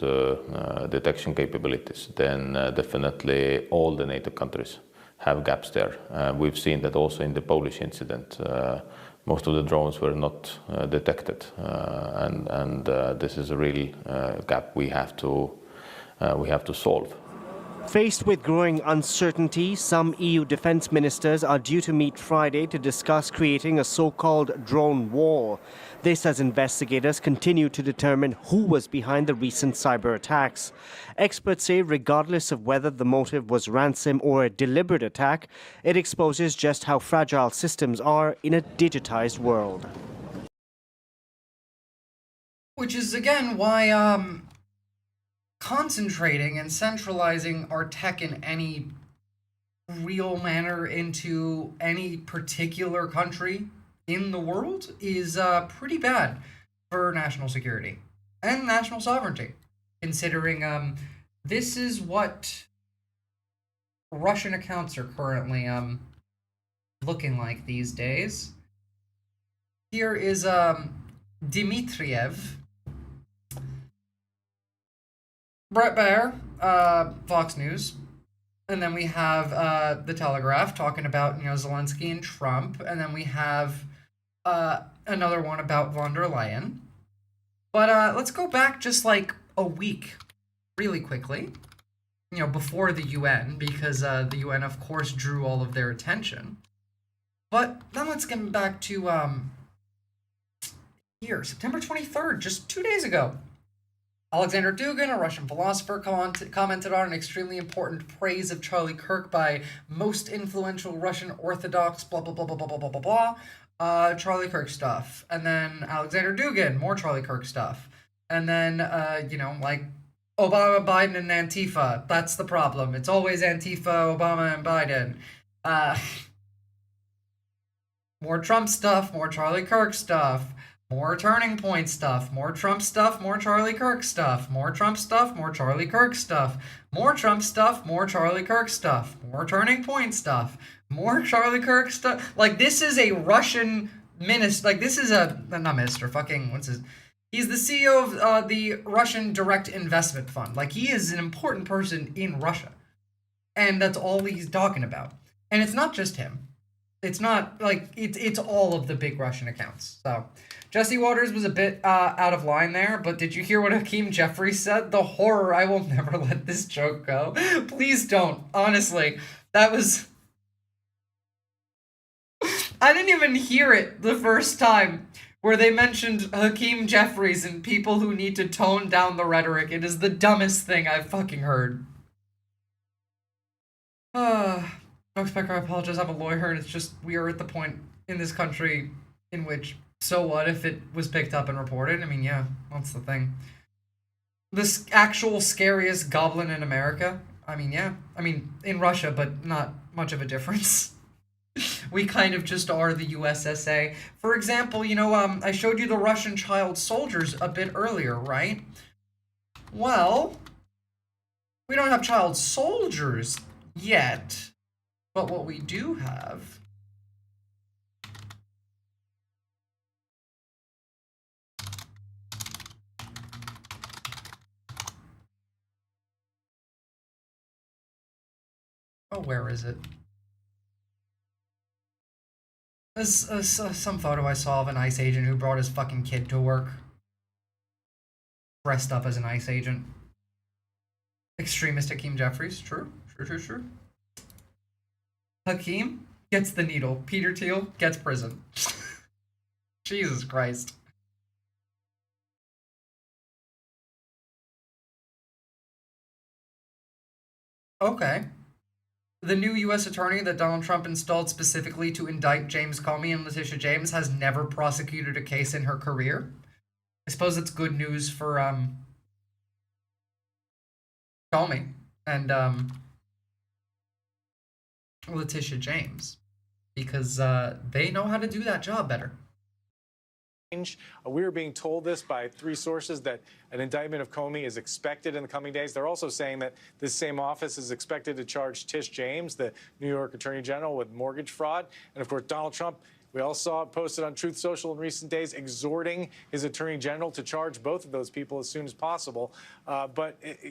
detection capabilities, then definitely all the NATO countries have gaps there. We've seen that also in the Polish incident. Most of the drones were not detected, and this is a real gap we have to solve. Faced with growing uncertainty, some EU defense ministers are due to meet Friday to discuss creating a so-called drone wall. This as investigators continue to determine who was behind the recent cyber attacks. Experts say regardless of whether the motive was ransom or a deliberate attack, it exposes just how fragile systems are in a digitized world. Which is again why concentrating and centralizing our tech in any real manner into any particular country in the world is pretty bad for national security and national sovereignty, considering this is what Russian accounts are currently looking like these days. Here is Dmitriev, Brett Baer, Fox News, and then we have The Telegraph talking about, you know, Zelensky and Trump, and then we have another one about von der Leyen. But let's go back just like a week, really quickly, you know, before the UN, because the UN, of course, drew all of their attention. But then let's get back to here, September 23rd, just 2 days ago. Alexander Dugin, a Russian philosopher, commented on an extremely important praise of Charlie Kirk by most influential Russian Orthodox, blah, blah, blah, blah, blah, blah, blah, blah, blah, Charlie Kirk stuff. And then Alexander Dugin, more Charlie Kirk stuff. And then, you know, like, Obama, Biden, and Antifa. That's the problem. It's always Antifa, Obama, and Biden. More Trump stuff, more Charlie Kirk stuff. More Turning Point stuff, more Trump stuff, more Charlie Kirk stuff, more Trump stuff, more Charlie Kirk stuff, more Trump stuff, more Charlie Kirk stuff, more Turning Point stuff, more Charlie Kirk stuff. Like, this is a Russian minister, like, this is a, not minister, fucking, what's his, he's the CEO of the Russian Direct Investment Fund. Like, he is an important person in Russia. And that's all he's talking about. And it's not just him. It's not, like, it's all of the big Russian accounts, so... Jesse Waters was a bit out of line there, but did you hear what Hakeem Jeffries said? The horror, I will never let this joke go. Please don't. Honestly, that was... I didn't even hear it the first time. where they mentioned Hakeem Jeffries and people who need to tone down the rhetoric. It is the dumbest thing I've fucking heard. Doug Specker, I apologize, I'm a lawyer, and it's just, we are at the point in this country in which, so what if it was picked up and reported? I mean, yeah, that's the thing. The actual scariest goblin in America? I mean, yeah. I mean, in Russia, but not much of a difference. We kind of just are the USSA. For example, you know, I showed you the Russian child soldiers a bit earlier, right? Well, we don't have child soldiers yet, but what we do have where is it? There's some photo I saw of an ICE agent who brought his fucking kid to work. Dressed up as an ICE agent. Extremist Hakeem Jeffries. True. True. Hakeem gets the needle. Peter Thiel gets prison. Jesus Christ. Okay. The new U.S. attorney that Donald Trump installed specifically to indict James Comey and Letitia James has never prosecuted a case in her career. I suppose it's good news for Comey and Letitia James, because they know how to do that job better. We are being told this by 3 sources that an indictment of Comey is expected in the coming days. They're also saying that this same office is expected to charge Tish James, the New York Attorney General, with mortgage fraud. And of course, Donald Trump, we all saw it posted on Truth Social in recent days, exhorting his Attorney General to charge both of those people as soon as possible.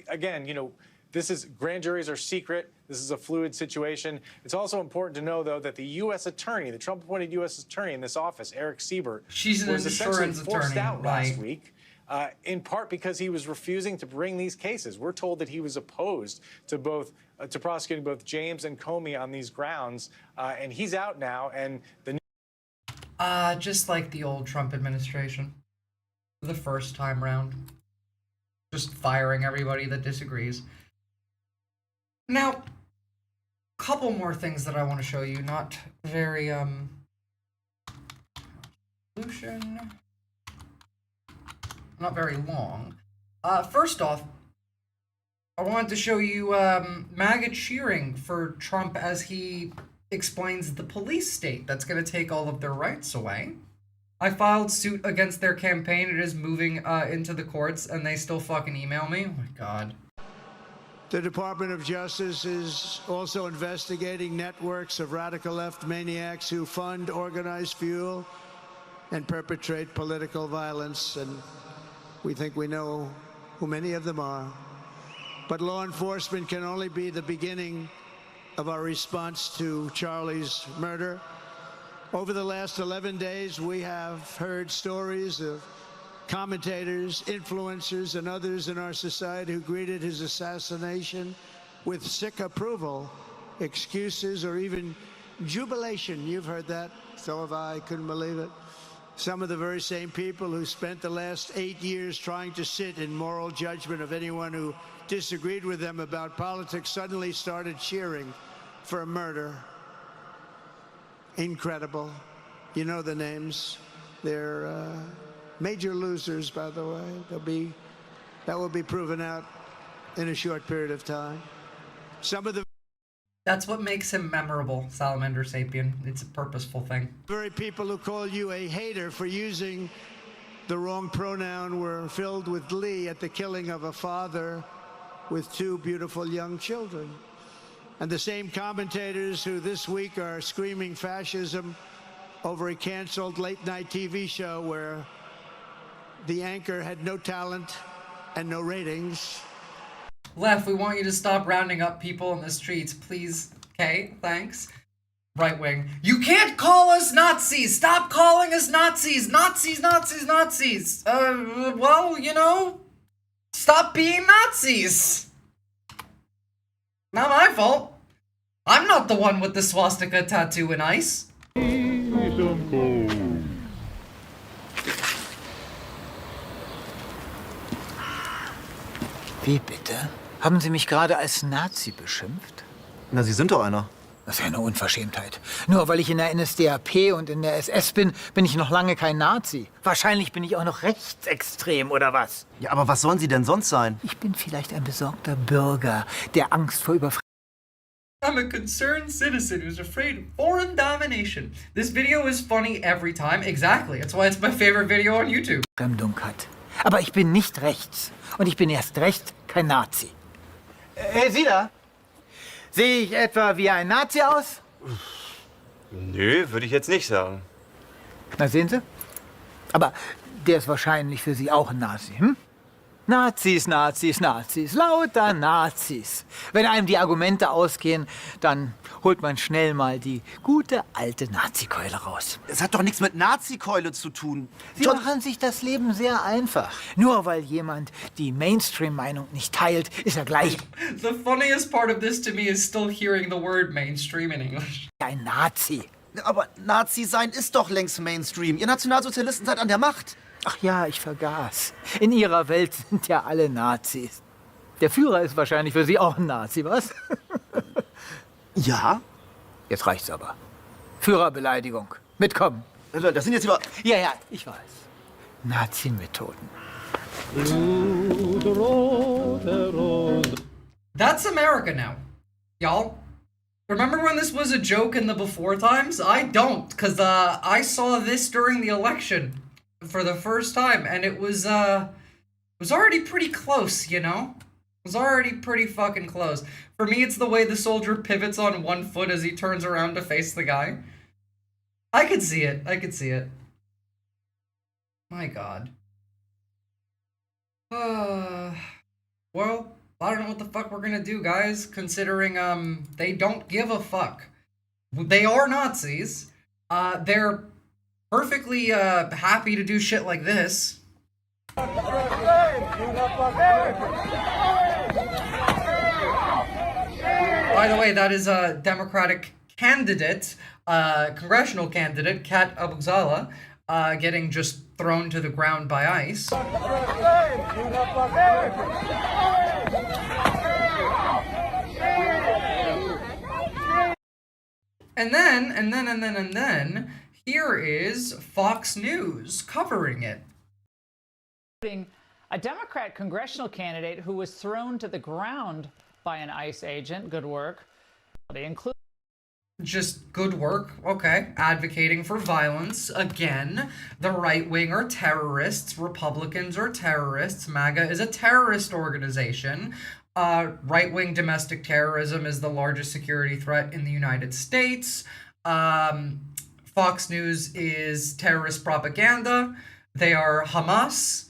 Again, you know, this is, grand juries are secret. This is a fluid situation. It's also important to know, though, that the U.S. attorney, the Trump-appointed U.S. attorney in this office, Eric Siebert, was essentially forced out last week, in part because he was refusing to bring these cases. We're told that he was opposed to both to prosecuting both James and Comey on these grounds, and he's out now. And the just like the old Trump administration, the first time round, just firing everybody that disagrees. Now, couple more things that I want to show you, not very, not very long. First off, I wanted to show you, MAGA cheering for Trump as he explains the police state that's going to take all of their rights away. I filed suit against their campaign. It is moving, into the courts, and they still fucking email me. Oh my God. The Department of Justice is also investigating networks of radical left maniacs who fund, organize, fuel, and perpetrate political violence, and we think we know who many of them are. But law enforcement can only be the beginning of our response to Charlie's murder. Over the last 11 days, we have heard stories of commentators, influencers, and others in our society who greeted his assassination with sick approval, excuses, or even jubilation. You've heard that. So have I. Couldn't believe it. Some of the very same people who spent the last 8 years trying to sit in moral judgment of anyone who disagreed with them about politics suddenly started cheering for a murder. Incredible. You know the names. They're major losers, by the way. That will be proven out in a short period of time. Some of the That's what makes him memorable, Salamander Sapien. It's a purposeful thing. very people who call you a hater for using the wrong pronoun were filled with glee at the killing of a father with 2 beautiful young children. And the same commentators who this week are screaming fascism over a canceled late-night TV show where the anchor had no talent and no ratings. Left, we want you to stop rounding up people in the streets, please. Okay, thanks. Right wing, you can't call us Nazis! Stop calling us Nazis! Nazis, Nazis, Nazis! Well, you know, stop being Nazis! Not my fault. I'm not the one with the swastika tattoo in ice. Wie bitte? Haben Sie mich gerade als Nazi beschimpft? Na, Sie sind doch einer. Das ist ja eine Unverschämtheit. Nur weil ich in der NSDAP und in der SS bin, bin ich noch lange kein Nazi. Wahrscheinlich bin ich auch noch rechtsextrem, oder was? Ja, aber was sollen Sie denn sonst sein? Ich bin vielleicht ein besorgter Bürger, der Angst vor Überfremdung. I'm a concerned citizen who's afraid of foreign domination. This video is funny every time. Exactly. That's why it's my favorite video on YouTube. Hat. Aber ich bin nicht rechts. Und ich bin erst recht kein Nazi. Hey, Sie da? Sehe ich etwa wie ein Nazi aus? Nö, würde ich jetzt nicht sagen. Na, sehen Sie? Aber der ist wahrscheinlich für Sie auch ein Nazi, hm? Nazis, Nazis, Nazis, lauter Nazis. Wenn einem die Argumente ausgehen, dann holt man schnell mal die gute alte Nazikeule raus. Es hat doch nichts mit Nazikeule zu tun. Sie machen sich das Leben sehr einfach. Nur weil jemand die Mainstream-Meinung nicht teilt, ist er gleich The funniest part of this to me is still hearing the word mainstream in English. ein Nazi. Aber Nazi sein ist doch längst Mainstream. Ihr Nationalsozialisten seid an der Macht. Ach ja, ich vergaß. In Ihrer Welt sind ja alle Nazis. Der Führer ist wahrscheinlich für Sie auch ein Nazi, was? Ja? Jetzt reicht's aber. Führerbeleidigung. Mitkommen. Das sind jetzt über... Ja, ja, ich weiß. Nazi-Methoden. That's America now, y'all. Remember when this was a joke in the before times? I don't, because I saw this during the election for the first time, and it was already pretty close, you know? It was already pretty fucking close. For me, it's the way the soldier pivots on one foot as he turns around to face the guy. I could see it. I could see it. My God. Well, I don't know what the fuck we're gonna do, guys, considering, they don't give a fuck. They are Nazis. They're perfectly, happy to do shit like this. By the way, that is a Democratic candidate, congressional candidate, Kat Abugzala, getting just thrown to the ground by ICE. And then, here is Fox News covering it. A Democrat congressional candidate who was thrown to the ground by an ICE agent. Good work. They include just good work, okay. Advocating for violence. Again, the right wing are terrorists. Republicans are terrorists. MAGA is a terrorist organization. Right-wing domestic terrorism is the largest security threat in the United States. Fox News is terrorist propaganda. They are Hamas.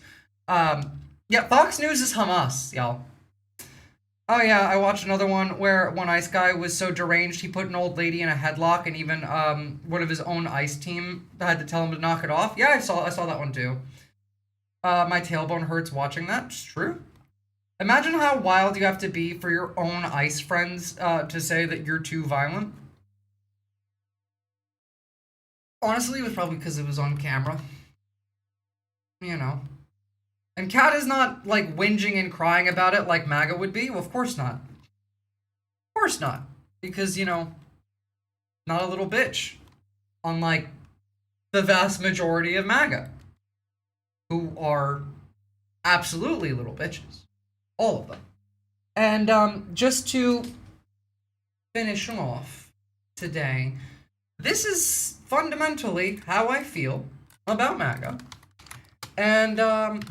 Yeah, Fox News is Hamas, y'all. Oh yeah, I watched another one where one ICE guy was so deranged he put an old lady in a headlock, and even one of his own ICE team had to tell him to knock it off. Yeah, I saw that one too. My tailbone hurts watching that. It's true. Imagine how wild you have to be for your own ICE friends to say that you're too violent. Honestly, it was probably because it was on camera. You know. And Kat is not, like, whinging and crying about it like MAGA would be. Well, of course not. Of course not. Because, you know, not a little bitch. Unlike the vast majority of MAGA. Who are absolutely little bitches. All of them. And just to finish off today, this is fundamentally how I feel about MAGA. And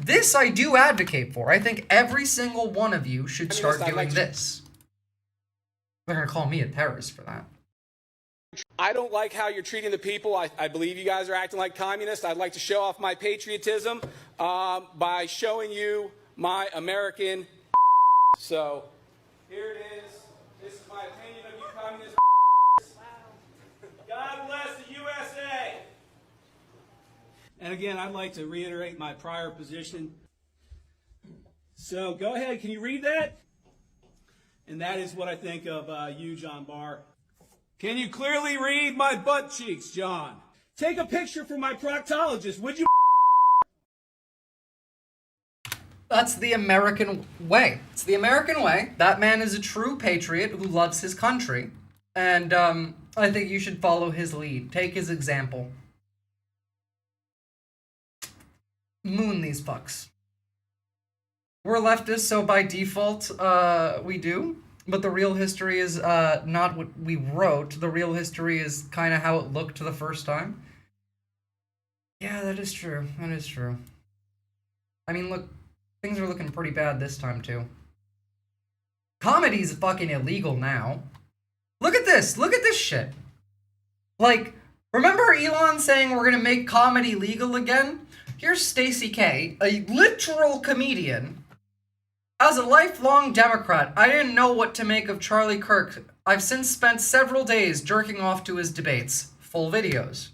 this I do advocate for. I think every single one of you should start doing this. They're going to call me a terrorist for that. I don't like how you're treating the people. I believe you guys are acting like communists. I'd like to show off my patriotism by showing you my American. So here it is. This is my opinion of you communists. God bless the USA. And again, I'd like to reiterate my prior position. So go ahead, can you read that? And that is what I think of you, John Barr. Can you clearly read my butt cheeks, John? Take a picture for my proctologist, would you? That's the American way. It's the American way. That man is a true patriot who loves his country. And I think you should follow his lead. Take his example. Moon these fucks. We're leftists, so by default, we do. But the real history is not what we wrote. The real history is kind of how it looked the first time. Yeah, that is true. That is true. I mean, look, things are looking pretty bad this time, too. Comedy's fucking illegal now. Look at this. Look at this shit. Like, remember Elon saying we're gonna make comedy legal again? Here's Stacey K, a literal comedian. As a lifelong Democrat, I didn't know what to make of Charlie Kirk. I've since spent several days jerking off to his debates. Full videos.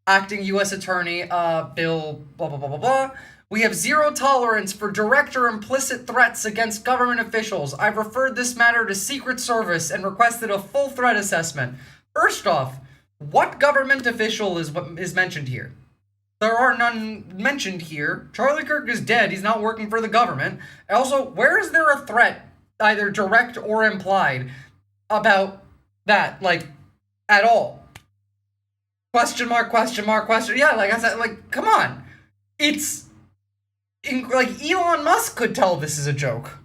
Acting U.S. Attorney, Bill, blah, blah, blah, blah, blah. We have zero tolerance for direct or implicit threats against government officials. I've referred this matter to Secret Service and requested a full threat assessment. First off, what government official is mentioned here? There are none mentioned here. Charlie Kirk is dead. He's not working for the government. Also, where is there a threat, either direct or implied, about that? Like, at all? Question mark, question mark, question. Yeah, like I said, like, come on. It's... like, Elon Musk could tell this is a joke.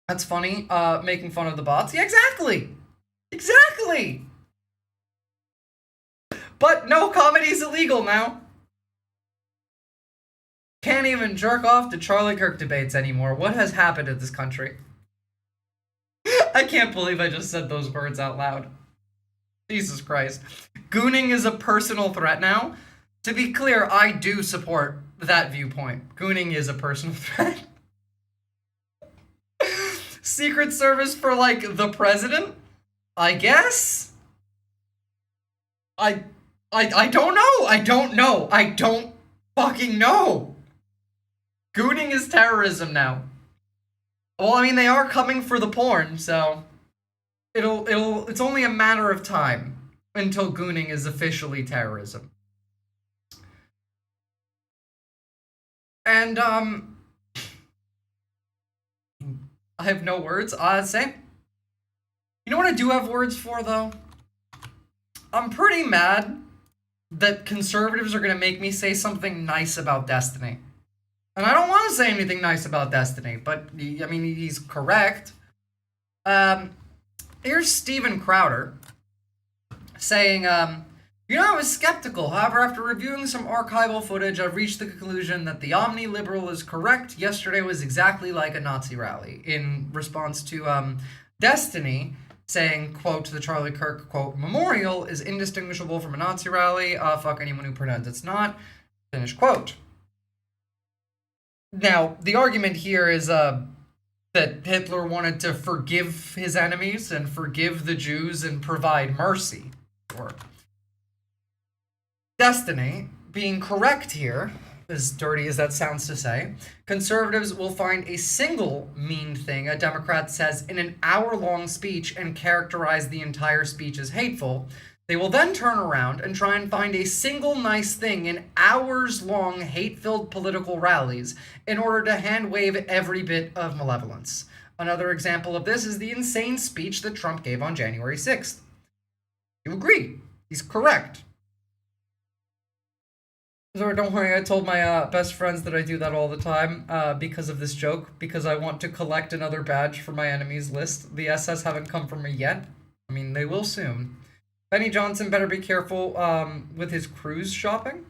That's funny. Making fun of the bots. Yeah, exactly. Exactly. But no, comedy's illegal now. Can't even jerk off to Charlie Kirk debates anymore. What has happened in this country? I can't believe I just said those words out loud. Jesus Christ. Gooning is a personal threat now. To be clear, I do support that viewpoint. Gooning is a personal threat. Secret Service for, like, the president? I guess? I don't know. I don't know. I don't fucking know. Gooning is terrorism now. Well, I mean, they are coming for the porn, so it's only a matter of time until gooning is officially terrorism. And, I have no words. Same. You know what I do have words for, though? I'm pretty mad that conservatives are going to make me say something nice about Destiny. And I don't want to say anything nice about Destiny, but, I mean, he's correct. Here's Steven Crowder saying, you know, I was skeptical. However, after reviewing some archival footage, I've reached the conclusion that the omni-liberal is correct. Yesterday was exactly like a Nazi rally. In response to Destiny saying, quote, the Charlie Kirk, quote, memorial is indistinguishable from a Nazi rally. Fuck anyone who pretends it's not. Finish quote. Now, the argument here is that Hitler wanted to forgive his enemies and forgive the Jews and provide mercy. Or Destiny, being correct here, as dirty as that sounds to say, conservatives will find a single mean thing a Democrat says in an hour-long speech and characterize the entire speech as hateful. They will then turn around and try and find a single nice thing in hours-long hate-filled political rallies in order to hand-wave every bit of malevolence. Another example of this is the insane speech that Trump gave on January 6th. You agree. He's correct. So don't worry, I told my best friends that I do that all the time because of this joke, because I want to collect another badge for my enemies list. The SS haven't come for me yet. I mean, they will soon. Benny Johnson better be careful with his cruise shopping.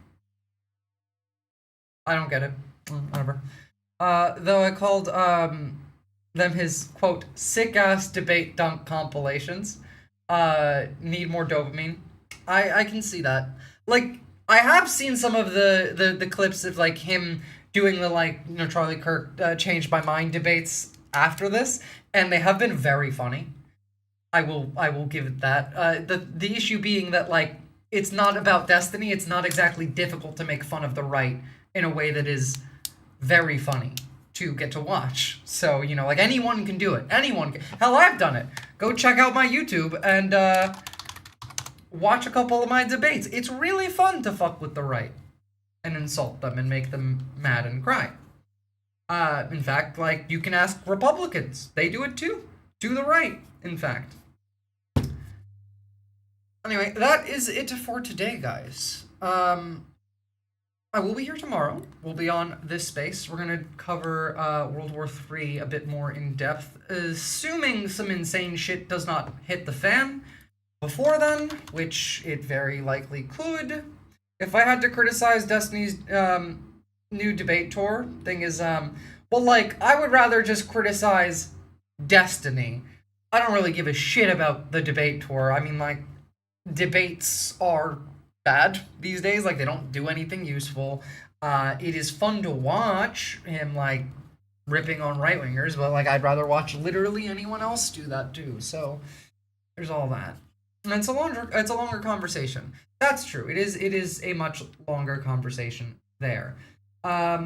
I don't get it. Whatever. Though I called them his, quote, sick-ass debate dunk compilations. Need more dopamine. I can see that. Like, I have seen some of the clips of, like, him doing the, like, you know, Charlie Kirk changed my mind debates after this, and they have been very funny. I will give it that. The issue being that, like, it's not about Destiny. It's not exactly difficult to make fun of the right in a way that is very funny to get to watch. So, you know, like, anyone can do it. Anyone can. Hell, I've done it. Go check out my YouTube and watch a couple of my debates. It's really fun to fuck with the right and insult them and make them mad and cry. In fact, like, you can ask Republicans. They do it too. To the right, in fact. Anyway, that is it for today, guys. I will be here tomorrow. We'll be on this space. We're going to cover World War III a bit more in depth, assuming some insane shit does not hit the fan before then, which it very likely could. If I had to criticize Destiny's new debate tour, thing is, well, like, I would rather just criticize Destiny. I don't really give a shit about the debate tour. I mean, like, debates are bad these days. Like, they don't do anything useful. It is fun to watch him, like, ripping on right-wingers, but, like, I'd rather watch literally anyone else do that too. So there's all that. And it's a longer conversation. That's true. It is a much longer conversation there. I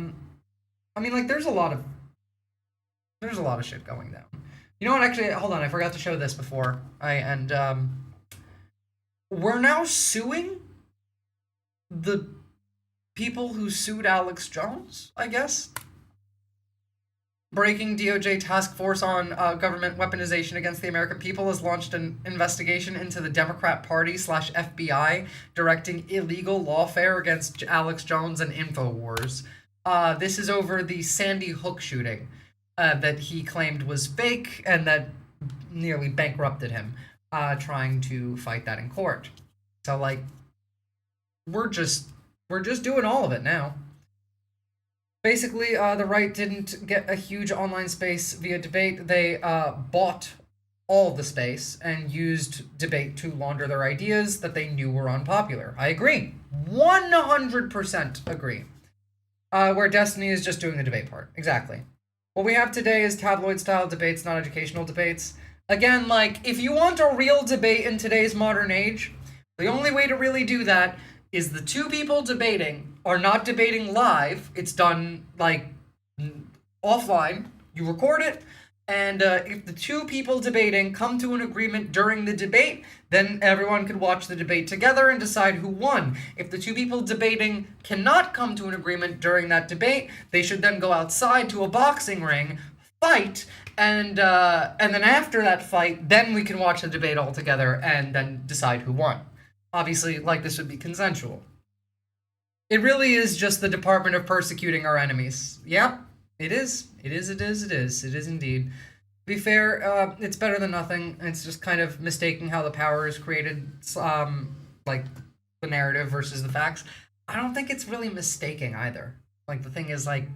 mean, like, there's a lot of shit going down. You know what? Actually, hold on. I forgot to show this before we're now suing the people who sued Alex Jones, I guess. Breaking DOJ task force on government weaponization against the American people has launched an investigation into the Democrat Party / FBI directing illegal lawfare against Alex Jones and InfoWars. This is over the Sandy Hook shooting that he claimed was fake and that nearly bankrupted him, trying to fight that in court. So, like, we're just doing all of it now. Basically, the right didn't get a huge online space via debate. They bought all the space and used debate to launder their ideas that they knew were unpopular. I agree. 100% agree. Where Destiny is just doing the debate part. Exactly. What we have today is tabloid-style debates, not educational debates. Again, like, if you want a real debate in today's modern age, the only way to really do that is the two people debating are not debating live. It's done, like, offline. You record it, and if the two people debating come to an agreement during the debate, then everyone could watch the debate together and decide who won. If the two people debating cannot come to an agreement during that debate, they should then go outside to a boxing ring, fight, and then after that fight, then we can watch the debate all together and then decide who won. Obviously, like, this would be consensual. It really is just the Department of persecuting our enemies. Yep, it is. It is indeed. To be fair, it's better than nothing. It's just kind of mistaking how the power is created, like, the narrative versus the facts. I don't think it's really mistaking either. Like, the thing is, like,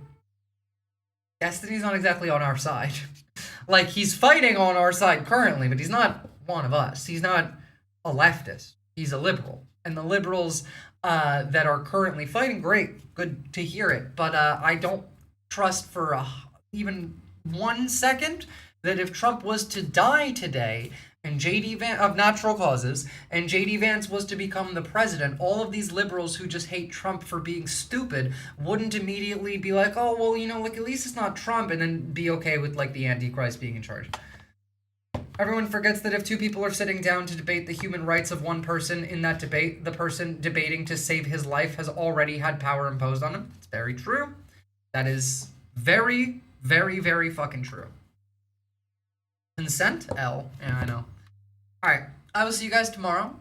Destiny's not exactly on our side. Like, he's fighting on our side currently, but he's not one of us. He's not a leftist. He's a liberal. And the liberals that are currently fighting, great, good to hear it. But I don't trust for even 1 second that if Trump was to die today, and J.D. Vance, of natural causes, and J.D. Vance was to become the president, all of these liberals who just hate Trump for being stupid wouldn't immediately be like, oh, well, you know, like, at least it's not Trump, and then be okay with, like, the Antichrist being in charge. Everyone forgets that if two people are sitting down to debate the human rights of one person in that debate, the person debating to save his life has already had power imposed on him. It's very true. That is very, very, very fucking true. Consent? L. Yeah, I know. Alright, I will see you guys tomorrow.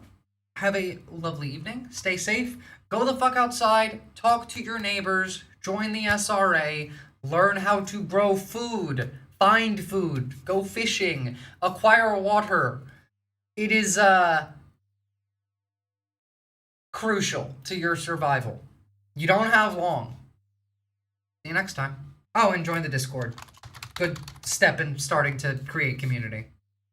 Have a lovely evening. Stay safe. Go the fuck outside. Talk to your neighbors. Join the SRA. Learn how to grow food. Find food. Go fishing. Acquire water. It is, crucial to your survival. You don't have long. See you next time. Oh, and join the Discord. Good step in starting to create community.